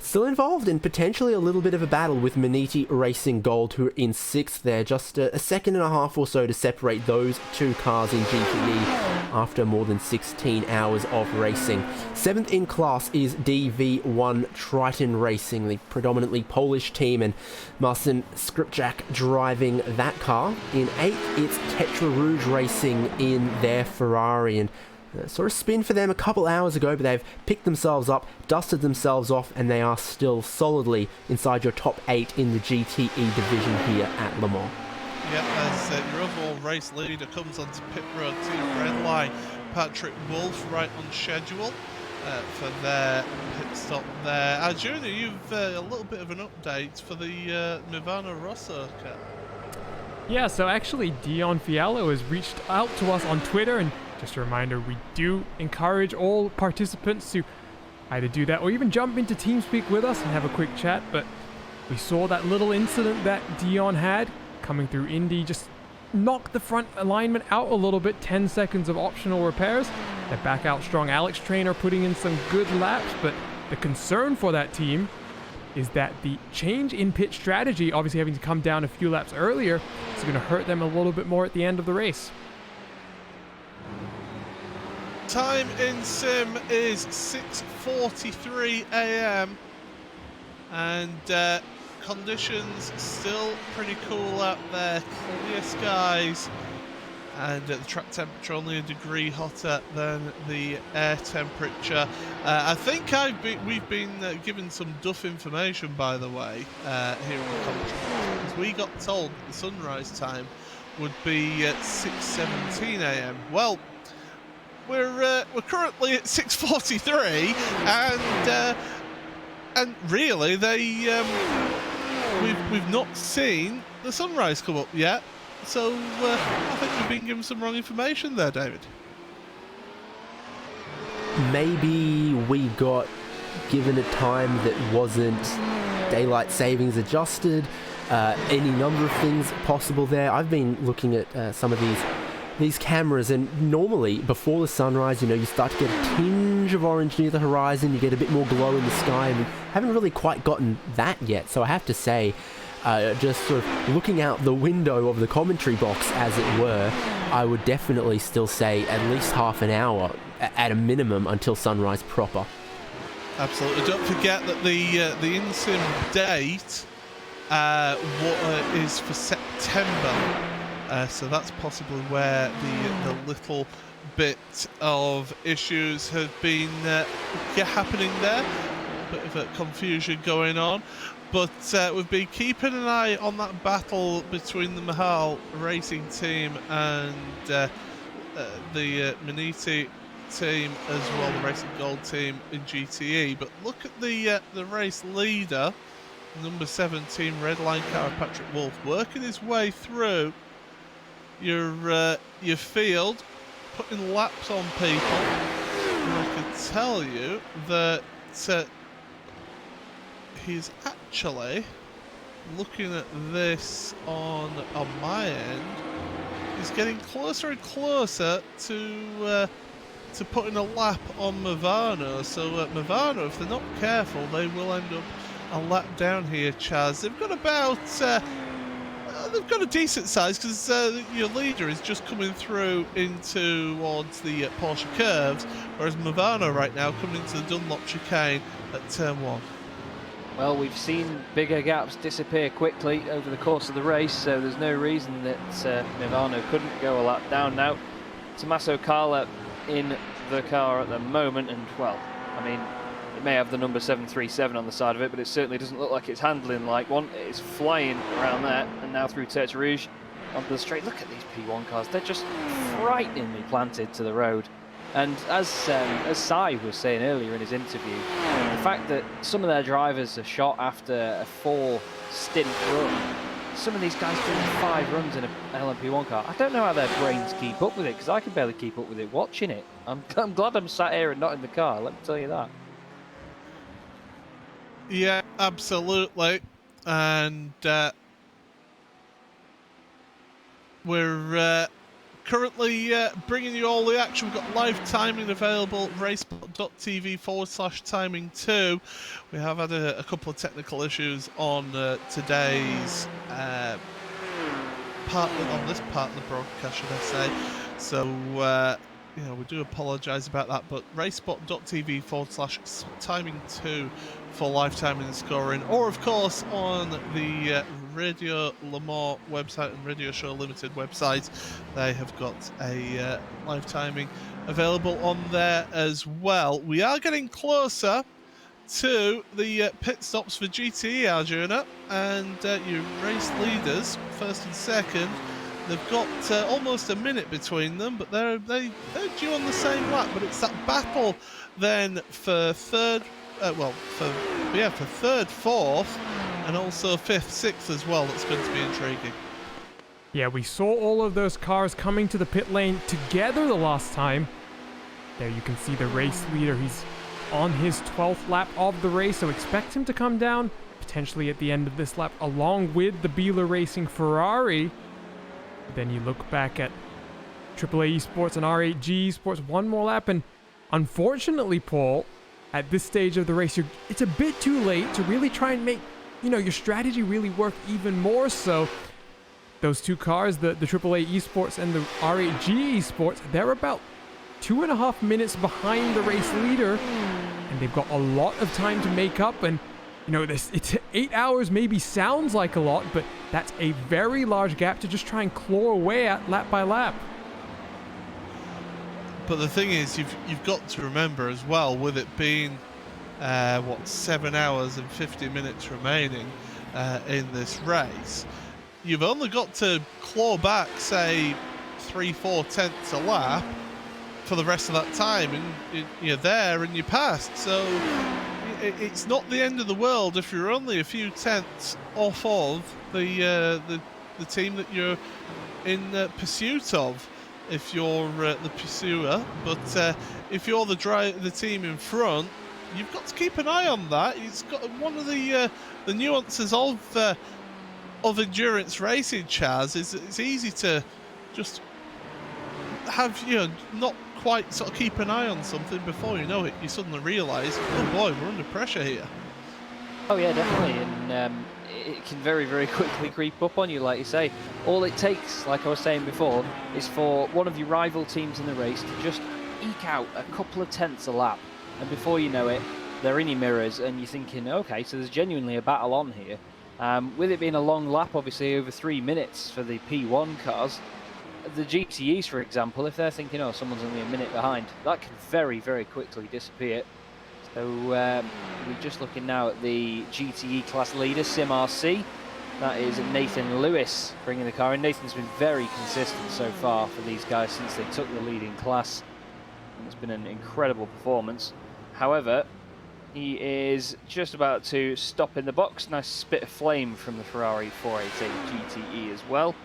still involved in potentially a little bit of a battle with Maniti Racing Gold, who are in sixth there. Just a second and a half or so to separate those two cars in GTE after more than 16 hours of racing. Seventh in class is DV1 Triton Racing, the predominantly Polish team, and Marcin Skripczak driving that car. In eighth, it's Tetra Rouge Racing in their Ferrari, and sort of spin for them a couple hours ago, but they've picked themselves up, dusted themselves off, and they are still solidly inside your top 8 in the GTE division here at Le Mans. Yeah, as your overall race leader comes onto pit road, Team Redline, Patrick Wolf right on schedule for their pit stop there. Junior, you've a little bit of an update for the Movano Rosso car. Yeah, so actually Dion Fiallo has reached out to us on Twitter, and just a reminder, we do encourage all participants to either do that or even jump into TeamSpeak with us and have a quick chat. But we saw that little incident that Dion had coming through Indy, just knocked the front alignment out a little bit, 10 seconds of optional repairs. They're back out strong. Alex Trainer putting in some good laps, but the concern for that team is that the change in pit strategy, obviously having to come down a few laps earlier, is going to hurt them a little bit more at the end of the race. Time in sim is 6:43 a.m. and conditions still pretty cool out there, clear skies, and the track temperature only a degree hotter than the air temperature. I think we've been given some duff information, by the way, here in the commentary. we got told that the sunrise time would be at 6:17 a.m. Well, we're currently at 6:43, and really we've not seen the sunrise come up yet. So I think we've been given some wrong information there, David. Maybe we got given a time that wasn't daylight savings adjusted. Any number of things possible there. I've been looking at some of these cameras, and normally before the sunrise, you start to get a tinge of orange near the horizon, you get a bit more glow in the sky, and we haven't really quite gotten that yet. So I have to say, just sort of looking out the window of the commentary box, as it were, I would definitely still say at least half an hour at a minimum until sunrise proper. Absolutely. Don't forget that the in-sim date is for September. So that's possibly where the little bit of issues have been happening there. A bit of a confusion going on. But we've been keeping an eye on that battle between the Mahal Racing team and the Maniti team, as well, the Racing Gold team in GTE. But look at the race leader, number 17 red line car, Patrick Wolf, working his way through your field, putting laps on people. And I can tell you that he's actually, looking at this on my end, he's getting closer and closer to putting a lap on Movano. So Movano, if they're not careful, they will end up a lap down here, Chaz. They've got about they've got a decent size, because your leader is just coming through towards the Porsche curves, whereas Movano right now coming into the Dunlop chicane at turn 1. Well, we've seen bigger gaps disappear quickly over the course of the race, so there's no reason that Movano couldn't go a lap down now. Tommaso Carla in the car at the moment, and well, I mean, it may have the number 737 on the side of it, but it certainly doesn't look like it's handling like one. It's flying around there, and now through Tertre Rouge onto the straight. Look at these P1 cars, they're just frighteningly planted to the road. And as Sai was saying earlier in his interview, the fact that some of their drivers are shot after a 4-stint run, some of these guys doing 5 runs in an LMP1 car, I don't know how their brains keep up with it, because I can barely keep up with it watching it. I'm glad I'm sat here and not in the car, let me tell you that. Yeah, absolutely. And we're currently bringing you all the action. We've got live timing available, raceport.tv/timing2. We have had a couple of technical issues on today's on this part of the broadcast, should I say. So, we do apologise about that, but raceport.tv/timing2 for live timing and scoring, or of course on the Radio Le Mans website and Radio Show Limited website, they have got a live timing available on there as well. We are getting closer to the pit stops for GTE, Arjuna, and your race leaders, first and second, they've got almost a minute between them, but they're due on the same lap. But it's that battle then for third, for third, fourth, and also fifth, sixth as well. That's going to be intriguing. Yeah, we saw all of those cars coming to the pit lane together the last time. There you can see the race leader. He's on his 12th lap of the race, so expect him to come down potentially at the end of this lap along with the Biela Racing Ferrari. Then you look back at AAA Esports and R8G Esports, one more lap, and unfortunately, Paul, at this stage of the race, it's a bit too late to really try and make, your strategy really work even more so. Those two cars, the AAA Esports and the R8G Esports, they're about 2.5 minutes behind the race leader, and they've got a lot of time to make up. And it's 8 hours maybe sounds like a lot, but that's a very large gap to just try and claw away at lap by lap. But the thing is, you've got to remember as well, with it being 7 hours and 50 minutes remaining in this race, you've only got to claw back, say, 3-4 tenths a lap for the rest of that time, and you're there and you passed. So it's not the end of the world if you're only a few tenths off of the team that you're in pursuit of, if you're the pursuer. But if you're the team in front, you've got to keep an eye on that. It's got one of the nuances of endurance racing, Chaz, is it's easy to just have, not quite sort of keep an eye on something before you know it. You suddenly realise, oh boy, we're under pressure here. Oh yeah, definitely, and it can very, very quickly creep up on you, like you say. All it takes, like I was saying before, is for one of your rival teams in the race to just eke out a couple of tenths a lap, and before you know it, they're in your mirrors, and you're thinking, okay, so there's genuinely a battle on here. With it being a long lap, obviously over 3 minutes for the P1 cars, the GTEs, for example, if they're thinking, oh, someone's only a minute behind, that can very, very quickly disappear. So we're just looking now at the GTE class leader, SimRC. That is Nathan Lewis bringing the car in. Nathan's been very consistent so far for these guys since they took the lead in class. And it's been an incredible performance. However, he is just about to stop in the box. Nice spit of flame from the Ferrari 488 GTE as well.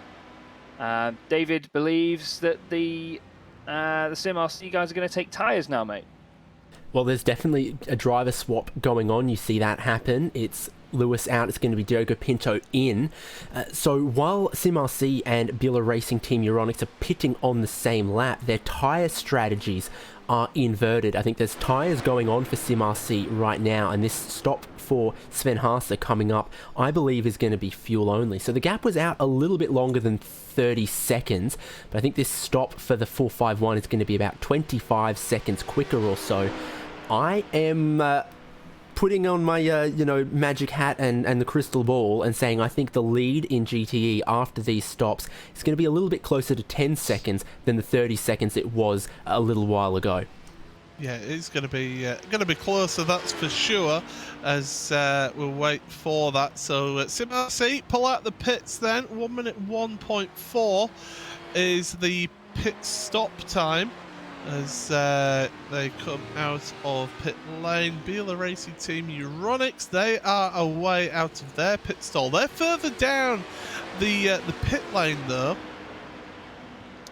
David believes that the SimRC guys are going to take tyres now, mate. Well, there's definitely a driver swap going on. You see that happen. It's Lewis out. It's going to be Diogo Pinto in. So while SimRC and Bila Racing Team Euronics are pitting on the same lap, their tyre strategies are inverted. I think there's tyres going on for SimRC right now, and this stop for Sven Haase coming up, I believe, is going to be fuel only. So the gap was out a little bit longer than 30 seconds, but I think this stop for the 451 is going to be about 25 seconds quicker or so. I am putting on my magic hat and the crystal ball and saying I think the lead in GTE after these stops is going to be a little bit closer to 10 seconds than the 30 seconds it was a little while ago. Yeah, it's going to be closer, that's for sure, as we'll wait for that. So SimRC pull out the pits then. 1 minute 1.4 is the pit stop time as they come out of pit lane. Bila Racing Team Euronics, they are away out of their pit stall. They're further down the pit lane though,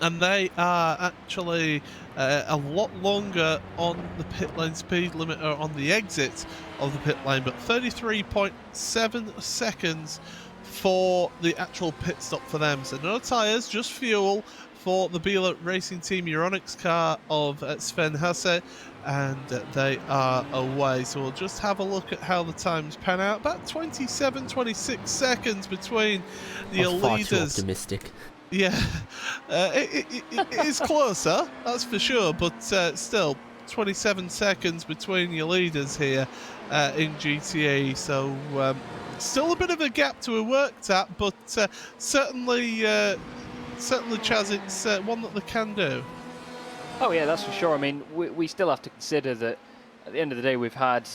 and they are actually a lot longer on the pit lane speed limiter on the exit of the pit lane, but 33.7 seconds for the actual pit stop for them. So no tyres, just fuel for the Bila Racing Team Euronics car of Sven Haase, and they are away. So we'll just have a look at how the times pan out. About 27-26 seconds between the leaders. Far too optimistic. Yeah, it is closer, that's for sure, but still 27 seconds between your leaders here in GTA, so still a bit of a gap to have worked at, but certainly Chaz, it's one that they can do. Oh yeah, that's for sure. I mean, we still have to consider that at the end of the day we've had,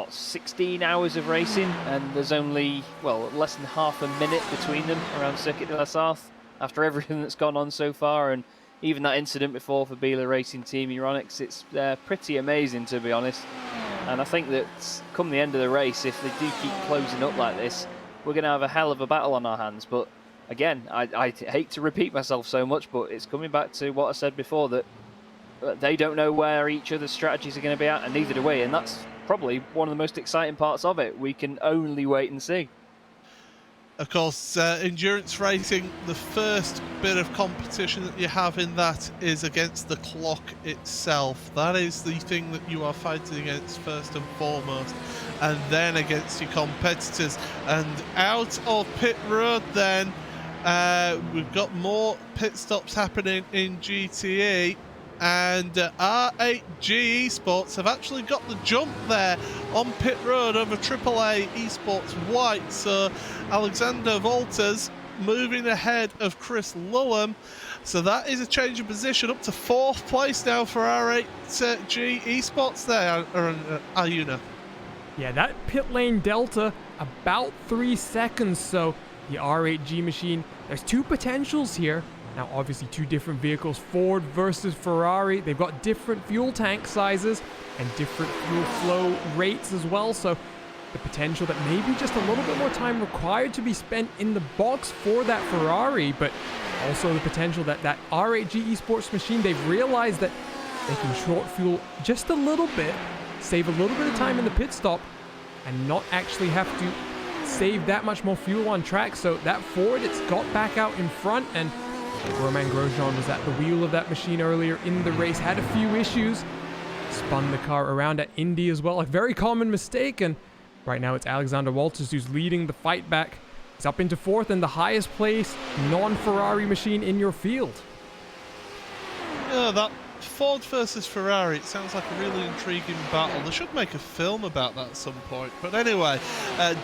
16 hours of racing, and there's only, less than half a minute between them around Circuit de la Sarthe after everything that's gone on so far, and even that incident before for Bila Racing Team Euronics, it's pretty amazing, to be honest. And I think that come the end of the race, if they do keep closing up like this, we're going to have a hell of a battle on our hands. But again, I hate to repeat myself so much, but it's coming back to what I said before, that they don't know where each other's strategies are going to be at, and neither do we, and that's probably one of the most exciting parts of it. We can only wait and see. Of course, endurance racing, the first bit of competition that you have in that is against the clock itself. That is the thing that you are fighting against first and foremost, and then against your competitors. And out of pit road then, we've got more pit stops happening in GTA, and R8G Esports have actually got the jump there on pit road over AAA Esports White. So Alexander Volters moving ahead of Chris Lullum. So that is a change of position up to 4th place now for R8G Esports there, Ayuna. Yeah, that pit lane delta, about 3 seconds, so the R8G machine. There's two potentials here. Now, obviously, two different vehicles, Ford versus Ferrari. They've got different fuel tank sizes and different fuel flow rates as well. So the potential that maybe just a little bit more time required to be spent in the box for that Ferrari, but also the potential that that R8G esports machine, they've realized that they can short fuel just a little bit, save a little bit of time in the pit stop, and not actually have to save that much more fuel on track. So that Ford, it's got back out in front, and Romain Grosjean was at the wheel of that machine earlier in the race, had a few issues, spun the car around at Indy as well, a very common mistake, and right now it's Alexander Walters who's leading the fight back. He's up into fourth and the highest placed non-Ferrari machine in your field. Yeah, that Ford versus Ferrari, it sounds like a really intriguing battle. They should make a film about that at some point. But anyway,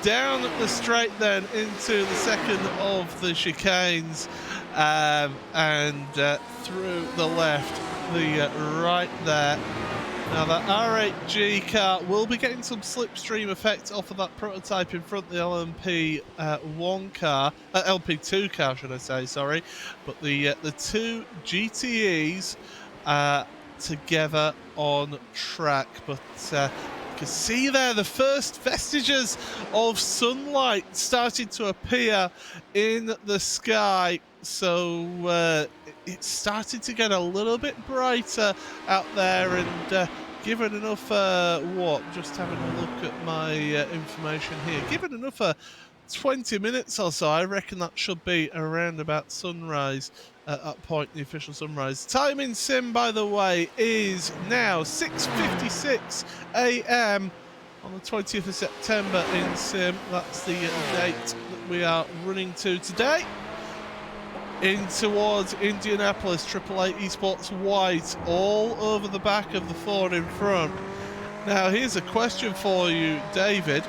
down the straight then into the second of the chicanes, and through the left, the right there. Now that R8G car will be getting some slipstream effect off of that prototype in front of the LMP1 car, LP2 car should I say, sorry. But the two GTEs together on track, but you can see there the first vestiges of sunlight starting to appear in the sky. So it's starting to get a little bit brighter out there, and given enough just having a look at my information here, given enough 20 minutes or so, I reckon that should be around about sunrise at that point, the official sunrise. Time in sim, by the way, is now 6:56 a.m. on the 20th of September in sim. That's the date that we are running to today. In towards Indianapolis, AAA Esports White, all over the back of the Ford in front. Now, here's a question for you, David.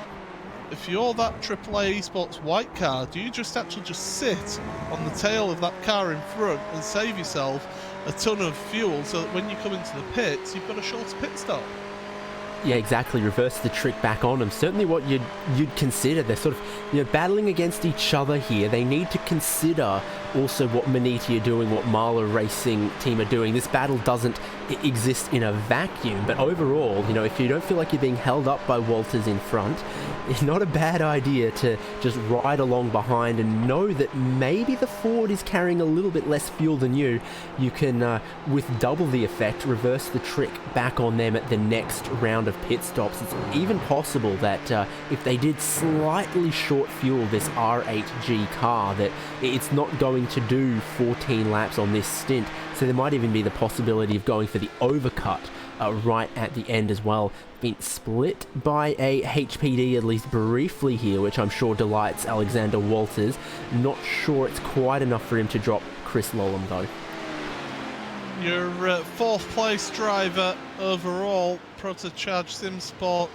If you're that AAA Esports White car, do you just sit on the tail of that car in front and save yourself a ton of fuel so that when you come into the pits, you've got a shorter pit stop? Yeah, exactly. Reverse the trick back on them. Certainly what you'd consider. They're sort of, battling against each other here. They need to consider also what Maniti are doing, what Marla Racing team are doing. This battle doesn't exist in a vacuum, but overall, if you don't feel like you're being held up by Walters in front, it's not a bad idea to just ride along behind and know that maybe the Ford is carrying a little bit less fuel than you. You can, with double the effect, reverse the trick back on them at the next round of pit stops. It's even possible that if they did slightly short fuel this R8G car, that it's not going to do 14 laps on this stint. So there might even be the possibility of going for the overcut right at the end as well. Been split by a HPD at least briefly here, which I'm sure delights Alexander Walters. Not sure it's quite enough for him to drop Chris Lolland though. Your fourth place driver overall, Protocharge Simsport,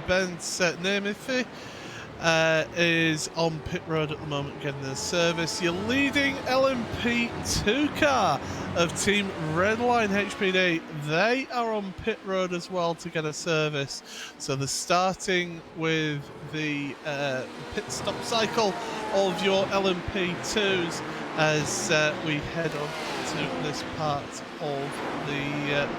Ben Nemithi, is on pit road at the moment getting their service. Your leading LMP2 car of Team Redline HPD, they are on pit road as well to get a service. So they're starting with the pit stop cycle of your LMP2s as we head on to this part of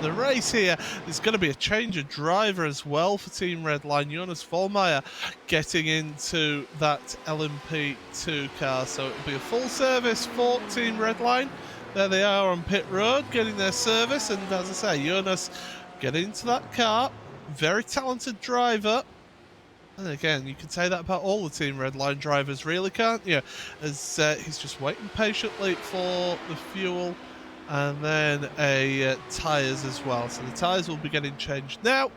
the race here. There's going to be a change of driver as well for Team Redline. Jonas Vollmeyer getting into that LMP2 car, so it'll be a full service for Team Redline. There they are on pit road getting their service, and as I say, Jonas getting into that car. Very talented driver. And again, you can say that about all the Team Redline drivers, really, can't you? As he's just waiting patiently for the fuel and then tyres as well. So the tyres will be getting changed now.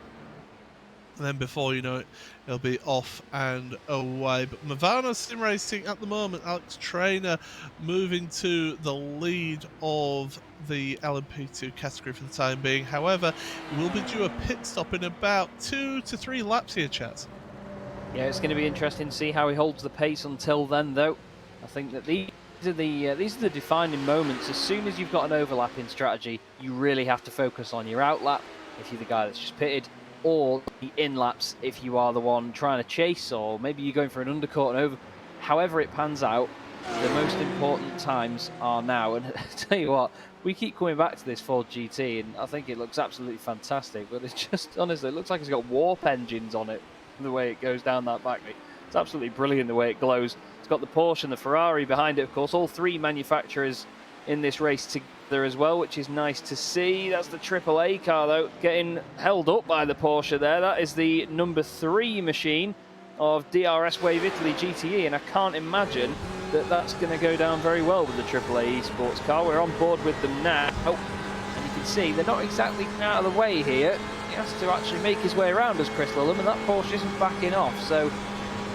And then before you know it, it'll be off and away. But Movano Sim Racing at the moment, Alex Trainer moving to the lead of the LMP2 category for the time being. However, he will be due a pit stop in about 2 to 3 laps here, Chaz. Yeah, it's going to be interesting to see how he holds the pace until then, though. I think that these are the defining moments. As soon as you've got an overlapping strategy, you really have to focus on your out lap if you're the guy that's just pitted, or the in laps if you are the one trying to chase, or maybe you're going for an undercut and however it pans out, the most important times are now. And I tell you what, we keep coming back to this Ford GT, and I think it looks absolutely fantastic. But it's just, honestly, it looks like it's got warp engines on it, the way it goes down that back. It's absolutely brilliant the way it glows. It's got the Porsche and the Ferrari behind it, of course. All three manufacturers in this race together as well, which is nice to see. That's the AAA car, though, getting held up by the Porsche there. That is the number 3 machine of DRS Wave Italy GTE, and I can't imagine that that's going to go down very well with the AAA esports car. We're on board with them now, and you can see they're not exactly out of the way here. He has to actually make his way around as Chris Lullum, and that Porsche isn't backing off, so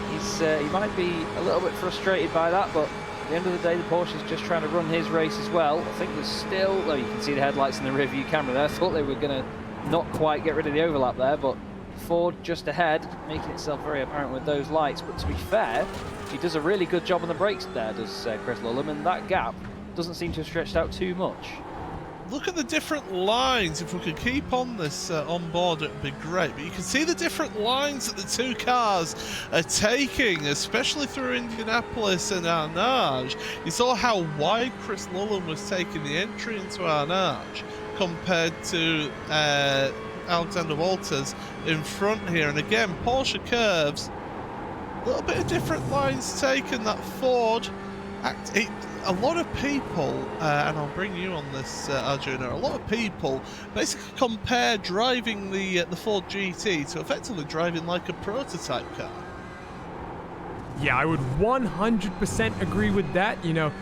he might be a little bit frustrated by that, but at the end of the day, the Porsche is just trying to run his race as well. I think there's still, well, you can see the headlights in the rear view camera there. I thought they were going to not quite get rid of the overlap there, but Ford just ahead, making itself very apparent with those lights. But to be fair, he does a really good job on the brakes there, does Chris Lullum, and that gap doesn't seem to have stretched out too much. Look at the different lines. If we could keep on this on board, it would be great. But you can see the different lines that the two cars are taking, especially through Indianapolis and Arnage. You saw how wide Chris Lullum was taking the entry into Arnage compared to Alexander Walters in front here. And again, Porsche curves, a little bit of different lines taken. That Ford, a lot of people, and I'll bring you on this, Arjuna, a lot of people basically compare driving the Ford GT to effectively driving like a prototype car. Yeah, I would 100% agree with that. You know,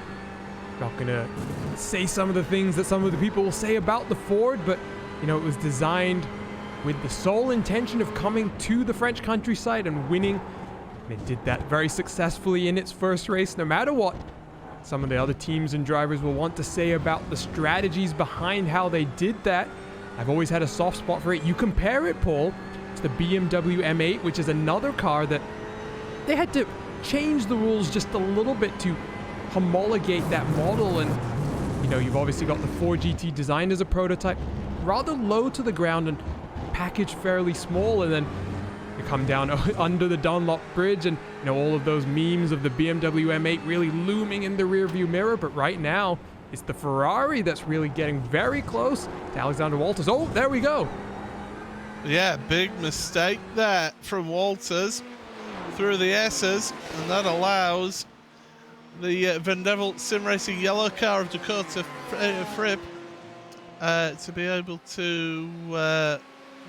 not gonna say some of the things that some of the people will say about the Ford, but you know, it was designed with the sole intention of coming to the French countryside and winning. And it did that very successfully in its first race, no matter what some of the other teams and drivers will want to say about the strategies behind how they did that. I've always had a soft spot for it. You compare it, Paul, to the BMW M8, which is another car that they had to change the rules just a little bit to homologate that model. And you know, you've obviously got the 4GT designed as a prototype, rather low to the ground and packaged fairly small, and then you come down under the Dunlop Bridge, and you know, all of those memes of the BMW M8 really looming in the rearview mirror. But right now, it's the Ferrari that's really getting very close to Alexander Walters. Oh, there we go. Yeah, big mistake there from Walters through the S's, and that allows the Van Devil Sim Racing yellow car of Dakota Fripp to be able to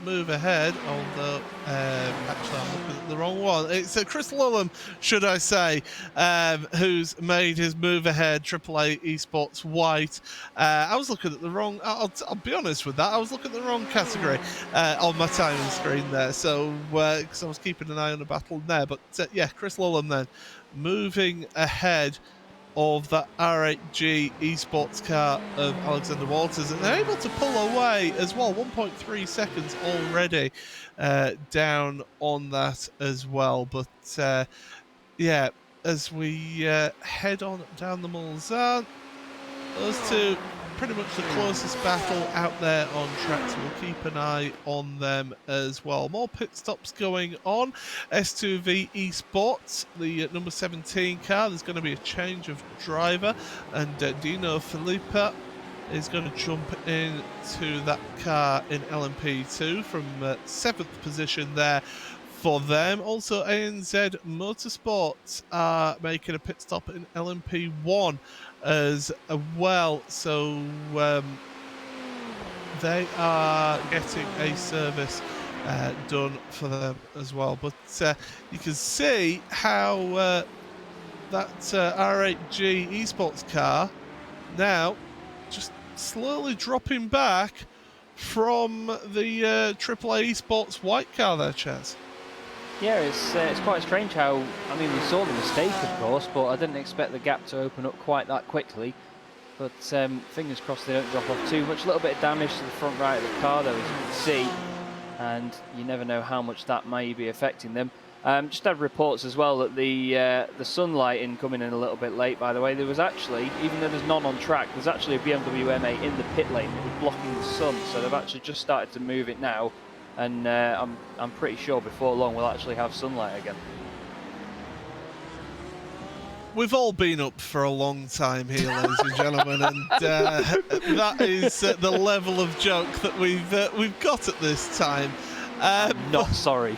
move ahead, although actually I'm looking at the wrong one. It's Chris Lullum, should I say, who's made his move ahead, AAA Esports White. I was looking at the wrong, I'll be honest with that, I was looking at the wrong category on my timing screen there, so because I was keeping an eye on the battle there. But yeah, Chris Lullum then moving ahead of that R8G esports car of Alexander Walters, and they're able to pull away as well. 1.3 seconds already down on that as well. But yeah, as we head on down the Mulsanne, those two pretty much the closest battle out there on track, so we'll keep an eye on them as well. More pit stops going on. S2V Esports, the number 17 car, there's going to be a change of driver, and Dino Filippa is going to jump into that car in LMP2 from 7th position there for them. Also, ANZ Motorsports are making a pit stop in LMP1 as well, so they are getting a service done for them as well. But you can see how that R8G esports car now just slowly dropping back from the AAA esports white car there, Chaz. Yeah, it's quite strange how, I mean, we saw the mistake, of course, but I didn't expect the gap to open up quite that quickly. But fingers crossed they don't drop off too much. A little bit of damage to the front right of the car, though, as you can see, and you never know how much that may be affecting them. Just had reports as well that the sunlighting coming in a little bit late, by the way. There was actually, even though there's none on track, there's actually a BMW M8 in the pit lane that was blocking the sun, so they've actually just started to move it now. And I'm pretty sure before long we'll actually have sunlight again. we've all been up for a long time here, ladies and gentlemen, and that is the level of joke that we've got at this time. Not sorry.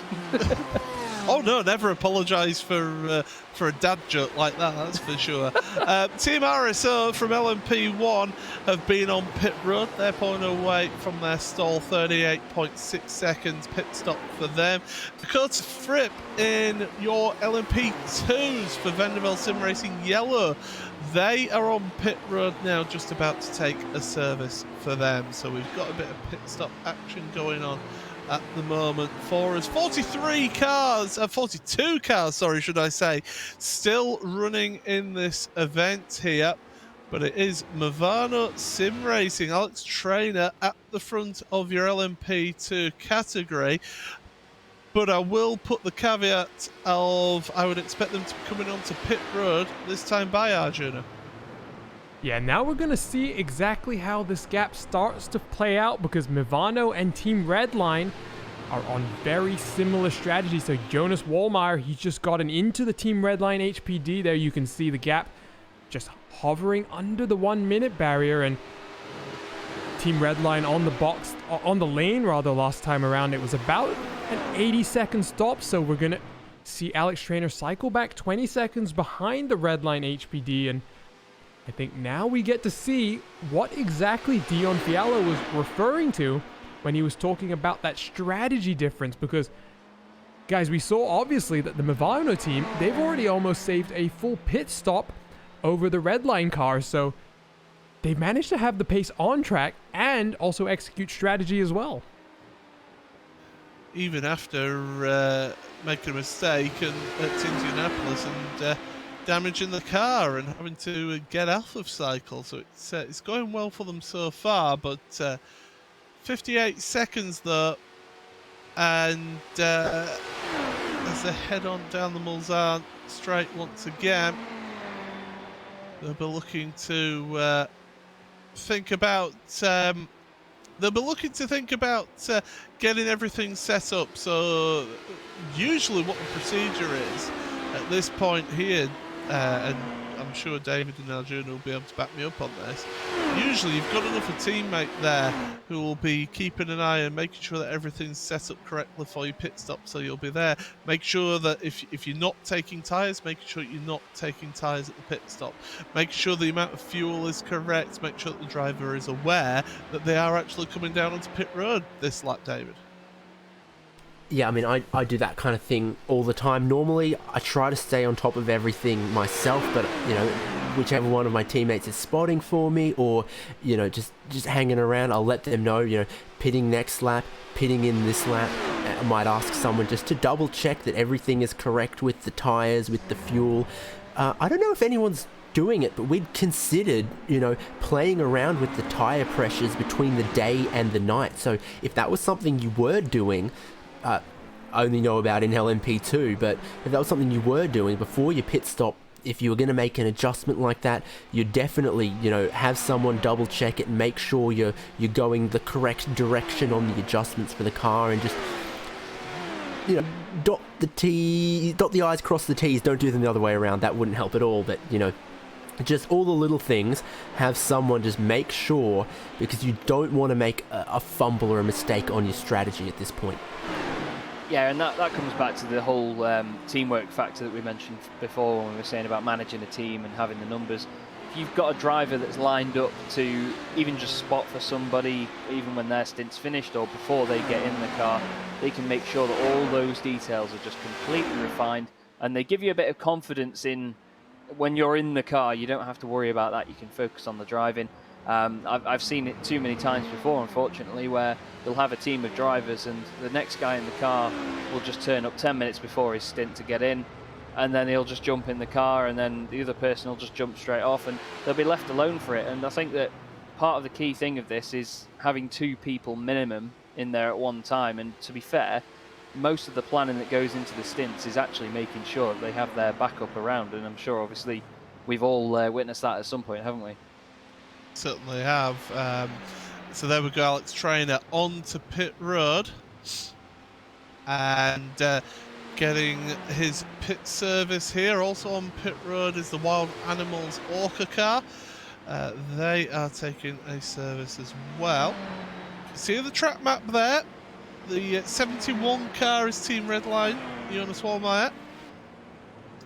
Oh no, never apologise for a dad joke like that, that's for sure. Team RSO from LMP1 have been on pit road. They're pulling away from their stall, 38.6 seconds pit stop for them. Dakota Fripp in your LMP2s for Vanderbilt Sim Racing Yellow. They are on pit road now, just about to take a service for them. So we've got a bit of pit stop action going on at the moment for us. 42 cars, sorry, should I say, still running in this event here, but it is Movano Sim Racing, Alex Trainer at the front of your LMP2 category. But I will put the caveat of I would expect them to be coming onto pit road this time by Arjuna. Yeah, now we're going to see exactly how this gap starts to play out, because Movano and Team Redline are on very similar strategies. So Jonas Wallmeyer, he's just gotten into the Team Redline HPD. There you can see the gap just hovering under the 1 minute barrier, and Team Redline on the lane last time around, it was about an 80-second stop. So we're going to see Alex Trainer cycle back 20 seconds behind the Redline HPD, and I think now we get to see what exactly Dion Fiallo was referring to when he was talking about that strategy difference. Because, guys, we saw obviously that the Movano team, they've already almost saved a full pit stop over the Redline car. So they've managed to have the pace on track and also execute strategy as well. Even after making a mistake at Indianapolis and damaging the car and having to get out of cycle, so it's going well for them so far. But 58 seconds though, and as they head on down the Mulsanne straight once again, they'll be looking to think about getting everything set up. So usually what the procedure is at this point here, and I'm sure David and Arjuna will be able to back me up on this, usually you've got enough a teammate there who will be keeping an eye and making sure that everything's set up correctly for your pit stop, so you'll be there. Make sure that if you're not taking tyres, make sure you're not taking tyres at the pit stop. Make sure the amount of fuel is correct. Make sure that the driver is aware that they are actually coming down onto pit road this lap, David. Yeah, I mean, I do that kind of thing all the time. Normally, I try to stay on top of everything myself, but, you know, whichever one of my teammates is spotting for me or, you know, just hanging around, I'll let them know, you know, pitting next lap, pitting in this lap. I might ask someone just to double check that everything is correct with the tyres, with the fuel. I don't know if anyone's doing it, but we'd considered, you know, playing around with the tyre pressures between the day and the night. So if that was something you were doing, I only know about in LMP2, but if that was something you were doing before your pit stop, if you were going to make an adjustment like that, you'd definitely, you know, have someone double check it and make sure you're going the correct direction on the adjustments for the car, and just, you know, dot the I's, cross the T's, don't do them the other way around. That wouldn't help at all, but, you know, just all the little things, have someone just make sure, because you don't want to make a fumble or a mistake on your strategy at this point. Yeah, and that comes back to the whole teamwork factor that we mentioned before when we were saying about managing a team and having the numbers. If you've got a driver that's lined up to even just spot for somebody, even when their stint's finished or before they get in the car, they can make sure that all those details are just completely refined, and they give you a bit of confidence in when you're in the car. You don't have to worry about that. You can focus on the driving. I've seen it too many times before, unfortunately, where you'll have a team of drivers and the next guy in the car will just turn up 10 minutes before his stint to get in, and then he'll just jump in the car, and then the other person will just jump straight off, and they'll be left alone for it. And I think that part of the key thing of this is having 2 people minimum in there at one time. And to be fair, most of the planning that goes into the stints is actually making sure that they have their backup around, and I'm sure obviously we've all witnessed that at some point, haven't we? Certainly have. So there we go, Alex Trainer onto pit road, and getting his pit service here. Also on pit road is the Wild Animals Orca car. They are taking a service as well. See the track map there? The 71 car is Team Redline, Jonas Wallmeyer.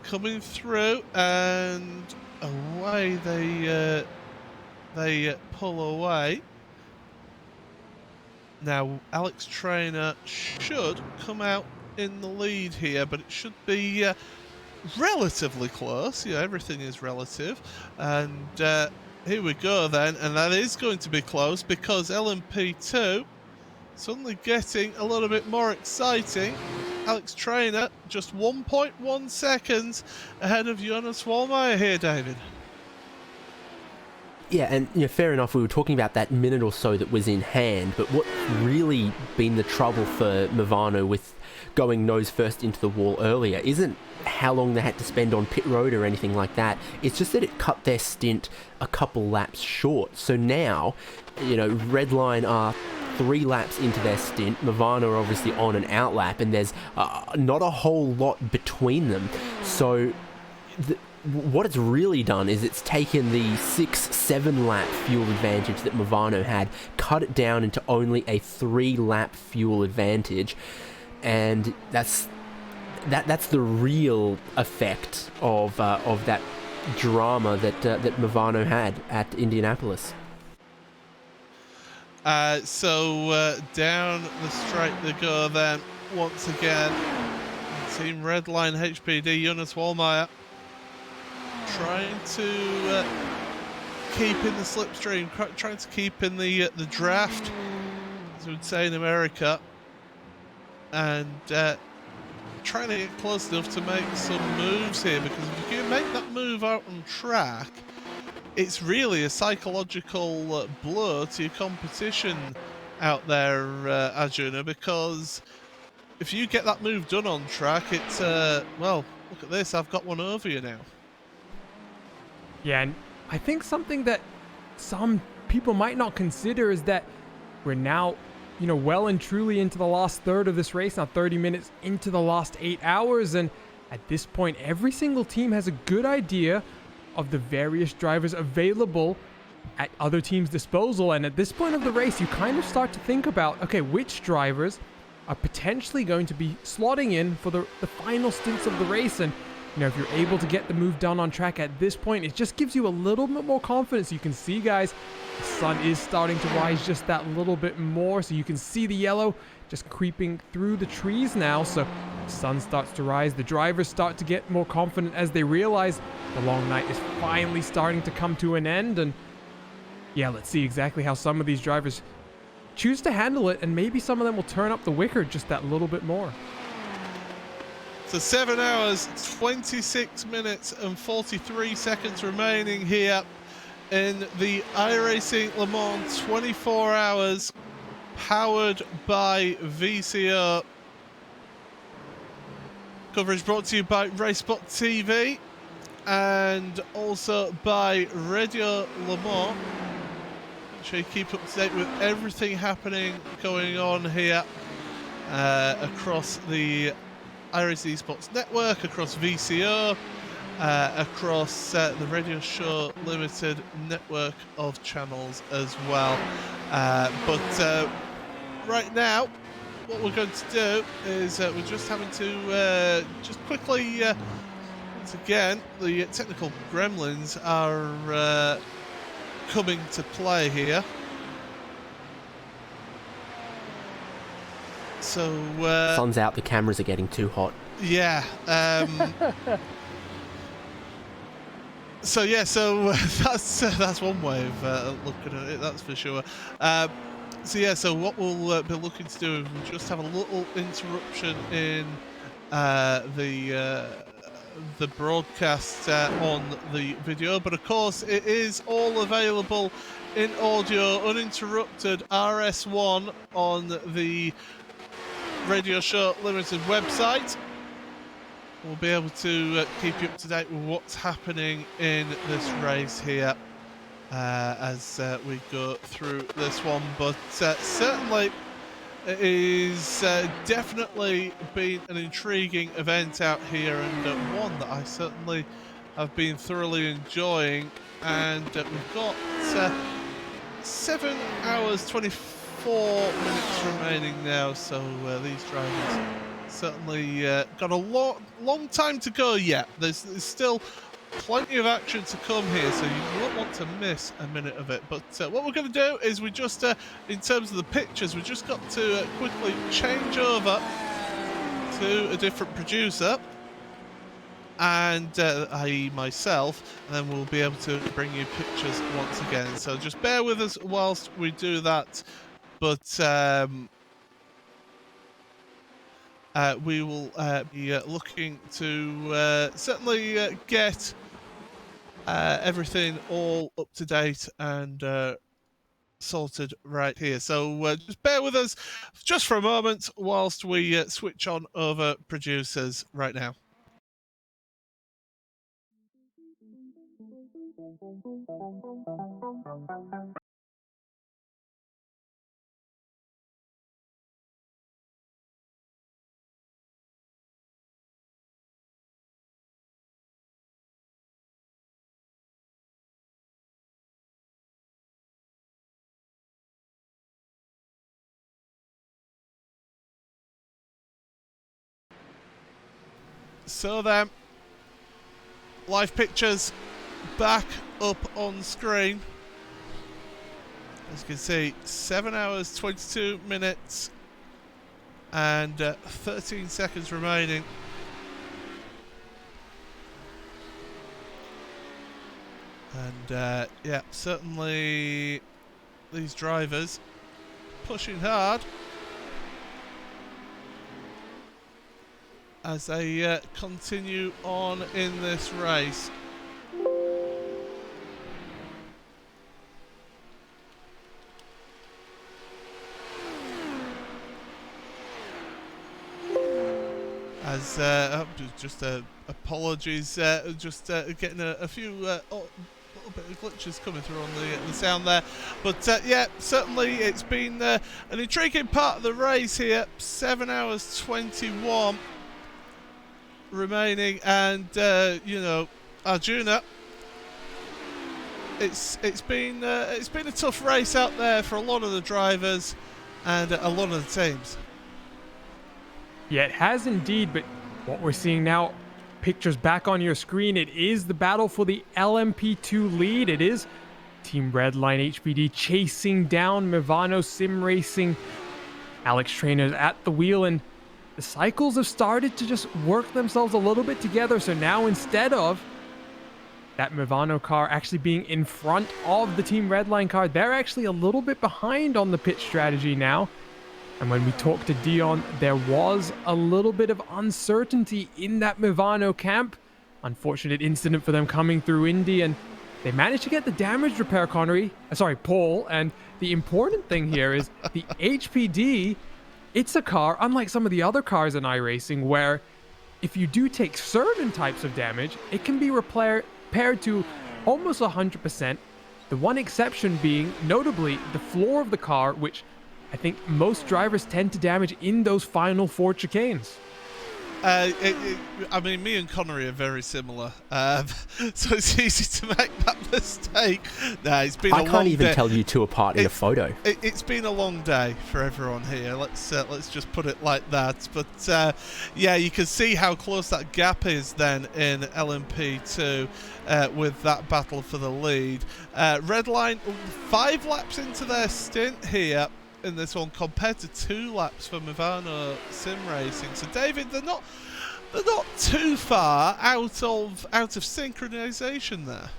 Coming through, and away they pull away. Now Alex Trainer should come out in the lead here, but it should be relatively close. Yeah, everything is relative. And here we go then, and that is going to be close because LMP2 suddenly getting a little bit more exciting. Alex Trainer just 1.1 seconds ahead of Jonas Wallmeyer here, David. Yeah, and fair enough, we were talking about that minute or so that was in hand, but what's really been the trouble for Movano with going nose first into the wall earlier isn't how long they had to spend on pit road or anything like that. It's just that it cut their stint a couple laps short. So now, Redline are 3 laps into their stint. Movano are obviously on an out lap, and there's not a whole lot between them. So what it's really done is it's taken the 6-7 lap fuel advantage that Movano had, cut it down into only a 3 lap fuel advantage, and that's the real effect of that drama that Movano had at Indianapolis. So down the straight they go then once again. Team Redline HPD, Jonas Wallmeyer trying to keep in the slipstream, trying to keep in the draft, as we would say in America, and trying to get close enough to make some moves here, because if you can make that move out on track, it's really a psychological blow to your competition out there, Arjuna, because if you get that move done on track, it's, well, look at this, I've got one over you now. Yeah, and I think something that some people might not consider is that we're now, well and truly into the last third of this race, now 30 minutes into the last 8 hours, and at this point, every single team has a good idea of the various drivers available at other teams' disposal, and at this point of the race, you kind of start to think about, okay, which drivers are potentially going to be slotting in for the final stints of the race, and if you're able to get the move done on track at this point, it just gives you a little bit more confidence. You can see, guys, the sun is starting to rise just that little bit more, so you can see the yellow just creeping through the trees now. So the sun starts to rise. The drivers start to get more confident as they realize the long night is finally starting to come to an end. And yeah, let's see exactly how some of these drivers choose to handle it, and maybe some of them will turn up the wicker just that little bit more. So 7 hours, 26 minutes and 43 seconds remaining here in the iRacing Le Mans 24 hours, powered by VCO. Coverage brought to you by RaceBot TV and also by Radio Le Mans. Make sure you keep up to date with everything going on here across the iRacing Esports Network, across VCO, across the Radio Show Limited network of channels as well. But right now, what we're going to do is we're just having to just quickly, once again, the technical gremlins are coming to play here. So Sun's out, the cameras are getting too hot. Yeah. So that's one way of looking at it, that's for sure. So what we'll be looking to do is we'll just have a little interruption in the broadcast on the video, but of course it is all available in audio uninterrupted RS1 on the Radio Show Limited website. We'll be able to keep you up to date with what's happening in this race here as we go through this one, but certainly It is definitely been an intriguing event out here, and one that I certainly have been thoroughly enjoying. And we've got 7 hours 24 minutes remaining now, so these drivers certainly got a long time to go yet. There's still plenty of action to come here, so you won't want to miss a minute of it. But what we're going to do is we just, in terms of the pictures, we just got to quickly change over to a different producer, and i.e. myself, and then we'll be able to bring you pictures once again. So just bear with us whilst we do that. But we will be looking to certainly get everything all up to date and sorted right here. So just bear with us just for a moment whilst we switch on over producers right now. So then, live pictures back up on screen. As you can see, 7 hours 22 minutes and 13 seconds remaining. And yeah, certainly these drivers pushing hard as they continue on in this race. As just apologies, just getting a few little bit of glitches coming through on the sound there, but yeah, certainly it's been an intriguing part of the race here. 7 hours 21 remaining, and you know, Arjuna, it's been a tough race out there for a lot of the drivers and a lot of the teams. Yeah, it has indeed, but what we're seeing now, pictures back on your screen, it is the battle for the LMP2 lead. It is Team Redline HPD chasing down Movano Sim Racing. Alex Trainer's at the wheel, and the cycles have started to just work themselves a little bit together. So now, instead of that Movano car actually being in front of the Team Redline car, they're actually a little bit behind on the pit strategy now. And when we talked to Dion, there was a little bit of uncertainty in that Movano camp. Unfortunate incident for them coming through Indy, and they managed to get the damage repair, Paul. And the important thing here is the HPD, it's a car, unlike some of the other cars in iRacing, where if you do take certain types of damage, it can be repaired to almost 100%. The one exception being, notably, the floor of the car, which I think most drivers tend to damage in those final 4 chicanes. I mean, me and Connery are very similar, so it's easy to make that mistake. Nah, it's been a long day. I can't even tell you two apart in a photo. It's been a long day for everyone here. Let's just put it like that. But yeah, you can see how close that gap is then in LMP2 with that battle for the lead. Redline 5 laps into their stint here in this one compared to 2 laps for Movano Sim Racing. So David, they're not too far out of synchronization there.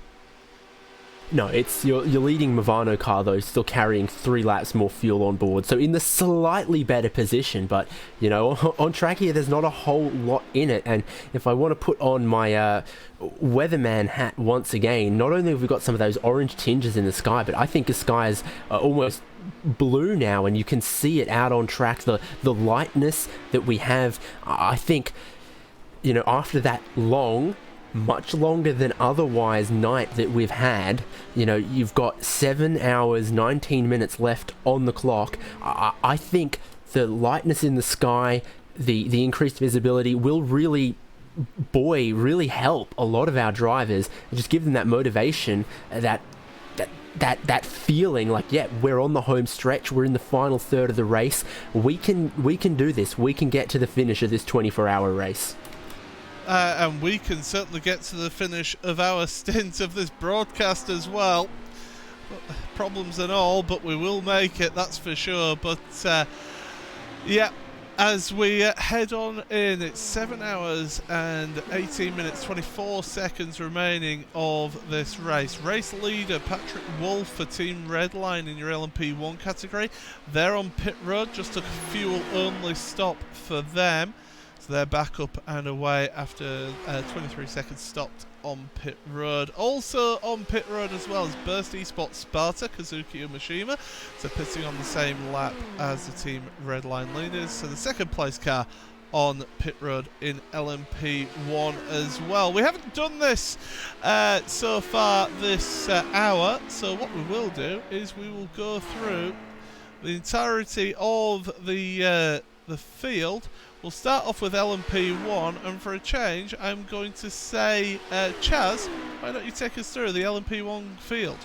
No, it's your leading Movano car though, still carrying 3 laps more fuel on board, so in the slightly better position. But you know, on track here, there's not a whole lot in it. And if I want to put on my weatherman hat once again, not only have we got some of those orange tinges in the sky, but I think the sky is almost blue now, and you can see it out on track. The lightness that we have, I think, you know, after that much longer than otherwise night that we've had, you know, you've got 7 hours 19 minutes left on the clock. I think the lightness in the sky, the increased visibility will really help a lot of our drivers and just give them that motivation, that feeling like, yeah, we're on the home stretch, we're in the final third of the race, we can do this, we can get to the finish of this 24-hour race. And we can certainly get to the finish of our stint of this broadcast as well. Problems and all, but we will make it, that's for sure. But yeah, as we head on in, it's 7 hours and 18 minutes 24 seconds remaining of this race. Race leader Patrick Wolf for Team Redline in your LMP1 category. They're on pit road, just a fuel only stop for them. So they're back up and away after 23 seconds stopped on pit road. Also on pit road as well as Burst Esports Sparta, Kazuki Umeshima. So pitting on the same lap as the Team Redline leaders. So the second place car on pit road in LMP1 as well. We haven't done this so far this hour. So what we will do is we will go through the entirety of the field. We'll start off with LMP1, and for a change, I'm going to say, Chaz, why don't you take us through the LMP1 field?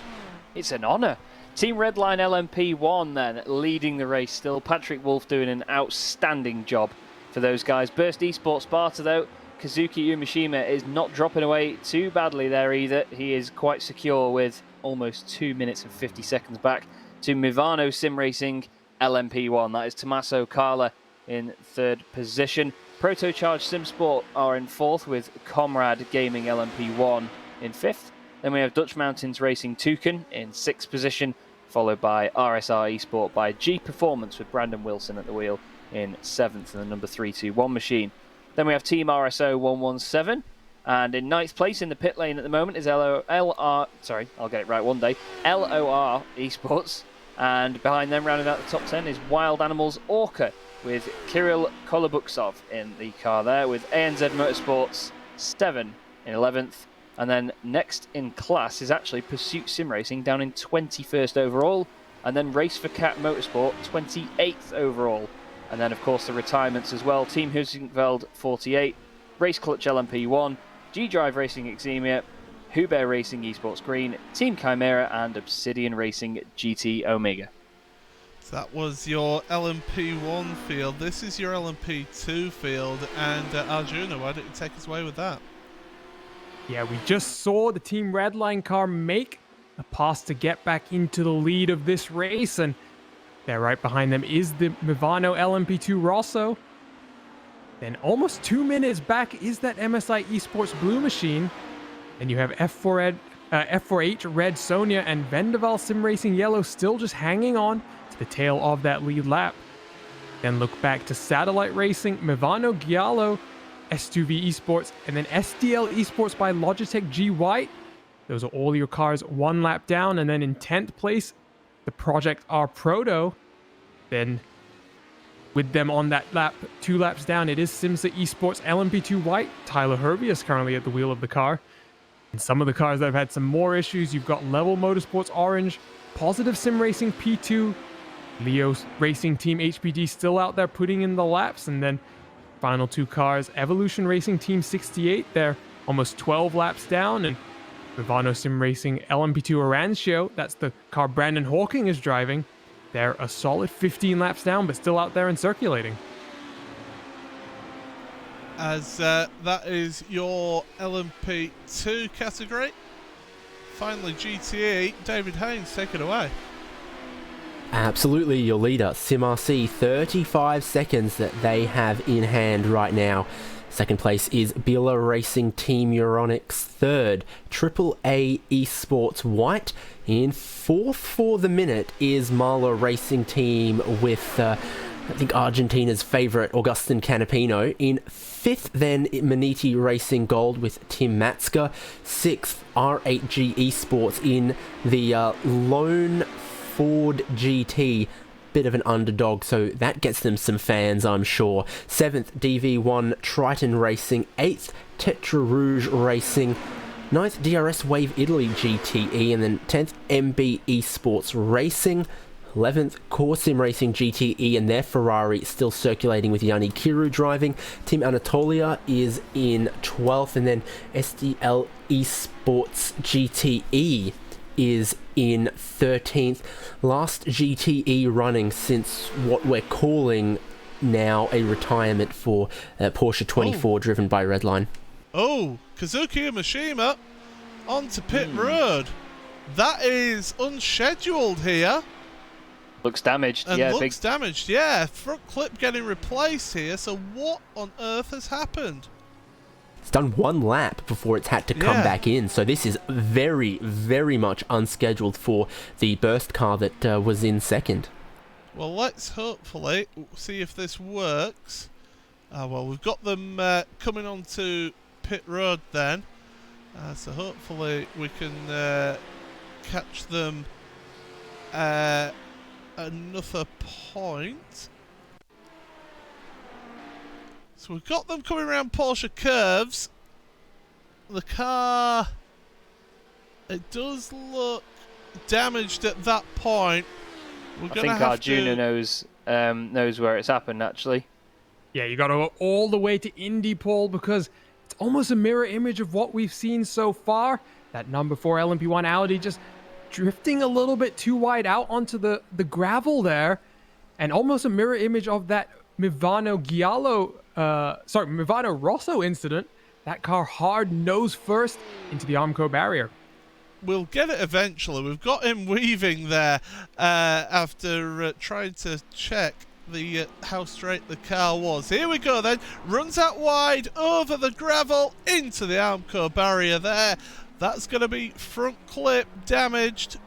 It's an honour. Team Redline LMP1 then, leading the race still. Patrick Wolf doing an outstanding job for those guys. Burst Esports Sparta though, Kazuki Umeshima is not dropping away too badly there either. He is quite secure with almost 2 minutes and 50 seconds back to Mivano Sim Racing LMP1. That is Tommaso Carla in third position. Protocharge SimSport are in fourth with Comrade Gaming LMP1 in fifth. Then we have Dutch Mountains Racing Toucan in sixth position, followed by RSR Esport by G Performance with Brandon Wilson at the wheel in seventh, and the number 321 machine. Then we have Team RSO 117, and in ninth place in the pit lane at the moment is LOR Esports, and behind them, rounding out the top 10, is Wild Animals Orca with Kirill Kolobuksov in the car there, with ANZ Motorsports 7 in 11th. And then next in class is actually Pursuit Sim Racing down in 21st overall, and then Race for Cat Motorsport 28th overall. And then of course the retirements as well: Team Husingveld 48, Race Clutch LMP1, G-Drive Racing Exemia, Hubert Racing Esports Green, Team Chimera, and Obsidian Racing GT Omega. So that was your LMP1 field. This is your LMP2 field, and Arjuna, why don't you take us away with that? Yeah, we just saw the Team Redline car make a pass to get back into the lead of this race, and there right behind them is the Mivano LMP2 Rosso. Then almost 2 minutes back is that MSI Esports Blue machine. And you have F4H Red Sonia and Vendaval Sim Racing Yellow still just hanging on to the tail of that lead lap. Then look back to Satellite Racing, Mivano Giallo, S2V Esports, and then SDL Esports by Logitech G White. Those are all your cars one lap down. And then in 10th place, the Project R Proto. Then with them on that lap, 2 laps down, it is Simsa Esports LMP2 White. Tyler Hervey is currently at the wheel of the car. And some of the cars that have had some more issues, you've got Level Motorsports Orange, Positive Sim Racing P2, Leo Racing Team HPD still out there putting in the laps, and then final 2 cars, Evolution Racing Team 68, they're almost 12 laps down, and Mivano Sim Racing LMP2 Orancio, that's the car Brandon Hawking is driving, they're a solid 15 laps down, but still out there and circulating. As that is your LMP2 category. Finally, GTE. David Haynes, take it away. Absolutely, your leader, SimRC, 35 seconds that they have in hand right now. Second place is Bila Racing Team Euronics. Third, AAA Esports White. In fourth for the minute is Marla Racing Team with I think Argentina's favourite Augustin Canapino. In fifth, then Maniti Racing Gold with Tim Matska. Sixth, R8G Esports in the Lone Ford GT. Bit of an underdog, so that gets them some fans, I'm sure. Seventh, DV1 Triton Racing. Eighth, Tetra Rouge Racing. 9th, DRS Wave Italy GTE, and then 10th, MB Esports Racing. 11th, Core Sim Racing GTE and their Ferrari still circulating with Yanni Kiru driving. Team Anatolia is in 12th, and then SDL Esports GTE is in 13th. Last GTE running since what we're calling now a retirement for Porsche 24 driven by Redline. Oh, Kazuki Mishima onto pit road. That is unscheduled here. Looks damaged. And yeah, looks damaged, yeah. Front clip getting replaced here. So what on earth has happened? It's done one lap before it's had to come back in. So this is very, very much unscheduled for the burst car that was in second. Well, let's hopefully see if this works. Well, we've got them coming onto pit road then. So hopefully we can catch them another point. So we've got them coming around Porsche curves. The car, it does look damaged at that point. I think Arjuna knows where it's happened actually. Yeah, you got to go all the way to Indy, Paul, because it's almost a mirror image of what we've seen so far. That number 4 LMP1 Audi just drifting a little bit too wide out onto the gravel there, and almost a mirror image of that Mivano Rosso incident. That car hard nose first into the Armco barrier. We'll get it eventually. We've got him weaving there after trying to check the how straight the car was. Here we go then. Runs out wide over the gravel into the Armco barrier there. That's going to be front clip damaged.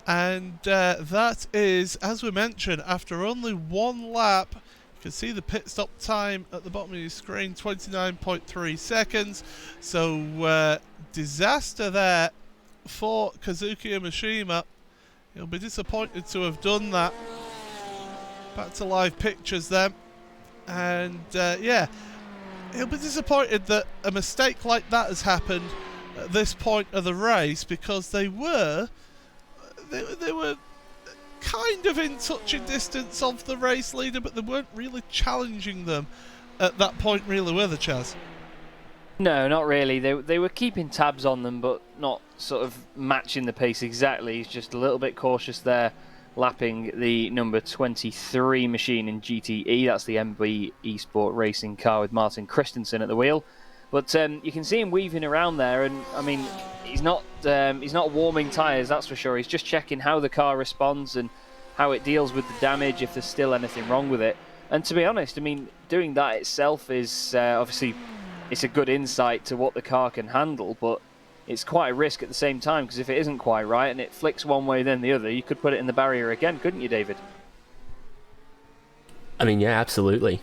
And that is, as we mentioned, after only one lap. You can see the pit stop time at the bottom of your screen, 29.3 seconds. So disaster there for Kazuki Mishima. He'll be disappointed to have done that. Back to live pictures then. And yeah, he'll be disappointed that a mistake like that has happened at this point of the race, because they were kind of in touching distance of the race leader, but they weren't really challenging them at that point, really, were they, Chaz? No, not really. They were keeping tabs on them, but not sort of matching the pace exactly. He's just a little bit cautious there, lapping the number 23 machine in GTE. That's the MB Esport Racing car with Martin Christensen at the wheel. But you can see him weaving around there, and I mean, he's not warming tyres, that's for sure. He's just checking how the car responds and how it deals with the damage, if there's still anything wrong with it. And to be honest, I mean, doing that itself is obviously it's a good insight to what the car can handle, but it's quite a risk at the same time, because if it isn't quite right and it flicks one way then the other, you could put it in the barrier again, couldn't you, David? I mean, yeah, absolutely.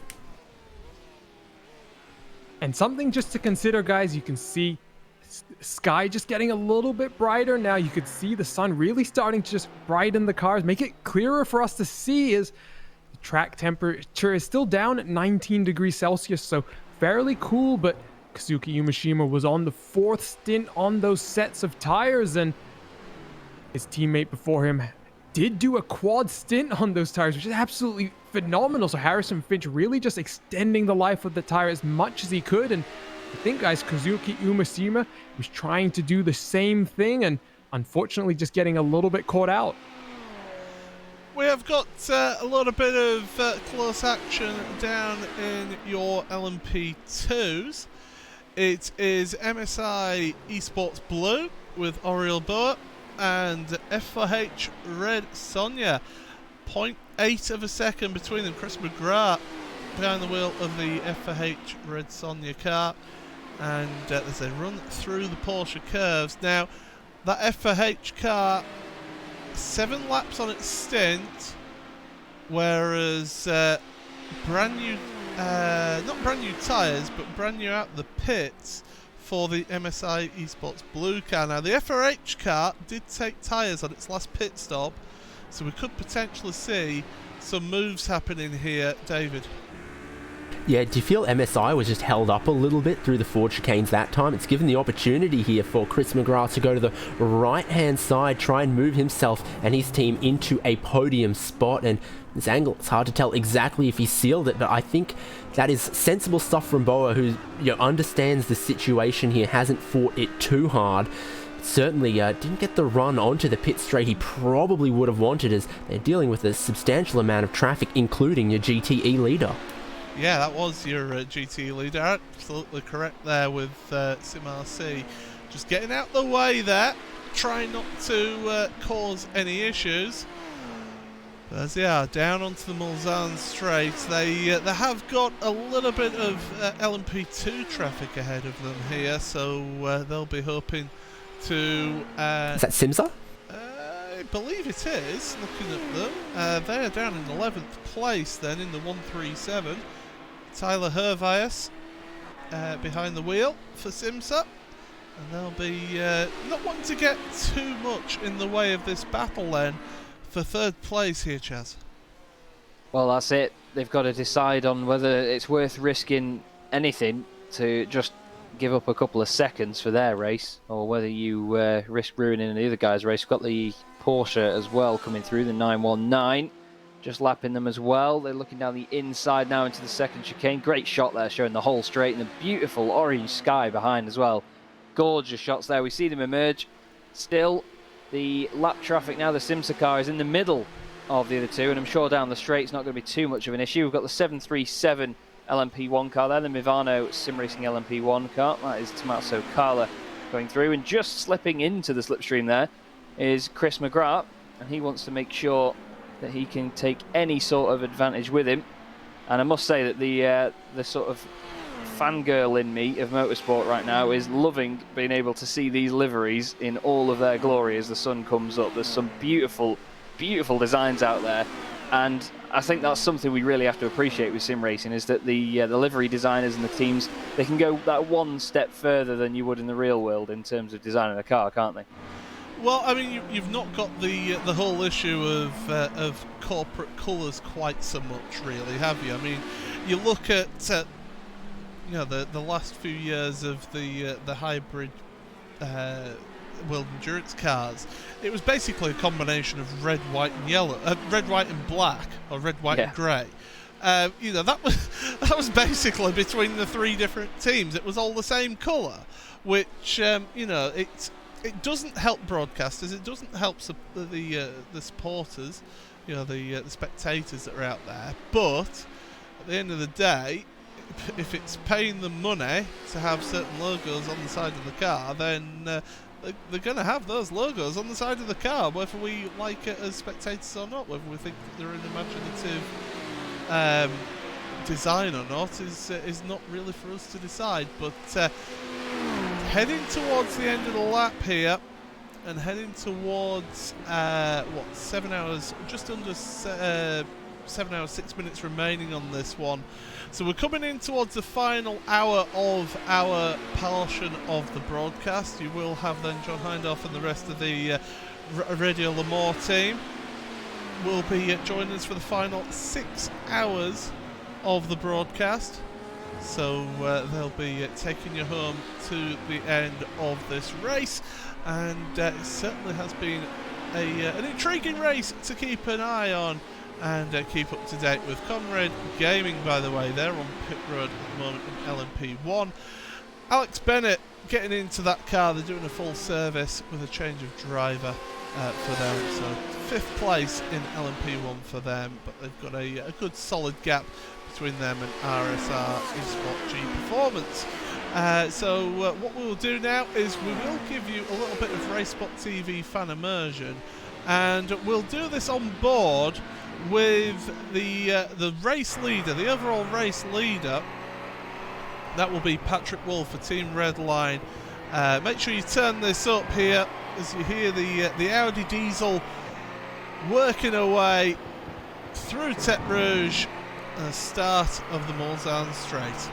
And something just to consider, guys, you can see sky just getting a little bit brighter now. You could see the sun really starting to just brighten the cars, make it clearer for us to see. Is the track temperature is still down at 19 degrees Celsius, so fairly cool, but Kazuki Umeshima was on the 4th stint on those sets of tires, and his teammate before him did do a quad stint on those tires, which is absolutely phenomenal. So Harrison Finch really just extending the life of the tire as much as he could. And I think, guys, Kazuki Umeshima was trying to do the same thing, and unfortunately just getting a little bit caught out. We have got a little bit of close action down in your LMP2s. It is MSI Esports Blue with Oriel Boa and F4H Red Sonja. 0.8 of a second between them. Chris McGrath behind the wheel of the F4H Red Sonja car. And as they run through the Porsche curves. Now, that F4H car, 7 laps on its stint, whereas brand new, not brand new tyres, but brand new out the pits for the MSI Esports Blue car. Now, the F4H car did take tyres on its last pit stop, so we could potentially see some moves happening here, David. Yeah, do you feel MSI was just held up a little bit through the forward chicanes that time? It's given the opportunity here for Chris McGrath to go to the right-hand side, try and move himself and his team into a podium spot. And this angle, it's hard to tell exactly if he sealed it, but I think that is sensible stuff from Boa, who understands the situation here, hasn't fought it too hard. Certainly didn't get the run onto the pit straight he probably would have wanted, as they're dealing with a substantial amount of traffic, including your GTE leader. Yeah, that was your GTE leader. Absolutely correct there with SimRC. Just getting out the way there, trying not to cause any issues. But as they are down onto the Mulsanne Straight, they have got a little bit of LMP2 traffic ahead of them here, so they'll be hoping to... Is that Simsa? I believe it is, looking at them. They're down in 11th place then in the 137. Tyler Hervias behind the wheel for Simsa. And they'll be not wanting to get too much in the way of this battle then for third place here, Chaz. Well, that's it. They've got to decide on whether it's worth risking anything to just give up a couple of seconds for their race, or whether you risk ruining the other guy's race. We've got the Porsche as well coming through, the 919. Just lapping them as well. They're looking down the inside now into the second chicane. Great shot there, showing the whole straight and the beautiful orange sky behind as well. Gorgeous shots there. We see them emerge. Still, the lap traffic now, the Simsa car is in the middle of the other two, and I'm sure down the straight it's not going to be too much of an issue. We've got the 737 LMP1 car there, the Mivano Sim Racing LMP1 car. That is Tommaso Carla going through, and just slipping into the slipstream there is Chris McGrath, and he wants to make sure that he can take any sort of advantage with him. And I must say that the sort of fangirl in me of motorsport right now is loving being able to see these liveries in all of their glory as the sun comes up. There's some beautiful, beautiful designs out there, and I think that's something we really have to appreciate with sim racing, is that the livery designers and the teams, they can go that one step further than you would in the real world in terms of designing a car, can't they? Well, I mean, you've not got the whole issue of corporate colours quite so much, really, have you? I mean, you look at the last few years of the hybrid World Endurance cars. It was basically a combination of red, white, and yellow, red, white, and black, or red, white, and grey. That was basically between the three different teams. It was all the same colour, which it doesn't help broadcasters. It doesn't help the supporters, the spectators that are out there. But at the end of the day, if it's paying them money to have certain logos on the side of the car, then they're going to have those logos on the side of the car, whether we like it as spectators or not, whether we think that they're an imaginative design or not is not really for us to decide. But heading towards the end of the lap here, and heading towards 7 hours, just under 7 hours 6 minutes remaining on this one. So we're coming in towards the final hour of our portion of the broadcast. You will have then John Hindhaugh and the rest of the Radio Le Mans team will be joining us for the final 6 hours of the broadcast. So they'll be taking you home to the end of this race, and it certainly has been an intriguing race to keep an eye on and keep up to date with. Conrad Gaming, by the way, they're on pit road at the moment in LMP1. Alex Bennett getting into that car. They're doing a full service with a change of driver for them. So 5th place in LMP1 for them, but they've got a good solid gap between them and RSR Esport G Performance. So what we will do now is we will give you a little bit of RaceSpot TV fan immersion, and we'll do this on board with the race leader, the overall race leader. That will be Patrick Wolf for Team Redline. Make sure you turn this up here as you hear the Audi diesel working away through Tete Rouge at the start of the Mulsanne Straight.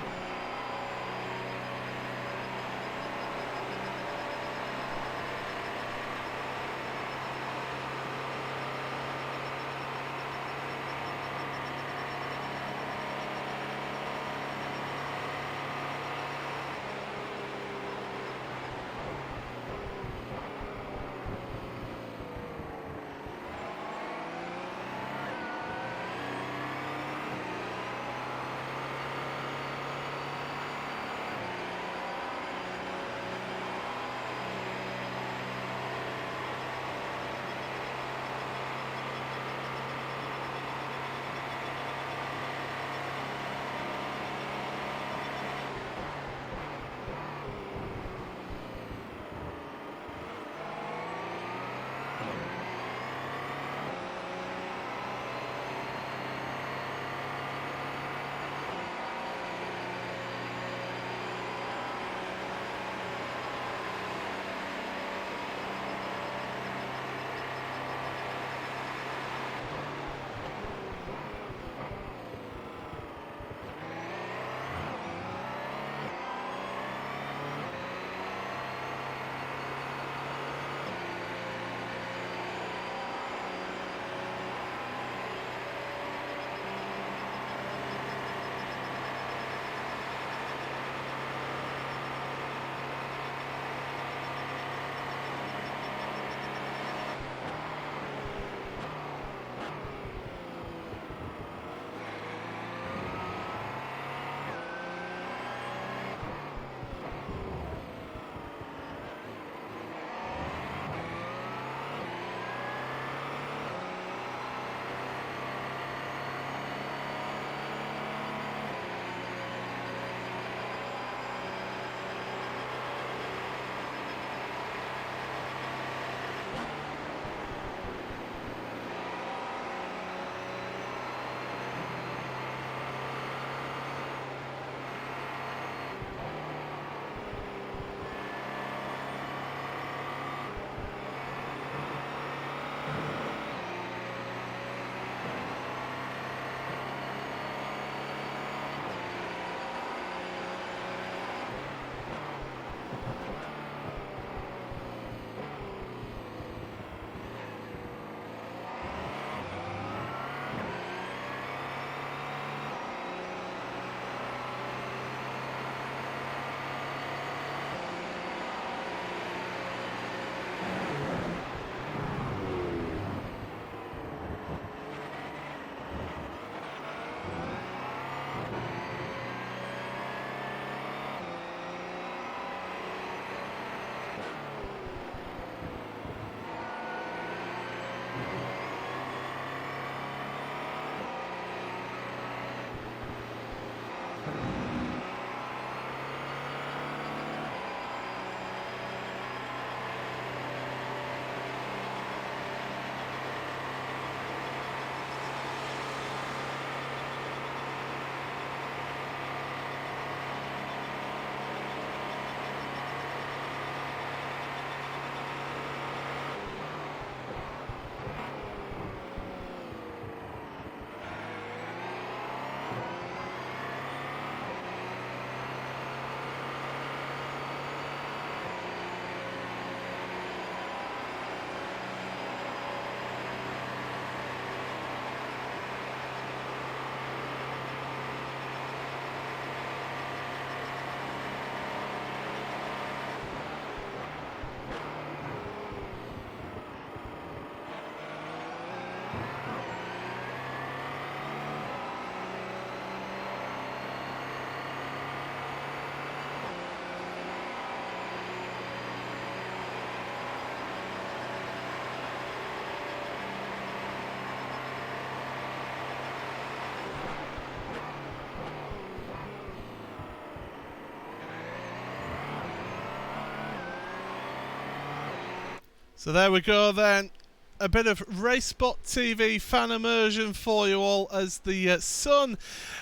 So there we go then. A bit of RaceSpot TV fan immersion for you all as the sun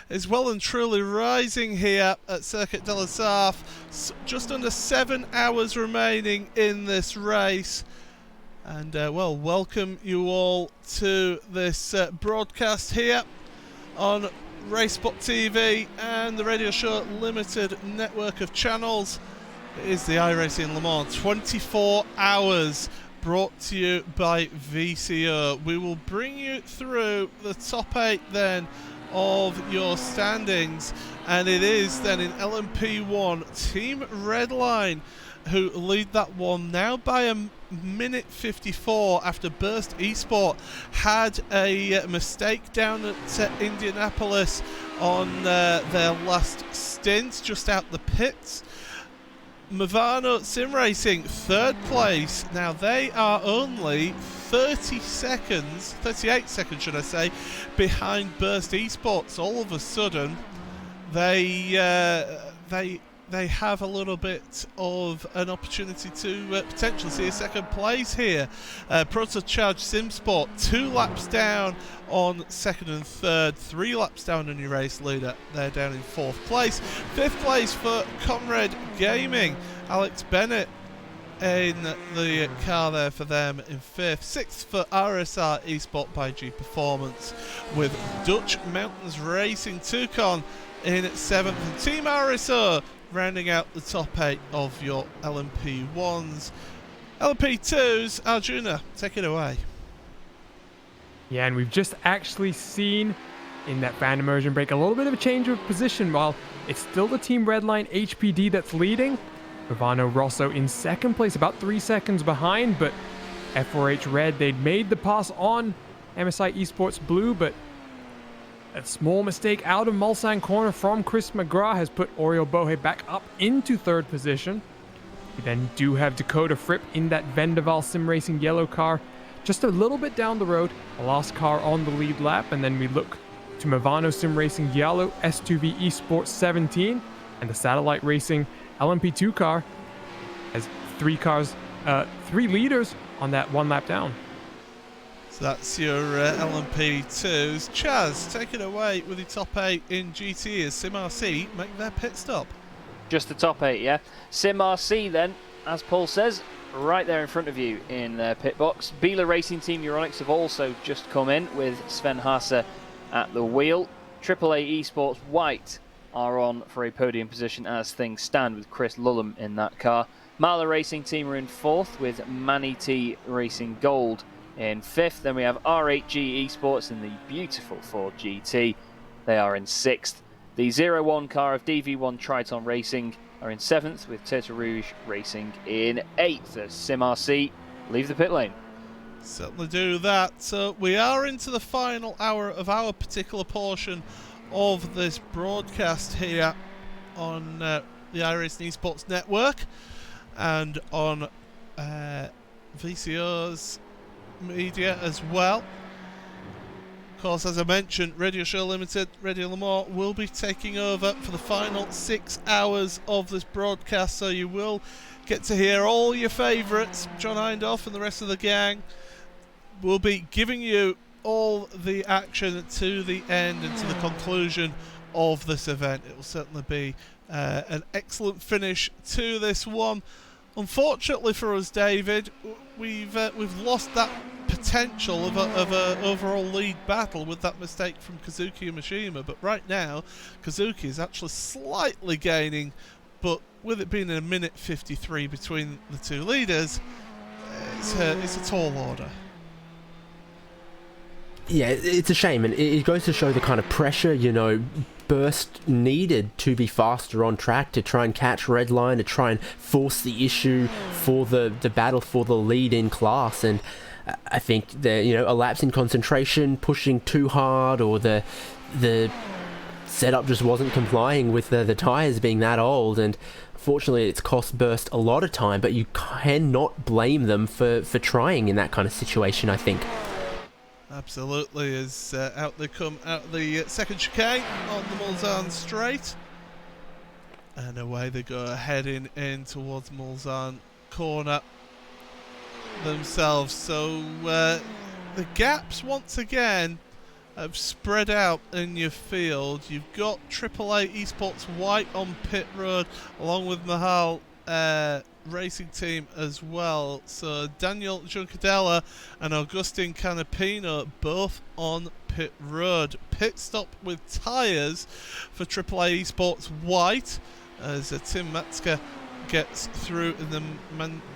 is well and truly rising here at Circuit de la Sarthe. Just under 7 hours remaining in this race. And well, welcome you all to this broadcast here on RaceSpot TV and the Radio Show Limited network of channels. It is the iRacing Le Mans 24 hours brought to you by VCO. We will bring you through the top 8 then of your standings, and it is then in LMP1 Team Redline who lead that one now by a minute 54 after Burst Esport had a mistake down at Indianapolis on their last stint just out the pits. Movano Sim Racing, third place. Now they are only 38 seconds should I say, behind Burst Esports. All of a sudden, they have a little bit of an opportunity to potentially see a second place here. Protocharge SimSport 2 laps down on second and third, 3 laps down on your race leader. They're down in 4th place. 5th place for Conrad Gaming. Alex Bennett in the car there for them in 5th. 6th for RSR Esport by G Performance, with Dutch Mountains Racing Toucan in 7th. And Team RSO rounding out the top 8 of your LMP1s. LMP2s, Arjuna, take it away. Yeah, and we've just actually seen in that fan immersion break a little bit of a change of position. While it's still the Team Redline HPD that's leading, Ivano Rosso in 2nd place, about 3 seconds behind, but F4H Red, they'd made the pass on MSI Esports Blue, but a small mistake out of Mulsanne corner from Chris McGrath has put Oriol Bohe back up into 3rd position. We then do have Dakota Fripp in that Vendaval Sim Racing yellow car just a little bit down the road, a last car on the lead lap, and then we look to Movano Sim Racing yellow S2V Esports 17 and the Satellite Racing LMP2 car has 3 leaders on that 1 lap down. So that's your LMP2s. Chaz, take it away with the top 8 in GT as SimRC make their pit stop. Just the top 8, yeah. SimRC then, as Paul says, right there in front of you in their pit box. Biela Racing Team Euronics have also just come in with Sven Haase at the wheel. AAA Esports White are on for a podium position as things stand, with Chris Lullum in that car. Marla Racing Team are in 4th with Manny T Racing Gold in 5th. Then we have R8G Esports in the beautiful Ford GT. They are in 6th. The 01 car of DV1 Triton Racing are in 7th, with Teta Rouge Racing in 8th as SimRC leave the pit lane. Certainly do that. So we are into the final hour of our particular portion of this broadcast here on the iRacing Esports Network and on VCO's media as well. Of course, as I mentioned, Radio Show Limited, Radio Le Mans will be taking over for the final 6 hours of this broadcast, so you will get to hear all your favourites. John Hindhaugh and the rest of the gang will be giving you all the action to the end and to the conclusion of this event. It will certainly be an excellent finish to this one. Unfortunately for us, David, we've lost that potential of a overall lead battle with that mistake from Kazuki and Mishima, but right now Kazuki is actually slightly gaining, but with it being a minute 53 between the two leaders, it's a tall order. Yeah, it's a shame, and it goes to show the kind of pressure, Burst needed to be faster on track to try and catch Redline, to try and force the issue for the battle for the lead in class. And I think the a lapse in concentration, pushing too hard, or the setup just wasn't complying with the tyres being that old. And fortunately, it's cost Burst a lot of time, but you cannot blame them for trying in that kind of situation, I think. Absolutely, as out they come out the second chicane on the Mulsanne straight, and away they go heading in towards Mulsanne corner themselves. So the gaps once again have spread out in your field. You've got AAA Esports White on pit road along with Mahal Racing Team as well. So Daniel Juncadella and Augustin Canapino both on pit road. Pit stop with tyres for AAA Esports White as Tim Metzger gets through in the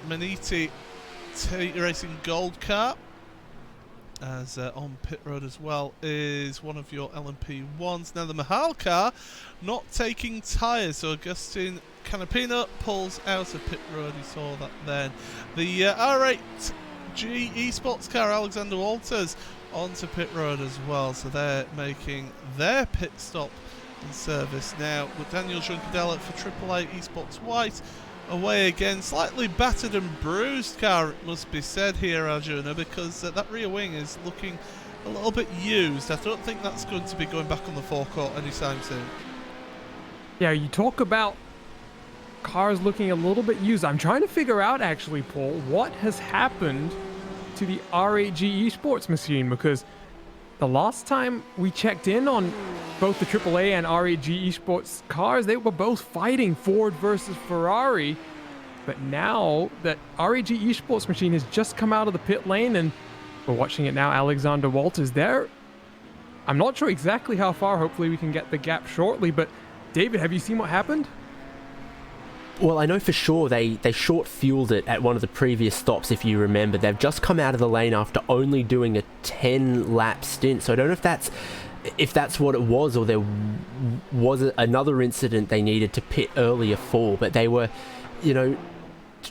Maniti Racing Gold car. As on pit road as well is one of your LMP1s. Now the Mahal car not taking tyres, so Augustin Canapino pulls out of pit road. You saw that then. The R8G Esports car, Alexander Walters, onto pit road as well, so they're making their pit stop in service now with Daniel Juncadella for AAA Esports White. Away again, slightly battered and bruised car, it must be said here, Arjuna, because that rear wing is looking a little bit used. I don't think that's going to be going back on the forecourt anytime soon. Yeah, you talk about cars looking a little bit used. I'm trying to figure out, actually, Paul, what has happened to the R8G Esports machine, because the last time we checked in on both the AAA and R8G Esports cars, they were both fighting Ford versus Ferrari. But now that R8G Esports machine has just come out of the pit lane and we're watching it now, Alexander Walters there. I'm not sure exactly how far. Hopefully we can get the gap shortly. But David, have you seen what happened? Well, I know for sure they short-fueled it at one of the previous stops, if you remember. They've just come out of the lane after only doing a 10-lap stint, so I don't know if that's what it was, or there was another incident they needed to pit earlier for, but they were,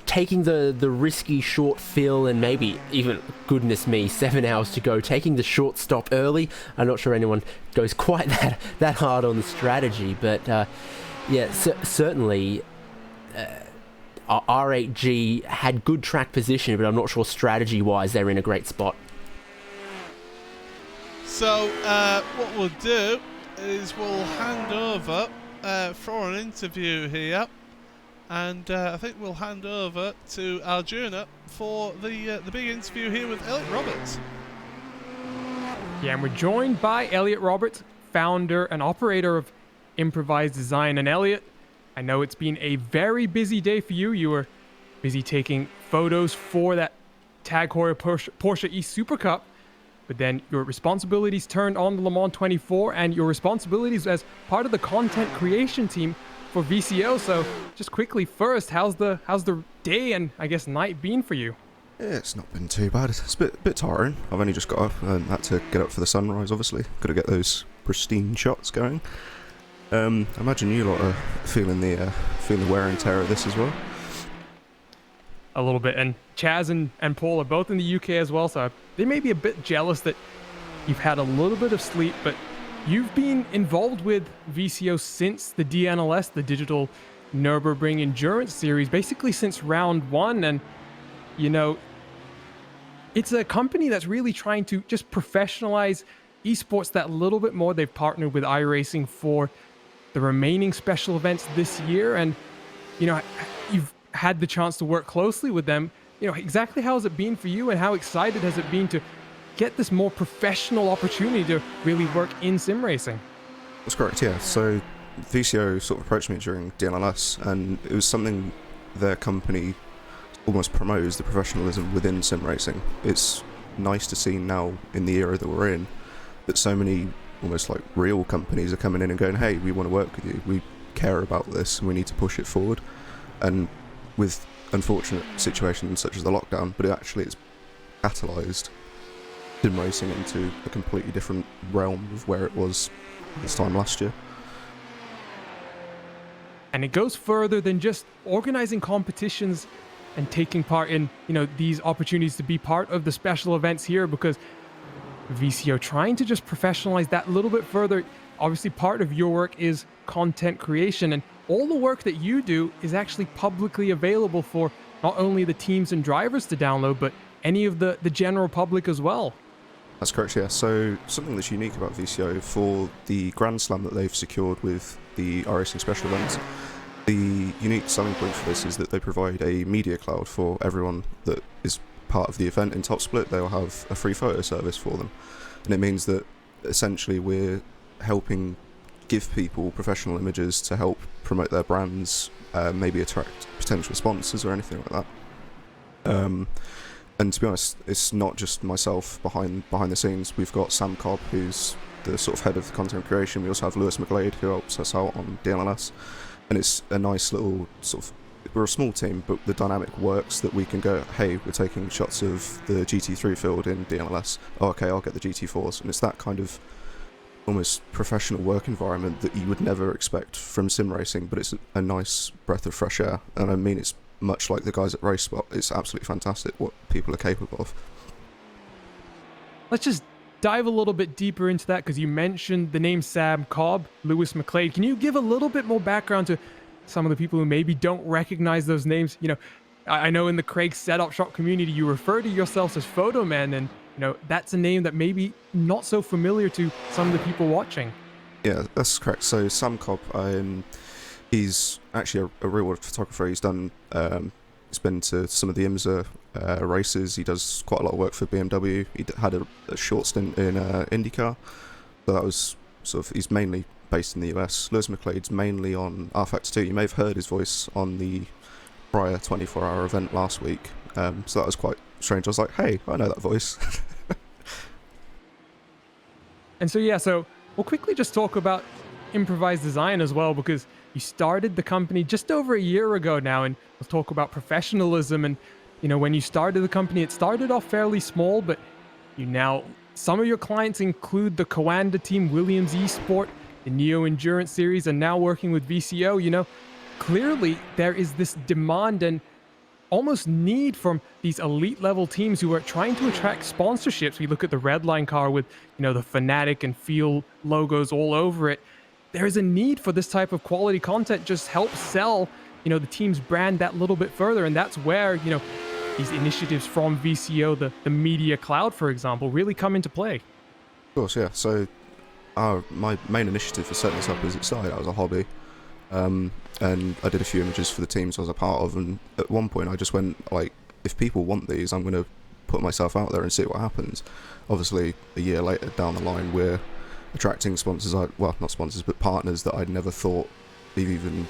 taking the risky short fill and maybe even, goodness me, 7 hours to go, taking the short stop early. I'm not sure anyone goes quite that hard on the strategy, but certainly R8G had good track position, but I'm not sure strategy-wise they're in a great spot. So what we'll do is we'll hand over for an interview here, and I think we'll hand over to Arjuna for the big interview here with Elliot Roberts. Yeah, and we're joined by Elliot Roberts, founder and operator of Improvised Design. And Elliot, I know it's been a very busy day for you. You were busy taking photos for that Tag Heuer Porsche E Super Cup, but then your responsibilities turned on the Le Mans 24 and your responsibilities as part of the content creation team for VCO. So just quickly first, how's the day and I guess night been for you? Yeah, it's not been too bad. It's a bit tiring. I've only just got up and had to get up for the sunrise, obviously. Got to get those pristine shots going. I imagine you lot are feeling the wear and tear of this as well. A little bit, and Chaz and Paul are both in the UK as well, so they may be a bit jealous that you've had a little bit of sleep, but you've been involved with VCO since the DNLS, the Digital Nürburgring Endurance Series, basically since round one, and it's a company that's really trying to just professionalize esports that little bit more. They've partnered with iRacing for the remaining special events this year, and you've had the chance to work closely with them. Exactly how has it been for you, and how excited has it been to get this more professional opportunity to really work in sim racing? That's correct, yeah. So VCO sort of approached me during DLLS, and it was something their company almost promotes, the professionalism within sim racing. It's nice to see now, in the era that we're in, that so many almost like real companies are coming in and going, hey, we want to work with you, we care about this, and we need to push it forward. And with unfortunate situations such as the lockdown, but it's catalysed sim racing into a completely different realm of where it was this time last year. And it goes further than just organizing competitions and taking part in, these opportunities to be part of the special events here, because VCO trying to just professionalize that a little bit further. Obviously, part of your work is content creation, and all the work that you do is actually publicly available for not only the teams and drivers to download, but any of the general public as well. That's correct, yeah. So something that's unique about VCO for the Grand Slam that they've secured with the iRacing special events, the unique selling point for this is that they provide a media cloud for everyone that is part of the event. In Top Split, they'll have a free photo service for them, and it means that essentially we're helping give people professional images to help promote their brands, maybe attract potential sponsors or anything like that. And to be honest, it's not just myself behind the scenes. We've got Sam Cobb, who's the sort of head of content creation. We also have Lewis McGlade, who helps us out on DLLS. And it's a nice little sort of, we're a small team, but the dynamic works that we can go, hey, we're taking shots of the GT3 field in DLLS. Oh, okay, I'll get the GT4s. And it's that kind of almost professional work environment that you would never expect from sim racing, but it's a nice breath of fresh air. And I mean, it's much like the guys at RaceSpot. It's absolutely fantastic what people are capable of. Let's just dive a little bit deeper into that, because you mentioned the name Sam Cobb, Lewis McGlade. Can you give a little bit more background to some of the people who maybe don't recognize those names? I know in the Craig Setup Shop community, you refer to yourselves as Photo Men, and that's a name that maybe not so familiar to some of the people watching. Yeah, that's correct. So Sam Cobb, he's actually a real-world photographer. He's done, he's been to some of the IMSA races. He does quite a lot of work for BMW. He had a short stint in IndyCar. So that was sort of, he's mainly based in the US. Lewis McGlade's mainly on R Factor 2. You may have heard his voice on the prior 24-hour event last week. So that was quite strange. I was like, hey, I know that voice. And so we'll quickly just talk about improvised design as well, because you started the company just over a year ago now, and we'll talk about professionalism. And when you started the company, it started off fairly small, but some of your clients include the Coanda team, Williams Esport, the Neo Endurance Series, and now working with VCO. Clearly there is this demand and almost need from these elite level teams who are trying to attract sponsorships. We look at the Redline car with the Fanatic and Feel logos all over it. There is a need for this type of quality content, just help sell the team's brand that little bit further. And that's where these initiatives from VCO, the media cloud, for example, really come into play. Of course, yeah. So my main initiative for setting this up is it started out as a hobby, and I did a few images for the teams I was a part of, and at one point I just went, like, if people want these, I'm going to put myself out there and see what happens. Obviously, a year later down the line, we're attracting sponsors, well, not sponsors, but partners that I'd never thought of even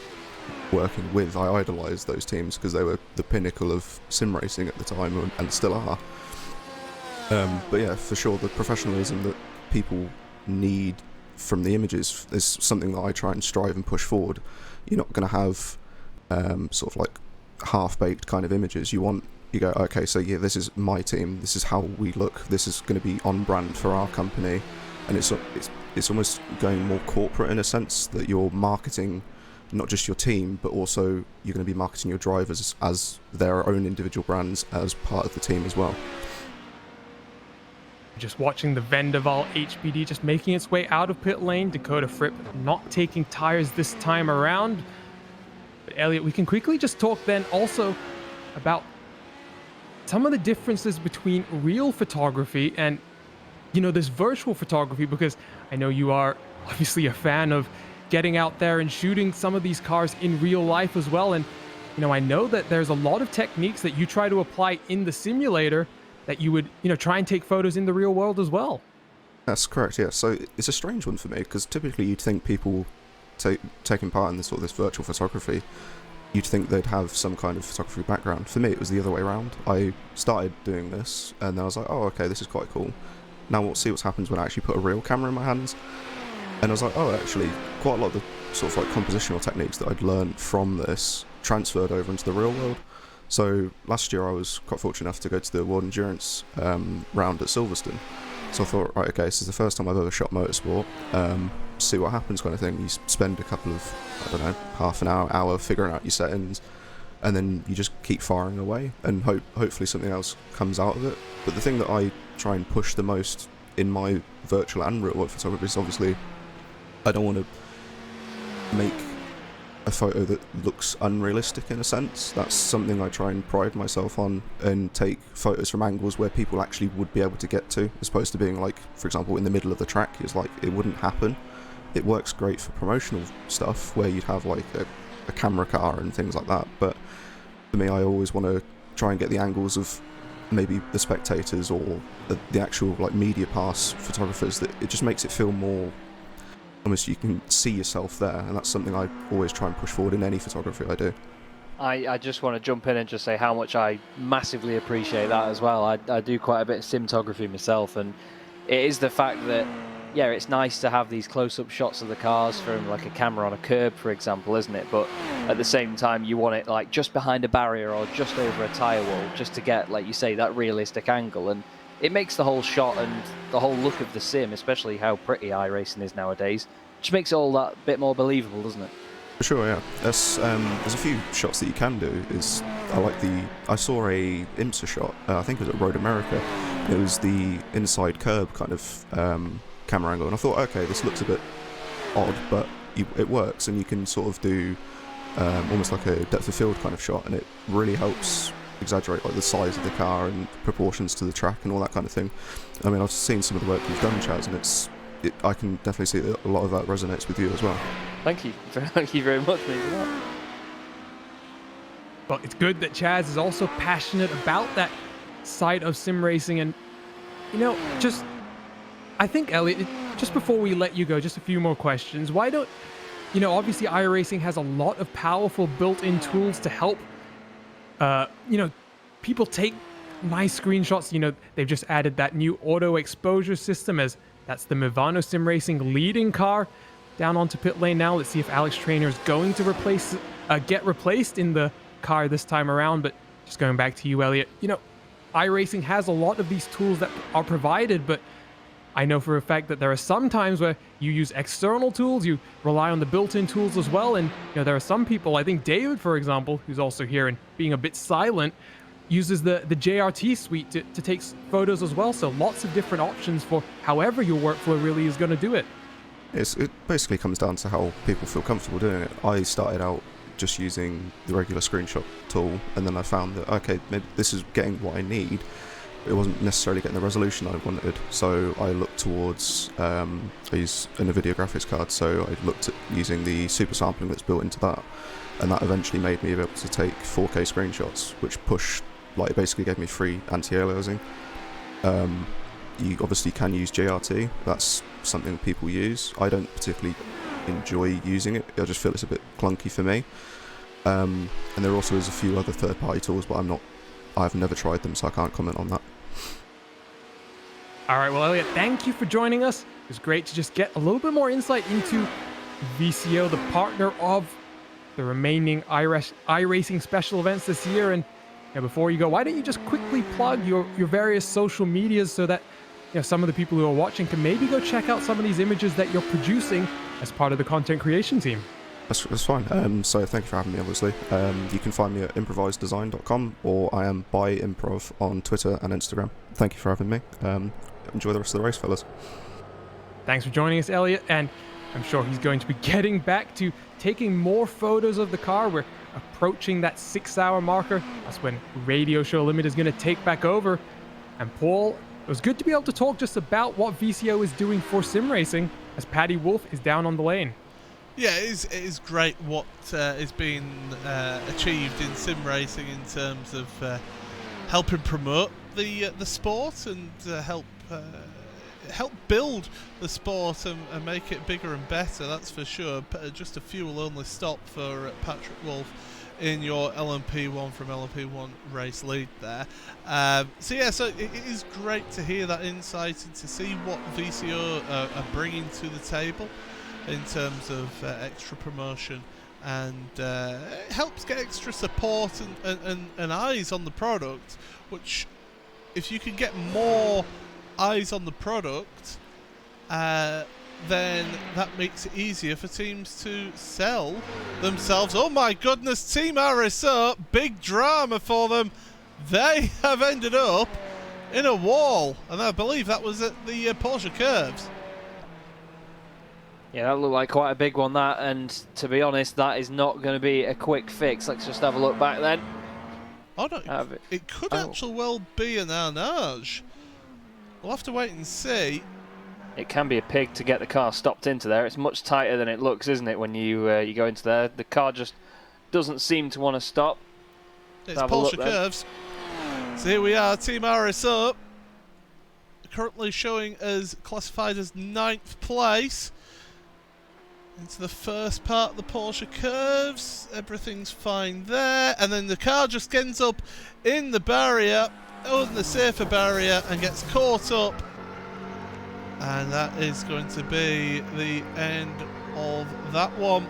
working with. I idolised those teams because they were the pinnacle of sim racing at the time, and still are. But yeah, for sure, the professionalism that people need from the images is something that I try and strive and push forward. You're not going to have sort of like half-baked kind of images. You go, okay, so yeah, this is my team, this is how we look, this is going to be on brand for our company, and it's almost going more corporate in a sense, that you're marketing not just your team, but also you're going to be marketing your drivers as their own individual brands as part of the team as well. Just watching the Vendaval HPD just making its way out of pit lane. Dakota Fripp not taking tires this time around. But Elliot, we can quickly just talk then also about some of the differences between real photography and, this virtual photography, because I know you are obviously a fan of getting out there and shooting some of these cars in real life as well. And, I know that there's a lot of techniques that you try to apply in the simulator that you would, try and take photos in the real world as well. That's correct, yeah. So it's a strange one for me, because typically you'd think people taking part in this sort of this virtual photography, you'd think they'd have some kind of photography background. For me, it was the other way around. I started doing this, and then I was like, oh, okay, this is quite cool. Now we'll see what happens when I actually put a real camera in my hands. And I was like, oh, actually, quite a lot of the sort of like compositional techniques that I'd learned from this transferred over into the real world. So last year I was quite fortunate enough to go to the World Endurance round at Silverstone. So I thought, right, okay, this is the first time I've ever shot motorsport. See what happens kind of thing. You spend a couple of, I don't know, half an hour figuring out your settings, and then you just keep firing away, and hopefully something else comes out of it. But the thing that I try and push the most in my virtual and real world photography is obviously I don't want to make a photo that looks unrealistic in a sense. That's something I try and pride myself on, and take photos from angles where people actually would be able to get to, as opposed to being like, for example, in the middle of the track. It's like, it wouldn't happen. It works great for promotional stuff where you'd have like a camera car and things like that, but for me, I always want to try and get the angles of maybe the spectators or the actual like media pass photographers, that it just makes it feel more almost you can see yourself there, and that's something I always try and push forward in any photography I do. I just want to jump in and just say how much I massively appreciate that as well. I do quite a bit of cinematography myself, and it is the fact that, yeah, it's nice to have these close-up shots of the cars from like a camera on a curb, for example, isn't it? But at the same time, you want it like just behind a barrier or just over a tyre wall, just to get, like you say, that realistic angle. And it makes the whole shot and the whole look of the sim, especially how pretty iRacing is nowadays, just makes it all that bit more believable, doesn't it? For sure, yeah. There's a few shots that you can do. I saw a IMSA shot, I think it was at Road America. It was the inside curb kind of camera angle, and I thought, okay, this looks a bit odd, but it works, and you can sort of do almost like a depth of field kind of shot, and it really helps exaggerate like the size of the car and proportions to the track and all that kind of thing. I mean, I've seen some of the work you've done, Chaz, and I can definitely see that a lot of that resonates with you as well. Thank you. Thank you very much, mate, for that. Well, it's good that Chaz is also passionate about that side of sim racing. And, I think, Elliot, just before we let you go, just a few more questions. Why don't, obviously iRacing has a lot of powerful built-in tools to help, people take nice screenshots. They've just added that new auto exposure system, as that's the Movano Sim Racing leading car down onto pit lane now. Let's see if Alex Traynor is going to get replaced in the car this time around. But just going back to you, Elliot, iRacing has a lot of these tools that are provided, but I know for a fact that there are some times where you use external tools, you rely on the built-in tools as well, and there are some people, I think David, for example, who's also here and being a bit silent, uses the JRT suite to take photos as well. So lots of different options for however your workflow really is going to do it. It basically comes down to how people feel comfortable doing it. I started out just using the regular screenshot tool, and then I found that, okay, maybe this is getting what I need. It wasn't necessarily getting the resolution I wanted, so I looked towards, I use a NVIDIA graphics card, so I looked at using the super sampling that's built into that, and that eventually made me able to take 4K screenshots, which it basically gave me free anti-aliasing. You obviously can use JRT, that's something people use. I don't particularly enjoy using it, I just feel it's a bit clunky for me. And there also is a few other third-party tools, but I've never tried them, so I can't comment on that. All right, well, Elliot, thank you for joining us. It was great to just get a little bit more insight into VCO, the partner of the remaining iRacing special events this year. And before you go, why don't you just quickly plug your various social medias so that some of the people who are watching can maybe go check out some of these images that you're producing as part of the content creation team. That's fine. So thank you for having me, obviously. You can find me at improviseddesign.com, or I am by Improv on Twitter and Instagram. Thank you for having me. Enjoy the rest of the race, fellas. Thanks for joining us, Elliot. And I'm sure he's going to be getting back to taking more photos of the car. We're approaching that 6-hour marker. That's when Radio Show Limit is going to take back over. And Paul, it was good to be able to talk just about what VCO is doing for sim racing as Paddy Wolf is down on the lane. Yeah, it is great what is being achieved in sim racing in terms of helping promote the sport and help build the sport and make it bigger and better. That's for sure. Just a fuel-only stop for Patrick Wolf in your LMP1 from LMP1 race lead there. So it is great to hear that insight and to see what VCO are bringing to the table in terms of extra promotion, and it helps get extra support and eyes on the product, which if you can get more eyes on the product, then that makes it easier for teams to sell themselves. Oh my goodness, Team RSO, big drama for them. They have ended up in a wall, and I believe that was at the Porsche Curves. Yeah, that looked like quite a big one, that, and to be honest, that is not going to be a quick fix. Let's just have a look back then. Oh no, it could actually well be an Arnage. We'll have to wait and see. It can be a pig to get the car stopped into there. It's much tighter than it looks, isn't it, when you go into there? The car just doesn't seem to want to stop. It's Porsche Curves. So here we are, Team RSO, currently showing as classified as 9th place. Into the first part of the Porsche Curves, everything's fine there, and then the car just ends up in the barrier, on the safer barrier, and gets caught up, and that is going to be the end of that one.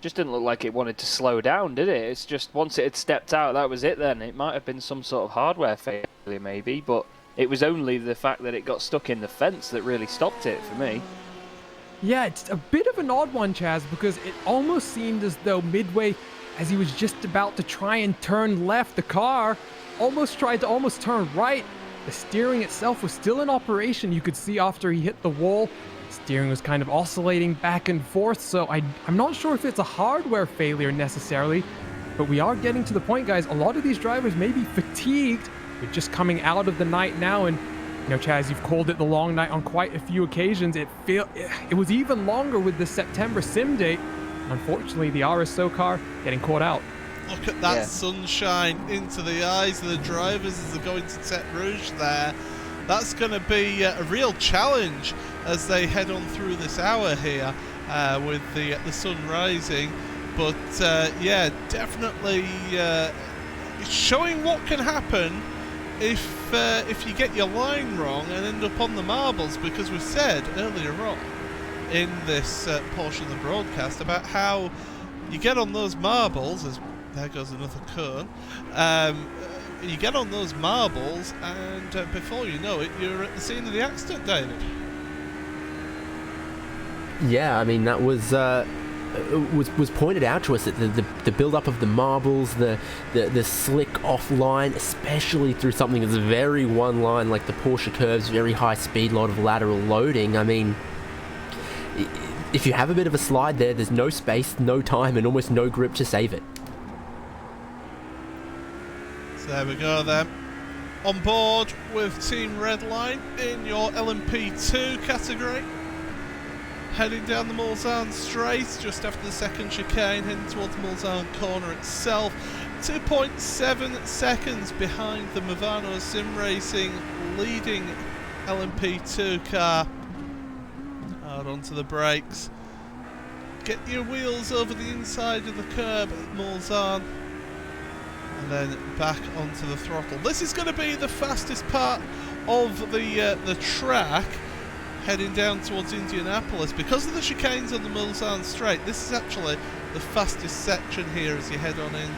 Just didn't look like it wanted to slow down, did it? It's just once it had stepped out, that was it then. It might have been some sort of hardware failure maybe, but it was only the fact that it got stuck in the fence that really stopped it for me. Yeah, it's a bit of an odd one, Chaz, because it almost seemed as though midway, as he was just about to try and turn left, the car almost tried to turn right. The steering itself was still in operation. You could see after he hit the wall, steering was kind of oscillating back and forth, so I'm not sure if it's a hardware failure necessarily, but we are getting to the point, guys. A lot of these drivers may be fatigued with just coming out of the night now, and you know, Chaz, you've called it the long night on quite a few occasions. It was even longer with the September sim date. Unfortunately, the RSO car getting caught out. Look at that sunshine into the eyes of the drivers as they're going to Tête Rouge there. That's going to be a real challenge as they head on through this hour here with the sun rising. But yeah, definitely showing what can happen if you get your line wrong and end up on the marbles, because we said earlier on in this portion of the broadcast about how you get on those marbles, as there goes another cone, you get on those marbles and before you know it, you're at the scene of the accident, David. Yeah, I mean, that was pointed out to us that the build-up of the marbles, the slick off-line, especially through something that's very one-line like the Porsche Curves, very high speed, lot of lateral loading. I mean, if you have a bit of a slide there, there's no space, no time, and almost no grip to save it. So there we go then. On board with Team Redline in your LMP2 category. Heading down the Mulsanne straight just after the second chicane, heading towards the Mulsanne corner itself. 2.7 seconds behind the Movano Sim Racing leading LMP2 car. Hard onto the brakes. Get your wheels over the inside of the curb at Mulsanne. And then back onto the throttle. This is going to be the fastest part of the track, heading down towards Indianapolis. Because of the chicanes on the Mulsanne straight, this is actually the fastest section here as you head on in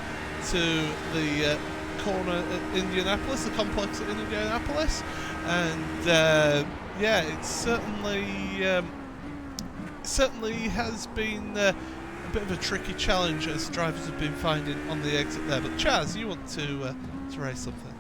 to the corner at Indianapolis, the complex at Indianapolis. And yeah, it certainly has been a bit of a tricky challenge as drivers have been finding on the exit there. But Chaz, you want to raise something?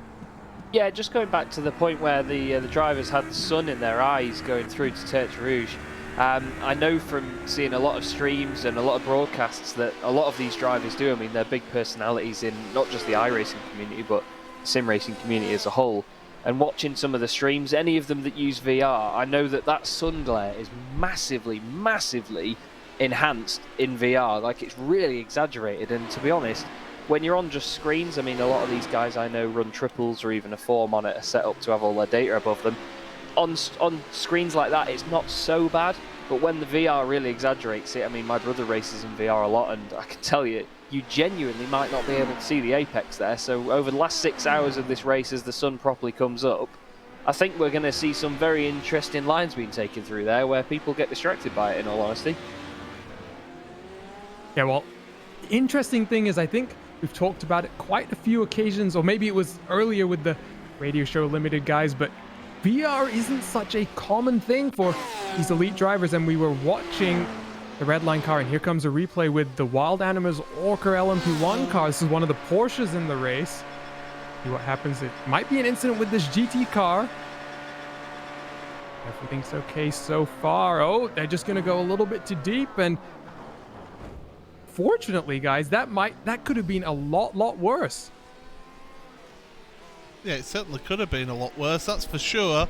Yeah, just going back to the point where the drivers had the sun in their eyes going through to Tête Rouge. I know from seeing a lot of streams and a lot of broadcasts that a lot of these drivers do. I mean, they're big personalities in not just the iRacing community, but the sim racing community as a whole. And watching some of the streams, any of them that use VR, I know that that sun glare is massively, massively enhanced in VR. Like, it's really exaggerated. And to be honest, when you're on just screens, I mean, a lot of these guys I know run triples or even a 4 monitor set up to have all their data above them. On screens like that, it's not so bad. But when the VR really exaggerates it, I mean, my brother races in VR a lot, and I can tell you, you genuinely might not be able to see the apex there. So over the last 6 hours of this race, as the sun properly comes up, I think we're going to see some very interesting lines being taken through there where people get distracted by it, in all honesty. Yeah, well, the interesting thing is I think we've talked about it quite a few occasions, or maybe it was earlier with the Radio Show Limited guys, but VR isn't such a common thing for these elite drivers, and we were watching the red line car, and here comes a replay with the Wild Animals Orca LMP1 car. This is one of the Porsches in the race. See what happens. It might be an incident with this GT car. Everything's okay so far. Oh, they're just going to go a little bit too deep, and fortunately, guys, that could have been a lot worse. Yeah, it certainly could have been a lot worse, that's for sure.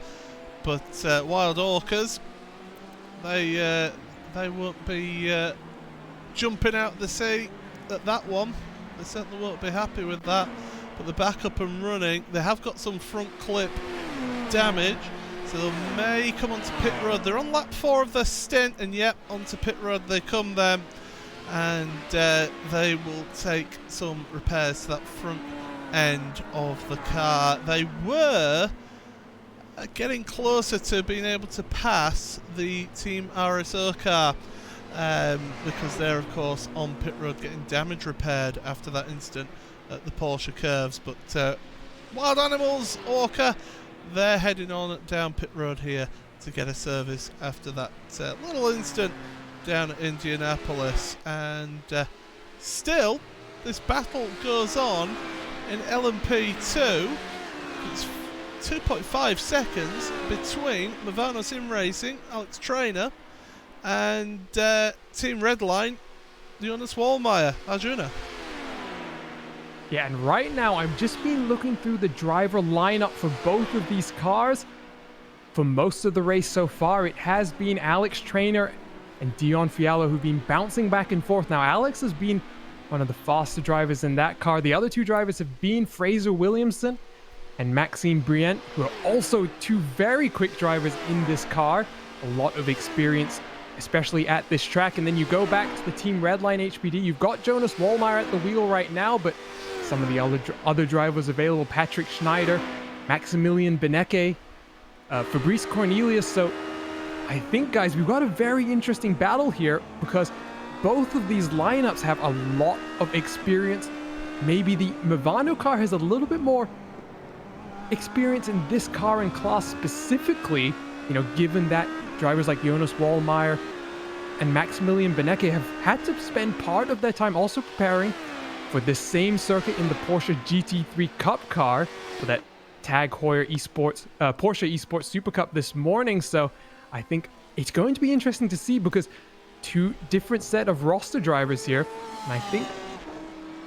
But Wild Orcas, they won't be jumping out the sea at that one. They certainly won't be happy with that. But they're back up and running. They have got some front clip damage, so they may come onto pit road. They're on lap 4 of their stint, and yep, onto pit road they come then. And they will take some repairs to that front end of the car. They were getting closer to being able to pass the Team RSO car because they're of course on pit road getting damage repaired after that incident at the Porsche curves. But Wild Animals Orca, they're heading on down pit road here to get a service after that little incident down at Indianapolis. And still this battle goes on in LMP2. It's 2.5 seconds between Movano Sim Racing, Alex Trainer, and Team Redline, Jonas Wallmeyer, Arjuna. Yeah, and right now I've just been looking through the driver lineup for both of these cars. For most of the race so far, it has been Alex Trainer and Dion Fiallo who've been bouncing back and forth. Now, Alex has been one of the faster drivers in that car. The other two drivers have been Fraser Williamson and Maxime Brient, who are also two very quick drivers in this car. A lot of experience, especially at this track. And then you go back to the Team Redline HPD. You've got Jonas Wallmeyer at the wheel right now, but some of the other drivers available, Patrick Schneider, Maximilian Benecke, Fabrice Cornelius. So I think, guys, we've got a very interesting battle here because both of these lineups have a lot of experience. Maybe the Movano car has a little bit more experience in this car and class specifically, you know, given that drivers like Jonas Wallmeyer and Maximilian Benecke have had to spend part of their time also preparing for this same circuit in the Porsche GT3 Cup car for that Tag Heuer Esports, Porsche Esports Super Cup this morning. So I think it's going to be interesting to see because two different set of roster drivers here, and I think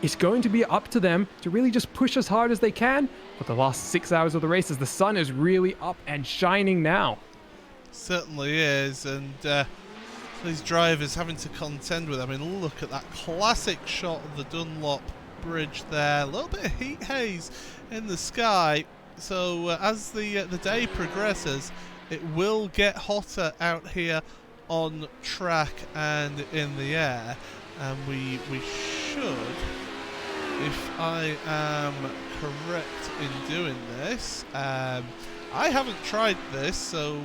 it's going to be up to them to really just push as hard as they can for the last 6 hours of the race as the sun is really up and shining now. Certainly is, and these drivers having to contend with. I mean, look at that classic shot of the Dunlop Bridge there. A little bit of heat haze in the sky. So as the day progresses, it will get hotter out here on track and in the air, and we should, if I am correct in doing this, I haven't tried this, so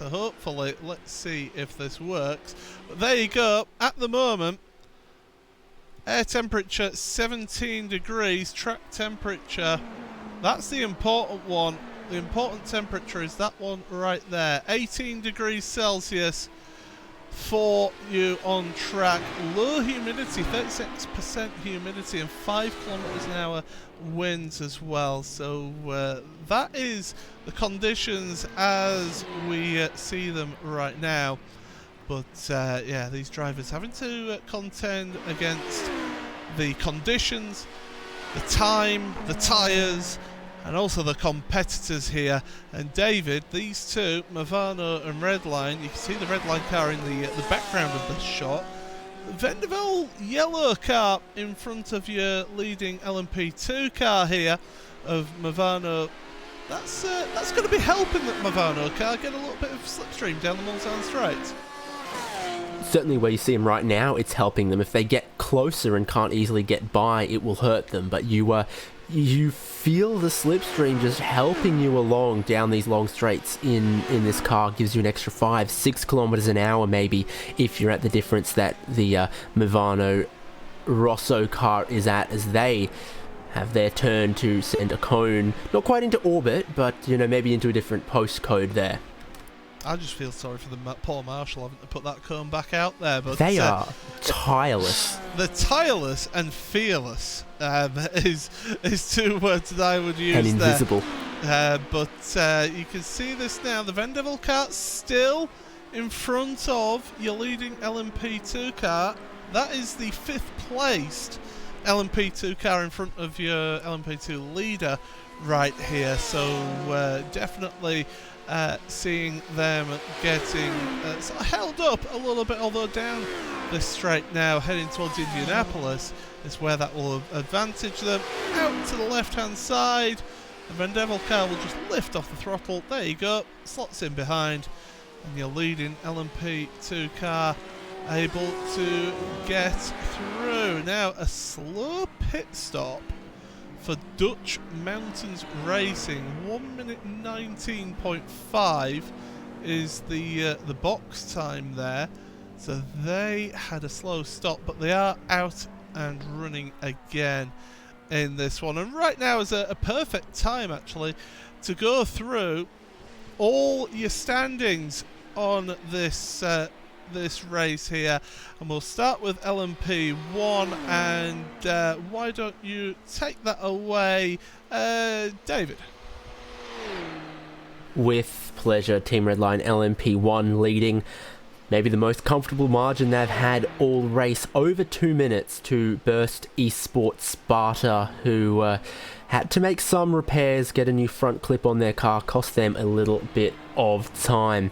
hopefully let's see if this works. But there you go. At the moment, air temperature 17 degrees, track temperature, that's the important one. The important temperature is that one right there, 18 degrees Celsius for you on track. Low humidity, 36% humidity, and 5 kilometers an hour winds as well. So that is the conditions as we see them right now. But yeah, these drivers having to contend against the conditions, the time, the tyres, and also the competitors here. And David, these two, Movano and Redline, you can see the Redline car in the background of this shot. Vendevel yellow car in front of your leading LMP2 car here of Movano. That's going to be helping that Movano car get a little bit of slipstream down the Mulsanne Straight. Certainly where you see them right now, it's helping them. If they get closer and can't easily get by, it will hurt them. But you feel the slipstream just helping you along down these long straights in this car. Gives you an extra 5-6 kilometers an hour maybe, if you're at the difference that the Movano Rosso car is at, as they have their turn to send a cone, not quite into orbit, but maybe into a different postcode there. I just feel sorry for the poor Marshall having to put that cone back out there. But they are tireless. They're tireless and fearless is two words that I would use. And invisible. But you can see this now. The Vendevel car still in front of your leading LMP2 car. That is the 5th placed LMP2 car in front of your LMP2 leader right here. So definitely seeing them getting sort of held up a little bit, although down this straight now, heading towards Indianapolis is where that will advantage them. Out to the left-hand side, the Vendevel car will just lift off the throttle. There you go, slots in behind, and your leading LMP2 car able to get through. Now a slow pit stop for Dutch Mountains Racing. 1 minute 19.5 is the box time there. So they had a slow stop, but they are out and running again in this one. And right now is a perfect time actually to go through all your standings on this this race here, and we'll start with LMP1. And why don't you take that away, David? With pleasure. Team Redline LMP1 leading maybe the most comfortable margin they've had all race, over 2 minutes to Burst Esports Sparta, who had to make some repairs, get a new front clip on their car, cost them a little bit of time.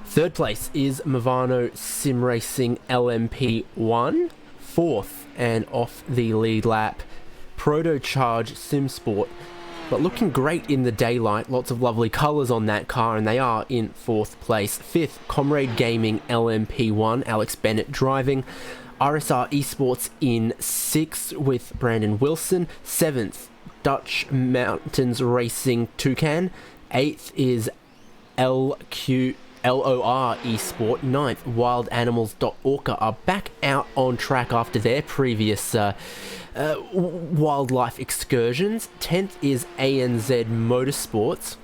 Third place is Movano Sim Racing LMP1. Fourth, and off the lead lap, Protocharge Sim Sport. But looking great in the daylight, lots of lovely colours on that car, and they are in fourth place. Fifth, Comrade Gaming LMP1, Alex Bennett driving. RSR Esports in sixth with Brandon Wilson. Seventh, Dutch Mountains Racing Toucan. Eighth is LOR Esport. Ninth, WildAnimals.orca are back out on track after their previous wildlife excursions. 10th is ANZ Motorsports.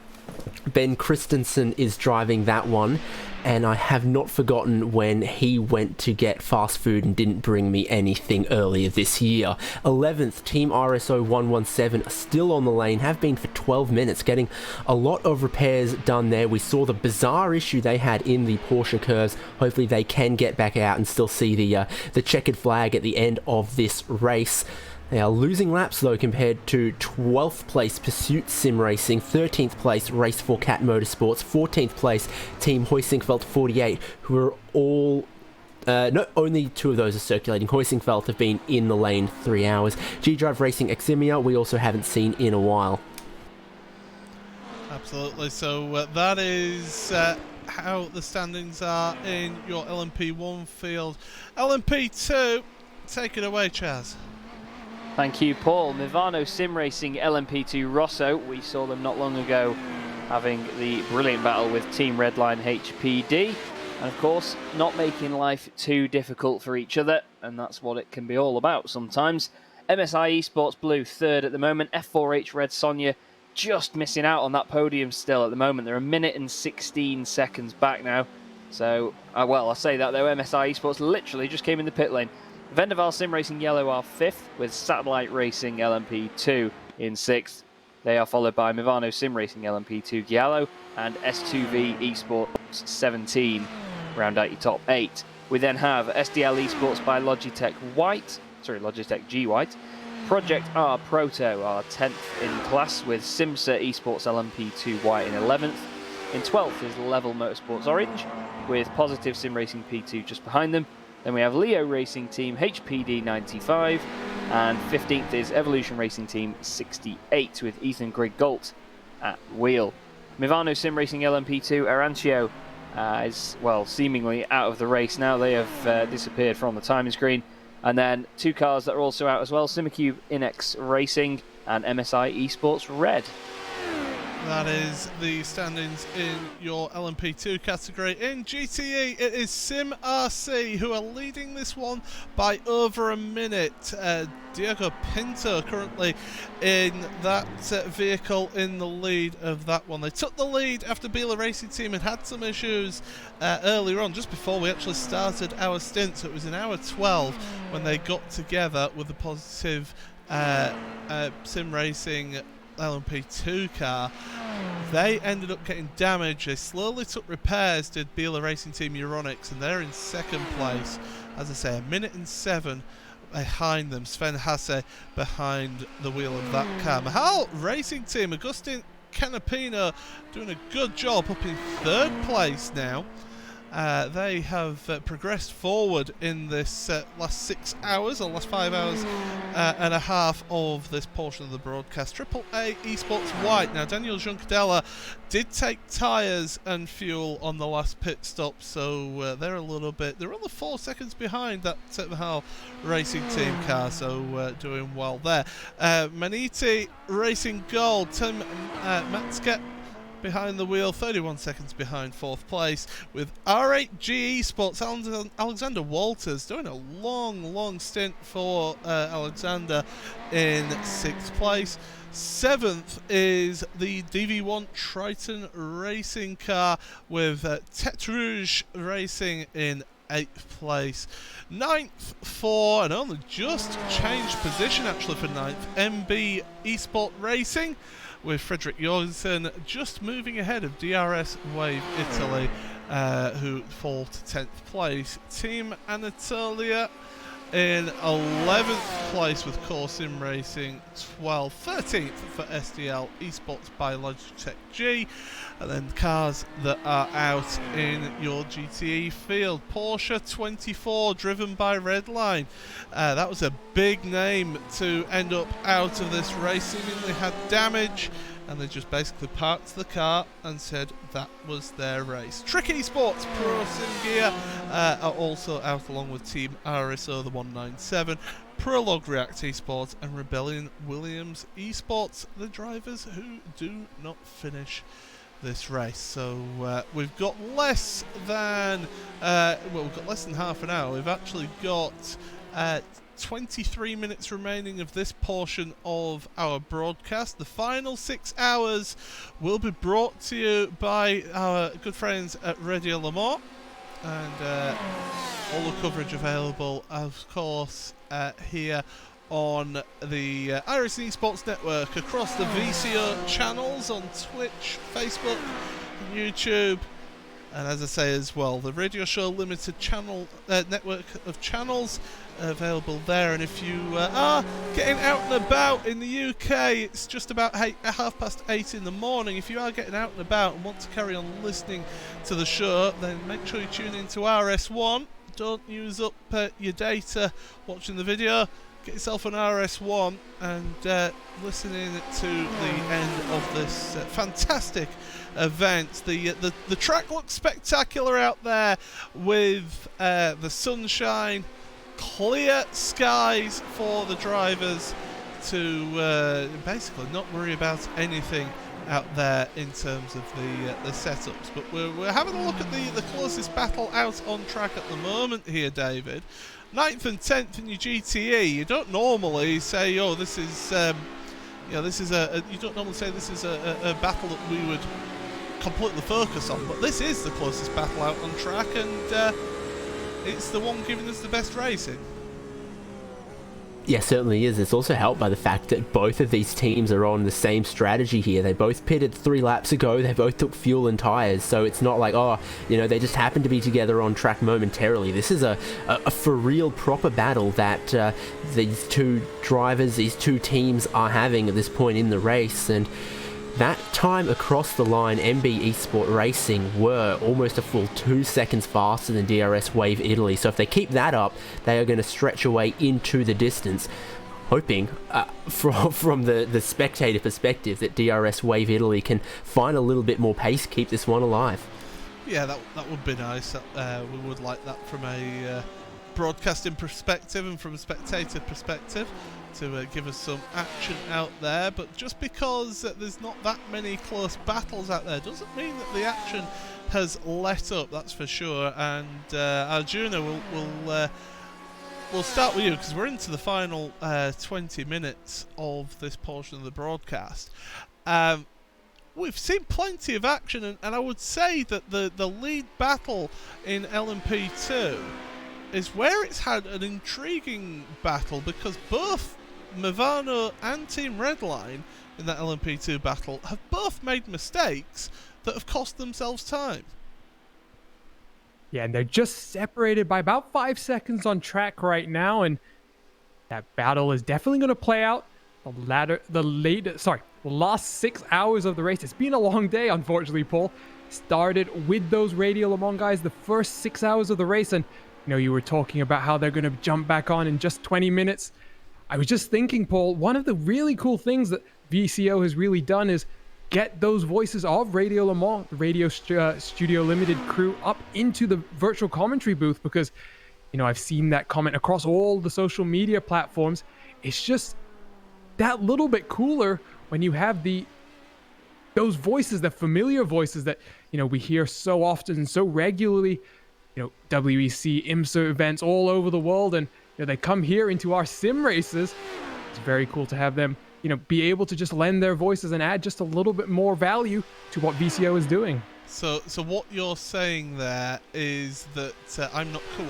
Ben Christensen is driving that one, and I have not forgotten when he went to get fast food and didn't bring me anything earlier this year. 11th, Team RSO 117 are still on the lane, have been for 12 minutes, getting a lot of repairs done there. We saw the bizarre issue they had in the Porsche curves. Hopefully they can get back out and still see the checkered flag at the end of this race. They are losing laps though compared to 12th place Pursuit Sim Racing, 13th place Race for Cat Motorsports, 14th place Team Hoisingfeld 48, who are all not only two of those are circulating. Hoisingfeld have been in the lane 3 hours. G-Drive Racing Eximia we also haven't seen in a while. Absolutely. So that is how the standings are in your LMP1 field. LMP2, take it away, Chaz. Thank you, Paul. Movano Sim Racing LMP2 Rosso. We saw them not long ago having the brilliant battle with Team Redline HPD. And of course, not making life too difficult for each other. And that's what it can be all about sometimes. MSI Esports Blue, third at the moment. F4H Red Sonja just missing out on that podium still at the moment. They're 1 minute and 16 seconds back now. So, well, I say that though, MSI Esports literally just came in the pit lane. Vendeval Sim Racing Yellow are 5th, with Satellite Racing LMP2 in 6th. They are followed by Movano Sim Racing LMP2 Giallo and S2V Esports 17 round out your top 8. We then have SDL Esports by Logitech G White. Project R Proto are 10th in class, with Simsa Esports LMP2 White in 11th. In 12th is Level Motorsports Orange, with Positive Sim Racing P2 just behind them. Then we have Leo Racing Team HPD 95, and 15th is Evolution Racing Team 68, with Ethan Grigg Galt at wheel. Mivano Sim Racing LMP2 Arancio is, well, seemingly out of the race now. They have disappeared from the timing screen. And then 2 cars that are also out as well, Simicube Inex Racing and MSI Esports Red. That is the standings in your LMP2 category. In GTE, it is Sim RC who are leading this one by over a minute. Diego Pinto currently in that vehicle in the lead of that one. They took the lead after Bila Racing Team had some issues earlier on, just before we actually started our stint. So it was in hour 12 when they got together with the Positive Sim Racing LMP2 car. They ended up getting damaged. They slowly took repairs, did Bila Racing Team Euronics, and they're in second place. As I say, 1:07 behind them. Sven Hasse behind the wheel of that car. Mahal Racing Team, Agustin Canapino doing a good job, up in third place now. They have progressed forward in this last 6 hours, or last 5 hours and a half of this portion of the broadcast. AAA Esports White. Now, Daniel Juncadella did take tyres and fuel on the last pit stop, so they're only 4 seconds behind that Mahal Racing Team car, so doing well there. Maniti Racing Gold, Tim Matzke behind the wheel, 31 seconds behind fourth place, with R8G Esports. Alexander Walters doing a long stint for Alexander in sixth place. Seventh is the DV1 Triton Racing car, with Tetrouge Racing in 8th place. 9th for, and only just changed position actually for 9th, MB Esport Racing, with Frederick Jorgensen just moving ahead of DRS Wave Italy, who fall to 10th place. Team Anatolia in 11th place with Core Sim Racing 12th. 13th for SDL Esports by Logitech G. And then cars that are out in your GTE field. Porsche 24 driven by Redline. That was a big name to end up out of this race. Seemingly had damage, and they just basically parked the car and said that was their race. Trick Esports Pro Sim Gear are also out, along with Team RSO, the 197, Prolog React Esports, and Rebellion Williams Esports, the drivers who do not finish this race. So we've got less than half an hour. We've actually got 23 minutes remaining of this portion of our broadcast. The final 6 hours will be brought to you by our good friends at Radio Le Mans, and all the coverage available, of course, here on the iRacing Esports Network, across the VCO channels on Twitch, Facebook, YouTube, and as I say as well, the Radio Show Limited channel network of channels available there. And if you are getting out and about in the UK, it's just about 8:30 in the morning. If you are getting out and about and want to carry on listening to the show, then make sure you tune into RS1. Don't use up your data watching the video. Get yourself an RS1 and listen in to the end of this fantastic event. The track looks spectacular out there, with the sunshine, clear skies for the drivers to basically not worry about anything out there in terms of the setups. But we're having a look at the closest battle out on track at the moment here, David. 9th and 10th in your GTE. You don't normally say, oh, this is you don't normally say this is a battle that we would completely focus on, but this is the closest battle out on track, and it's the one giving us the best racing. Yeah, certainly is. It's also helped by the fact that both of these teams are on the same strategy here. They both pitted 3 laps ago. They both took fuel and tyres. So it's not like, they just happened to be together on track momentarily. This is a for real proper battle that these two drivers, these two teams are having at this point in the race. And that time across the line, MB Esport Racing were almost a full 2 seconds faster than DRS Wave Italy. So if they keep that up, they are going to stretch away into the distance, hoping from the spectator perspective that DRS Wave Italy can find a little bit more pace, keep this one alive. Yeah, that would be nice. We would like that from a broadcasting perspective and from a spectator perspective, to give us some action out there. But just because there's not that many close battles out there doesn't mean that the action has let up, that's for sure. And Arjuna, we'll start with you, because we're into the final 20 minutes of this portion of the broadcast. We've seen plenty of action, and I would say that the lead battle in LMP2 is where it's had an intriguing battle, because both Movano and Team Redline in that LMP2 battle have both made mistakes that have cost themselves time. Yeah, and they're just separated by about 5 seconds on track right now, and that battle is definitely going to play out. The last 6 hours of the race. It's been a long day, unfortunately, Paul. Started with those Radio Le Mans guys the first 6 hours of the race, and you were talking about how they're going to jump back on in just 20 minutes. I was just thinking, Paul, one of the really cool things that VCO has really done is get those voices of Radio Le Mans, the Radio Studio Limited crew, up into the virtual commentary booth, because, I've seen that comment across all the social media platforms. It's just that little bit cooler when you have those voices, the familiar voices that, we hear so often and so regularly, WEC, IMSA events all over the world, and they come here into our sim races. It's very cool to have them, be able to just lend their voices and add just a little bit more value to what VCO is doing. So what you're saying there is that I'm not cool.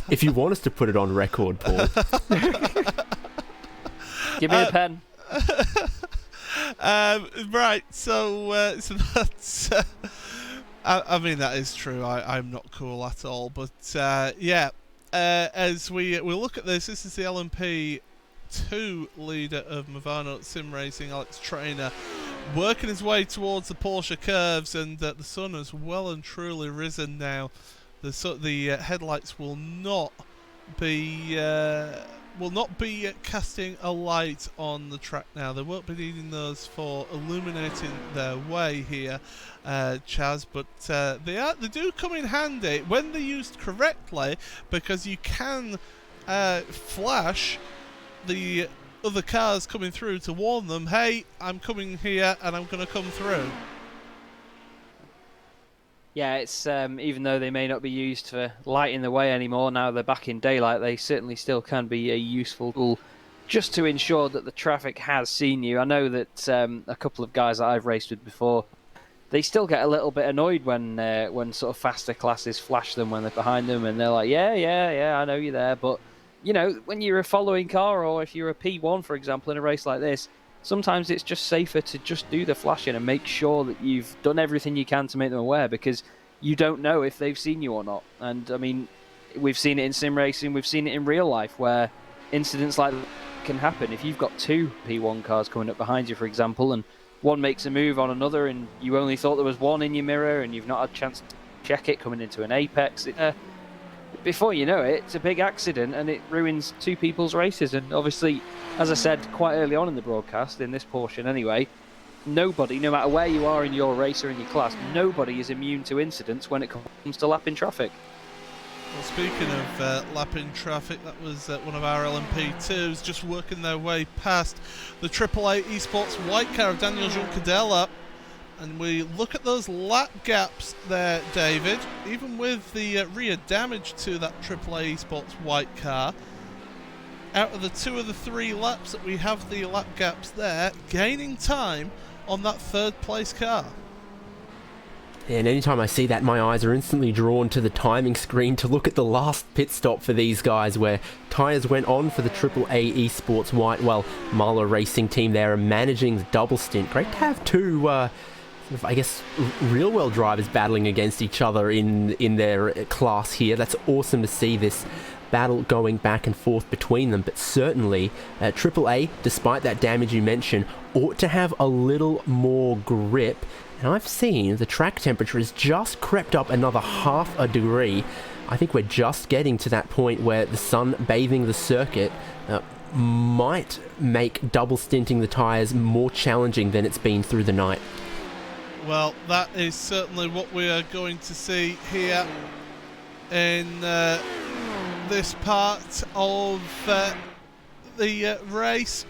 If you want us to put it on record, Paul. Give me a pen. Right, so that's... I mean, that is true. I'm not cool at all. But, as we look at this is the LMP2 leader of Movano Sim Racing, Alex Trainer, working his way towards the Porsche curves, and the sun has well and truly risen now. The headlights will not be casting a light on the track now. They won't be needing those for illuminating their way here, Chaz, but they do come in handy when they're used correctly, because you can flash the other cars coming through to warn them, hey, I'm coming here and I'm going to come through. Yeah, it's even though they may not be used for lighting the way anymore, now they're back in daylight, they certainly still can be a useful tool just to ensure that the traffic has seen you. I know that a couple of guys that I've raced with before, they still get a little bit annoyed when sort of faster classes flash them when they're behind them, and they're like, yeah, I know you're there. But, when you're a following car, or if you're a P1, for example, in a race like this, sometimes it's just safer to just do the flashing and make sure that you've done everything you can to make them aware, because you don't know if they've seen you or not. And, I mean, we've seen it in sim racing, we've seen it in real life, where incidents like that can happen. If you've got 2 P1 cars coming up behind you, for example, and one makes a move on another, and you only thought there was one in your mirror, and you've not had a chance to check it coming into an apex, before you know it, it's a big accident, and it ruins 2 people's races. And obviously, as I said quite early on in the broadcast, in this portion anyway, nobody, no matter where you are in your race or in your class, nobody is immune to incidents when it comes to lapping traffic. Well, speaking of lapping traffic, that was one of our LMP2s just working their way past the AAA Esports white car of Daniel Juncadella. And we look at those lap gaps there, David, even with the rear damage to that AAA Esports white car. Out of the 2 of the 3 laps that we have the lap gaps there, gaining time on that 3rd place car. And anytime I see that, my eyes are instantly drawn to the timing screen to look at the last pit stop for these guys, where tyres went on for the AAA Esports White, while Marla Racing team there are managing the double stint. Great to have two, I guess, real-world drivers battling against each other in their class here. That's awesome to see this battle going back and forth between them, but certainly AAA, despite that damage you mentioned, ought to have a little more grip. And I've seen the track temperature has just crept up another half a degree. I think we're just getting to that point where the sun bathing the circuit might make double stinting the tyres more challenging than it's been through the night. Well, that is certainly what we are going to see here in this part of the race.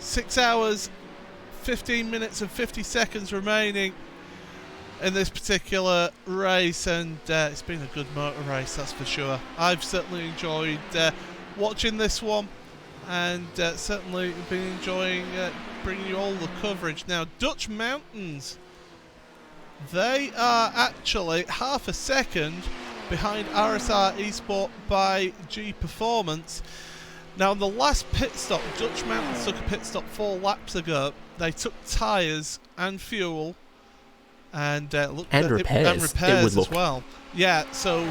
6 hours, 15 minutes and 50 seconds remaining in this particular race, and it's been a good motor race, that's for sure. I've certainly enjoyed watching this one, and certainly been enjoying bringing you all the coverage. Now, Dutch Mountains, they are actually half a second behind RSR Esport by G Performance. Now, in the last pit stop, Dutch Mountains took a pit stop 4 laps ago. They took tyres and fuel and looked and at repairs, as well. Yeah, so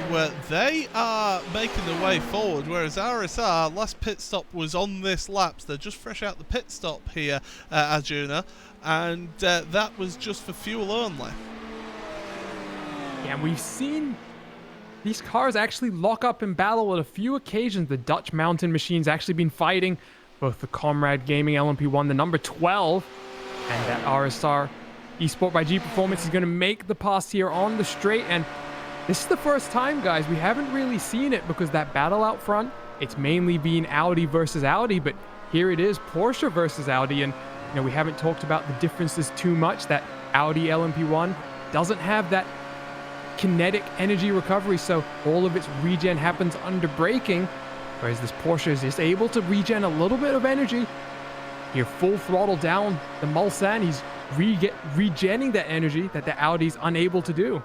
they are making their way forward, whereas RSR, last pit stop was on this lap. So they're just fresh out the pit stop here, Arjuna, and that was just for fuel only. Yeah, and we've seen these cars actually lock up in battle at a few occasions. The Dutch Mountain Machine's actually been fighting both the Comrade Gaming LMP1, the number 12, and that RSR Esport by G Performance is going to make the pass here on the straight. And this is the first time, guys, we haven't really seen it, because that battle out front, it's mainly been Audi versus Audi, but here it is Porsche versus Audi. And you know, we haven't talked about the differences too much. That Audi LMP1 doesn't have that kinetic energy recovery, so all of its regen happens under braking, whereas this Porsche is just able to regen a little bit of energy. Here, full throttle down the Mulsanne, he's regenning that energy that the Audi's unable to do.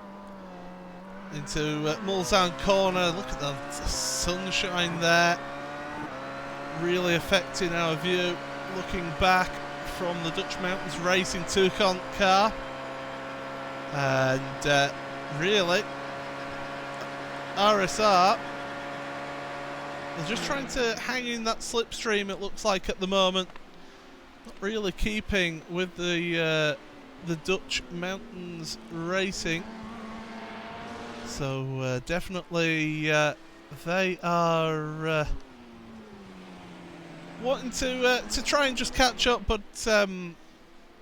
Into Mulsanne corner, look at the sunshine there, really affecting our view looking back from the Dutch Mountains Racing Toucan car. And really, RSR, they're just trying to hang in that slipstream, it looks like, at the moment. Not really keeping with the Dutch Mountains Racing. So definitely they are wanting to try and just catch up, but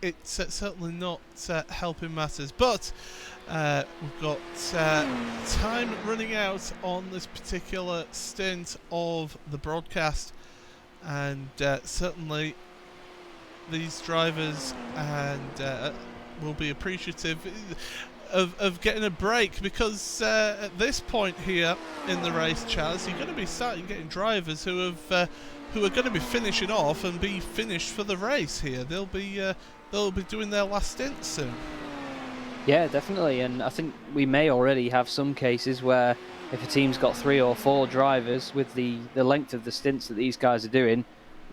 it's certainly not helping matters. But we've got time running out on this particular stint of the broadcast, and certainly these drivers and will be appreciative of getting a break, because at this point here in the race, Chaz, you're going to be starting getting drivers who are going to be finishing off and be finished for the race here. They'll be doing their last stint soon. Yeah, definitely, and I think we may already have some cases where if a team's got 3 or 4 drivers, with the length of the stints that these guys are doing,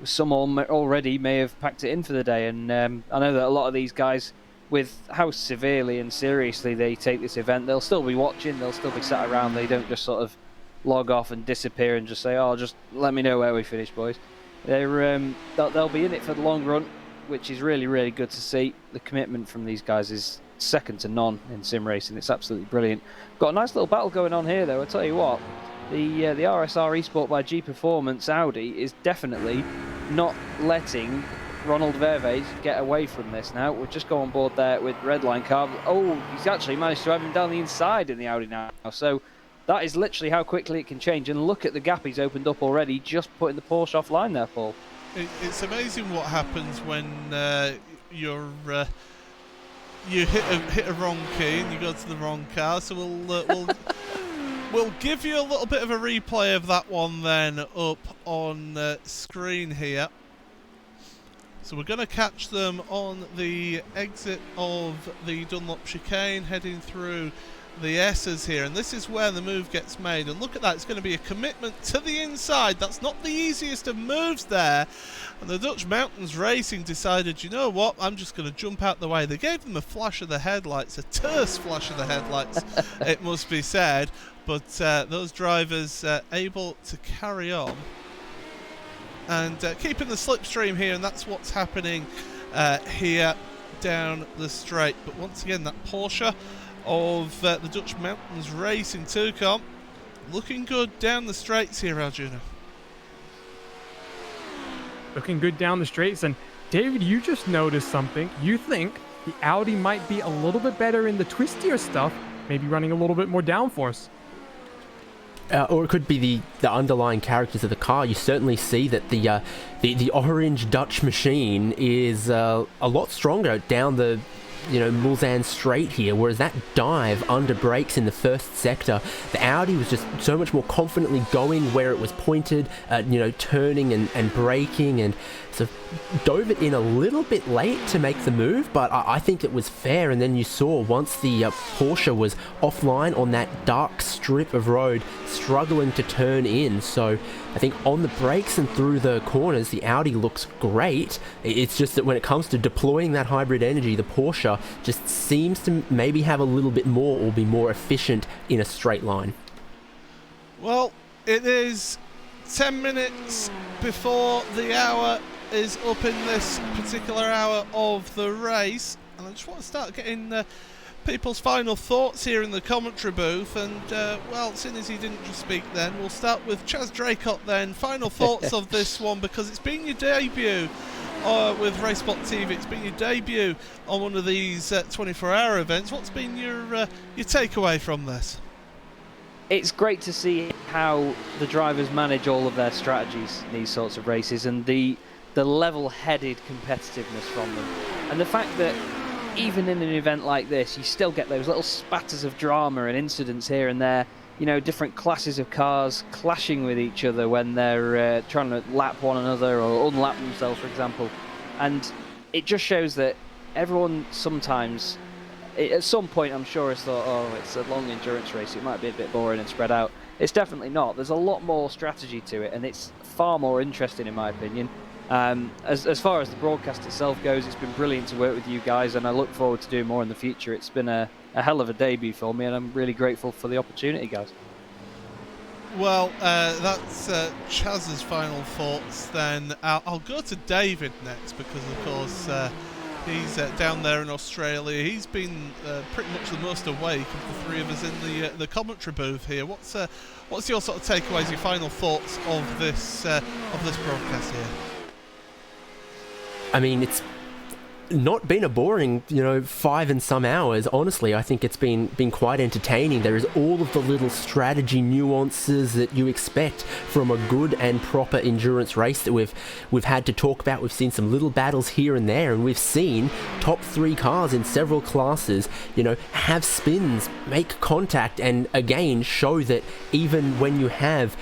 some already may have packed it in for the day. And I know that a lot of these guys, with how severely and seriously they take this event, they'll still be watching, they'll still be sat around. They don't just sort of log off and disappear and just say, oh, just let me know where we finish, boys. They'll be in it for the long run, which is really, really good to see. The commitment from these guys is second to none in sim racing. It's absolutely brilliant. Got a nice little battle going on here, though. I tell you what, the RSR Esport by G Performance Audi is definitely not letting Ronald Verve get away from this now. We'll just go on board there with Redline car. Oh, he's actually managed to have him down the inside in the Audi now. So that is literally how quickly it can change. And look at the gap he's opened up already, just putting the Porsche offline there, Paul. It's amazing what happens when you hit a wrong key and you go to the wrong car. So we'll give you a little bit of a replay of that one then up on screen here. So we're going to catch them on the exit of the Dunlop chicane, heading through the S's here, and this is where the move gets made. And look at that, it's going to be a commitment to the inside. That's not the easiest of moves there, and the Dutch Mountains Racing decided, you know what, I'm just going to jump out the way. They gave them a flash of the headlights, a terse flash of the headlights, it must be said, but those drivers able to carry on and keeping the slipstream here, and that's what's happening here down the straight. But once again, that Porsche of the Dutch Mountains Racing Tucson looking good down the straights here, Arjuna. Looking good down the straights. And David, you just noticed something. You think the Audi might be a little bit better in the twistier stuff, maybe running a little bit more downforce. Or it could be the underlying characters of the car. You certainly see that the orange Dutch machine is a lot stronger down the Mulsanne straight here, whereas that dive under brakes in the first sector, the Audi was just so much more confidently going where it was pointed, turning and braking, and sort of dove it in a little bit late to make the move, but I think it was fair. And then you saw once the Porsche was offline on that dark strip of road, struggling to turn in. So I think on the brakes and through the corners, the Audi looks great. It's just that when it comes to deploying that hybrid energy, the Porsche just seems to maybe have a little bit more or be more efficient in a straight line. Well, it is 10 minutes before the hour is up in this particular hour of the race, and I just want to start getting people's final thoughts here in the commentary booth. And well, seeing as he didn't just speak then, we'll start with Chaz Draycott then. Final thoughts of this one, because it's been your debut with RaceSpot TV. It's been your debut on one of these 24-hour events. What's been your takeaway from this? It's great to see how the drivers manage all of their strategies in these sorts of races, and the level-headed competitiveness from them, and the fact that even in an event like this, you still get those little spatters of drama and incidents here and there. Different classes of cars clashing with each other when they're trying to lap one another or unlap themselves, for example. And it just shows that everyone sometimes, at some point, I'm sure has thought, oh, it's a long endurance race, it might be a bit boring and spread out. It's definitely not. There's a lot more strategy to it, and it's far more interesting, in my opinion. As far as the broadcast itself goes, it's been brilliant to work with you guys, and I look forward to doing more in the future. It's been a hell of a debut for me, and I'm really grateful for the opportunity, guys. Well, that's Chaz's final thoughts then. I'll go to David next, because of course he's down there in Australia. He's been pretty much the most awake of the three of us in the commentary booth here. What's your sort of takeaways, your final thoughts of this broadcast here? I mean, it's not been a boring, 5 and some hours. Honestly, I think it's been quite entertaining. There is all of the little strategy nuances that you expect from a good and proper endurance race that we've had to talk about. We've seen some little battles here and there, and we've seen top 3 cars in several classes, have spins, make contact, and again show that even when you have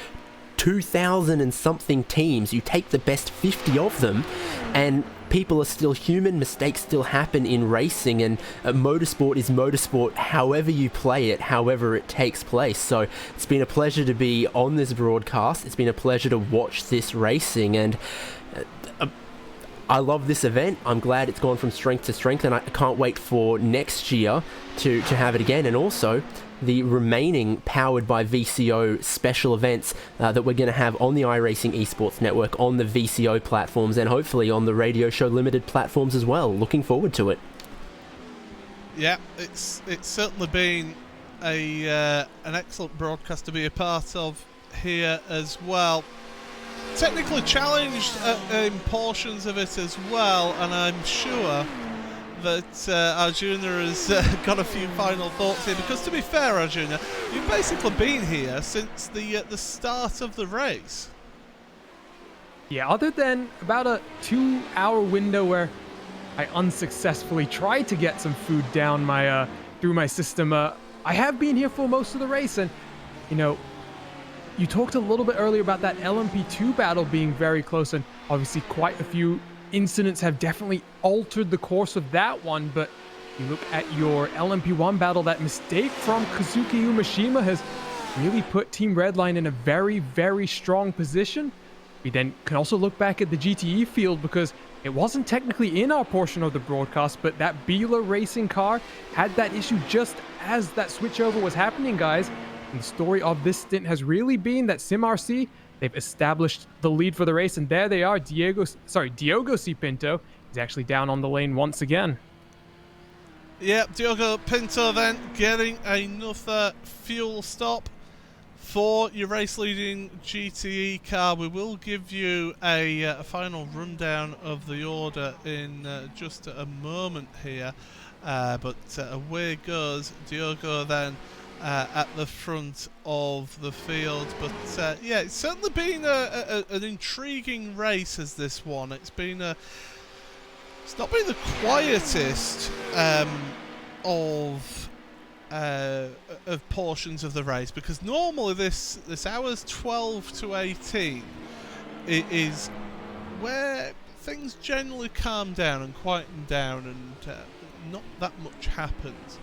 2,000 and something teams, you take the best 50 of them, and people are still human, mistakes still happen in racing, and motorsport is motorsport however you play it, however it takes place. So it's been a pleasure to be on this broadcast. It's been a pleasure to watch this racing, and I love this event. I'm glad it's gone from strength to strength, and I can't wait for next year to have it again. And also the remaining powered by VCO special events that we're going to have on the iRacing Esports Network, on the VCO platforms, and hopefully on the Radio Show Limited platforms as well. Looking forward to it. Yeah, it's certainly been an excellent broadcast to be a part of here as well. Technically challenged in portions of it as well, and I'm sure that Arjuna has got a few final thoughts here, because to be fair, Arjuna, you've basically been here since the start of the race. Yeah, other than about a 2-hour window where I unsuccessfully tried to get some food down my through my system, I have been here for most of the race. And you talked a little bit earlier about that LMP2 battle being very close, and obviously quite a few incidents have definitely altered the course of that one, but you look at your LMP1 battle, that mistake from Kazuki Umeshima has really put Team Redline in a very, very strong position. We then can also look back at the GTE field, because it wasn't technically in our portion of the broadcast, but that Beeler racing car had that issue just as that switchover was happening, guys. And the story of this stint has really been that SimRC, they've established the lead for the race, and there they are. Diogo C. Pinto is actually down on the lane once again. Yep, Diogo Pinto then getting another fuel stop for your race-leading GTE car. We will give you a final rundown of the order in just a moment here, but away goes Diogo then at the front of the field. But yeah, it's certainly been an intriguing race as this one. It's not been the quietest of portions of the race, because normally this hours 12 to 18 is where things generally calm down and quieten down, and not that much happens.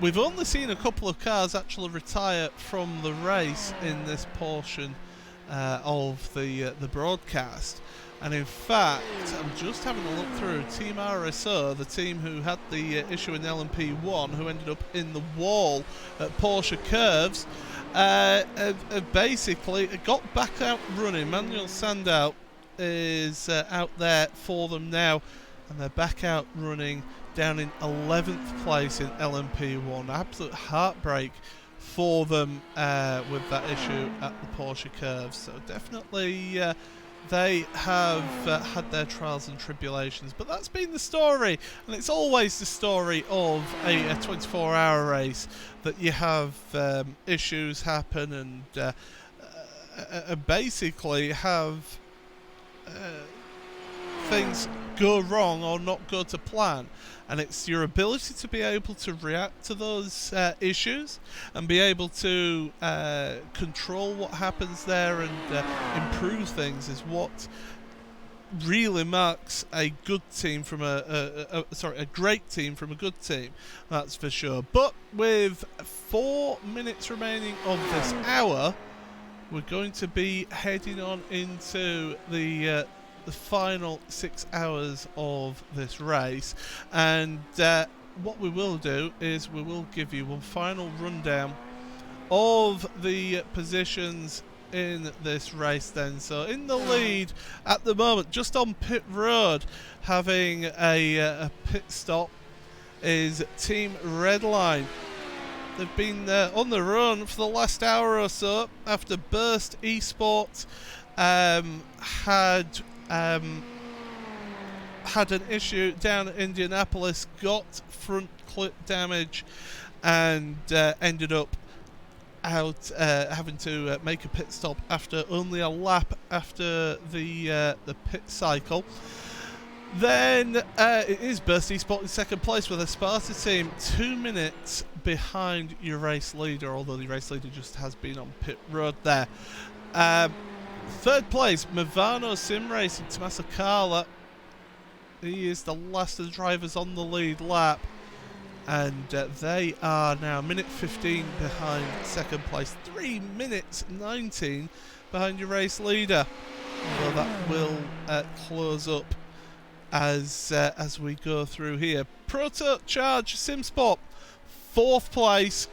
We've only seen a couple of cars actually retire from the race in this portion of the broadcast. And in fact, I'm just having a look through Team RSO, the team who had the issue in LMP1, who ended up in the wall at Porsche Curves, basically got back out running. Manuel Sandow is out there for them now, and they're back out running down in 11th place in LMP1. Absolute heartbreak for them with that issue at the Porsche Curves. So definitely they have had their trials and tribulations, but that's been the story, and it's always the story of a 24-hour race, that you have issues happen and basically have things go wrong or not go to plan. And it's your ability to be able to react to those issues and be able to control what happens there and improve things is what really marks a good team from a great team from a good team, that's for sure. But with 4 minutes remaining of this hour, we're going to be heading on into the final 6 hours of this race, and what we will do is we will give you one final rundown of the positions in this race then. So in the lead at the moment, just on pit road, having a pit stop, is Team Redline. They've been on the run for the last hour or so after Burst Esports had an issue down at Indianapolis, got front clip damage, and ended up out having to make a pit stop after only a lap after the pit cycle. Then it is Burst Esports in second place with a Sparta team 2 minutes behind your race leader, although the race leader just has been on pit road there. Third place, Movano Sim Racing, Tommaso Carla. He is the last of the drivers on the lead lap, and they are now minute 15 behind second place, 3 minutes 19 behind your race leader. Well, that will close up as we go through here. Proto Charge SimSport, 4th place,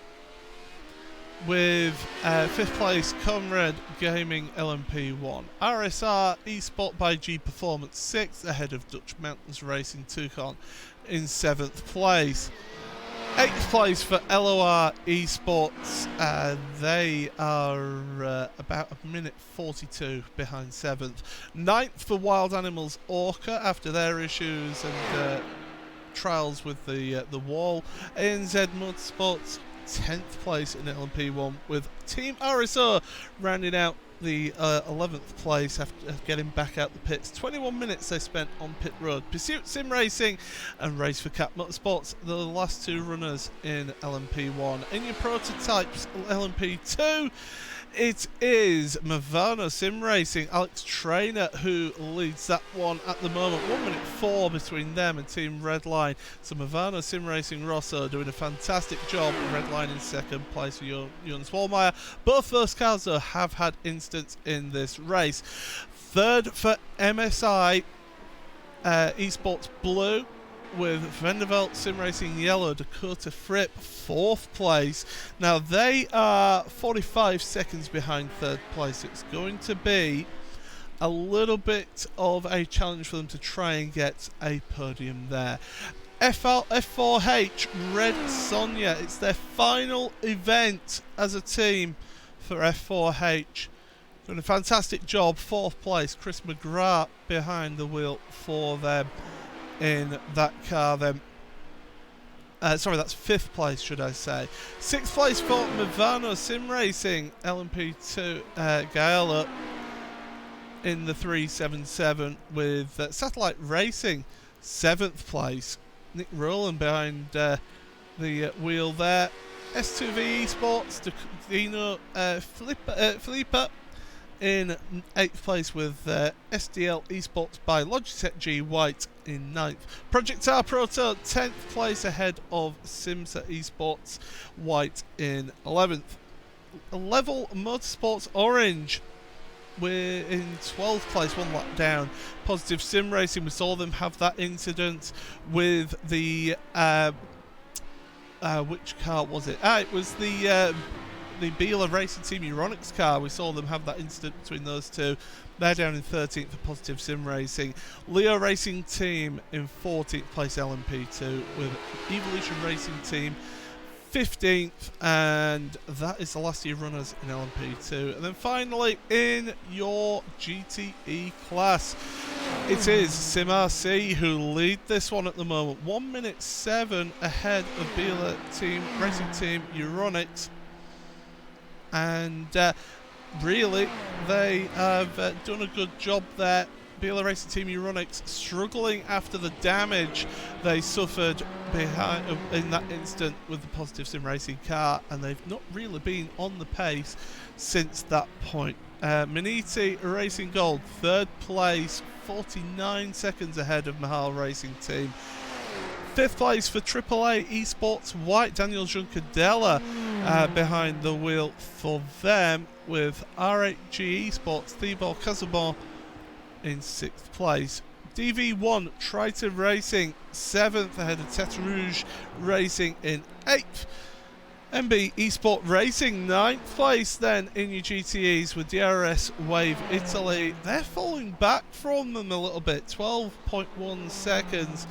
with 5th place Conrad Gaming LMP1. RSR Esport by G Performance 6th, ahead of Dutch Mountains Racing Toucan in 7th place. 8th place for LOR Esports, they are about a minute 42 behind 7th. 9th for Wild Animals Orca after their issues and trials with the wall. ANZ Motorsports 10th place in LMP1, with Team RSO rounding out the 11th place after getting back out the pits. 21 minutes they spent on pit road. Pursuit Sim Racing and Race for Cap Motorsports, the last two runners in LMP1. In your prototypes LMP2, It is Movano Sim Racing, Alex Trainer, who leads that one at the moment. 1 minute 4 between them and Team Redline. So Movano Sim Racing Rosso doing a fantastic job. Redline in second place for Jonas Wallmeyer. Both those cars though have had instants in this race. Third for MSI Esports Blue, with Vandervelt Sim Racing Yellow, Dakota Fripp, 4th place. Now they are 45 seconds behind 3rd place. It's going to be a little bit of a challenge for them to try and get a podium there. F4H Red Sonja, it's their final event as a team for F4H. Doing a fantastic job, 4th place. Chris McGrath behind the wheel for them in that car then. Sorry, that's 5th place, should I say. 6th place for Movano Sim Racing, LMP2 Gaela in the 377 with Satellite Racing, 7th place. Nick Rowland behind the wheel there. S2V Esports, Dino Filippa in 8th place with SDL Esports by Logitech G White in 9th. Project R Proto 10th place ahead of Simsa Esports White in 11th. Level Motorsports Orange, we're in 12th place, 1 lap down. Positive Sim Racing, we saw them have that incident with the which car was it? It was the Beeler Racing Team Euronics car. We saw them have that incident between those two. They're down in 13th for Positive Sim Racing. Leo Racing Team in 14th place, LMP2, with Evolution Racing Team 15th, and that is the last year runners in LMP2. And then finally, in your GTE class, it is SimRC who lead this one at the moment. 1 minute 7 ahead of Beeler Racing Team Euronics. And really, they have done a good job there. Beeler Racing Team Euronics struggling after the damage they suffered behind in that instant with the Positive Sim Racing car, and they've not really been on the pace since that point. Miniti Racing Gold, 3rd place, 49 seconds ahead of Mahal Racing Team. 5th place for AAA Esports White, Daniel Juncadella behind the wheel for them, with RHG Esports Thibaut Casabon in 6th place. DV1 Triton Racing 7th ahead of Tete Rouge Racing in 8th. MB Esport Racing 9th place then in your GTEs with DRS Wave Italy. They're falling back from them a little bit, 12.1 seconds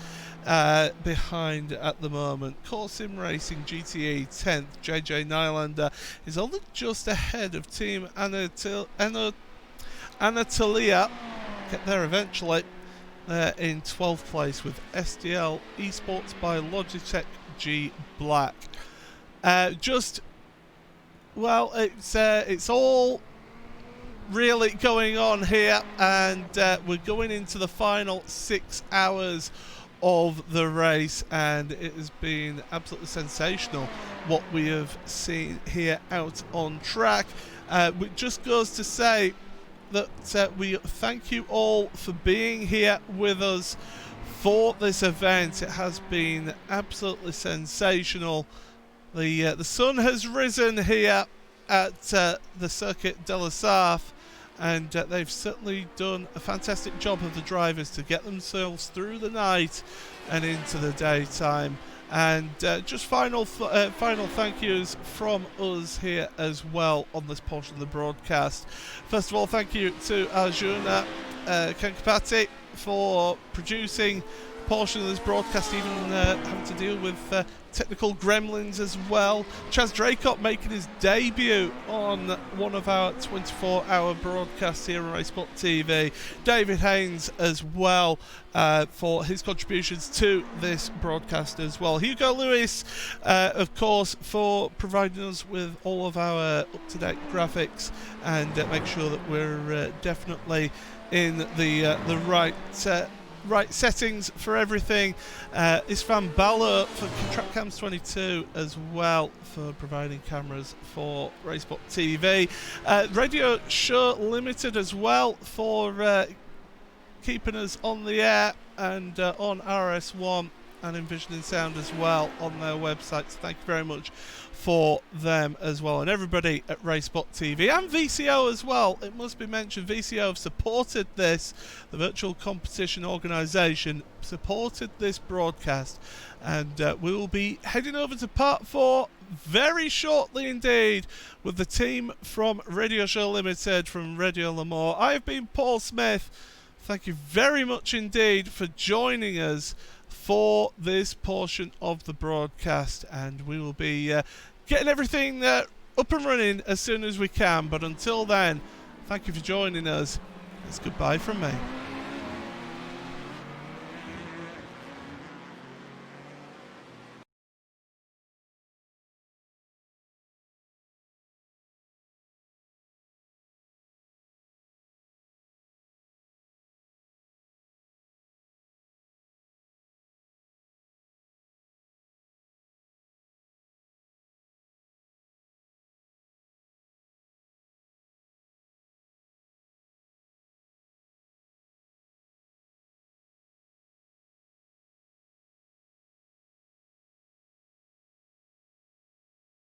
behind at the moment. Core Sim Racing GTE 10th. JJ Nylander is only just ahead of Team Anatolia. Get there eventually. They're in 12th place with SDL Esports by Logitech G Black. It's all really going on here, and we're going into the final 6 hours of the race, and it has been absolutely sensational what we have seen here out on track. It just goes to say that we thank you all for being here with us for this event. It has been absolutely sensational. The sun has risen here at the Circuit de la Sarthe, and they've certainly done a fantastic job of the drivers to get themselves through the night and into the daytime. And just final thank yous from us here as well on this portion of the broadcast. First of all, thank you to Arjuna Kankapati for producing a portion of this broadcast, even having to deal with technical gremlins as well. Chaz Dracott making his debut on one of our 24-hour broadcasts here on iSport TV. David Haynes as well for his contributions to this broadcast as well. Hugo Lewis, of course, for providing us with all of our up-to-date graphics and make sure that we're definitely in the right right settings for everything. Isfan Balo for TrackCams 22 as well for providing cameras for Racebot TV. Radio Show Limited as well for keeping us on the air and on RS1 and Envisioning Sound as well on their websites. Thank you very much for them as well, and everybody at Racebot TV and VCO as well. It must be mentioned, VCO have supported this, the virtual competition organisation supported this broadcast, and we will be heading over to part 4 very shortly indeed with the team from Radio Show Limited from Radio Le Mans. I've been Paul Smith. Thank you very much indeed for joining us for this portion of the broadcast, and we will be getting everything up and running as soon as we can. But until then, thank you for joining us. It's goodbye from me.